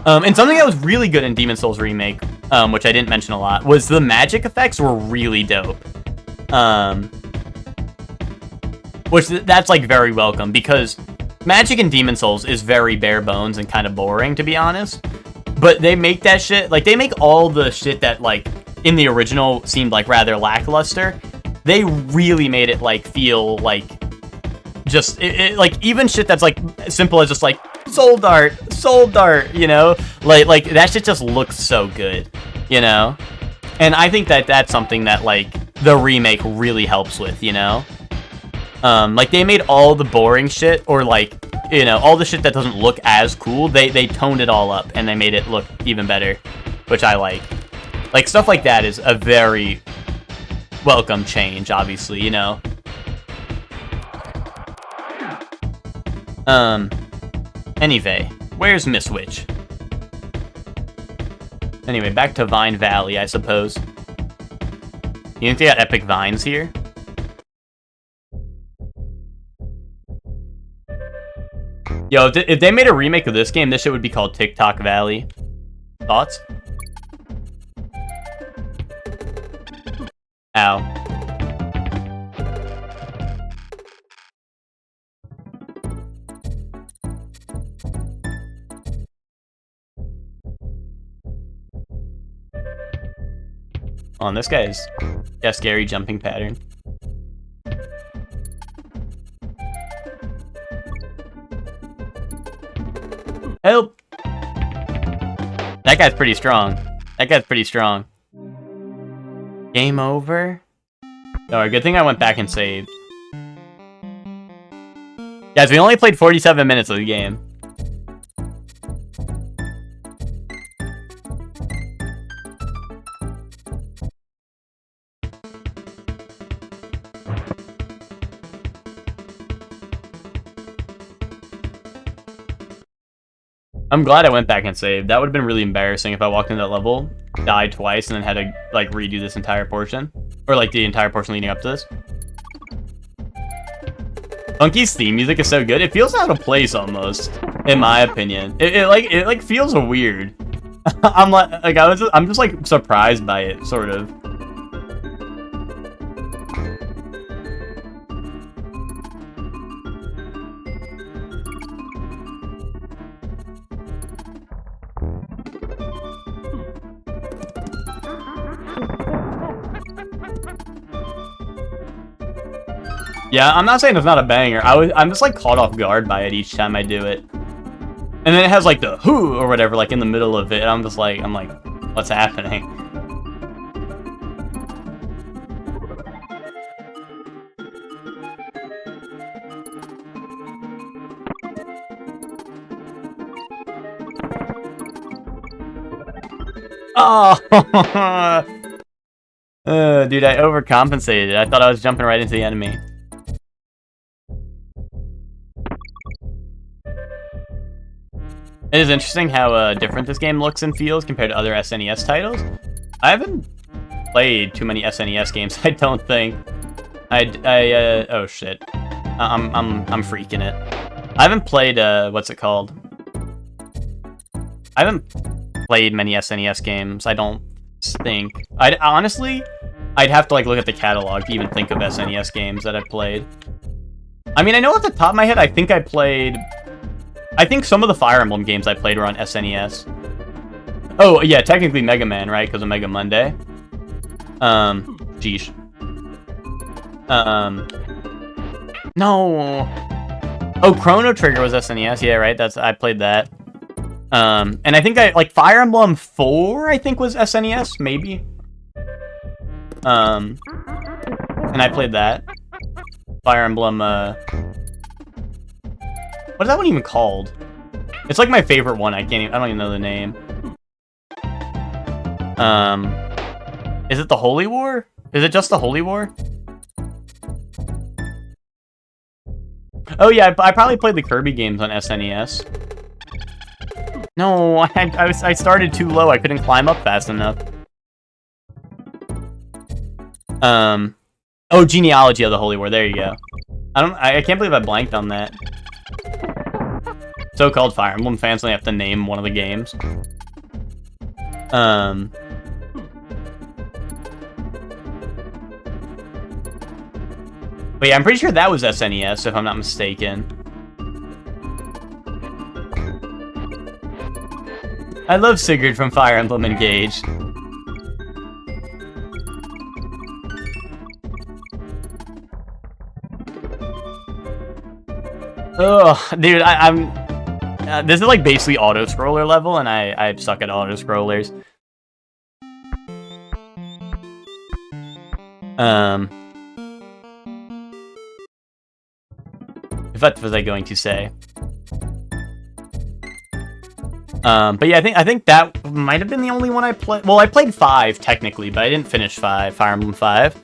And something that was really good in Demon Souls Remake, which I didn't mention a lot, was the magic effects were really dope. Which, that's, like, very welcome, because magic in Demon Souls is very bare bones and kind of boring, to be honest. But they make that shit, like, they make all the shit that, like, in the original seemed, like, rather lackluster. They really made it, like, feel, like, just, like, even shit that's, like, simple as just, like, soul dart, you know? Like, that shit just looks so good, you know? And I think that that's something that, like, the remake really helps with, you know? Like, they made all the boring shit, or, like, you know, all the shit that doesn't look as cool, they toned it all up, and they made it look even better, which I like. Like, stuff like that is a very welcome change, obviously, you know? Anyway, where's Miss Witch? Anyway, back to Vine Valley, I suppose. You think they got epic vines here? Yo, if they made a remake of this game, this shit would be called TikTok Valley. Thoughts? Ow. Oh, and this guy's got a scary jumping pattern. Help! That guy's pretty strong. Game over? Alright, good thing I went back and saved. Guys, we only played 47 minutes of the game. I'm glad I went back and saved. That would have been really embarrassing if I walked into that level, died twice, and then had to like redo this entire portion. Or like the entire portion leading up to this. Funky's theme music is so good. It feels out of place almost, in my opinion. It feels weird. I'm just like surprised by it, sort of. Yeah, I'm not saying it's not a banger. I'm just like caught off guard by it each time I do it. And then it has like the whoo or whatever like in the middle of it. And I'm like, what's happening? Oh, dude, I overcompensated. I thought I was jumping right into the enemy. It is interesting how different this game looks and feels compared to other SNES titles. I haven't played too many SNES games, I don't think. Oh shit. I'm freaking it. I haven't played, what's it called? I haven't played many SNES games, I don't think. Honestly, I'd have to like look at the catalog to even think of SNES games that I've played. I mean, I know off the top of my head, I think some of the Fire Emblem games I played were on SNES. Oh, yeah, technically Mega Man, right? Because of Mega Monday. Geesh. No. Oh, Chrono Trigger was SNES. Yeah, right. I played that. And I think Fire Emblem 4, I think was SNES, maybe. And I played that. Fire Emblem, what is that one even called? It's like my favorite one. I don't even know the name. Is it the Holy War? Is it just the Holy War? Oh yeah, I probably played the Kirby games on SNES. No, I started too low. I couldn't climb up fast enough. Oh, Genealogy of the Holy War. There you go. I can't believe I blanked on that. So-called Fire Emblem fans only have to name one of the games. But yeah, I'm pretty sure that was SNES, if I'm not mistaken. I love Sigurd from Fire Emblem Engage. Oh, dude, I'm this is like basically auto-scroller level, and I suck at auto-scrollers. What was I going to say? But yeah, I think that might have been the only one I played. Well, I played 5 technically, but I didn't finish 5. Fire Emblem 5.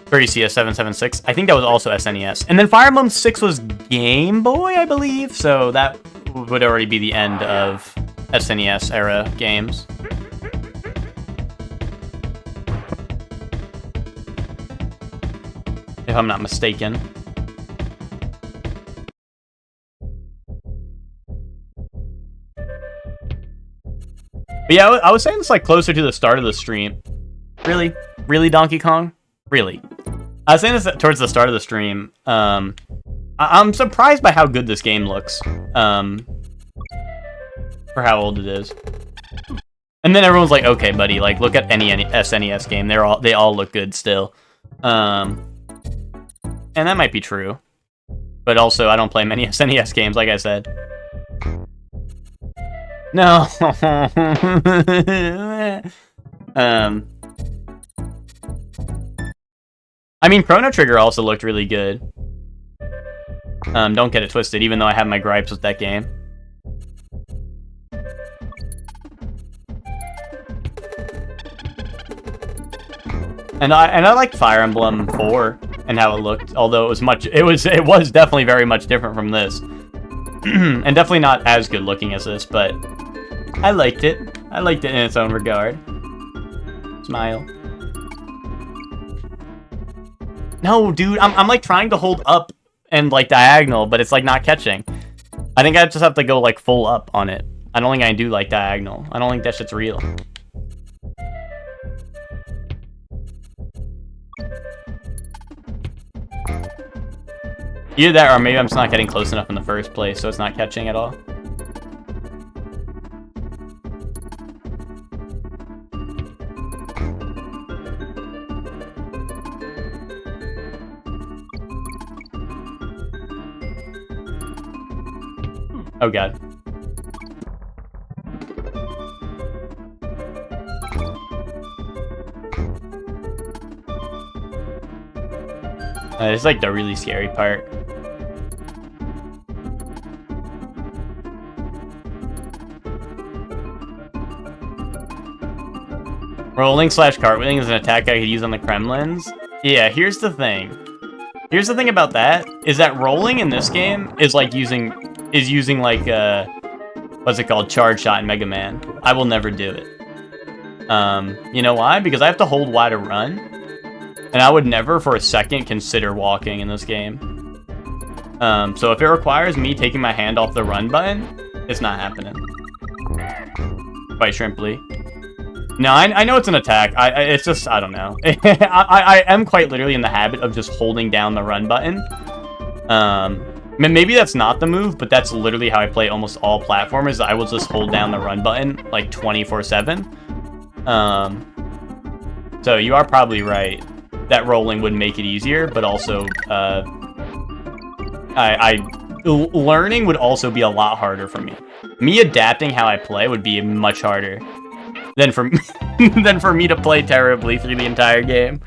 For ECS 776. I think that was also SNES. And then Fire Emblem 6 was Game Boy, I believe. So that would already be the end of SNES era games. If I'm not mistaken. But yeah, I was saying it's like closer to the start of the stream. Really? Really, Donkey Kong? Really? I was saying this towards the start of the stream. I'm surprised by how good this game looks. For how old it is. And then everyone's like, okay, buddy, like look at any SNES game. They all look good still. And that might be true. But also, I don't play many SNES games, like I said. No. I mean, Chrono Trigger also looked really good. Don't get it twisted, even though I have my gripes with that game. And I liked Fire Emblem 4 and how it looked, although it was definitely very much different from this. and definitely not as good looking as this, but I liked it. I liked it in its own regard. Smile. No, dude, I'm like trying to hold up and like diagonal, but it's like not catching. I think I just have to go like full up on it. I don't think I do like diagonal. I don't think that shit's real. Either that or maybe I'm just not getting close enough in the first place, so it's not catching at all. Oh god. It's like the really scary part. Rolling / cartwheeling is an attack I could use on the Kremlins. Yeah, here's the thing. Here's the thing about that, is that rolling in this game is like using like what's it called? Charge shot in Mega Man. I will never do it. You know why? Because I have to hold Y to run. And I would never for a second consider walking in this game. So if it requires me taking my hand off the run button, it's not happening. Quite simply. No, I know it's an attack. It's just, I don't know. I am quite literally in the habit of just holding down the run button. Maybe that's not the move, but that's literally how I play almost all platformers. I will just hold down the run button like 24/7. So you are probably right that rolling would make it easier, but also learning would also be a lot harder for me. Me adapting how I play would be much harder than for me to play terribly through the entire game.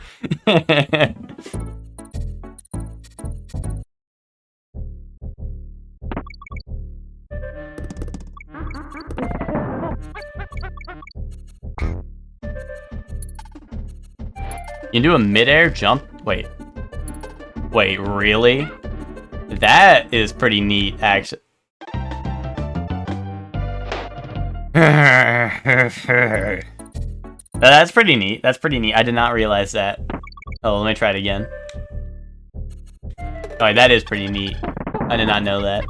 You can do a mid-air jump? Wait, really? That is pretty neat, actually. That's pretty neat. That's pretty neat. I did not realize that. Oh, let me try it again. Alright, that is pretty neat. I did not know that.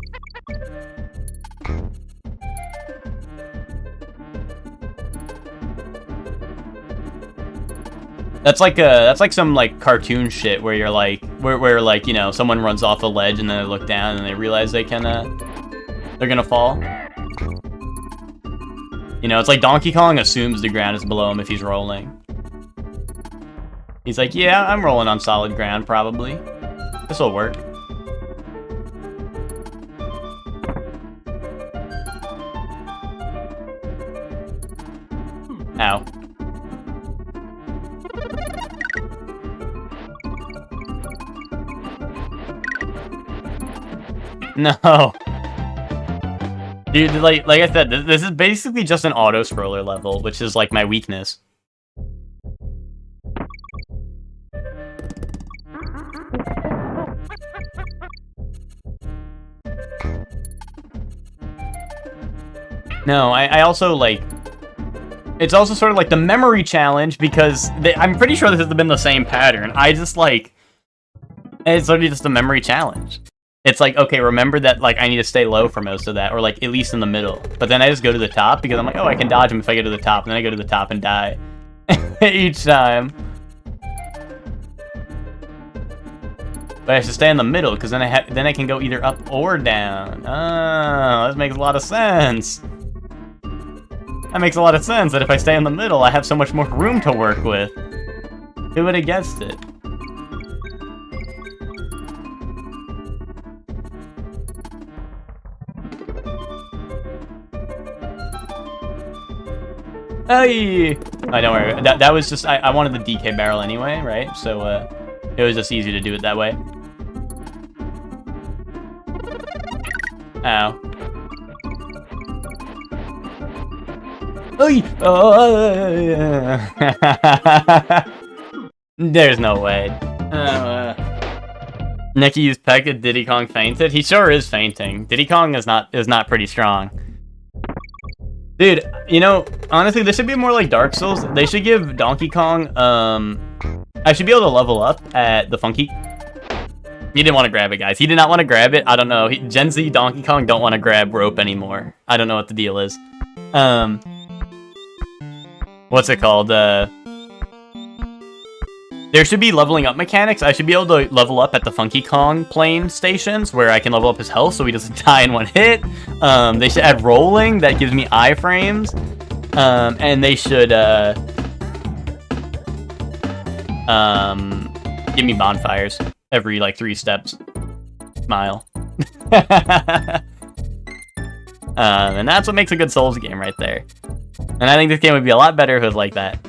That's like some like cartoon shit where you're like where like, you know, someone runs off a ledge and then they look down and they realize they can they're gonna fall. You know, it's like Donkey Kong assumes the ground is below him if he's rolling. He's like, yeah, I'm rolling on solid ground probably. This'll work. Ow. No. Dude, like I said, this is basically just an auto-scroller level, which is like my weakness. No, I also like... It's also sort of like the memory challenge because I'm pretty sure this has been the same pattern. I just like... It's literally just a memory challenge. It's like, okay, remember that, like, I need to stay low for most of that, or, like, at least in the middle. But then I just go to the top, because I'm like, oh, I can dodge him if I go to the top, and then I go to the top and die. Each time. But I should stay in the middle, because then I can go either up or down. Oh, that makes a lot of sense. That makes a lot of sense, that if I stay in the middle, I have so much more room to work with. Who would have guessed it? Hey! Oh, don't worry. That was just... I wanted the DK barrel anyway, right? So, it was just easy to do it that way. Ow. There's no way. Nicky used Peck at Diddy Kong fainted. He sure is fainting. Diddy Kong is not pretty strong. Dude, you know, honestly, this should be more like Dark Souls. They should give Donkey Kong, I should be able to level up at the Funky. He didn't want to grab it, guys. He did not want to grab it. I don't know. Gen Z Donkey Kong don't want to grab rope anymore. I don't know what the deal is. What's it called? There should be leveling up mechanics. I should be able to level up at the Funky Kong plane stations where I can level up his health so he doesn't die in one hit. They should add rolling that gives me iframes. And they should give me bonfires every like 3 steps. Smile. And that's what makes a good Souls game right there. And I think this game would be a lot better if it was like that.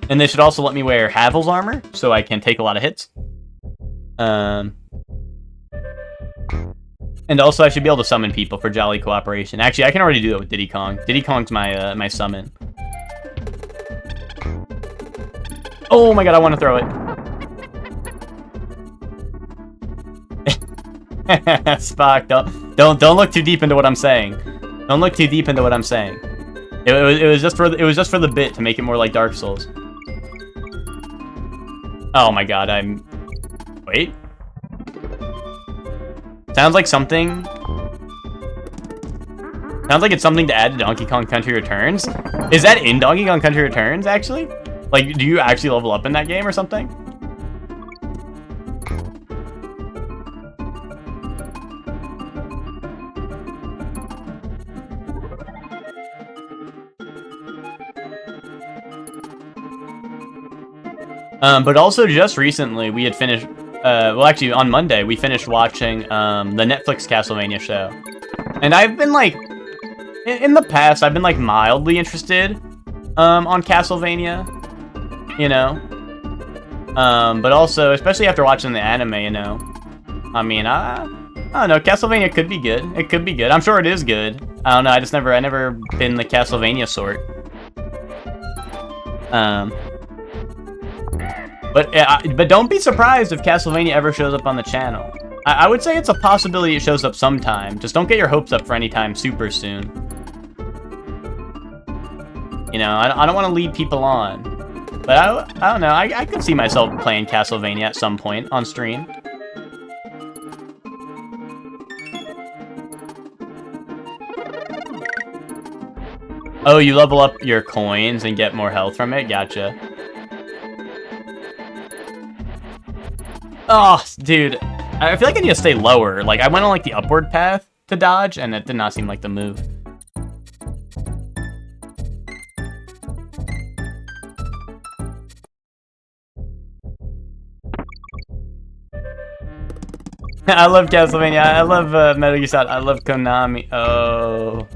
And they should also let me wear Havel's armor, so I can take a lot of hits. And also I should be able to summon people for Jolly Cooperation. Actually, I can already do that with Diddy Kong. Diddy Kong's my my summon. Oh my god, I want to throw it. Spock, don't look too deep into what I'm saying. Don't look too deep into what I'm saying. It was just for the bit to make it more like Dark Souls. Oh my god, wait. Sounds like something. Sounds like it's something to add to Donkey Kong Country Returns. Is that in Donkey Kong Country Returns, actually? Like, do you actually level up in that game or something? But also just recently we had finished, well actually on Monday we finished watching the Netflix Castlevania show. And I've been like, in the past I've been like mildly interested on Castlevania, you know? But also, especially after watching the anime, you know? I mean, I don't know, Castlevania could be good. It could be good. I'm sure it is good. I don't know, I never been the Castlevania sort. But don't be surprised if Castlevania ever shows up on the channel. I would say it's a possibility it shows up sometime. Just don't get your hopes up for any time super soon. You know, I don't want to lead people on. But I don't know, I could see myself playing Castlevania at some point on stream. Oh, you level up your coins and get more health from it? Gotcha. Oh, dude. I feel like I need to stay lower. Like, I went on, like, the upward path to dodge, and it did not seem like the move. I love Castlevania. I love Metal Gear Solid. I love Konami. Oh.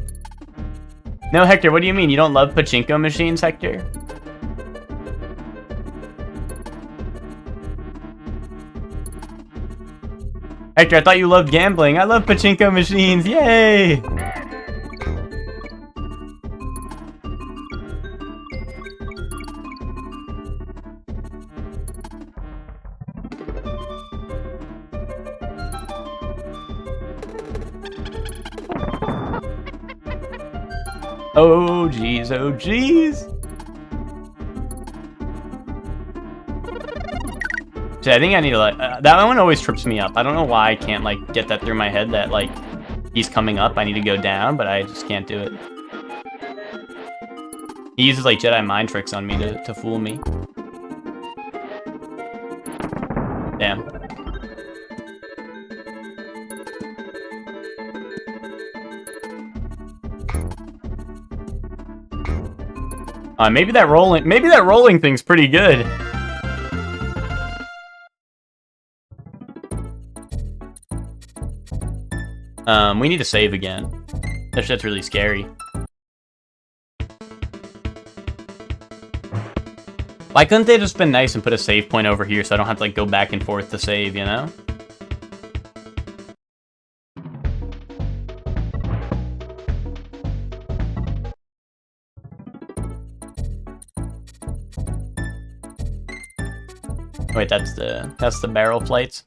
No, Hector, what do you mean? You don't love pachinko machines, Hector? Hector, I thought you loved gambling. I love pachinko machines. Yay! Oh, jeez. Oh, jeez. I think I need to, like, that one always trips me up. I don't know why I can't, like, get that through my head that, like, he's coming up, I need to go down, but I just can't do it. He uses, like, Jedi mind tricks on me to fool me. Damn. Maybe that rolling thing's pretty good. We need to save again. That shit's really scary. Why couldn't they just been nice and put a save point over here so I don't have to, like, go back and forth to save, you know? Wait, that's the barrel plates.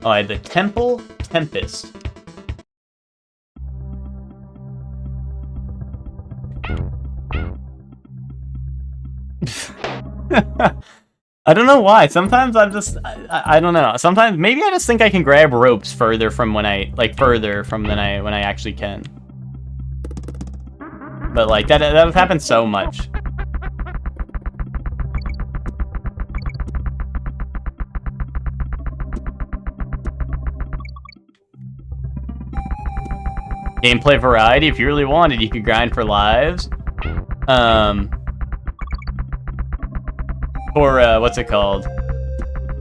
Oh, I had the Temple Tempest. I don't know why. Sometimes I'm just, I don't know. Sometimes maybe I just think I can grab ropes further from when I when I actually can. But like that happens so much. Gameplay variety. If you really wanted, you could grind for lives. For what's it called?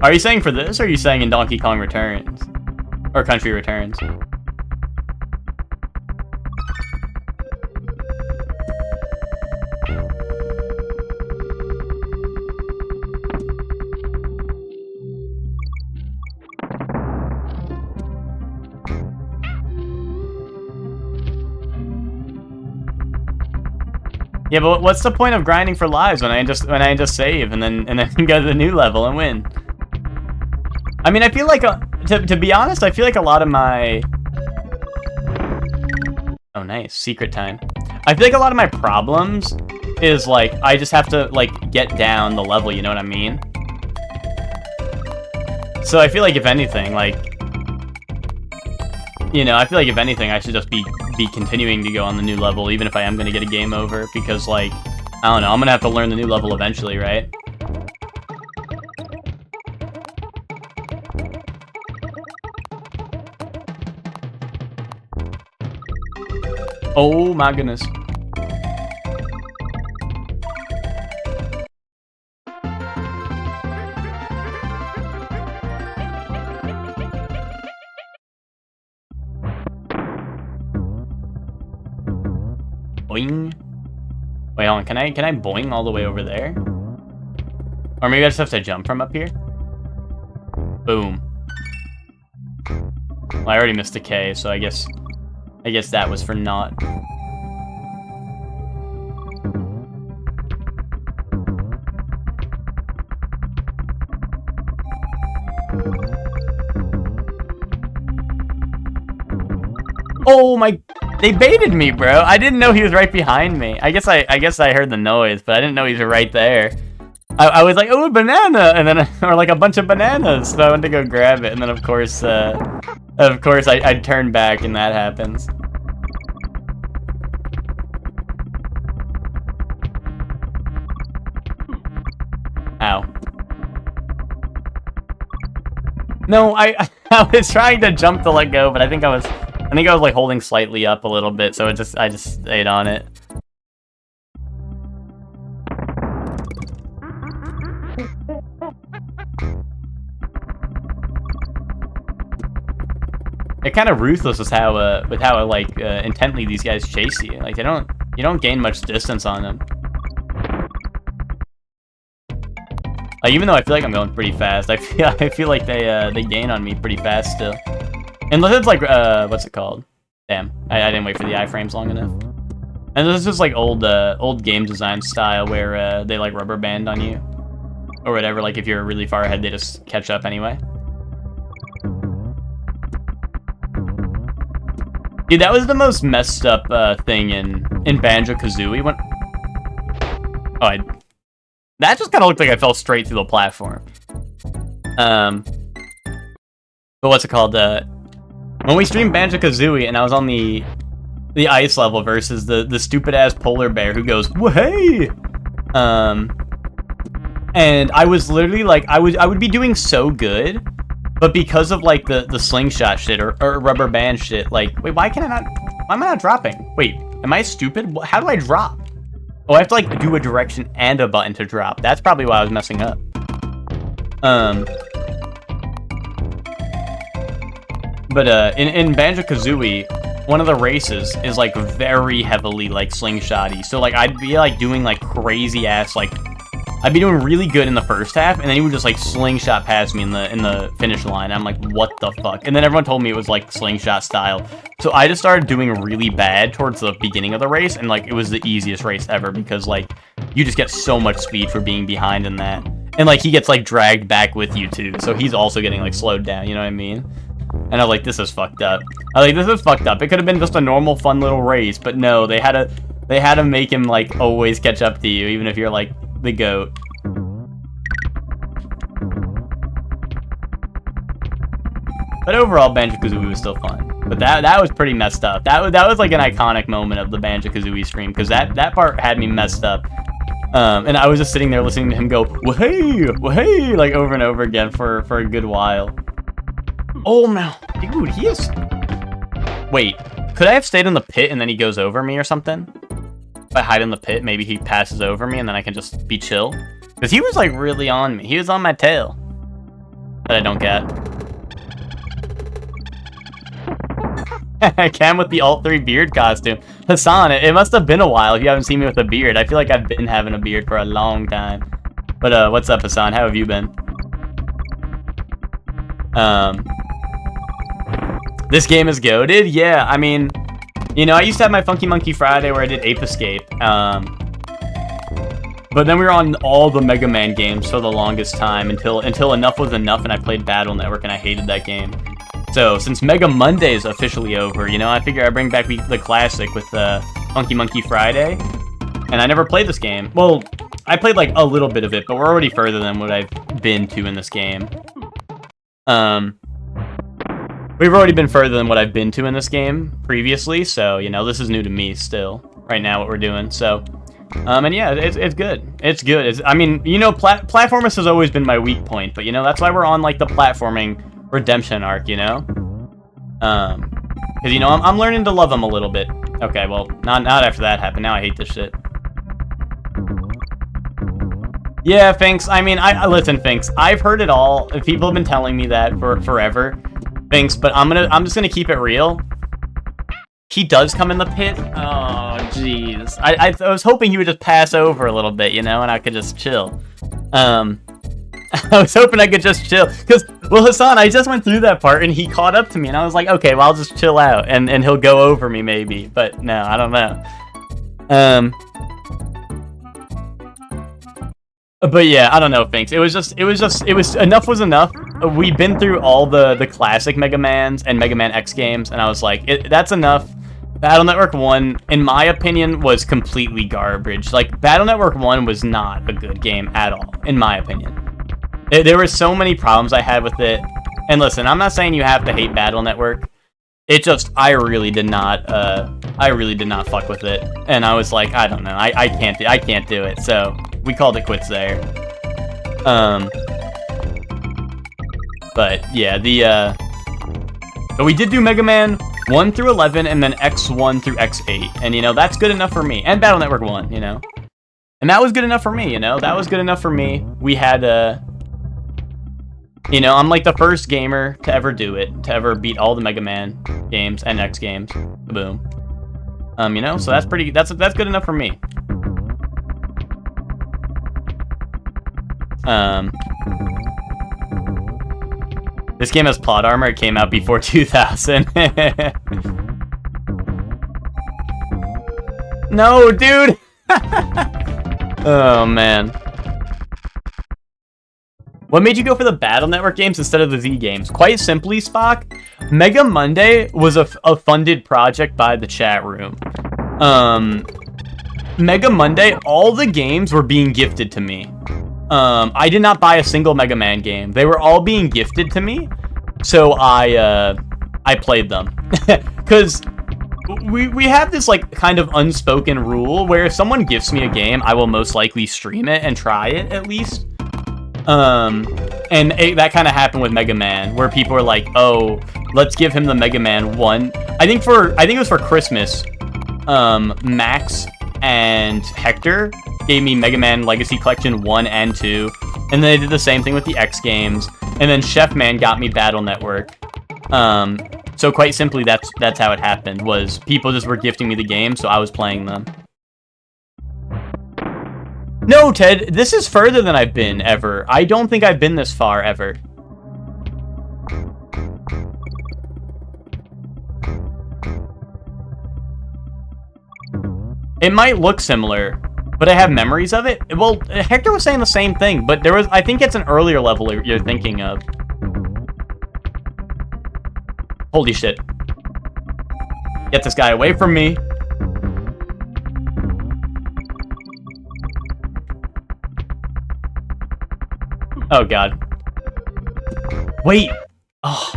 Are you saying for this, or are you saying in Donkey Kong Returns? Or Country Returns? Yeah, but what's the point of grinding for lives when I just save and then go to the new level and win? I mean, I feel like to be honest, I feel like a lot of my nice secret time. I feel like a lot of my problems is like I just have to like get down the level. You know what I mean? So I feel like if anything, like I feel like if anything, I should just be continuing to go on the new level, even if I am going to get a game over, because, like, I don't know, I'm going to have to learn the new level eventually, right? Oh my goodness. Boing. Wait, hold on. Can I boing all the way over there? Or maybe I just have to jump from up here? Boom. Well, I already missed a K, so I guess that was for naught. Oh my, they baited me, bro. I didn't know he was right behind me. I guess I heard the noise, but I didn't know he was right there. I was like, oh, a banana, and then or like a bunch of bananas. So I went to go grab it, and then of course I turn back, and that happens. Ow. No, I was trying to jump to let go, but I think I was like holding slightly up a little bit, so I just stayed on it. They're kind of ruthless with how intently these guys chase you. Like you don't gain much distance on them. Like, even though I feel like I'm going pretty fast, I feel like they gain on me pretty fast still. Unless it's like what's it called? Damn, I didn't wait for the iframes long enough. And this is like old game design style where they like rubber band on you or whatever. Like if you're really far ahead, they just catch up anyway. Dude, that was the most messed up thing in Banjo-Kazooie. That just kind of looked like I fell straight through the platform. But what's it called? When we streamed Banjo-Kazooie and I was on the ice level versus the stupid ass polar bear who goes, "Hey!" And I was literally like, I would be doing so good. But because of like the slingshot shit or rubber band shit, like, wait, why am I not dropping? Wait, am I stupid? How do I drop? Oh, I have to like do a direction and a button to drop. That's probably why I was messing up. But in Banjo-Kazooie, one of the races is like very heavily like slingshotty. So like I'd be like doing like crazy ass like I'd be doing really good in the first half, and then he would just like slingshot past me in the finish line. I'm like, what the fuck? And then everyone told me it was like slingshot style. So I just started doing really bad towards the beginning of the race, and like it was the easiest race ever because like you just get so much speed for being behind in that. And like he gets like dragged back with you too, so he's also getting like slowed down, you know what I mean? And I was like, this is fucked up. I was like, this is fucked up. It could have been just a normal fun little race, but no, they had to make him like always catch up to you, even if you're like the GOAT. But overall, Banjo-Kazooie was still fun. But that was pretty messed up. That was like an iconic moment of the Banjo-Kazooie stream, because that part had me messed up. And I was just sitting there listening to him go, "Wahey," like over and over again for a good while. Oh no, dude, he is. Wait, could I have stayed in the pit and then he goes over me or something? If I hide in the pit, maybe he passes over me and then I can just be chill. Because he was like really on me. He was on my tail. That I don't get. Cam with the Alt 3 beard costume. Hassan, it must have been a while if you haven't seen me with a beard. I feel like I've been having a beard for a long time. But what's up, Hassan? How have you been? This game is goated? Yeah, I mean, you know, I used to have my Funky Monkey Friday where I did Ape Escape. But then we were on all the Mega Man games for the longest time until enough was enough and I played Battle Network and I hated that game. So since Mega Monday is officially over, you know, I figure I bring back the classic with Funky Monkey Friday. And I never played this game. Well, I played like a little bit of it, but we're already further than what I've been to in this game. We've already been further than what I've been to in this game previously, so, you know, this is new to me still, right now, what we're doing, so, and yeah, it's good. It's good. I mean, you know, platformers has always been my weak point, but, you know, that's why we're on, like, the platforming redemption arc, you know? Because, you know, I'm learning to love them a little bit. Okay, well, not after that happened. Now I hate this shit. Yeah, Finks, I mean, listen, Finks, I've heard it all. People have been telling me that for forever. Finks, but I'm just gonna keep it real. He does come in the pit. Oh, jeez. I was hoping he would just pass over a little bit, you know, and I could just chill. I was hoping I could just chill. Because, well, Hassan, I just went through that part, and he caught up to me, and I was like, okay, well, I'll just chill out, and he'll go over me, maybe. But, no, I don't know. But yeah, I don't know, Finks. It was enough was enough. We've been through all the classic Mega Mans and Mega Man X games, and I was like, that's enough. Battle Network 1, in my opinion, was completely garbage. Like, Battle Network 1 was not a good game at all, in my opinion. There were so many problems I had with it. And listen, I'm not saying you have to hate Battle Network. It just, I really did not fuck with it. And I was like, I don't know, I can't do it. So we called it quits there. But yeah, but we did do Mega Man 1 through 11 and then X1 through X8. And you know, that's good enough for me. And Battle Network 1, you know. And that was good enough for me, you know. That was good enough for me. We had you know, I'm like the first gamer to ever do it, to ever beat all the Mega Man games and X games. Boom. You know, so that's good enough for me. This game has plot armor. It came out before 2000. No, dude. Oh man. What made you go for the Battle Network games instead of the Z games? Quite simply, Spock, Mega Monday was a funded project by the chat room. Mega Monday, all the games were being gifted to me. I did not buy a single Mega Man game. They were all being gifted to me, so I played them. Because we have this like kind of unspoken rule where if someone gifts me a game, I will most likely stream it and try it at least. That kind of happened with Mega Man, where people were like, "Oh, let's give him the Mega Man 1." I think it was for Christmas. Max and Hector gave me Mega Man Legacy Collection 1 and 2, and then they did the same thing with the X games. And then Chef Man got me Battle Network. So quite simply, that's how it happened. Was people just were gifting me the game, so I was playing them. No, Ted, this is further than I've been ever. I don't think I've been this far ever. It might look similar, but I have memories of it. Well, Hector was saying the same thing, but I think it's an earlier level you're thinking of. Holy shit. Get this guy away from me. Oh, God. Wait. Oh,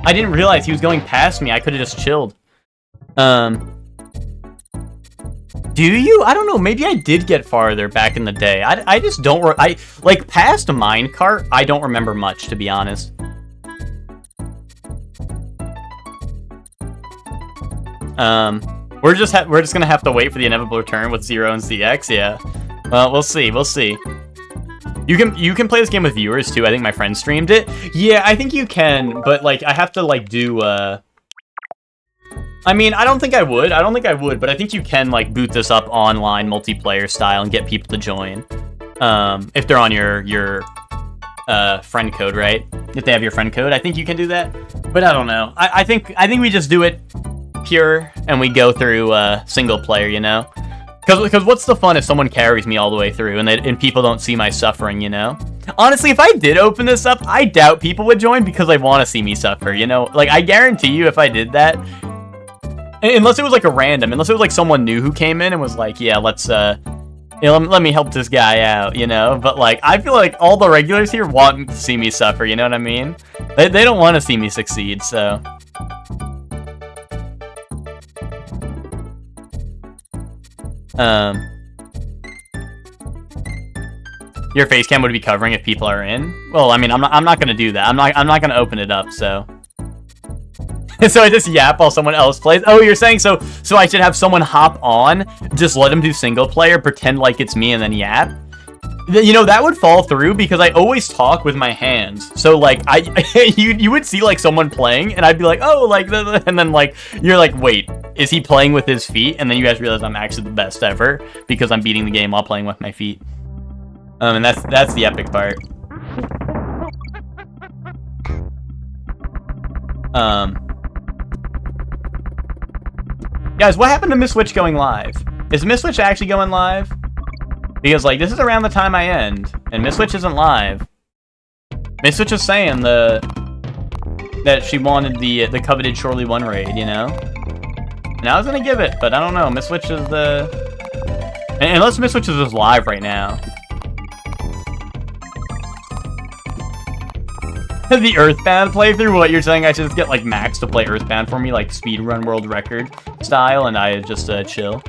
I didn't realize he was going past me. I could have just chilled. Do you? I don't know. Maybe I did get farther back in the day. I just don't... like, past a minecart, I don't remember much, to be honest. We're just gonna have to wait for the inevitable return with Zero and ZX, yeah. Well, we'll see. You can play this game with viewers, too. I think my friend streamed it. Yeah, I think you can, but, like, I have to, like, do, I mean, I don't think I would, but I think you can, like, boot this up online, multiplayer style, and get people to join. If they're on your friend code, right? If they have your friend code, I think you can do that. But I don't know. I think we just do it pure, and we go through, single player, you know? Because what's the fun if someone carries me all the way through, and people don't see my suffering, you know? Honestly, if I did open this up, I doubt people would join because they want to see me suffer, you know? Like, I guarantee you if I did that... Unless it was like a random, unless it was like someone new who came in and was like, yeah, let's, let me help this guy out, you know? But like, I feel like all the regulars here want to see me suffer, you know what I mean? They don't want to see me succeed, so. Your face cam would be covering if people are in? Well, I mean, I'm not gonna do that. I'm not gonna open it up, so. So I just yap while someone else plays. Oh, you're saying so I should have someone hop on, just let them do single player, pretend like it's me, and then yap? You know, that would fall through because I always talk with my hands. So like you would see like someone playing, and I'd be like, oh, like, and then like you're like, wait, is he playing with his feet? And then you guys realize I'm actually the best ever because I'm beating the game while playing with my feet. And that's the epic part. Guys, what happened to Miss Witch going live? Is Miss Witch actually going live? Because, like, this is around the time I end, and Miss Witch isn't live. Miss Witch was saying that she wanted the coveted Surely One raid, you know? And I was gonna give it, but I don't know. Miss Witch is unless Miss Witch is just live right now. The Earthbound playthrough? What, you're saying I should just get, like, Max to play Earthbound for me, like, speedrun world record style, and I just, chill?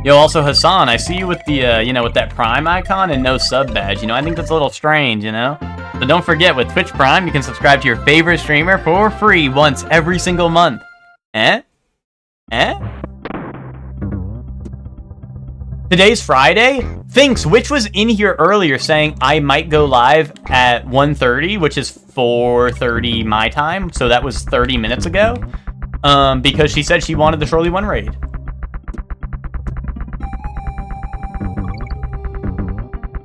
Yo, also, Hassan, I see you with the, you know, with that Prime icon and no sub badge, you know? I think that's a little strange, you know? But don't forget, with Twitch Prime, you can subscribe to your favorite streamer for free once every single month. Eh? Today's Friday? Thinks, which was in here earlier saying I might go live at 1:30, which is 4:30 my time, so that was 30 minutes ago, because she said she wanted the Surely One raid.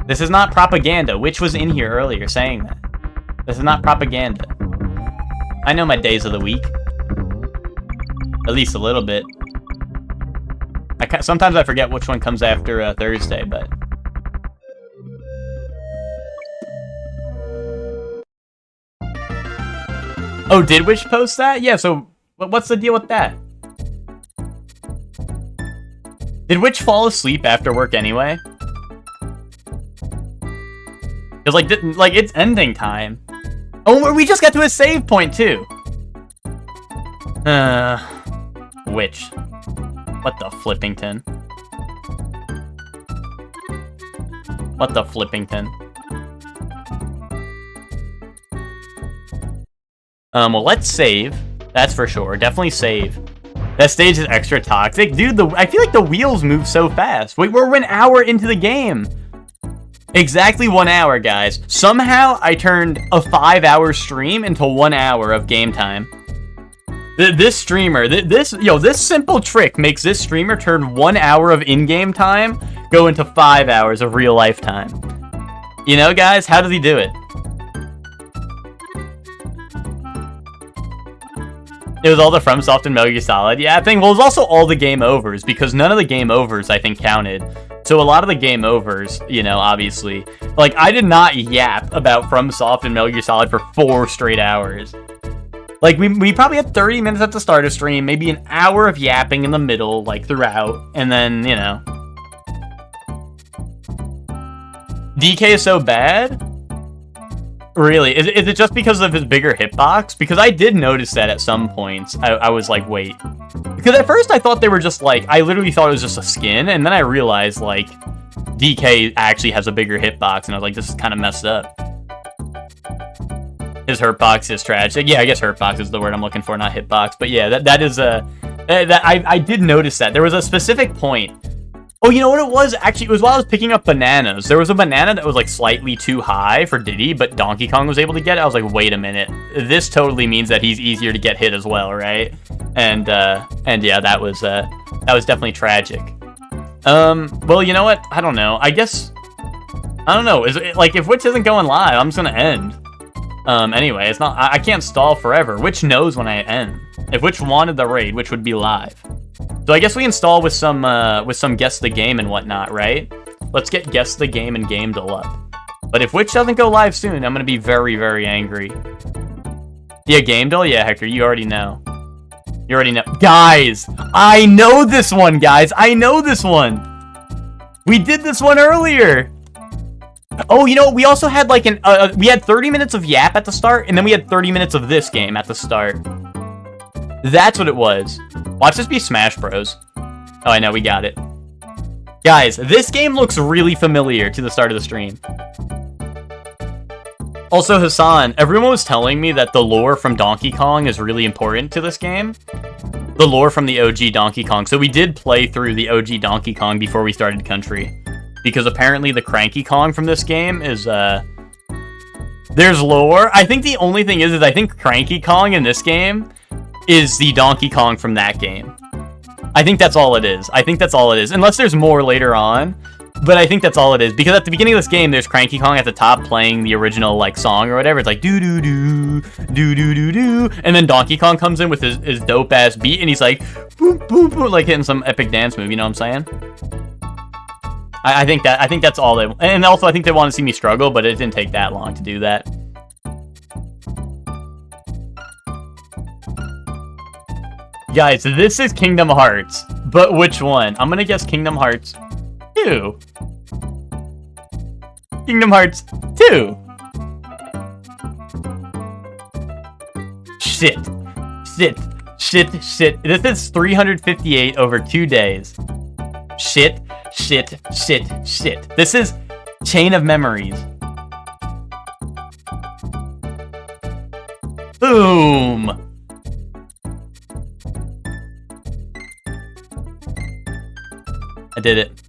This is not propaganda, which was in here earlier saying that. This is not propaganda. I know my days of the week. At least a little bit. Sometimes I forget which one comes after Thursday, but... Oh, did Witch post that? Yeah, so what's the deal with that? Did Witch fall asleep after work anyway? Because, like, it's ending time. Oh, we just got to a save point, too. Witch. What the flippington? What the flippington? Well, let's save. That's for sure. Definitely save. That stage is extra toxic. Dude, I feel like the wheels move so fast. Wait, we're an hour into the game. Exactly 1 hour, guys. Somehow, I turned a 5-hour stream into 1 hour of game time. This streamer, this simple trick makes this streamer turn 1 hour of in-game time go into 5 hours of real life time. You know, guys, how does he do it? It was all the FromSoft and Metal Gear Solid thing. Well, it was also all the game overs, because none of the game overs, I think, counted. So a lot of the game overs, you know, obviously. Like, I did not yap about FromSoft and Metal Gear Solid for 4 straight hours. Like, we probably had 30 minutes at the start of stream, maybe an hour of yapping in the middle, like, throughout, and then, you know. DK is so bad? Really? Is it just because of his bigger hitbox? Because I did notice that at some points. I was like, wait. Because at first I thought they were just like, I literally thought it was just a skin, and then I realized, like, DK actually has a bigger hitbox, and I was like, this is kind of messed up. His hurtbox is tragic. Yeah, I guess hurtbox is the word I'm looking for, not hitbox. But yeah, that is I did notice that. There was a specific point. Oh, you know what it was? Actually, it was while I was picking up bananas. There was a banana that was, like, slightly too high for Diddy, but Donkey Kong was able to get it. I was like, wait a minute. This totally means that he's easier to get hit as well, right? And yeah, that was definitely tragic. Well, you know what? I don't know. I guess, I don't know. Is it, like, if Witch isn't going live, I'm just gonna end. Anyway, it's not, I can't stall forever. Witch knows when I end. If Witch wanted the raid, Witch would be live. So I guess we install with some Guess the Game and whatnot, right? Let's get Guess the Game and Gamedle up. But if Witch doesn't go live soon, I'm gonna be very, very angry. Yeah, Gamedle? Yeah, Hector, you already know. You already know. Guys, I know this one, guys. I know this one. We did this one earlier. Oh, you know, we also had like we had 30 minutes of Yap at the start, and then we had 30 minutes of this game at the start. That's what it was. Watch this be Smash Bros. Oh, I know, we got it. Guys, this game looks really familiar to the start of the stream. Also, Hassan, everyone was telling me that the lore from Donkey Kong is really important to this game. The lore from the OG Donkey Kong. So we did play through the OG Donkey Kong before we started Country. Because apparently the Cranky Kong from this game is, there's lore. I think the only thing is I think Cranky Kong in this game is the Donkey Kong from that game. I think that's all it is. I think that's all it is. Unless there's more later on. But I think that's all it is. Because at the beginning of this game, there's Cranky Kong at the top playing the original, like, song or whatever. It's like, doo-doo-doo, doo-doo-doo-doo. And then Donkey Kong comes in with his dope-ass beat, and he's like, boom, boom, boom, like hitting some epic dance move, you know what I'm saying? I think that's all they... And also, I think they want to see me struggle, but it didn't take that long to do that. Guys, this is Kingdom Hearts. But which one? I'm gonna guess Kingdom Hearts 2. Kingdom Hearts 2. Shit. This is 358 over 2 days. Shit. This is Chain of Memories. Boom. I did it.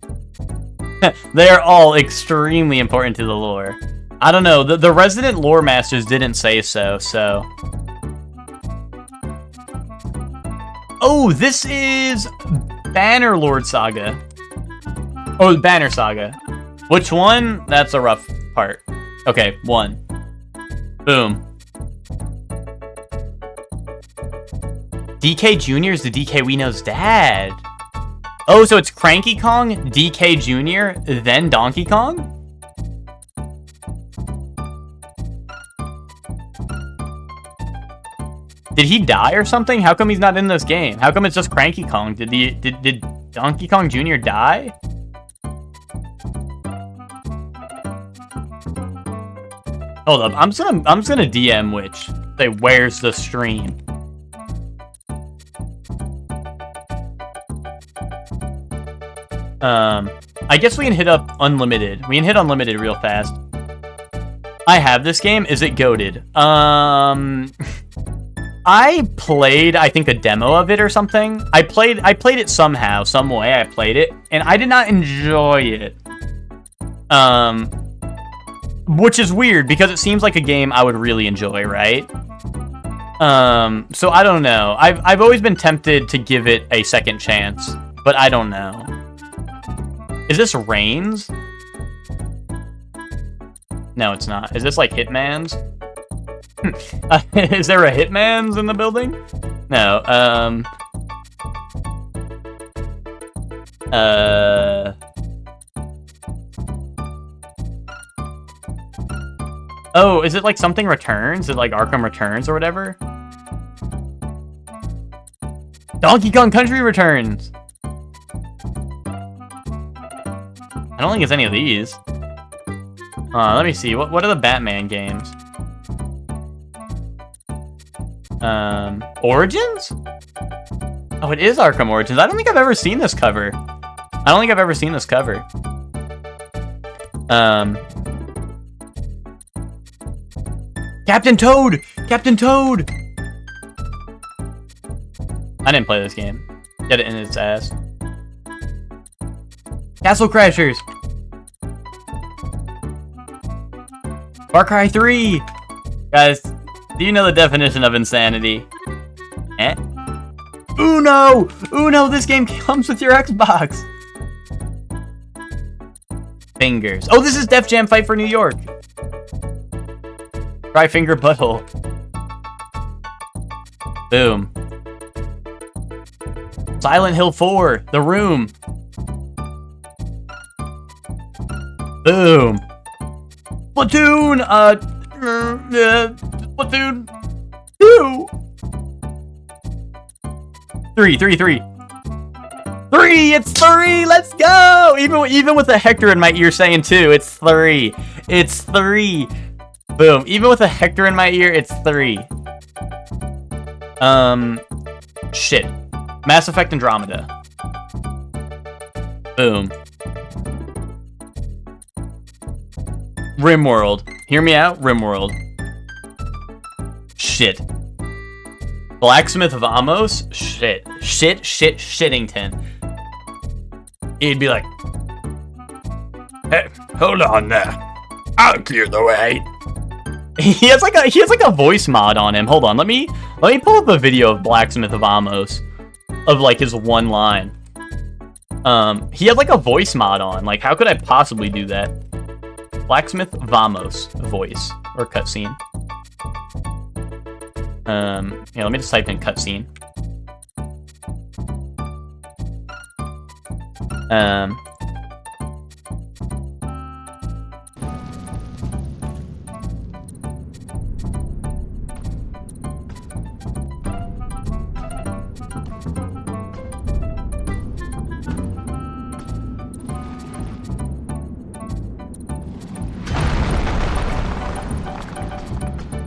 They are all extremely important to the lore. I don't know, the resident lore masters didn't say so. Oh, this is Bannerlord Saga. Oh, Banner Saga. Which one? That's a rough part. Okay, 1. Boom. DK Jr. is the DK we know's dad. Oh, so it's Cranky Kong, DK Jr., then Donkey Kong? Did he die or something? How come he's not in this game? How come it's just Cranky Kong? Did Donkey Kong Jr. die? Hold up, I'm just gonna DM Witch. Say, where's the stream? I guess we can hit up Unlimited. We can hit Unlimited real fast. I have this game. Is it goated? I played, I think, a demo of it or something. I played it somehow, some way. I played it, and I did not enjoy it. Which is weird, because it seems like a game I would really enjoy, right? So I don't know. I've always been tempted to give it a second chance, but I don't know. Is this Reigns? No, it's not. Is this like Hitman's? Is there a Hitman's in the building? No. Oh, is it like something Returns? Is it like Arkham Returns or whatever? Donkey Kong Country Returns! I don't think it's any of these. Let me see. What are the Batman games? Origins? Oh, it is Arkham Origins. I don't think I've ever seen this cover. Captain Toad! Captain Toad! I didn't play this game. Get it in its ass. Castle Crashers! Far Cry 3! Guys, do you know the definition of insanity? Eh? Uno! Uno, this game comes with your Xbox! Fingers. Oh, this is Def Jam Fight for New York! Try Finger Butthole. Boom. Silent Hill 4, The Room. Boom. Splatoon, Splatoon 2. 3, it's 3, let's go! Even with a Hector in my ear saying 2, it's 3. It's 3. Boom, even with a Hector in my ear, it's 3. Shit. Mass Effect Andromeda. Boom. RimWorld. Hear me out, RimWorld. Shit. Blacksmith of Amos? Shit. Shittington. He'd be like, Hey, hold on there. I'll clear the way. He has like a voice mod on him. Hold on, let me pull up a video of Blacksmith of Amos. Of like his one line. He had like a voice mod on. Like, how could I possibly do that? Blacksmith Vamos voice or cutscene. Yeah, let me just type in cutscene.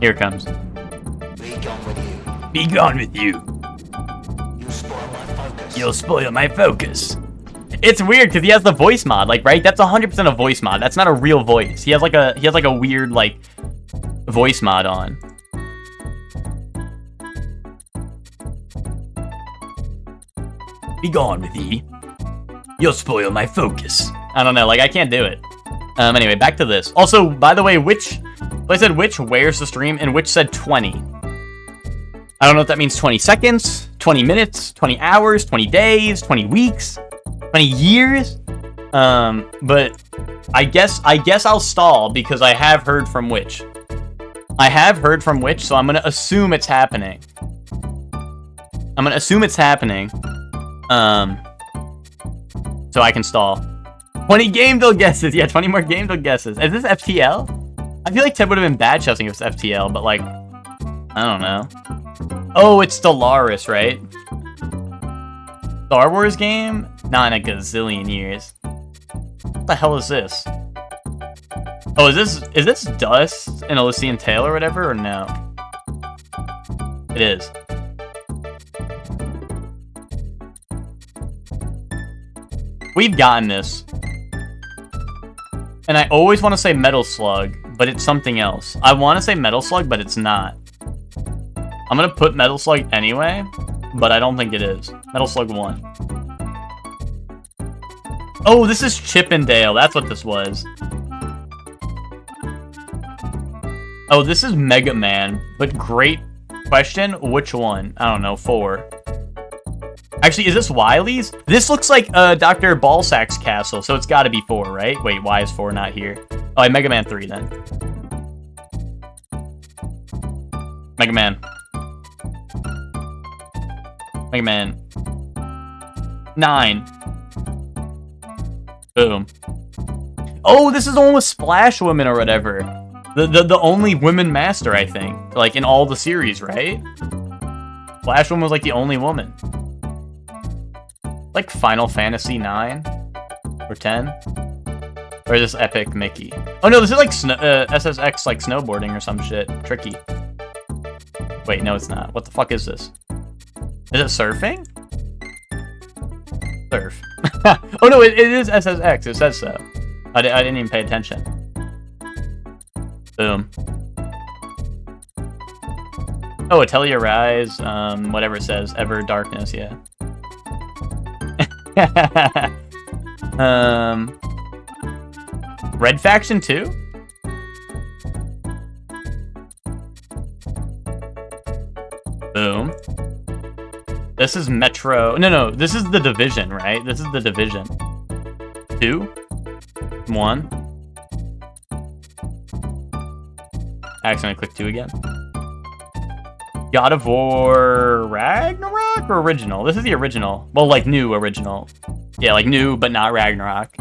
Here it comes. Be gone with you. Be gone with you. You spoil my focus. You'll spoil my focus. It's weird because he has the voice mod, like, right? That's 100% a voice mod. That's not a real voice. He has like a weird like voice mod on. Be gone with ye. You'll spoil my focus. I don't know, like I can't do it. Anyway, back to this. Also, by the way, I said which, where's the stream, and which said 20. I don't know if that means 20 seconds, 20 minutes, 20 hours, 20 days, 20 weeks, 20 years. But I guess I'll stall because I have heard from which. So I'm gonna assume it's happening. So I can stall. 20 Gameville guesses. Yeah, 20 more Gameville guesses. Is this FTL? I feel like Ted would have been bad shouting if it's FTL, but like, I don't know. Oh, it's Stellaris, right? Star Wars game? Not in a gazillion years. What the hell is this? Oh, is this Dust and Elysian Tale or whatever, or no? It is. We've gotten this. And I always want to say Metal Slug, but it's something else. I want to say Metal Slug, but it's not. I'm going to put Metal Slug anyway, but I don't think it is. Metal Slug 1. Oh, this is Chip and Dale. That's what this was. Oh, this is Mega Man, but great Question, which one? I don't know, 4. Actually, is this Wily's? This looks like Dr. Ballsack's castle, so it's gotta be 4, right? Wait, why is 4 not here? Oh, Mega Man 3 then. Mega Man. Mega Man. 9. Boom. Oh, this is the one with Splash Woman or whatever. The only women master, I think. Like, in all the series, right? Splash Woman was, like, the only woman. Like Final Fantasy 9? Or 10? Or is this Epic Mickey? Oh, no, this is, like, SSX, like, snowboarding or some shit. Tricky. Wait, no, it's not. What the fuck is this? Is it surfing? Surf. Oh, no, it is SSX. It says so. I didn't even pay attention. Boom. Oh, Atelier Rise, whatever it says, Ever Darkness, yeah. Red Faction 2? Boom. This is Metro. No, this is the Division, right? This is the Division. 2? 1. I accidentally clicked 2 again. God of War Ragnarok or original? This is the original. Well, like new original. Yeah, like new, but not Ragnarok.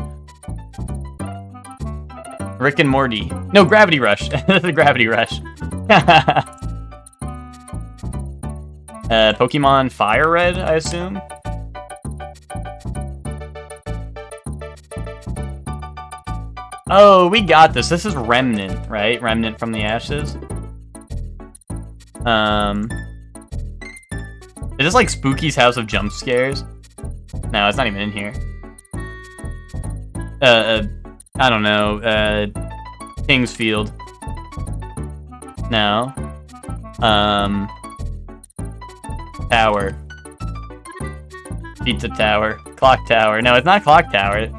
Rick and Morty. No, Gravity Rush. This is Gravity Rush. Pokemon Fire Red, I assume. Oh, we got this. This is Remnant, right? Remnant from the Ashes. Is this like Spooky's House of Jump Scares? No, it's not even in here. I don't know. Kingsfield. No. Tower. Pizza Tower. Clock Tower. No, it's not Clock Tower.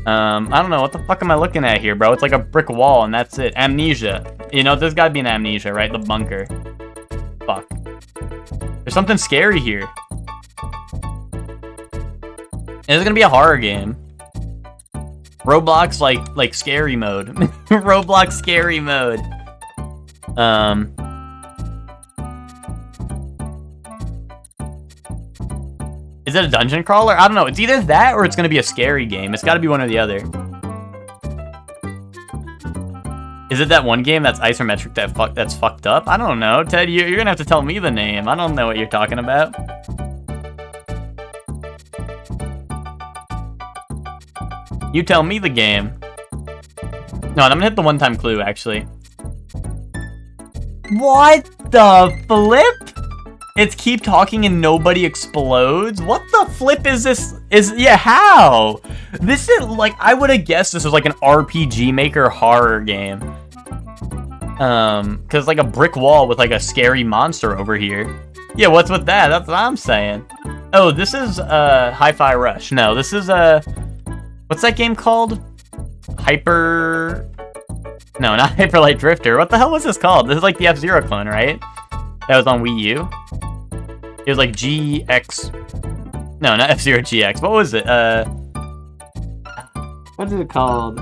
I don't know. What the fuck am I looking at here, bro? It's like a brick wall, and that's it. Amnesia. You know, there's gotta be an Amnesia, right? The bunker. Fuck. There's something scary here. Is it gonna be a horror game? Roblox, like scary mode. Roblox scary mode. Is it a dungeon crawler? I don't know. It's either that or it's gonna be a scary game. It's gotta be one or the other. Is it that one game that's isometric that's fucked up? I don't know. Ted, you're gonna have to tell me the name. I don't know what you're talking about. You tell me the game. No, I'm gonna hit the one-time clue, actually. What the flip? It's keep talking and nobody explodes? What the flip is this? Yeah, how? This is like, I would have guessed this was like an RPG Maker horror game. Cause like a brick wall with like a scary monster over here. Yeah, what's with that? That's what I'm saying. Oh, this is, Hi-Fi Rush. No, this is, what's that game called? No, not Hyper Light Drifter. What the hell was this called? This is like the F-Zero clone, right? That was on Wii U. It was like GX. No, not F-Zero GX. What was it? What is it called?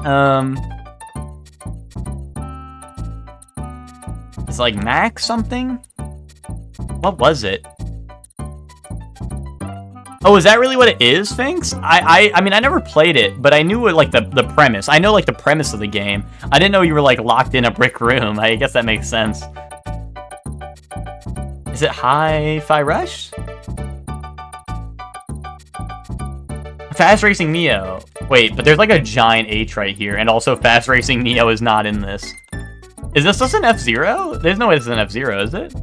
It's like Max something? What was it? Oh, is that really what it is, Finks? I mean, I never played it, but I knew it, like, the premise. I know, like, the premise of the game. I didn't know you were, like, locked in a brick room. I guess that makes sense. Is it Hi-Fi Rush? Fast Racing Neo. Wait, but there's, like, a giant H right here, and also Fast Racing Neo is not in this. Is this just an F-Zero? There's no way this is an F-Zero, is it?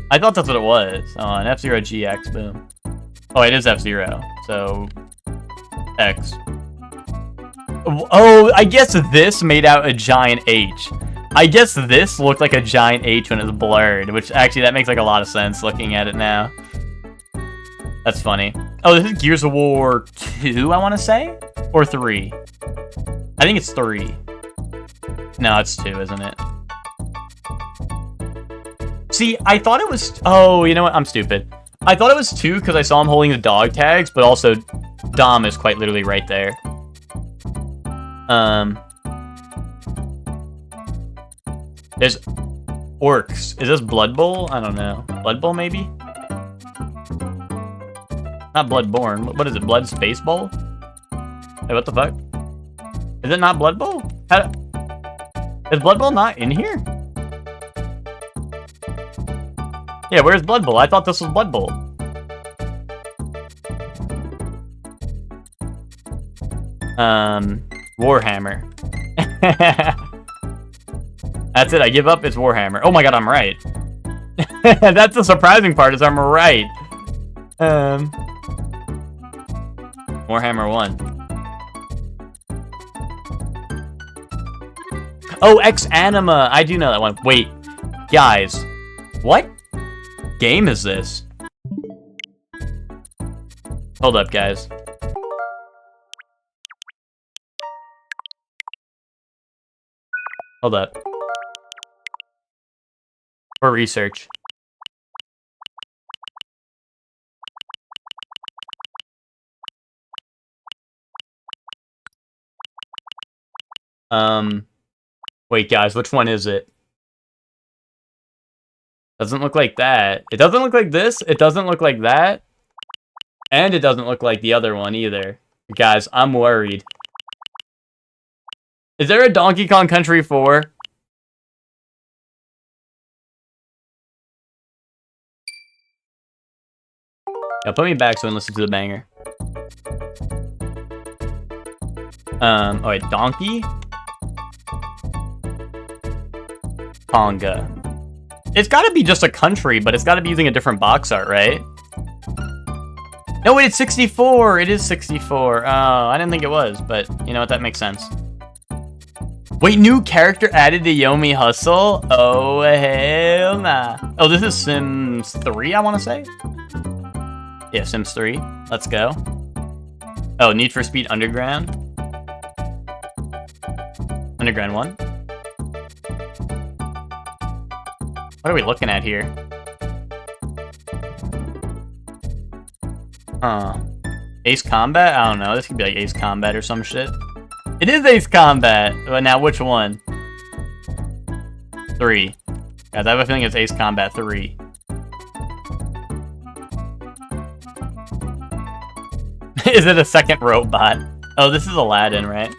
I thought that's what it was. Oh, an F-Zero GX, boom. Oh, it is F-Zero, so X. Oh, I guess this made out a giant H. I guess this looked like a giant H when it was blurred, which actually that makes like a lot of sense looking at it now. That's funny. Oh, this is Gears of War 2, I want to say? Or 3? I think it's 3. No, it's 2, isn't it? See, I thought it was... Oh, you know what? I'm stupid. I thought it was 2 because I saw him holding the dog tags, but also Dom is quite literally right there. There's orcs. Is this Blood Bowl? I don't know. Blood Bowl, maybe? Not Bloodborne. What is it? Blood Space Bowl? Hey, what the fuck? Is it not Blood Bowl? Is Blood Bowl not in here? Yeah, where's Blood Bowl? I thought this was Blood Bowl. Warhammer. That's it, I give up, it's Warhammer. Oh my god, I'm right. That's the surprising part, is I'm right. Warhammer 1. Oh, Ex Anima! I do know that one. Wait, guys. What game is this? Hold up, guys. Hold up. For research. Wait, guys, which one is it? Doesn't look like that. It doesn't look like this. It doesn't look like that. And it doesn't look like the other one either. Guys, I'm worried. Is there a Donkey Kong Country 4? Yeah, put me back so I can listen to the banger. Oh wait, Donkey? Konga. It's gotta be just a country, but it's gotta be using a different box art, right? No, wait, it's 64! It is 64. Oh, I didn't think it was, but you know what, that makes sense. Wait, new character added to Yomi Hustle? Oh, hell nah. Oh, this is Sims 3, I want to say? Yeah, Sims 3. Let's go. Oh, Need for Speed Underground. Underground 1. What are we looking at here? Ace Combat? I don't know. This could be like Ace Combat or some shit. It is Ace Combat! But now, which one? 3. Guys, I have a feeling it's Ace Combat 3. Is it a second robot? Oh, this is Aladdin, right?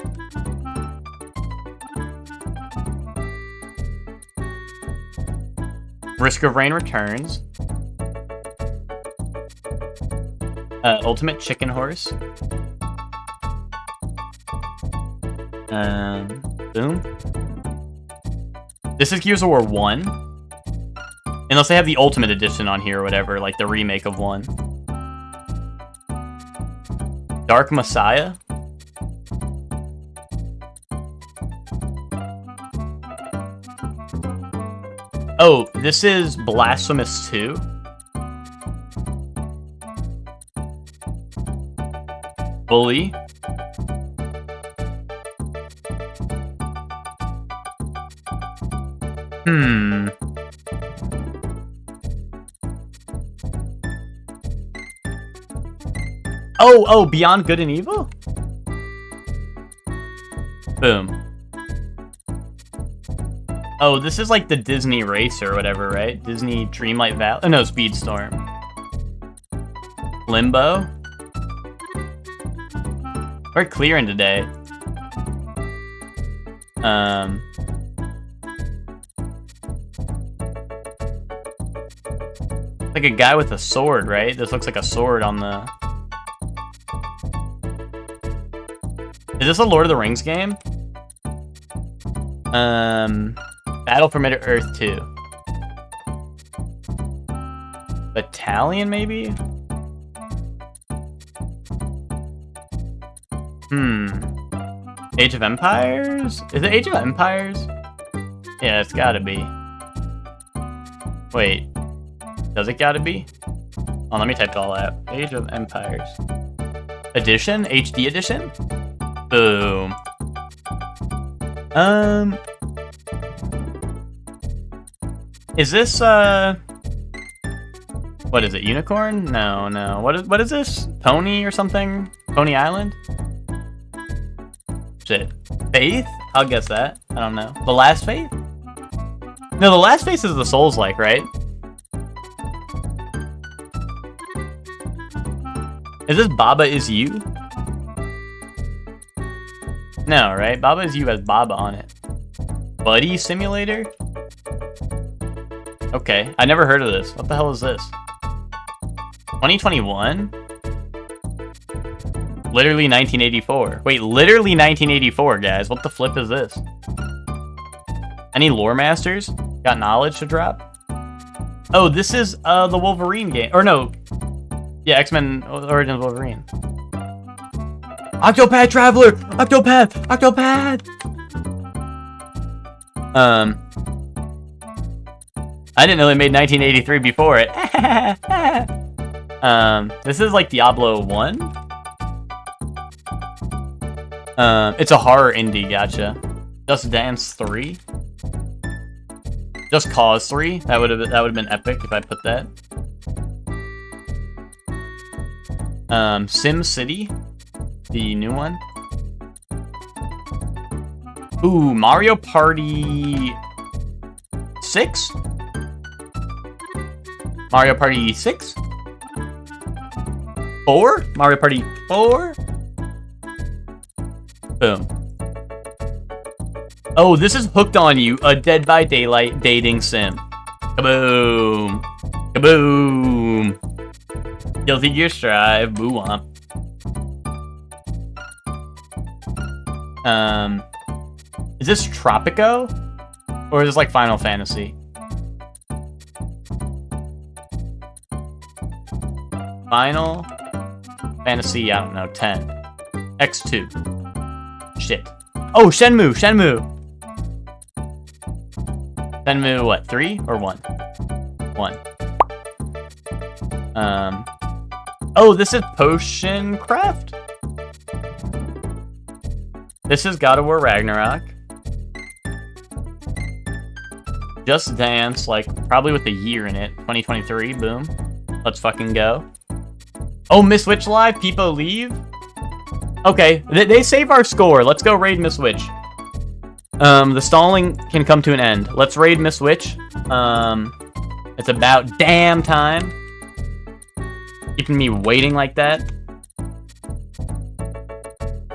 Risk of Rain returns. Ultimate Chicken Horse. Boom. This is Gears of War 1. Unless they have the Ultimate Edition on here or whatever, like the remake of 1. Dark Messiah? Oh, this is Blasphemous 2? Bully? Oh, Beyond Good and Evil? Boom. Oh, this is like the Disney race or whatever, right? Disney Dreamlight Valley? Oh, no, Speedstorm. Limbo? We're clearing today. Like a guy with a sword, right? This looks like a sword on the... Is this a Lord of the Rings game? Battle for Middle-earth 2. Battalion, maybe? Age of Empires? Is it Age of Empires? Yeah, it's gotta be. Wait. Does it gotta be? Oh, let me type it all out. Age of Empires. Edition? HD edition? Boom. Is this, what is it, Unicorn? No, no. What is this? Pony or something? Pony Island? Shit. Faith? I'll guess that. I don't know. The Last Faith? No, the Last Faith is the Souls-like, right? Is this Baba Is You? No, right? Baba Is You has Baba on it. Buddy Simulator? Okay, I never heard of this. What the hell is this? 2021? Literally 1984. Wait, literally 1984, guys. What the flip is this? Any lore masters? Got knowledge to drop? Oh, this is the Wolverine game. Or no. Yeah, X-Men Origins Wolverine. Octopath Traveler! Octopath! Octopath! I didn't know they made 1983 before it. This is like Diablo 1? It's a horror indie, gotcha. Just Dance 3? Just Cause 3? That would have been epic if I put that. Sim City? The new one? Ooh, Mario Party 6? Mario Party 6? 4? Mario Party 4? Boom. Oh, this is Hooked on You, a Dead by Daylight dating sim. Kaboom. Kaboom. Guilty Gear Strive, boo womp. Is this Tropico? Or is this like Final Fantasy? Final Fantasy, I don't know, 10. X2. Shit. Oh, Shenmue, Shenmue. Shenmue, what, 3 or 1? 1. Oh, this is Potion Craft? This is God of War Ragnarok. Just Dance, like, probably with a year in it. 2023, boom. Let's fucking go. Oh, Miss Witch Live, people leave? Okay, they save our score. Let's go raid Miss Witch. The stalling can come to an end. Let's raid Miss Witch. It's about damn time. Keeping me waiting like that.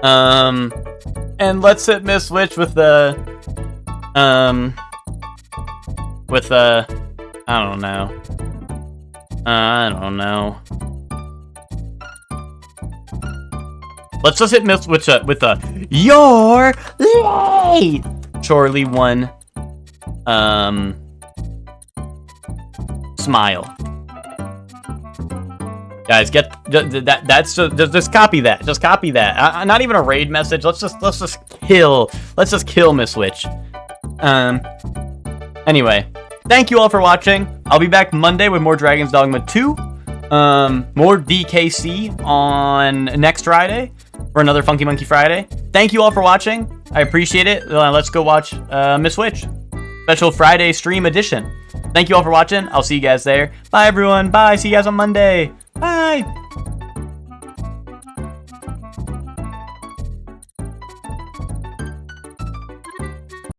And let's hit Miss Witch with the, I don't know. I don't know. Let's just hit Miss Witch up with a "You're late." Charlie 1. Smile. Guys, get that. That's just copy that. Just copy that. Not even a raid message. Let's just kill Miss Witch. Anyway, thank you all for watching. I'll be back Monday with more Dragon's Dogma 2. More DKC on next Friday for another Funky Monkey Friday. Thank you all for watching. I appreciate it. Let's go watch Miss Witch. Special Friday stream edition. Thank you all for watching. I'll see you guys there. Bye, everyone. Bye. See you guys on Monday. Bye.